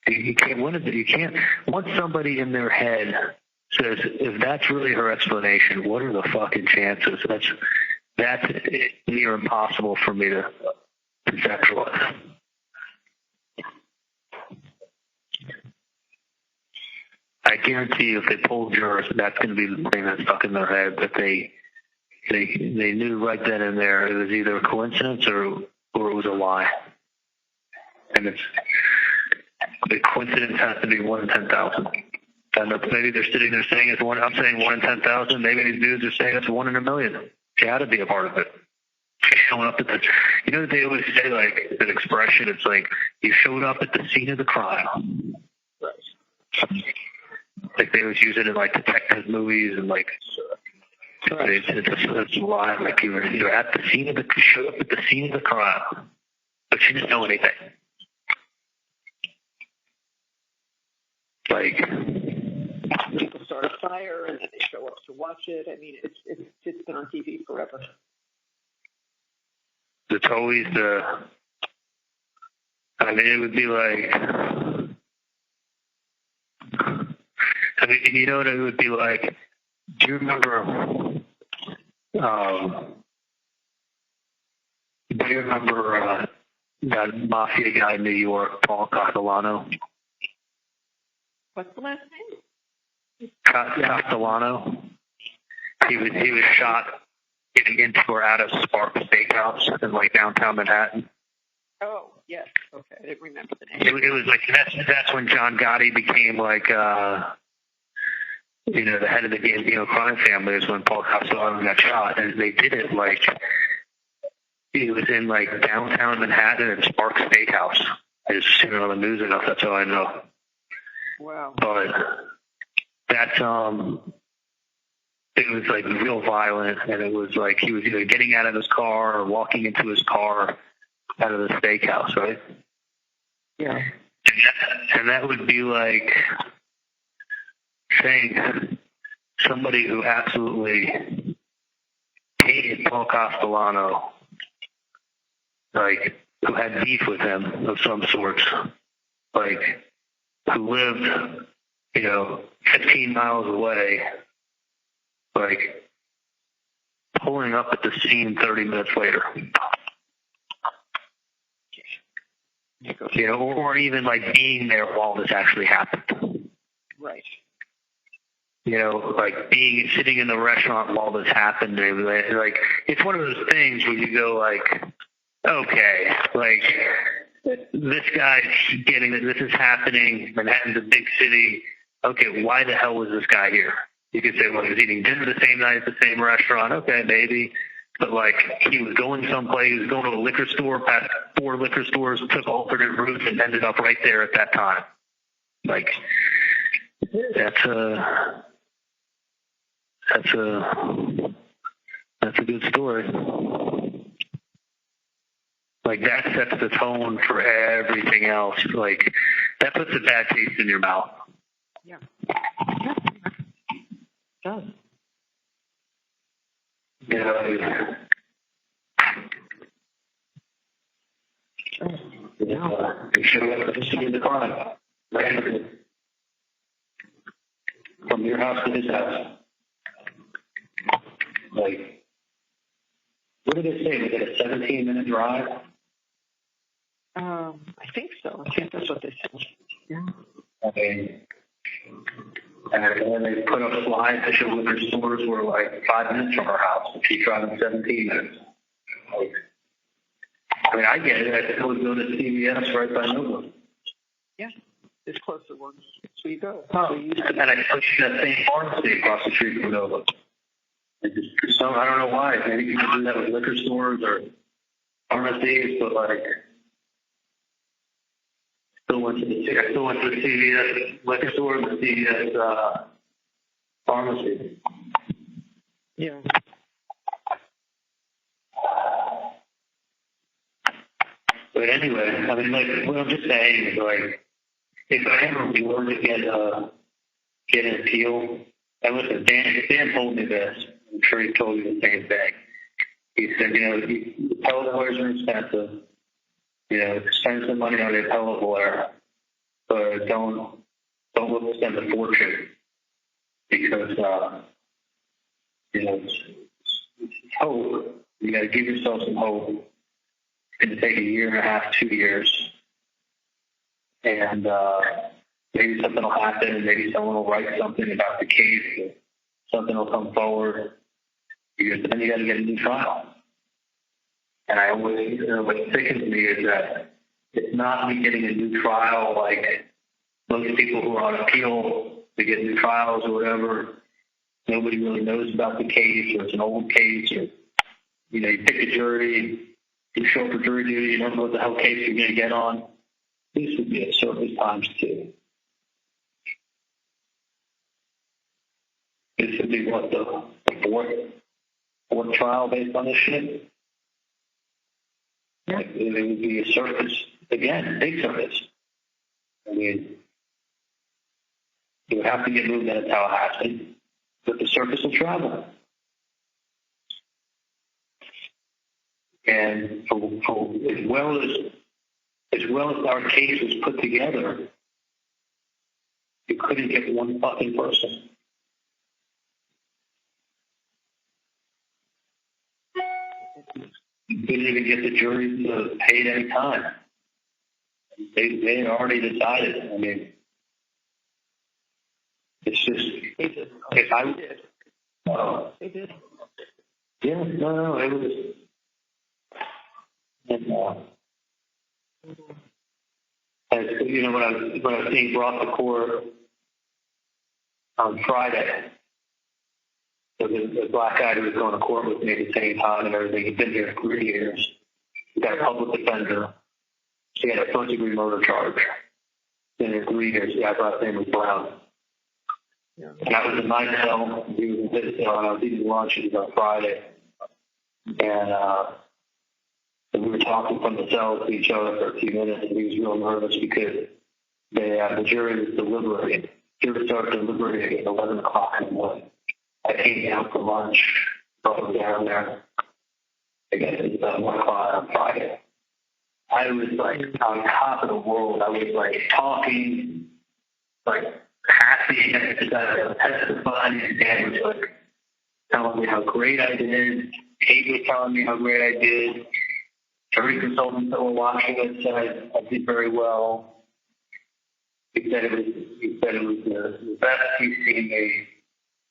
You can't win it. You can't. Once somebody in their head says, if that's really her explanation, what are the fucking chances? That's near impossible for me to conceptualize. I guarantee you, if they poll jurors, that's going to be the thing that's stuck in their head, that they knew right then and there it was either a coincidence or it was a lie. And the coincidence has to be 1 in 10,000. And maybe they're sitting there saying it's 1. I'm saying 1 in 10,000. Maybe these dudes are saying it's 1 in a million. She had to be a part of it. She's showing up at the. You know, they always say, like, it's an expression. It's like, you showed up at the scene of the crime. Like, they always use it in, like, detective movies and, like, it's a line. Like, you're at the scene of the. You showed up at the scene of the crime, but she didn't know anything. Like, people start a fire and then they show up to watch it. I mean, it's been on TV forever. It's always I mean, it would be like, I mean, you know what it would be like? Do you remember, that mafia guy in New York, Paul Castellano? What's the last name? Castellano. He was shot getting into or out of Spark Steakhouse in, like, downtown Manhattan. Oh, yes. Okay, I didn't remember the name. It was like that's when John Gotti became, like, you know, the head of the Gambino crime family. Is when Paul Castellano got shot, and they did it like it was in, like, downtown Manhattan and Spark Steakhouse. I just seen it on the news enough. That's all I know. Wow. But that's it was like real violent, and it was like he was either getting out of his car or walking into his car out of the steakhouse, right? Yeah. And that would be like saying somebody who absolutely hated Paul Castellano, like who had beef with him of some sort, like who lived, 15 miles away, like pulling up at the scene 30 minutes later. Or even like being there while this actually happened. Right. Like sitting in the restaurant while this happened. Like, it's one of those things where you go like, okay, like this guy's getting that this is happening. Manhattan's a big city. Okay, why the hell was this guy here? You could say, well, he was eating dinner the same night at the same restaurant. Okay, maybe. But, like, he was going someplace, he was going to a liquor store, past 4 liquor stores, took alternate routes, and ended up right there at that time. Like, that's a good story. Like, that sets the tone for everything else. Like, that puts a bad taste in your mouth. Yeah. It does. They showed up at the scene of the crime, randomly, from your house to his house. Like, what did it say? Was it a 17-minute drive? I think so. I think that's what they said. Yeah. Okay. And then they put up slides that show liquor stores were like 5 minutes from her house, and she's driving 17 minutes. Like, I get it. I still would go to CVS right by Nova. Yeah, it's closer one. So you go. Oh, and I pushed that same pharmacy across the street from Nova. I don't know why. Maybe you can do that with liquor stores or pharmacies, but like, I still went to the CVS liquor store and the CVS pharmacy. Yeah. But anyway, what I'm just saying is, like, if I ever were to get an appeal, and listen, Dan told me this. I'm sure he told you the same thing. He said, appellate lawyers are expensive. Spend some money on an appellate lawyer, but don't look to spend a fortune because hope. You got to give yourself some hope. It's going to take a year and a half, 2 years, and maybe something will happen, and maybe someone will write something about the case, and something will come forward. Then you got to get a new trial. And I always, what sickens me is that it's not me getting a new trial like most people who are on appeal to get new trials or whatever. Nobody really knows about the case, or it's an old case, or you pick a jury. You show up for jury duty, you don't know what the hell case you're going to get on. This would be a service times 2. This would be what, the fourth trial based on this shit? Like, it would be a service, again, big service. You would have to get moved out of Tallahassee, but the service will travel. And for as well as our case was put together, you couldn't get one fucking person. You couldn't even get the jury to pay at any time. They had already decided. It's just They did. if I did. They did. Yeah, no, it was. And, when I was being brought to court on Friday, so the black guy who was going to court with me at the same time and everything, he'd been here 3 years. He got a public defender. He had a first-degree murder charge. In 3 years, the guy's last name was Brown. Yeah. And I was in my cell. He was in his cell, and I was eating lunch. It was on Friday. And we were talking from the cell to each other for a few minutes, and he was real nervous because the jury was deliberating. The jury started deliberating at 11 o'clock in the morning. I came down for lunch, probably down there. I guess it was about 1 o'clock on Friday. I was like on top of the world. I was like talking, like happy because I was testifying. And Dan was like telling me how great I did. Kate was telling me how great I did. Jury consultants that were watching it said I did very well. He said it was the best he's seen me.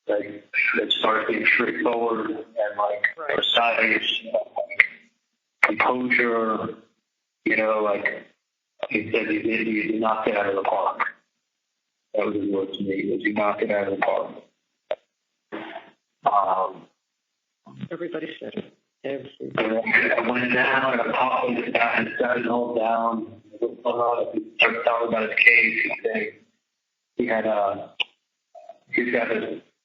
Like it started being straightforward and like precise, like composure. You know, like he said, you knocked it out of the park. That was his word to me. Was you knocked it out of the park. Everybody said it. I went down and I'm talking to this guy and started all down. He started talking about his case. He had he's got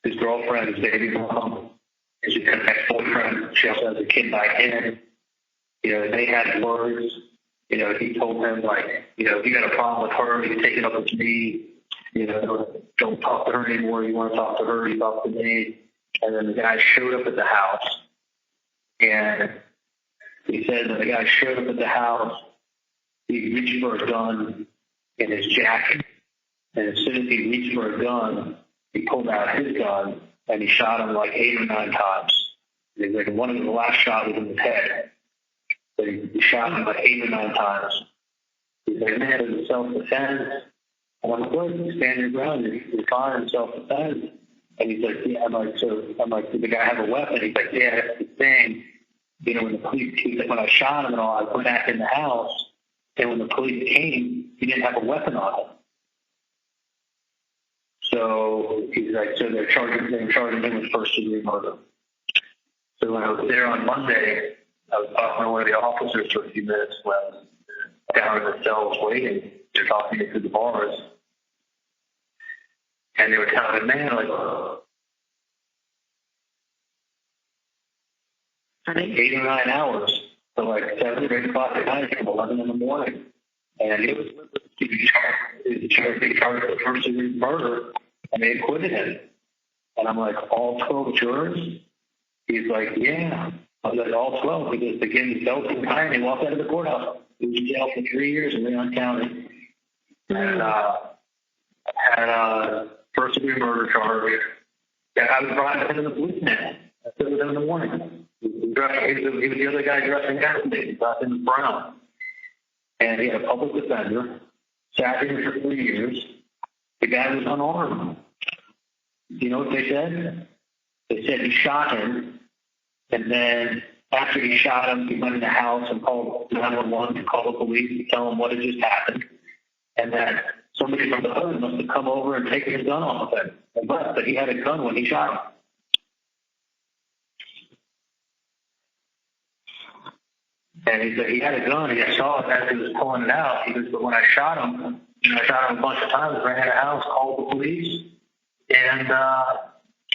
his girlfriend, his baby mom. She's got an ex-boyfriend. She also has a kid by him. You know, they had words. You know, he told him, like, you know, if you got a problem with her, you can take it up with me. You know, don't talk to her anymore. You want to talk to her, you talk to me. And then the guy showed up at the house. And he said that the guy showed up at the house. He reached for a gun in his jacket. And as soon as he reached for a gun, he pulled out his gun and he shot him like 8 or 9 times. And he's like, one of the last shot was in his head. So he shot him like 8 or 9 times. He's like, man, it was self-defense. And I'm like, what? Stand your ground. You're fine in self-defense. And he's like, yeah. I'm like, did the guy have a weapon? He's like, yeah, that's the thing. You know, when the police, he's like, when I shot him and all, I went back in the house. And when the police came, he didn't have a weapon on him. So he's like, so they're charging him with first-degree murder. So when I was there on Monday, I was talking to one of the officers for a few minutes when I was down in the cells waiting. They're talking me through the bars. And they were telling me, man, like, 8 or 9 hours. So like 7 or 8 o'clock at night from 11 in the morning. And it was charged with first-degree murder, and they acquitted him. And I'm like, all 12 jurors? He's like, yeah. I was like, all 12, because they gave me belts and tie, and they walked out of the courthouse. He was in jail for 3 years in Leon County. And had a first-degree murder charge. Yeah, I was brought in the police man. I stood with him in the morning. He was the other guy dressing as me. He got him Brown. And he had a public defender, sat here for 3 years. The guy was unarmed. You know what they said? They said he shot him, and then after he shot him, he went in the house and called 911 to call the police to tell them what had just happened, and that somebody from the hood must have come over and taken his gun off of him. But he had a gun when he shot him. And he said he had a gun, and I saw it as he was pulling it out. He goes, but when I shot him a bunch of times, ran out of the house, called the police, and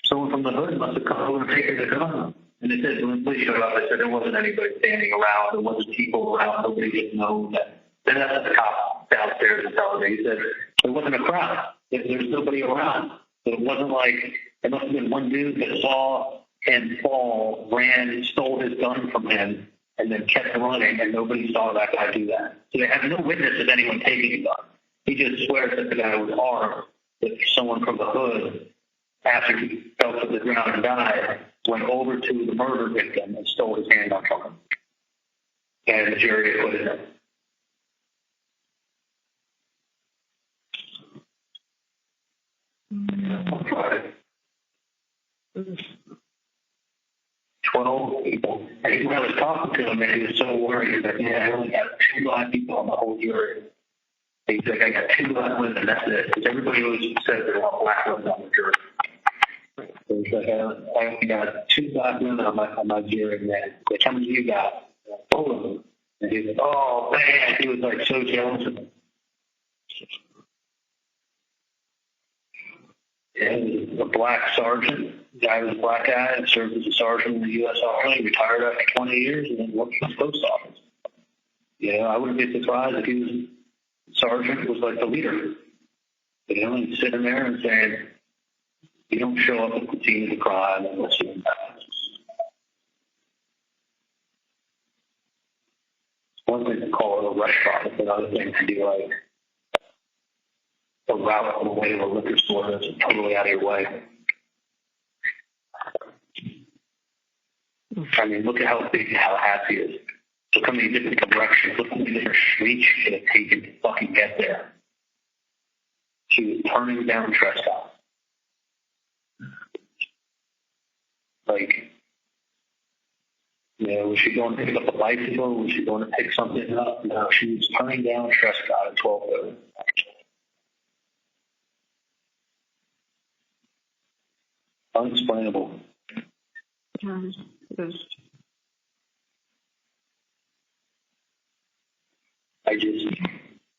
someone from the hood must have come over and taken the gun. And they said, when the police showed up, they said there wasn't anybody standing around, there wasn't people around, nobody didn't know that. Then that's what the cop downstairs was telling me. He said, there wasn't a crowd. There's nobody around. So it wasn't like, there must have been one dude that saw him fall, ran, stole his gun from him, and then kept running, and nobody saw that guy do that. So they have no witness of anyone taking a gun. He just swears that the guy was armed, that someone from the hood, after he fell to the ground and died, went over to the murder victim and stole his handgun from him. And the jury acquitted him. Friday. 12 people. And when I was talking to him, man, he was so worried that, yeah, I only have 2 black people on the whole jury. He's like, I got 2 black women, and that's it. Because everybody always says there's all black women on the jury. So he's like, I only got 2 black women on my jury, man. Like, how many you got? 4 of them. And he was like, oh man, he was like so jealous of him. Yeah, he was a black sergeant. The guy was a black guy, served as a sergeant in the U.S. Army, retired after 20 years, and then worked for the post office. You know, I wouldn't be surprised if he was sergeant was like the leader. You know, and sitting there and saying, you don't show up at the scene of the crime unless you're in balance. It's one thing to call it a restaurant, it's another thing to be like a route on the way to a liquor store that's totally out of your way. I mean, look at how big Tallahassee is. Look how many different directions, look how many different streets she could have taken to fucking get there. She was turning down trespass. Like, you know, was she going to pick up a bicycle? Was she going to pick something up? No, she was turning down trespass at 12:30. Unexplainable. I just,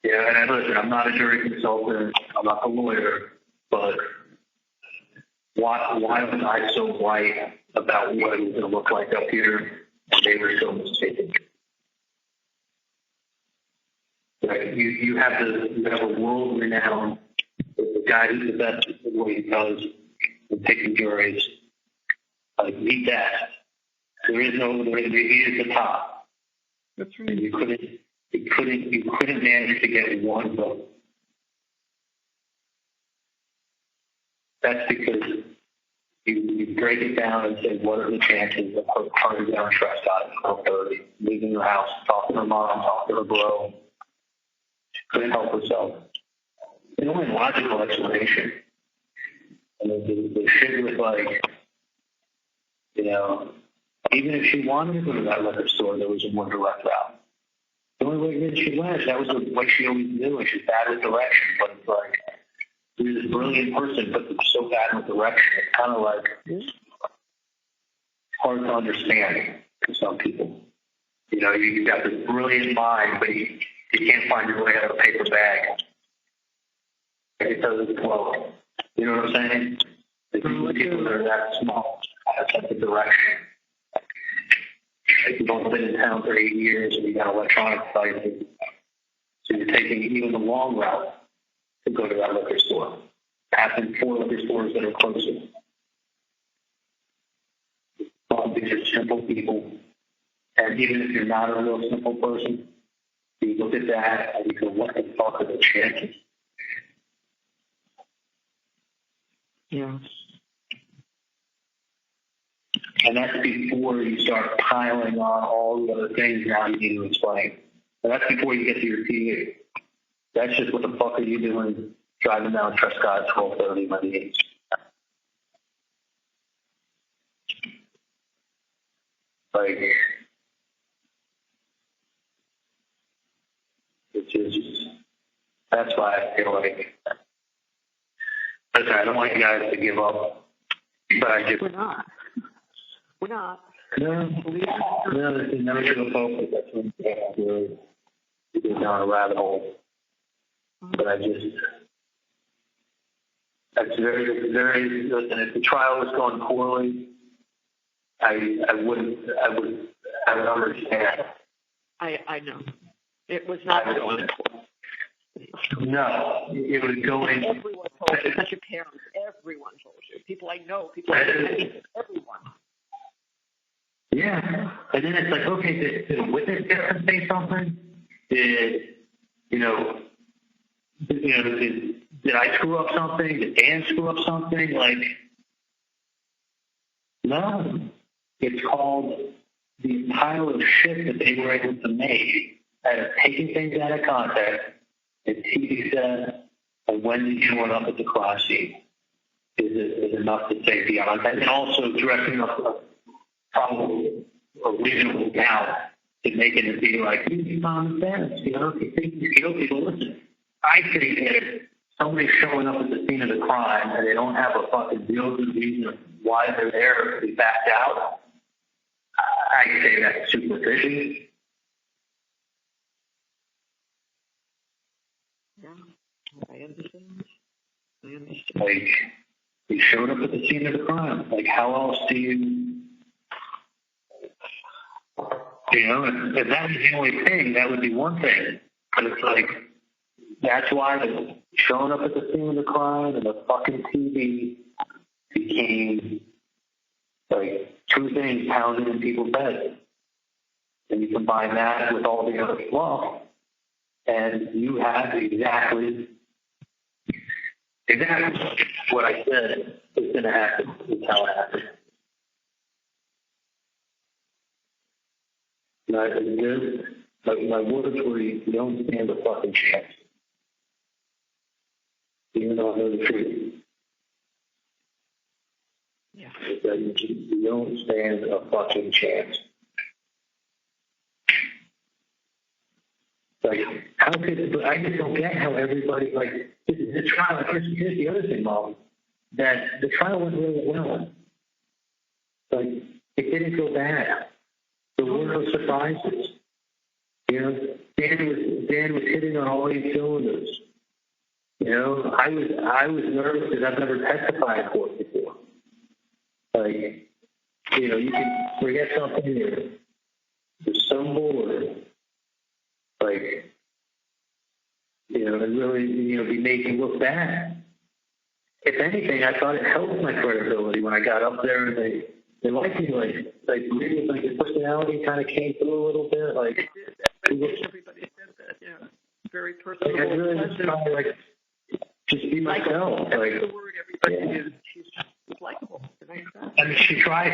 yeah, and listen, I'm not a jury consultant, I'm not a lawyer, but why was I so white about what it was going to look like up here, and they were so mistaken? Right? You have a world-renowned, the guy who's the best at what he does in picking juries. Like, meet that. He is the top. That's right. And you couldn't manage to get one vote. That's because you break it down and say, what are the chances of her turning down Trescott at 12:30, leaving her house, talking to her mom, talking to her bro? She couldn't help herself. The only logical explanation, and the shit was like, you know, even if she wanted to go to that liquor store, there was a more direct route. The only way that she went, that was the way she always knew, and she's bad with direction. But it's like, you're this brilliant person, but you're so bad with direction. It's kind of like hard to understand to some people. You know, you got this brilliant mind, but you can't find your way out of a paper bag. It doesn't flow. You know what I'm saying? The people that are that small have such a direction. Like, you've only been in town for 8 years and you got electronic devices. So you're taking even the long route to go to that liquor store. Passing 4 liquor stores that are closer. Well, these are simple people. And even if you're not a real simple person, you look at that and you go, what the fuck are the chances? Yeah. And that's before you start piling on all the other things now you need to explain. And that's before you get to your TV. That's just what the fuck are you doing driving down Trescott at 12:30 Monday? Like, it's just, that's why I feel like, listen, I don't want you guys to give up, but I just, We're not. We're not. no, this is never going to focus. That's when you get down a rabbit hole. But I just, that's very, very, listen, if the trial was going poorly, I would understand. I know. It was not going No, it was going. Everyone told you, not your parents. Everyone told you. People I know, people I know, everyone. Yeah, and then it's like, okay, did the witness get to say something? Did I screw up something? Did Dan screw up something? Like, no. It's called the pile of shit that they were able to make out of taking things out of context. And TV said, and when did you run up at the crime scene? Is enough to say beyond that? And also dressing up a probable or reasonable doubt to make it be like, common sense, you know, people listen. I think if somebody's showing up at the scene of the crime and they don't have a fucking real good reason of why they're there to be backed out, I say that's super fishy. I understand. Like, you showed up at the scene of the crime. Like, how else do you know, if that was the only thing, that would be one thing. But it's like, that's why the showing up at the scene of the crime and the fucking TV became like two things pounded in people's heads. And you combine that with all the other fluff, and you have exactly what I said is going to happen. It's how it happened. My words were, you don't stand a fucking chance. Even though I know the truth. Yeah. You don't stand a fucking chance. Like, how could, I just don't get how everybody, like, the trial, here's the other thing, Mom, that the trial went really well. Like, it didn't go bad. There were no surprises. You know, Dan was hitting on all 8 cylinders. You know, I was nervous because I've never testified in court before. Like, you know, you can forget something, you're so bored. Like, you know, and really, you know, be making look bad. If anything, I thought it helped my credibility when I got up there and they liked me, like really, like the personality kind of came through a little bit. Like, everybody said that, yeah. Very personal. Like, I really was trying to, like, just be myself. Like, the word everybody used. She's likable. I mean, she tried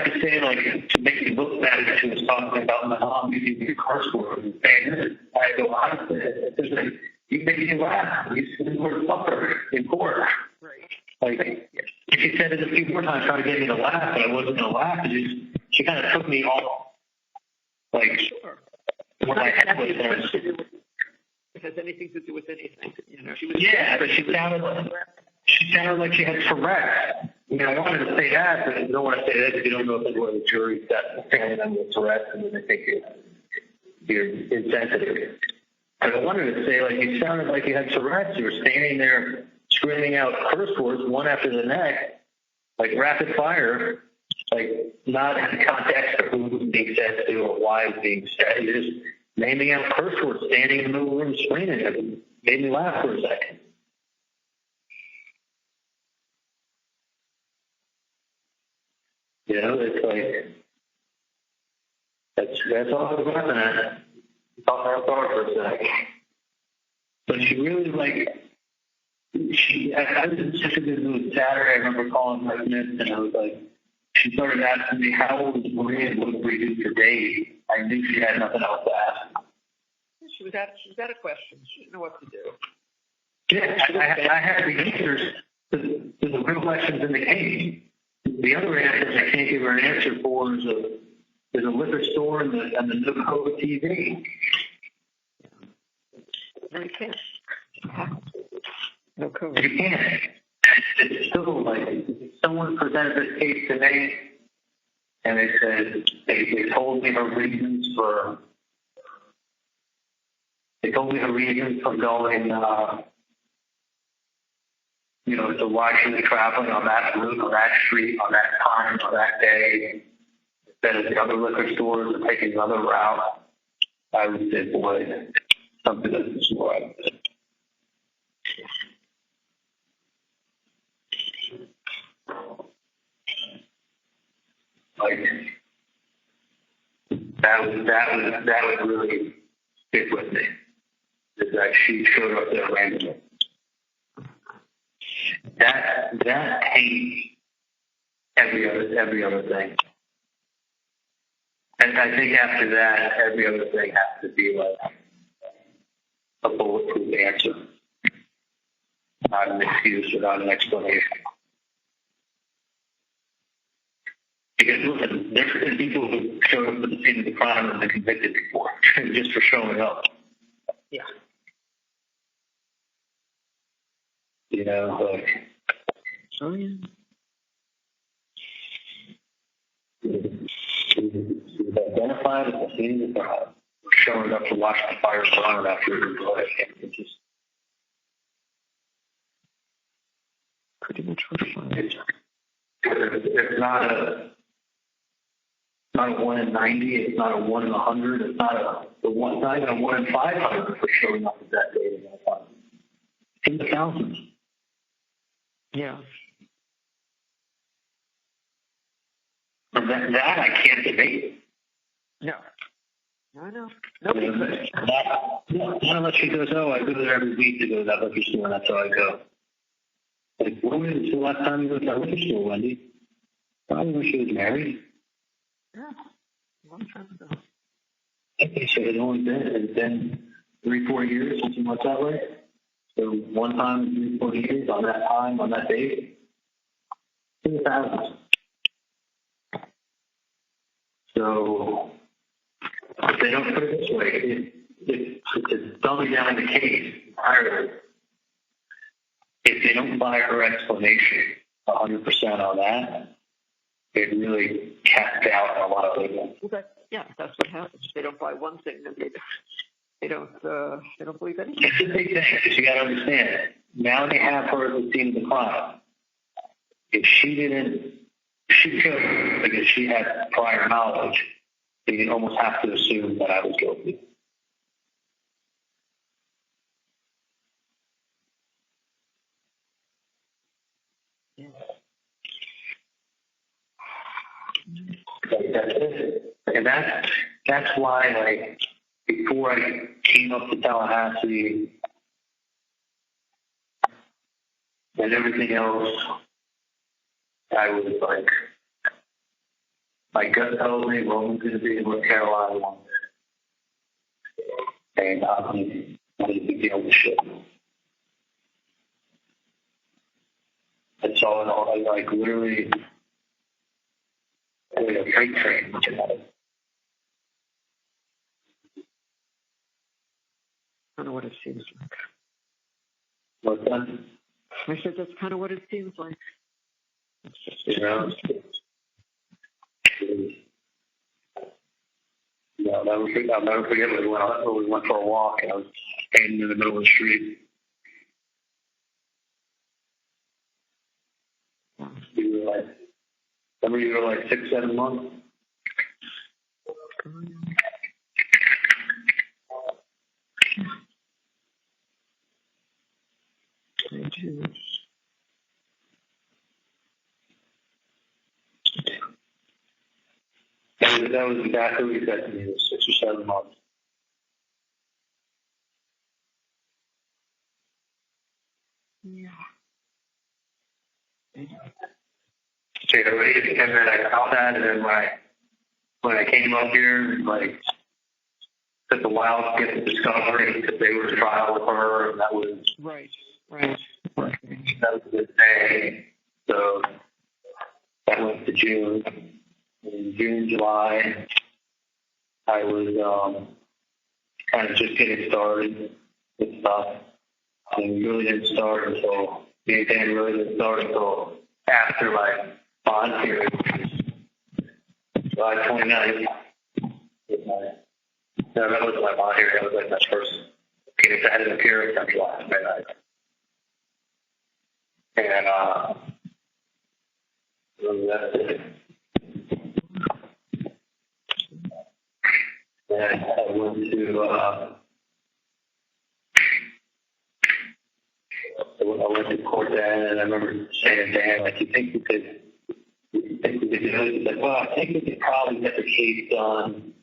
to say, like, to make me look bad, she was talking about my mom using the curse word and saying this. I go, honestly, it's like, you make me laugh. You said the word fucker in court. Right. Like, she said it a few more times trying to get me to laugh, but I wasn't going to laugh. She kind of took me off, like, Sure. what I had with her. It has anything to do with anything. You know, yeah, but she sounded like she had Tourette's. You know, I wanted to say that, but I don't want to say that if you don't know if they go to the jury that family member with Tourette's and then they think you're insensitive. And I wanted to say, like, you sounded like you had Tourette's. You were standing there screaming out curse words one after the next, like rapid fire, like not in context of who it was being said to or why it was being said. You're just naming out curse words, standing in the middle of the room screaming. It made me laugh for a second. You know, it's like, that's all I was laughing at. Thought I thought for a sec. But she really, like, I was in such a good mood Saturday. I remember calling her and I was like, she started asking me how old was Maria and what did we do for days. I knew she had nothing else to ask. She was out of questions. She didn't know what to do. Yeah, I had the answers to the real questions in the case. The other answers I can't give her an answer for is a liquor store and the no-code TV. No, you can't. No code. You can't. It's still like, someone presented this case to me, and they said, they told me her reasons for going, you know, to Washington, traveling on that route, on that street, on that time, on that day, instead of the other liquor stores or taking another route. I would say, boy, something doesn't smell right. Like, that would really stick with me. Is that she showed up there randomly. That hates every other thing. And I think after that, every other thing has to be like a bulletproof answer. Not an excuse or not an explanation. Because listen, there's been people who showed up at the scene of the crime and been convicted before, just for showing up. Yeah. You know, like. Oh, yeah. She was identified at the scene of the crime for showing up to watch the fire burn after it's just Pretty much horrifying. It's not a 1 in 90. It's not a 1 in 100. It's not even a 1 in 500 for showing up at that date in that time. It's in the thousands. Yeah. And that I can't debate. No. I know. Nobody could. Not unless she goes, oh, I go there every week to go to that liquor store, and that's how I go. Like, when was the last time you went to that liquor store, Wendy? Probably when she was married. Yeah. A long time ago. I think so. It's been 3-4 years since you went that way. So one time in 3-4 years on that time, on that date, in the thousands. So if they don't put it this way, it's dumbing down the case entirely. If they don't buy her explanation 100% on that, it really casts out a lot of people. Well, that's what happens. They don't buy one thing, then they don't believe anything. It's a big thing. You got to understand. Now they have her at the scene of the crime. If she could, because she had prior knowledge, you almost have to assume that I was guilty. Yeah. Like, that's it. And that's why, like, before I came up to Tallahassee and everything else, I was like, my gut told me Roman's going to be in North Carolina one day. And I'm going to be dealing with shit. I saw it all, like, literally, like a freight train. Kind of what it seems like. What's that? I said that's kind of what it seems like. It's just, You know? Yeah, I'll never forget when we went for a walk and I was standing in the middle of the street. You were like, remember you were like 6-7 months? That was exactly what you said to me. It was 6 or 7 months. Yeah. So, and then I felt that, and then when I came up here, like, took a while to get the discovery because they were trial with her, and that was Right. That was a good day. So that went to June. In June, July, I was kind of just getting started with stuff. And we really didn't start until, me and Dan really didn't start until after my bond period, July 29th. No, that wasn't my bond hearing. That was like my first case. I had an appearance on July 29th. And that's it. And I went to court then, and I remember saying to Dan, like, you think we could do it? He's like, well, I think we could probably get the case done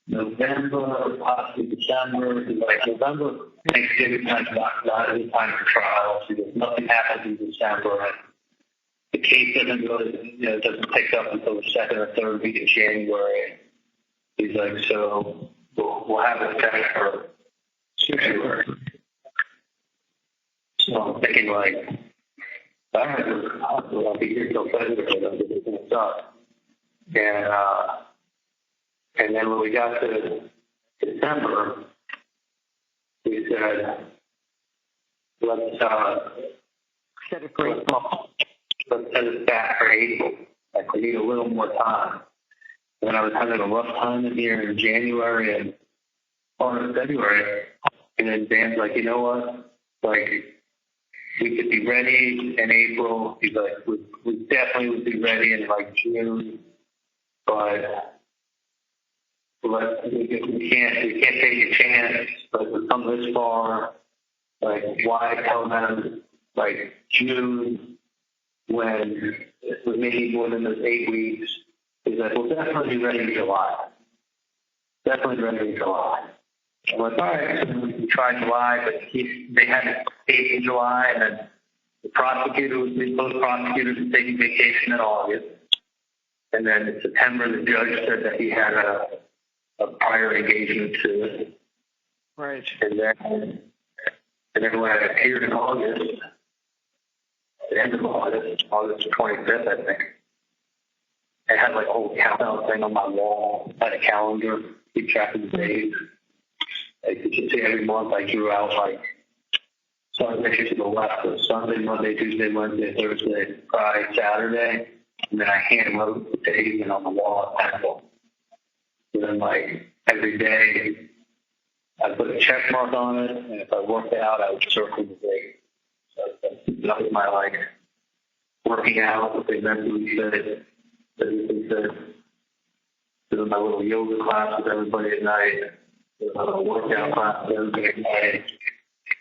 November or possibly December. Because like November, Thanksgiving time's not any time for trials because nothing happens in December. And the case doesn't really, doesn't pick up until the second or third week of January. He's like, so we'll have it set for February. So I'm thinking, like, all right, I'll be here till February. I'll get this thing done. And then when we got to December, we said, let's set it back for April. Like, we need a little more time. And I was having a rough time in here in January, and on February. And then Dan's like, you know what? Like, we could be ready in April. He's like, we definitely would be ready in like June, but we can't take a chance. Like, we've come this far. Like, why tell them like June when we maybe more than those 8 weeks? He's like, we'll definitely be ready in July. Definitely ready in July. I'm like, all right, so we can try July, but they had a date in July, and then both prosecutors were taking vacation in August. And then in September, the judge said that he had a prior engagement to. Right. And then when I appeared in August, the end of August 25th, I think, I had like a whole countdown thing on my wall. I had a calendar, keep track of the days. Like, you can see every month I drew out like Sunday to the left, so Sunday, Monday, Tuesday, Wednesday, Thursday, Friday, Saturday, and then I hand wrote the days and on the wall at pencil. And then like every day I put a check mark on it, and if I worked out, I would circle the date. So that was my like working out, what they mentally said, doing my little yoga class with everybody at night, doing my little workout class with everybody at night,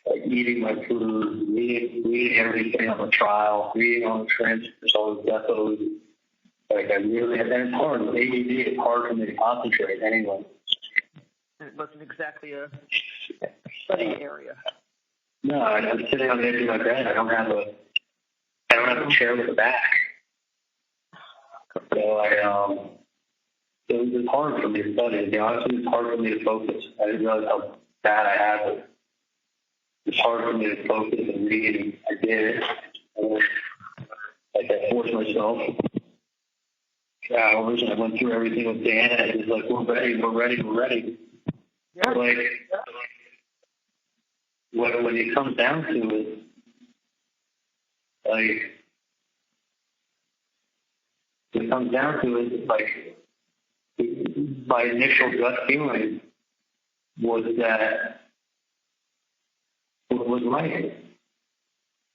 like eating my food, reading everything on the trial, reading all the transcripts, all the depots. Like, I really, and it's hard. With ADD, it's hard for me to concentrate anyway. And it wasn't exactly a study area. No, I'm sitting on the edge of my bed. I don't have a chair with a back. So it was hard for me to study. To be honest with you, it's hard for me to focus. I didn't realize how bad I had it. It's hard for me to focus and read, and I did it. Like, I forced myself. Hours, and I went through everything with Dan, and it was like, we're ready. Yeah. Like, when it comes down to it, like, my initial gut feeling was that it was right.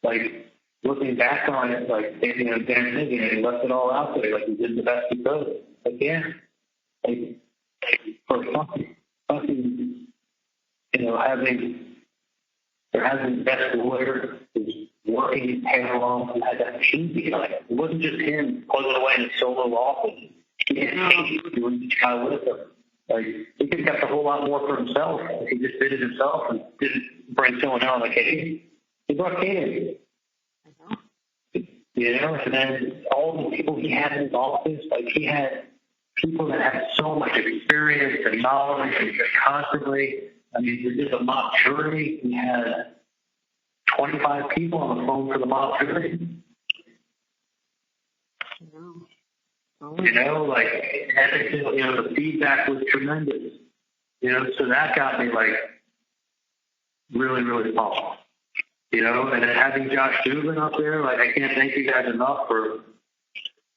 Like, looking back on it, like, thinking of Dan thinking, and he left it all out there, like, he did the best he could. Like, yeah. Like, for fucking, you know, having the best lawyer who's working his tail off, who had that team, like, it wasn't just him plugging away in his solo office. He had a team doing the trial with him. Like, he could have kept a whole lot more for himself. He just did it himself and didn't bring someone else. Like, hey, he brought Kate in. You know, and then all the people he had in his office, like, he had people that had so much experience and knowledge and constantly, I mean, he did a mock jury. He had 25 people on the phone for the mock jury. You know, like, everything, you know, the feedback was tremendous. You know, so that got me, like, really, really pumped. You know, and then having Josh Dubin up there, like, I can't thank you guys enough for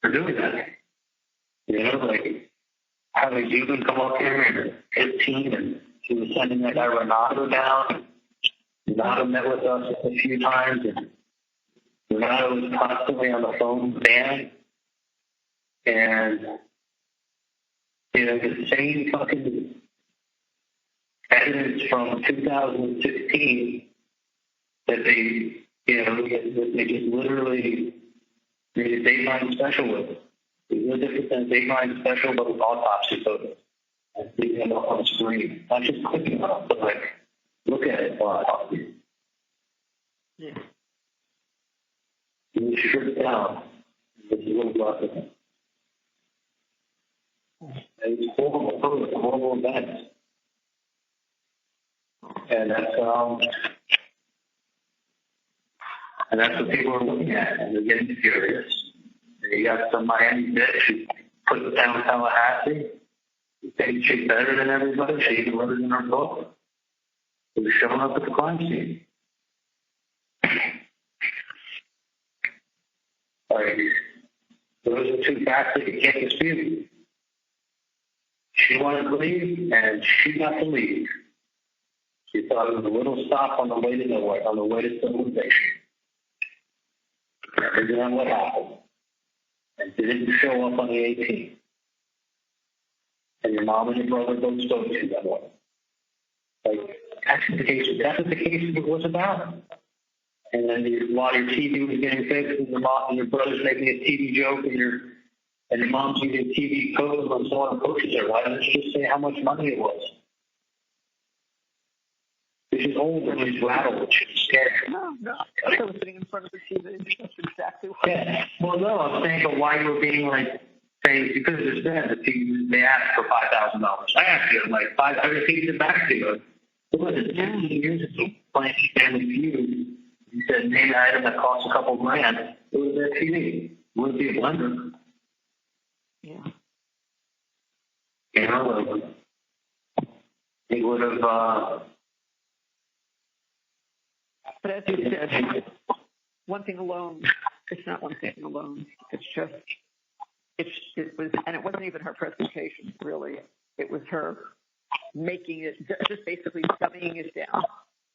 doing that. You know, like, having Dubin come up here and his team, and he was sending that guy Renato down. Renato met with us a few times, and Renato was constantly on the phone with Dan. And, you know, the same fucking evidence from 2016 that they, you know, they just literally made a Dateline special with it. It was different than a Dateline special, but with autopsy photos. And leaving it up on the screen. Not just clicking on it, but, like, look at it while I talk to you. Yeah. You strip it down. There's a little block of it. It's horrible events. And that's what people are looking at, and they're getting furious. And you got some Miami bitch who put it down in Tallahassee. She thinks she's better than everybody. She even wrote it in her book. Who's showing up at the crime scene. Like, those are two facts that you can't dispute. She wanted to leave, and she got to leave. She thought it was a little stop on the way to nowhere, on the way to civilization. Figured out what happened. And didn't show up on the 18th. And your mom and your brother both spoke to you that way. Like, that's what the case was about. And then while your TV was getting fixed, and your mom and your brother's making a TV joke, and your mom's using TV code when someone approaches her, why doesn't she just say how much money it was? This is old and it's rattled. It's scared. No. I was sitting in front of the TV. That's exactly what. Yeah. Well, no, I'm saying, but why you were being like, saying, because it's bad, they asked for $5,000. I asked you, like, I would take it back to you. What was it, 15 years ago, playing Family Feud? You said, name an item that costs a couple grand. It was that TV. It wouldn't be a blender. Yeah. You know, it would have, But as you said, one thing alone, it's not one thing alone. It's just, it was, and it wasn't even her presentation, really. It was her making it, just basically dumbing it down.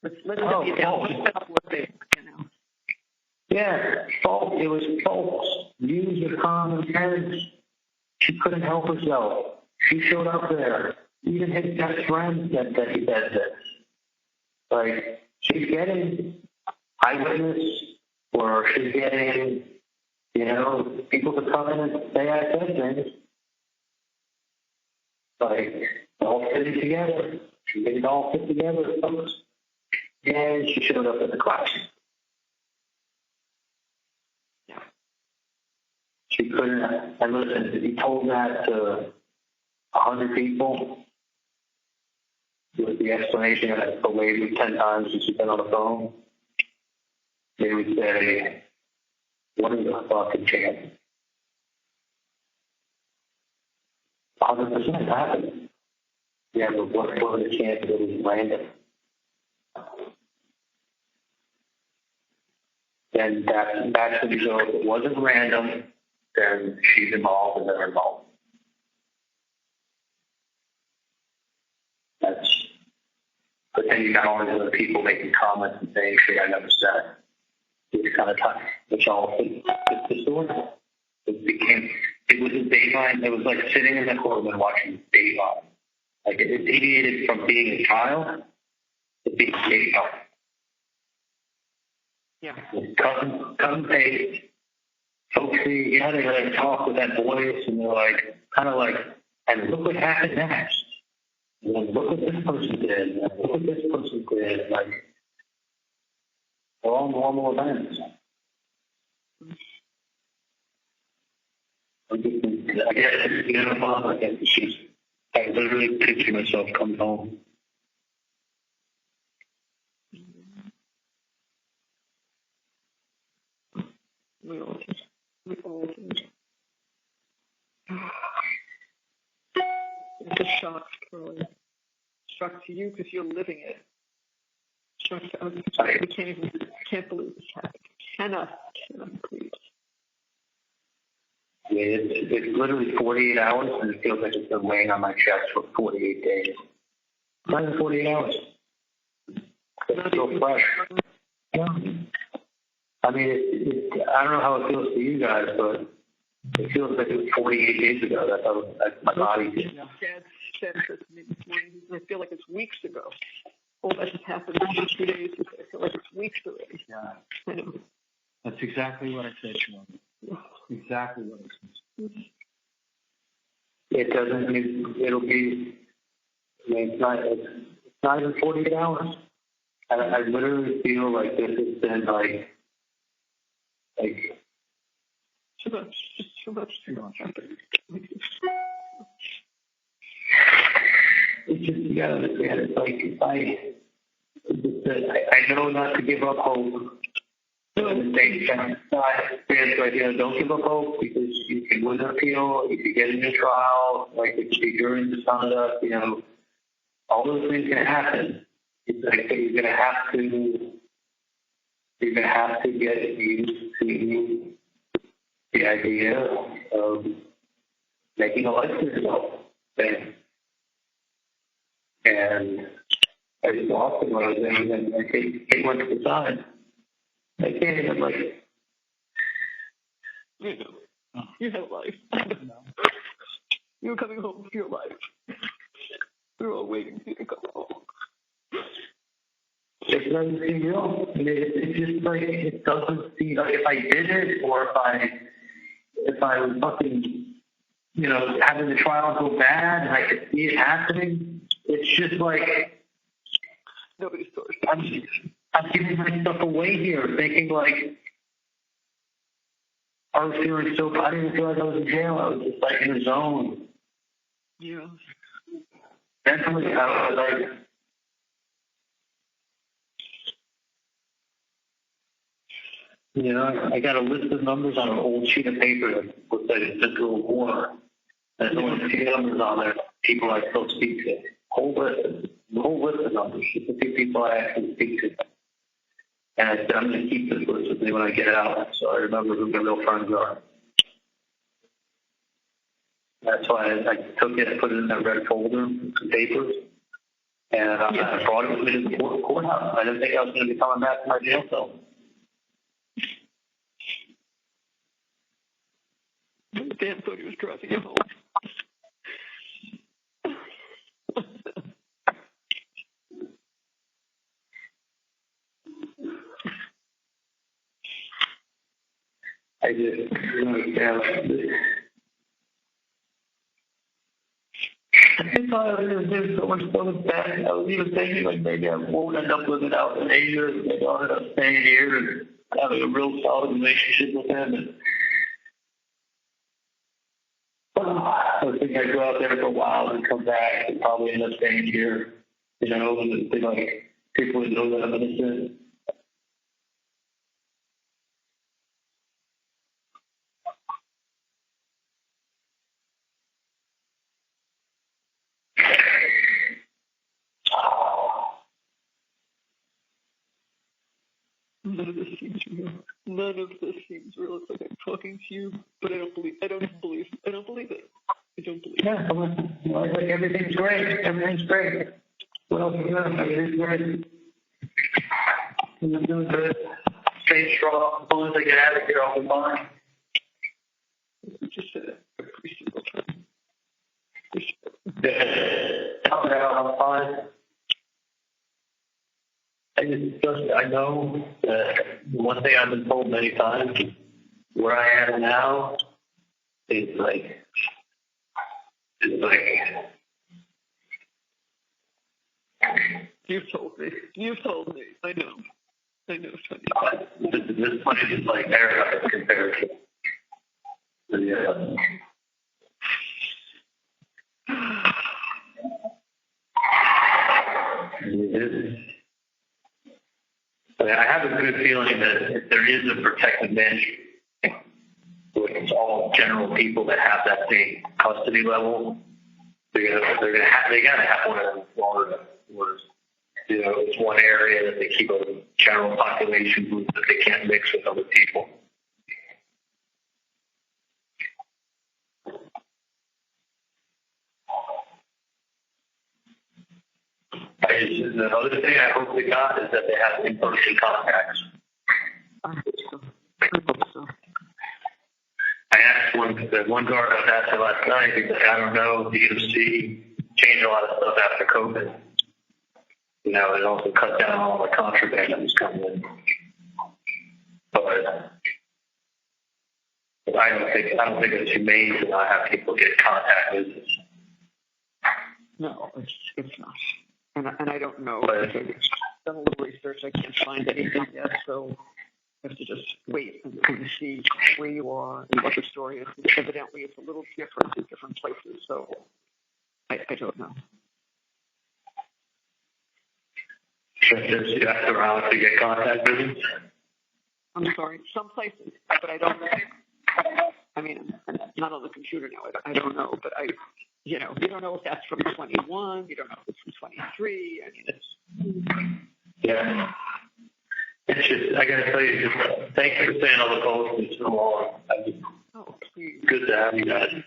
Let's dumb it down. Let's set up what they, you know. yeah, it was false. Use of common sense. She couldn't help herself. She showed up there. Even his best friend said that he said this. Like, she's getting eyewitness, or she's getting, you know, people to come in and say I said things. Like, all fitting together. She made it all fit together, folks. And she showed up at the class. Yeah. She couldn't, and listen, if you told that to 100 people, with the explanation that I delayed you 10 times since you've been on the phone, they would say, what is the fucking chance? 100% happened. Yeah, but what are the chances that it was random? And that's the result. If it wasn't random, then she's involved and they're involved. But then you got all these other people making comments and saying shit I never said. It's kind of tough. Which all fits the story. It was a Dateline. It was like sitting in the courtroom and watching Dateline. Like it deviated from being a child to being a Dateline. Yeah. Cousin paste. Folks, they like talk with that voice, and they're like, kind of like, and look what happened next. And then look what this person did, and look what this person did. Like, they're all normal events. I guess it's beautiful. I literally picture myself coming home. We all did. It's a shock, Curly. Shock to you because you're living it. Shock to us. We can't believe this happened. Cannot believe it. Yeah, it's literally 48 hours, and it feels like it's been laying on my chest for 48 days. Not even 48 hours. It's still fresh. Yeah. I mean, I don't know how it feels to you guys, but it feels like it was 48 days ago. That's my body did. Dad said to me this morning, I feel like it's weeks ago. All that has happened in 2 days. I feel like it's weeks already. Yeah. I know. That's exactly what I said, Sean. Exactly what I said. It doesn't mean it'll be, I mean, it's not even 48 hours. I literally feel like this has been like too much. Just too much. It's just, you gotta understand, it's like, I know not to give up hope. So at the same time, it's like, don't give up hope, because you can win an appeal, you can get a new trial, like it could be during misconduct, all those things can happen. It's like you're gonna have to get used to the idea of making a life for yourself. And I just walked him when I was there, and then he went to the side. I came, I'm like, You know, you had a life. You were coming home to your life. We were all waiting for you to come home. it doesn't seem real. I mean, it's just like, it doesn't seem like if I did it, or if I was fucking, you know, having the trial go bad and I could see it happening, it's just like, Nobody's source. I'm giving my stuff away here, thinking like, I was feeling so, I didn't feel like I was in jail. I was just like in the zone. Yeah. Mentally, I was like, you know, I got a list of numbers on an old sheet of paper that looks like it's just a little war. There's only a few numbers on there, people I still speak to. The whole list of numbers, just a few people I actually speak to. And I said, I'm going to keep this list with me when I get out, so I remember who my real friends are. That's why I took it and put it in that red folder with some papers. And I brought it with me to the courthouse. I didn't think I was going to be coming back to my jail cell. Dan thought he was driving you home. I did. Yeah. I thought I was going to do so much fun with that. I was even thinking like maybe I won't end up living out in Asia. Maybe I'll end up staying here and having a real solid relationship with him. And I was thinking I'd go out there for a while and come back and probably end up staying here. You know, and be like people would know that I'm innocent. None of this seems real. None of this seems real. It's like I'm talking to you, but I don't believe it. I don't believe it. Yeah, like everything's great. Everything's great. What else is good? Everything's great. I'm doing good. Stay strong. As long as I get out of here, I'll be fine. You just said it every single time. I'm fine. I know one thing I've been told many times, where I am now is like, You've told me. I know, Sonny. this place is like paradise compared to the other. It is. I mean, I have a good feeling that if there is a protective measure, it's all general people that have that same custody level. They gotta have one of them in Florida, where you know it's one area that they keep a general population group that they can't mix with other people. The other thing I hope they got is that they have in-person contacts. I hope so. I asked one guard I was asking last night, he's like, I don't know, the UFC changed a lot of stuff after COVID. You know, it also cut down all the contraband that was coming in. But I don't think it's humane to not have people get contact visits. No, it's not. And I don't know. I've done a little research. I can't find anything yet, so I have to just wait and see where you are and what the story is. Evidently, it's a little different in different places, so I don't know. You have to around to get contact visits? I'm sorry, some places, but I don't. I mean, I'm not on the computer now. I don't know, but you don't know if that's from 21. You don't know if it's from 23. I mean, it's. Yeah. It's just, I gotta tell you, thank you for saying all the posts. It's so long. Oh, please. Good to have you guys.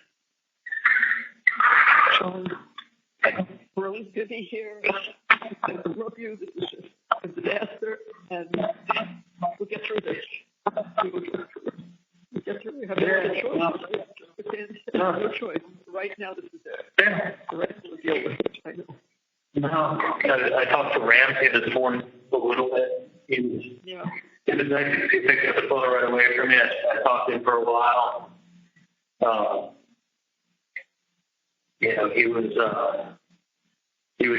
Really good to be here. I love you. This is just a disaster, and we'll get through this. We will get through it. We'll get through it. We have no choice. No choice. Right now, this is it. The rest we'll deal with it. I know. No, I talked to Ramsey this morning a little bit. He was nice. He picked up the phone right away from me. I talked to him for a while. You know, he was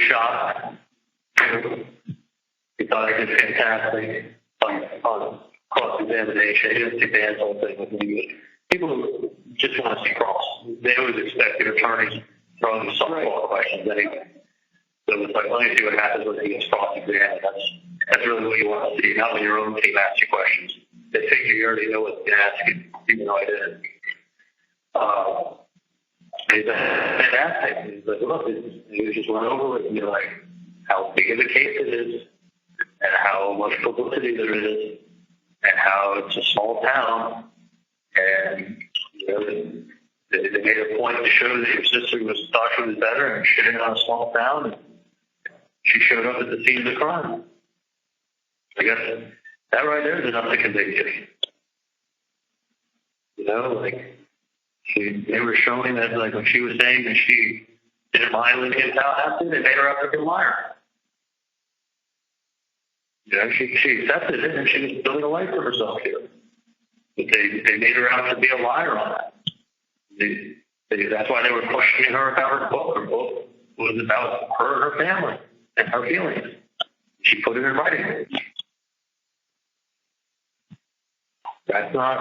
shocked. He thought I did fantastic on cross-examination. He didn't see Dan's whole thing with me. People who just want to see cross, they always expect their attorneys throwing softball questions anyway. So it's like, let me see what happens when he gets cross-examined. That's really what you want to see, not when your own team asks you questions. They figure you already know what to ask you, even though I didn't. He's fantastic. He's like, look, you just went over it and you're like, how big of a case it is, and how much publicity there is, and how it's a small town, and you know, they made a point to show that your sister thought she was better and shitting on a small town, and she showed up at the scene of the crime. I guess that right there is enough to convict you. You know, like they were showing that, like when she was saying that she didn't mind living in Tallahassee, they made her out to be a liar. You know, she accepted it and she was building a life for herself here. But they made her out to be a liar on that. That's why they were questioning her about her book. Her book was about her and her family and her feelings. She put it in writing. That's what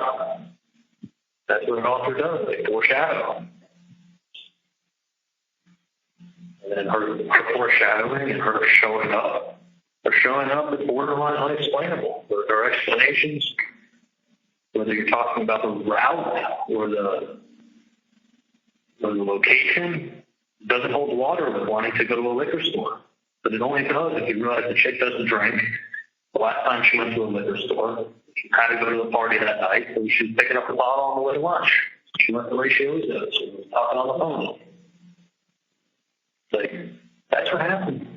an author does. They foreshadow. And then her foreshadowing and her showing up. They're showing up as borderline unexplainable. There are explanations, whether you're talking about the route or the location, doesn't hold water with wanting to go to a liquor store. But it only does if you realize the chick doesn't drink. The last time she went to a liquor store, she had to go to the party that night, so she was picking up a bottle on the way to lunch. She went to where she always does. She was talking on the phone. Like, that's what happened.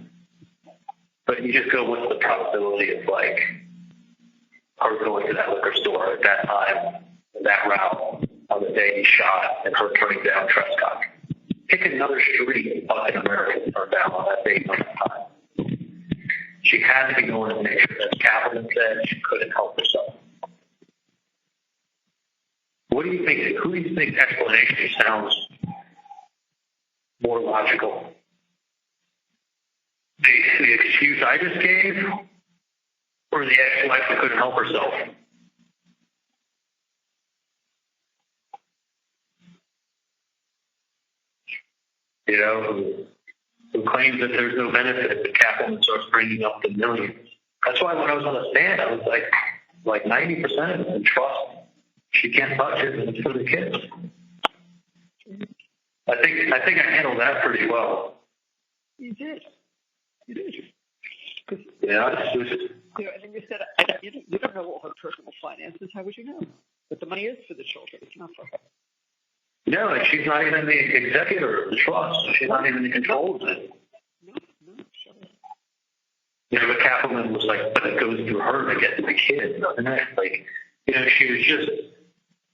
But you just go, what's the probability of, like, her going to that liquor store at that time, that route, on the day he shot, and her turning down Trescott? Pick another street in fucking America to turn down on that date on that time. She had to be going to make sure, as Katherine said, she couldn't help herself. What do you think? Who do you think explanation sounds more logical? The excuse I just gave, or the ex-wife that couldn't help herself? You know, who claims that there's no benefit, but Katherine starts bringing up the millions. That's why when I was on the stand, I was like 90% of it in trust. She can't touch it, and it's for the kids. I think I handled that pretty well. You did. You did. Yeah, it's just, you know, and then you said, you don't know all her personal finances. How would you know? But the money is for the children. It's not for her. yeah, like she's not even the executor of the trust. She's not even in control of it. No, sure. You know, but Katherine was like, but it goes through her to get to the kid, doesn't it? Like, you know, she was just,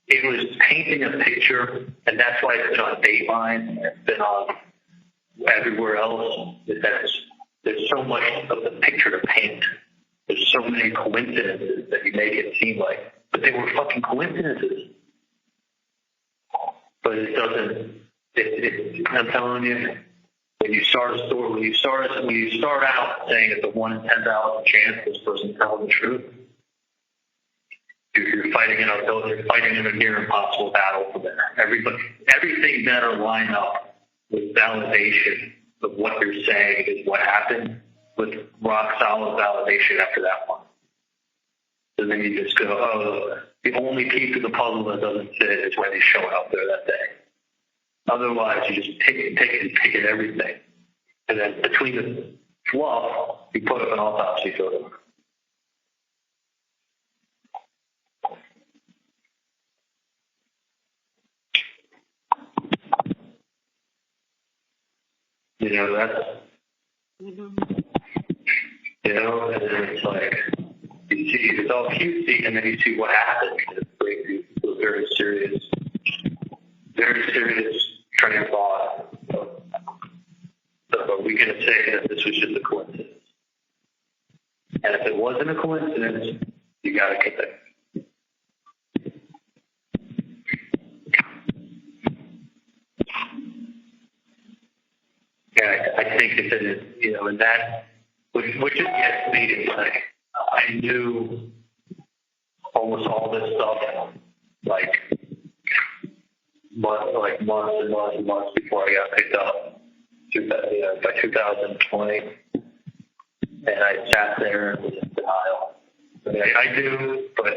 it was painting a picture, and that's why it's been on Dateline, it's been on everywhere else. There's so much of the picture to paint. There's so many coincidences that you make it seem like, but they were fucking coincidences. But it doesn't. I'm telling you, when you start a story, when you start out saying it's a 1 in 10,000 chance this person's telling the truth, you're fighting an uphill. You're fighting in a near impossible battle for there. Everything better line up with validation of what you're saying is what happened, with rock solid validation after that one. And then you just go, oh, the only piece of the puzzle that doesn't fit is when he's showing up there that day. Otherwise, you just pick it everything. And then between the fluff, you put up an autopsy photo. You know, that's... you know, and then it's like, you see, it's all cutesy, and then you see what happens. It brings you to a very serious train of thought. So are we going to say that this was just a coincidence? And if it wasn't a coincidence, you got to connect. Yeah, I think that it, you know, and that, which just gets me is like, I knew almost all this stuff, like months and months and months before I got picked up, by 2020. And I sat there and was in denial. I mean, I do, but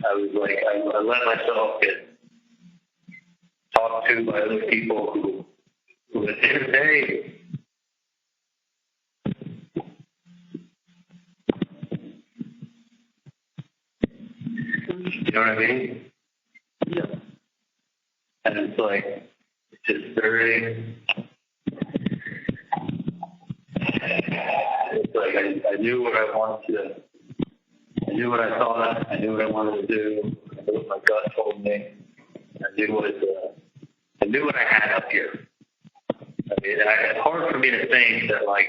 I was like, I let myself get talked to by other people who at the end of the day, you know what I mean? Yeah. And it's like, it's just very, it's like I knew what I wanted to, I knew what I thought, I knew what I wanted to do, I knew what my gut told me, I knew what I had up here. I mean, it's hard for me to think that, like,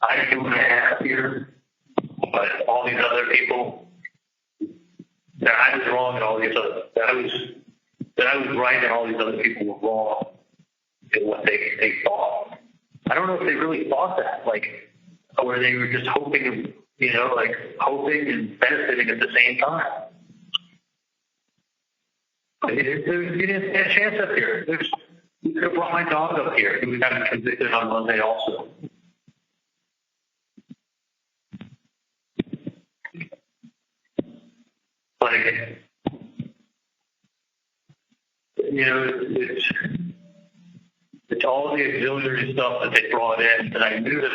I knew what I had up here, but all these other people, that I was wrong and all these other, that I was right and all these other people were wrong in what they thought. I don't know if they really thought that, like, or they were just hoping, you know, like hoping and benefiting at the same time. I mean, you didn't stand a chance up here. You could have brought my dog up here. He was having convicted on Monday also. Like, you know, it's all the auxiliary stuff that they brought in that I knew that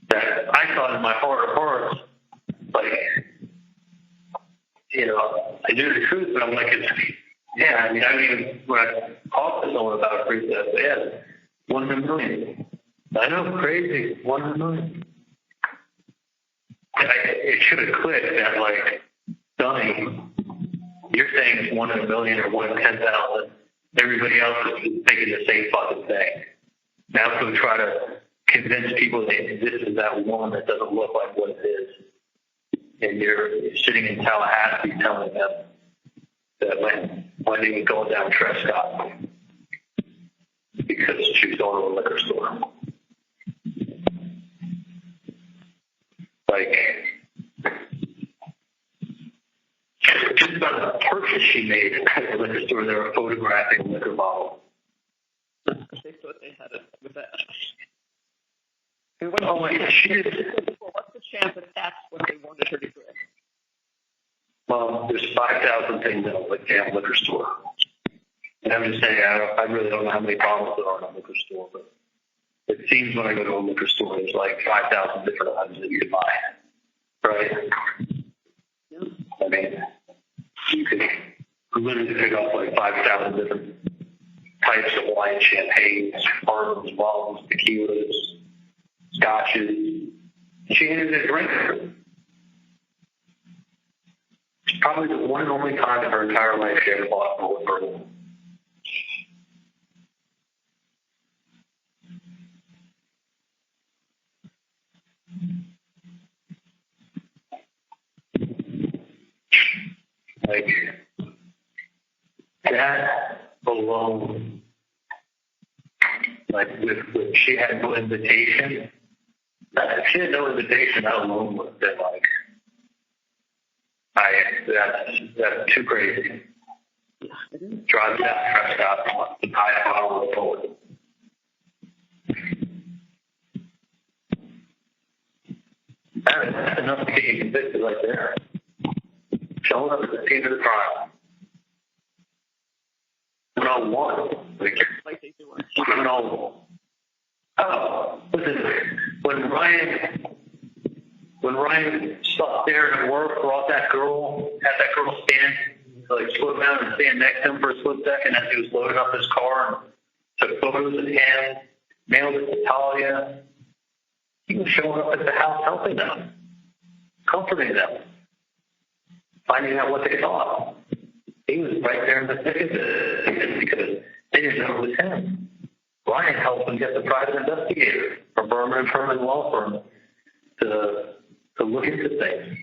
that I thought in my heart of hearts, like, you know, I knew the truth, but I'm like, yeah, I mean, when I talked to someone about it briefly, I said, yeah, 1 in a million. I know, crazy, 1 in a million. It should have clicked that, like, Sonny, you're saying it's 1 in a million or 1 in 10,000. Everybody else is thinking the same fucking thing. Now go try to convince people that this is that one that doesn't look like what it is. And you're sitting in Tallahassee telling them that Wendy was going down Trescott because she was going to a liquor store. Like, just about the purchase she made at the liquor store, they were photographing a liquor bottle. They thought they had it with that. Oh, yeah, she did. Well, what's the chance that that's what they wanted her to do? Well, there's 5,000 things in a damn liquor store. And I'm just saying, I really don't know how many bottles there are in a liquor store, but it seems when I go to a liquor store, there's like 5,000 different items that you can buy. Right? Yeah. I mean, you could literally pick up like 5,000 different types of wine, champagnes, bourbons, bottles, tequilas, scotches. She ended a drinker. It's probably the one and only time in her entire life she ever bought a bourbon. Like, that alone, like, with she had no invitation, if she had no invitation, that alone would have been like, that's too crazy. Drive down Prescott to buy a bottle of Poland. That's enough to get you convicted right there. Showing up at the scene of the trial. 101. Like they do. 101. Oh, listen, when Ryan stopped there at work, brought that girl, had that girl stand, like slow down and stand next to him for a split second as he was loading up his car and took photos of him, mailed it to Talia. He was showing up at the house, helping them, comforting them, finding out what they thought. He was right there in the thick of it because they didn't know it was him. Ryan helped them get the private investigator from Berman and Furman Law Firm to look into things.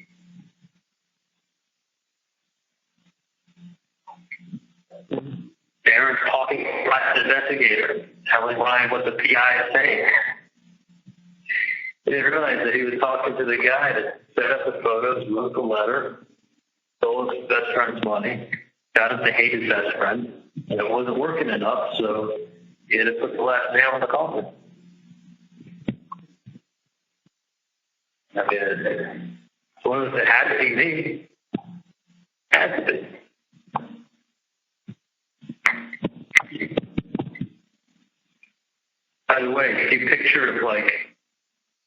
Darren's talking to the private investigator, telling Ryan what the PI is saying. He didn't realize that he was talking to the guy that set up the photos, wrote the letter, stole his best friend's money, got him to hate his best friend, and it wasn't working enough, so he had to put the last nail in the coffin. I mean, it had to be me. Had to be. By the way, if you picture, like,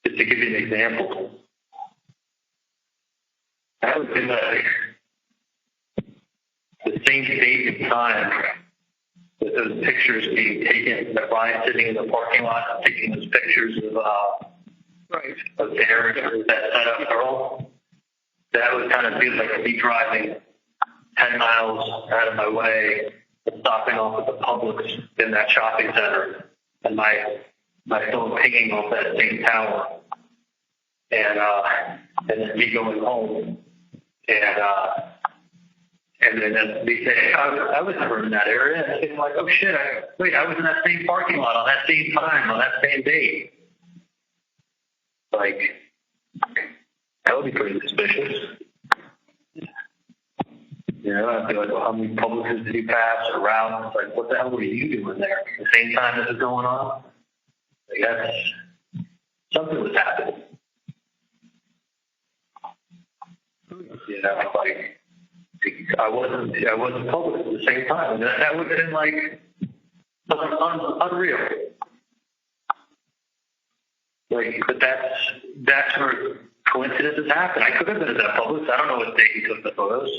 just to give you an example, that would be like the same date and time with those pictures being taken, that Ryan sitting in the parking lot taking those pictures of Darren, that setup girl. That would kind of be like me driving 10 miles out of my way and stopping off at the Publix in that shopping center, and my phone pinging off that same tower, and then me going home, and then me saying, I was never in that area, and being like, oh shit, I was in that same parking lot on that same time, on that same date. Like, that would be pretty suspicious. You know, I'd be like, well, how many Publixes did you pass around? It's like, what the hell were you doing there at the same time this is going on? Like, that's, something was happening. You know, like, I wasn't Publix at the same time. And that would have been like unreal. Like, but that's where coincidences happen. I could have been at that Publix. I don't know what day he took the photos.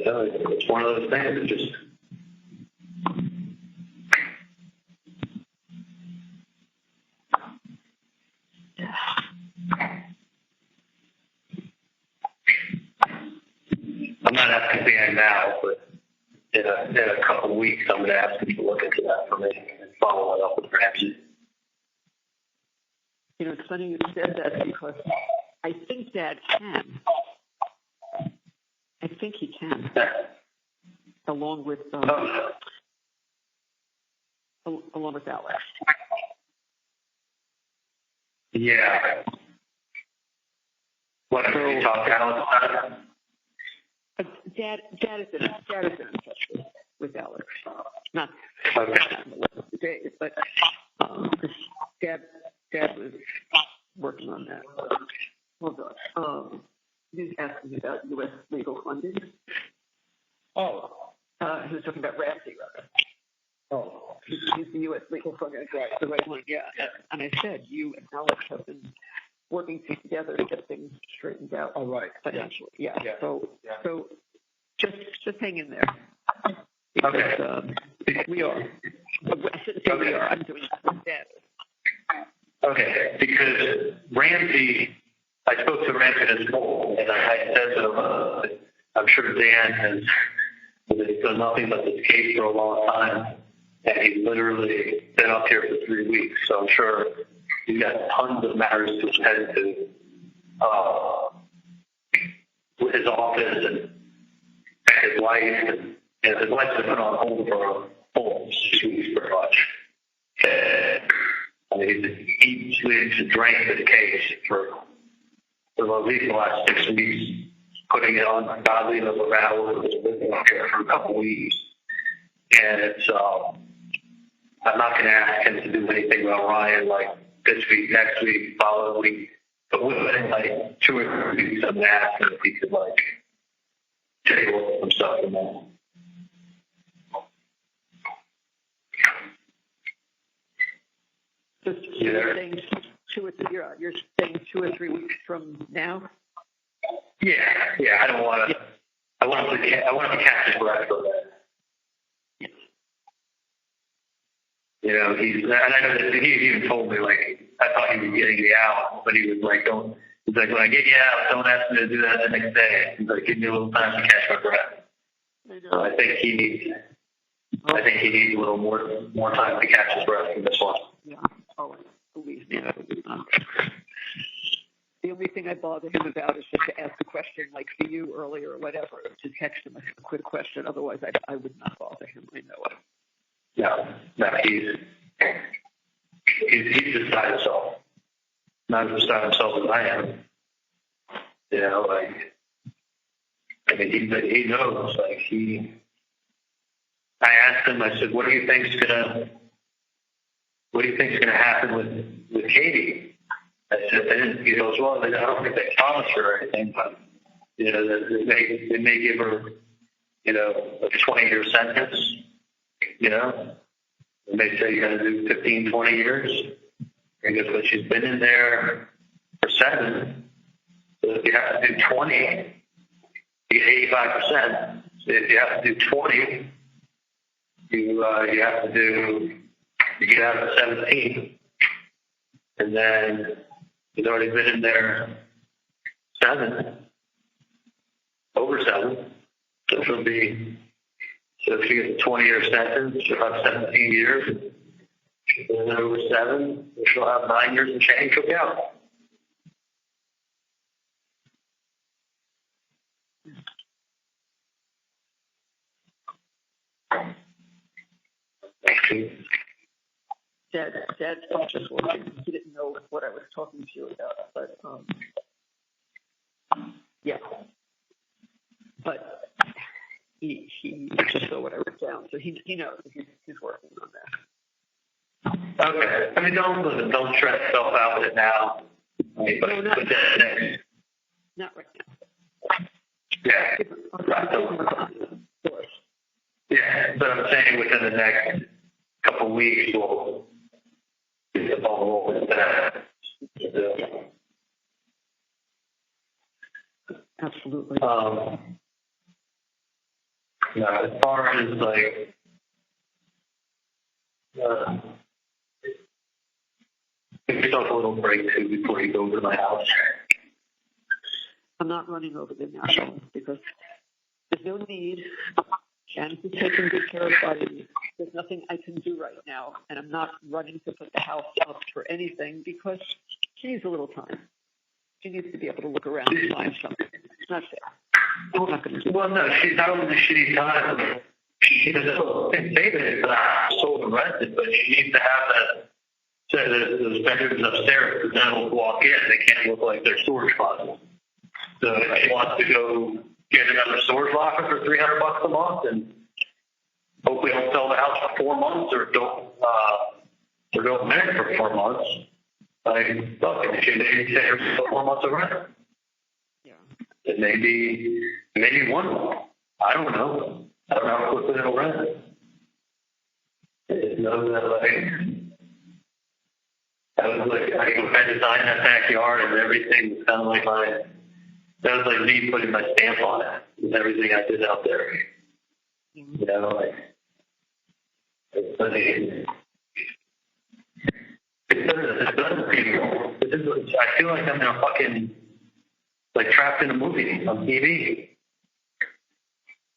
It's one of those things that just. I'm not asking Dan now, but in a couple of weeks, I'm going to ask him to look into that for me and follow it up with Ramsey. You know, it's funny you said that because I think Dad can. I think he can, along with Alex. Yeah. What have you talked to Alex about? Dad is in touch with Alex. Not today, but Dad was working on that. Hold on. He's asking about U.S. legal funding. Oh. He was talking about Ramsey, rather. Oh. He's the U.S. legal funding, right? The right one, yeah. And I said, you and Alex have been working together to get things straightened out. Oh, right. Financially, yeah. Yeah. So just hang in there. Because, Okay. We are. I shouldn't say we are. I'm doing it with Dad. Okay, because Ramsey, I spoke to Ramsey this morning, and I said to him, I'm sure Dan has done nothing but this case for a long time, and he's literally been up here for 3 weeks, so I'm sure he's got tons of matters to attend to with his office and his life, and his life's been put on hold for a full 6 weeks pretty much. I mean, he sleeps and drank this case for at least the last 6 weeks, putting it on godly of a battle that was living up here for a couple weeks. And it's, I'm not going to ask him to do anything about Ryan, like this week, next week, following week, but within like 2 or 3 weeks, I'm going to ask him if he could, like, take a look at some stuff from that. You're saying 2 or 3 weeks from now? Yeah. I don't want to. I want him to catch his breath for that. You know, and I know that he even told me, like, I thought he was getting me out, but he was like, he's like, when I get you out, don't ask me to do that the next day. He's like, give me a little time to catch my breath. So I think he needs a little more time to catch his breath in this one. Yeah. Oh, believe me, I would not. The only thing I bother him about is just to ask a question like for you earlier or whatever, to text him a quick question. Otherwise, I would not bother him. I know it. No, he's beside himself. Not as beside himself as I am. You know, like, I mean, he knows, like, I asked him, I said, what do you think's gonna happen with Katie? I said, he goes, well, I don't think they promised her or anything, but, you know, they may give her, you know, a 20-year sentence, you know. They may say you got to do 15, 20 years. And he goes, but she's been in there for 7. So if you have to do 20, you get 85%. So if you have to do 20, you get out at 17. And then he's already been in there 7, over 7. So if she gets a 20-year sentence, she'll have 17 years. And then over 7, she'll have 9 years and change. She'll be out. Dad thought this was, he didn't know what I was talking to you about, but yeah. But he just saw what I wrote down, so he knows he's working on that. Okay. I mean, don't stress yourself out with it now. I mean, No, not right now. Yeah. Yeah, but I'm saying within the next couple of weeks, we'll get the ball rolling with that. Absolutely. As far as like, give yourself a little break too before you go to my house. I'm not running over there now because there's no need. Janice is taking good care of Buddy. There's nothing I can do right now, and I'm not running to put the house up for anything because she needs a little time. She needs to be able to look around and find something. It's not fair. I'm not going to do Well, no, she's not only she needs time. She doesn't say that it's sold and rented, but she needs to have those bedrooms upstairs because then will walk in. They can't look like they're storage closets. So if she wants to go get another storage locker for $300 a month, and hopefully don't sell the house for 4 months or don't rent it for 4 months. Like, look, if she stay here for 4 months of rent, it may be 1 month. I don't know. I don't know how quickly it'll rent. I just know that, I designed that backyard and everything was kind of like that was like me putting my stamp on it and everything I did out there. You know, like, it doesn't feel. I feel like I'm in a fucking, like, trapped in a movie on TV.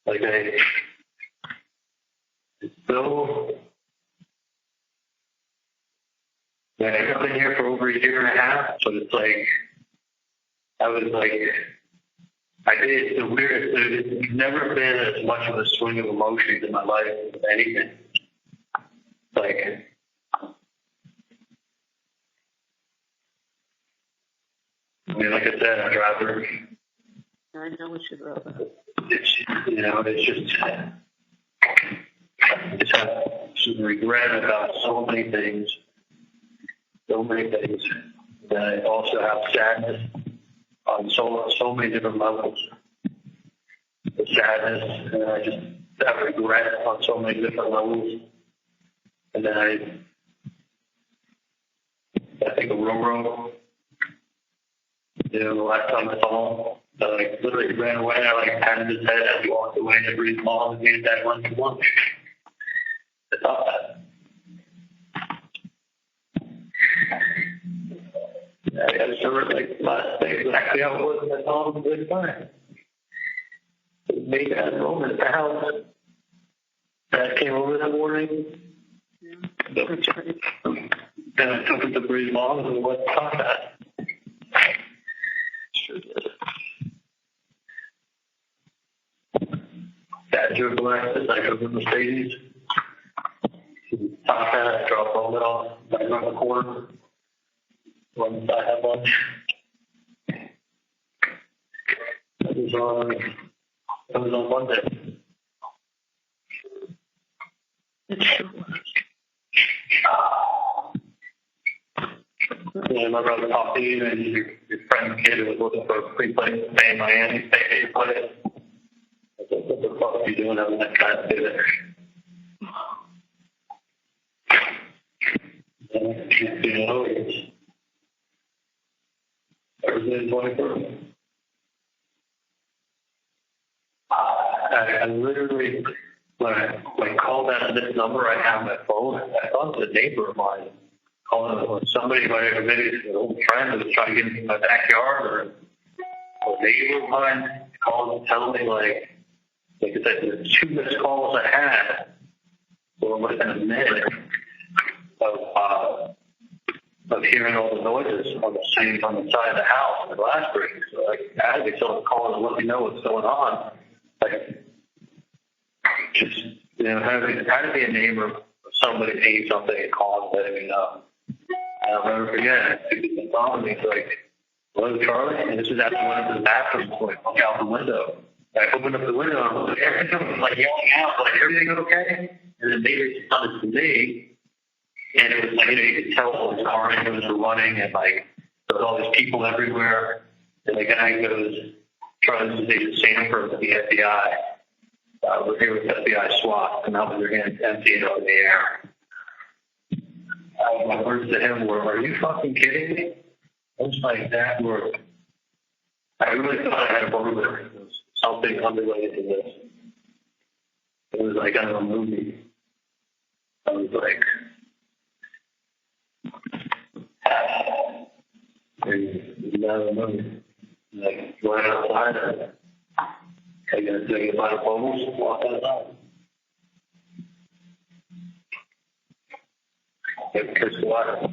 Like, it's so. I've been here for over a year and a half, but it's like, it's the weirdest. It's never been as much of a swing of emotions in my life as anything. Like, I mean, like I said, I'd rather. I know what you'd rather. It's, you know, it's just have some regret about so many things. Then I also have sadness on so many different levels. The sadness, and I just have regret on so many different levels. And then I think of Roro. You know, the last time I saw him, I like literally ran away. I like patted his head as he walked away and breathed long and made that run to lunch. I thought that. I just remember like last day exactly how it was, and I saw him a good time. It made that moment at the house. Dad came over that morning. Then I took him to breathe long and we went to talk that. Sure did. Dad drove Lexus, I drove the Mercedes. Top hat, I dropped all it off. I drove the corner. Once I had lunch. It was on Monday. Yeah, my brother talked to you and your friend's kid who was looking for a free place to stay in Miami, stay at your place. I said, what the fuck are you doing having that guy to do there? And, you know, everything's going through. I literally, when I called out this number I have on my phone, I thought it was a neighbor of mine calling somebody, maybe an old friend who was trying to get into my backyard, or a neighbor of mine calling and telling me, like I said, the 2 missed calls I had were within a minute of hearing all the noises on the side of the house, the glass breaking. So like, I had to get someone calling and let me know what's going on. Like, just, you know, having to be a neighbor of somebody saying something and calling and letting me know. And I'll never forget, he followed me, he's like, hello, Charlie? And this is after I went into the bathroom, so I look out the window. I opened up the window and I was like yelling out, like, everything okay? And then they responded to me. And it was like, you know, you could tell all the car windows were running and like, there was all these people everywhere. And the guy goes, Charlie, this is Sanford with the FBI. We're here with FBI SWAT, come out with your hands empty and up in the air. My words to him were, are you fucking kidding me? I was like, that were, I really thought I had a burglar. It was something unrelated to this. It was like out of a movie. I was like, like, going outside, I got to get by the bubbles and walk outside. Get pissed water.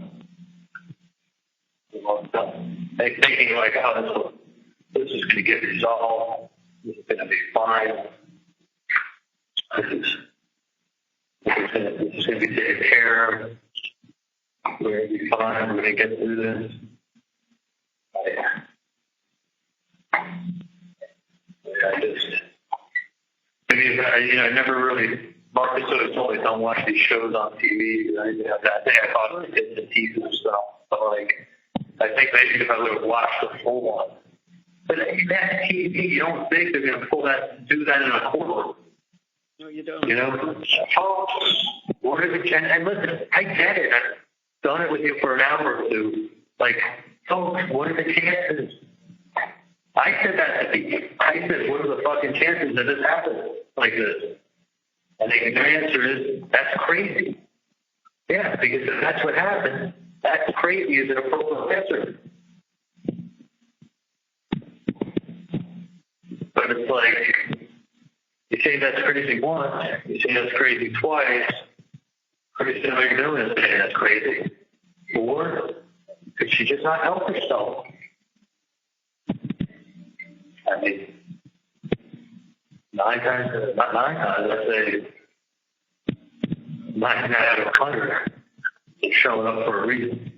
Thinking like, oh, this is going to get resolved. This is going to be fine. This is going to be taken care of. We're going to be fine. We're going to get through this. I never really, Marcus sort of told me don't watch these shows on TV or anything like that. I thought it was the teasers and stuff. But like, I think maybe if I would have watched the full one. But that TV, you don't think they're going to do that in a courtroom. No, you don't. You know? Oh, what is it? And listen, I get it. I've done it with you for an hour or two. Like, folks, what are the chances? I said that to people. I said, what are the fucking chances that this happens like this? And their answer is, that's crazy. Yeah, because if that's what happened, that's crazy is an appropriate answer. But it's like, you say that's crazy once, you say that's crazy twice, pretty soon you're doing is saying that's crazy. Or could she just not help herself? I mean, not 9 times, I'd say 9 out of 100 is showing up for a reason.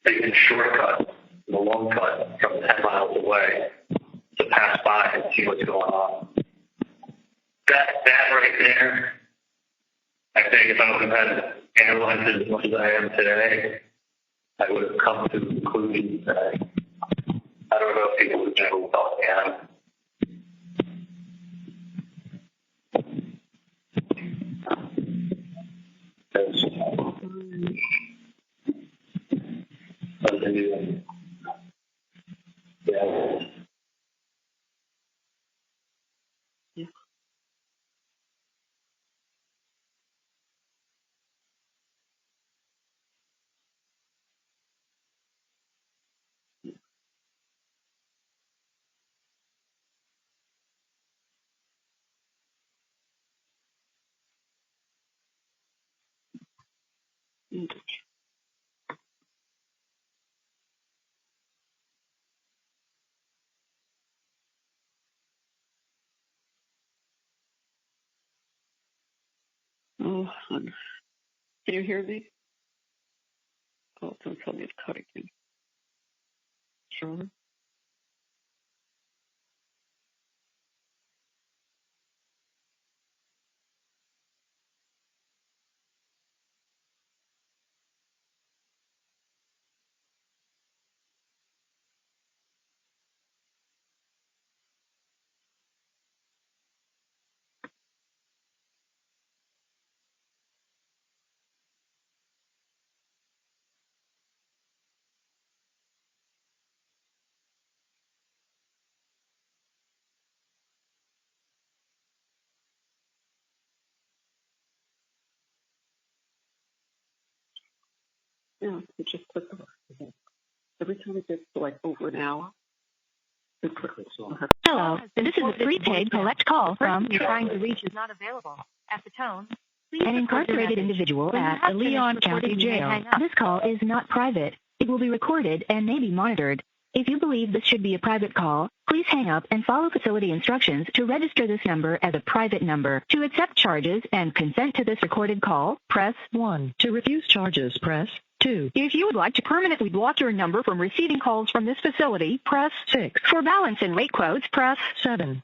Taking a shortcut, the long cut from 10 miles away to pass by and see what's going on. That right there, I think if I would have had analyzed it as much as I am today, I would have come to the conclusion that I don't know if people would never thought me out. the yeah. Oh, hon. Can you hear me? Oh, don't tell me it's cutting in. Sure. Yeah, it just click over. Every time it gets to like over an hour, it quickly. Hello, this is a prepaid collect call from you're trying to reach is not available. At the tone, please an incarcerated individual When you at have the Leon finished County recording, you may Jail. hang up. This call is not private. It will be recorded and may be monitored. If you believe this should be a private call, please hang up and follow facility instructions to register this number as a private number. To accept charges and consent to this recorded call, press 1. To refuse charges, press 2. If you would like to permanently block your number from receiving calls from this facility, press 6. For balance and rate quotes, press 7.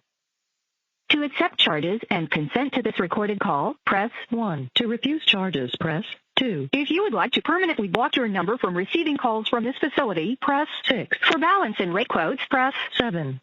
To accept charges and consent to this recorded call, press 1. To refuse charges, press 2. If you would like to permanently block your number from receiving calls from this facility, press 6. For balance and rate quotes, press 7.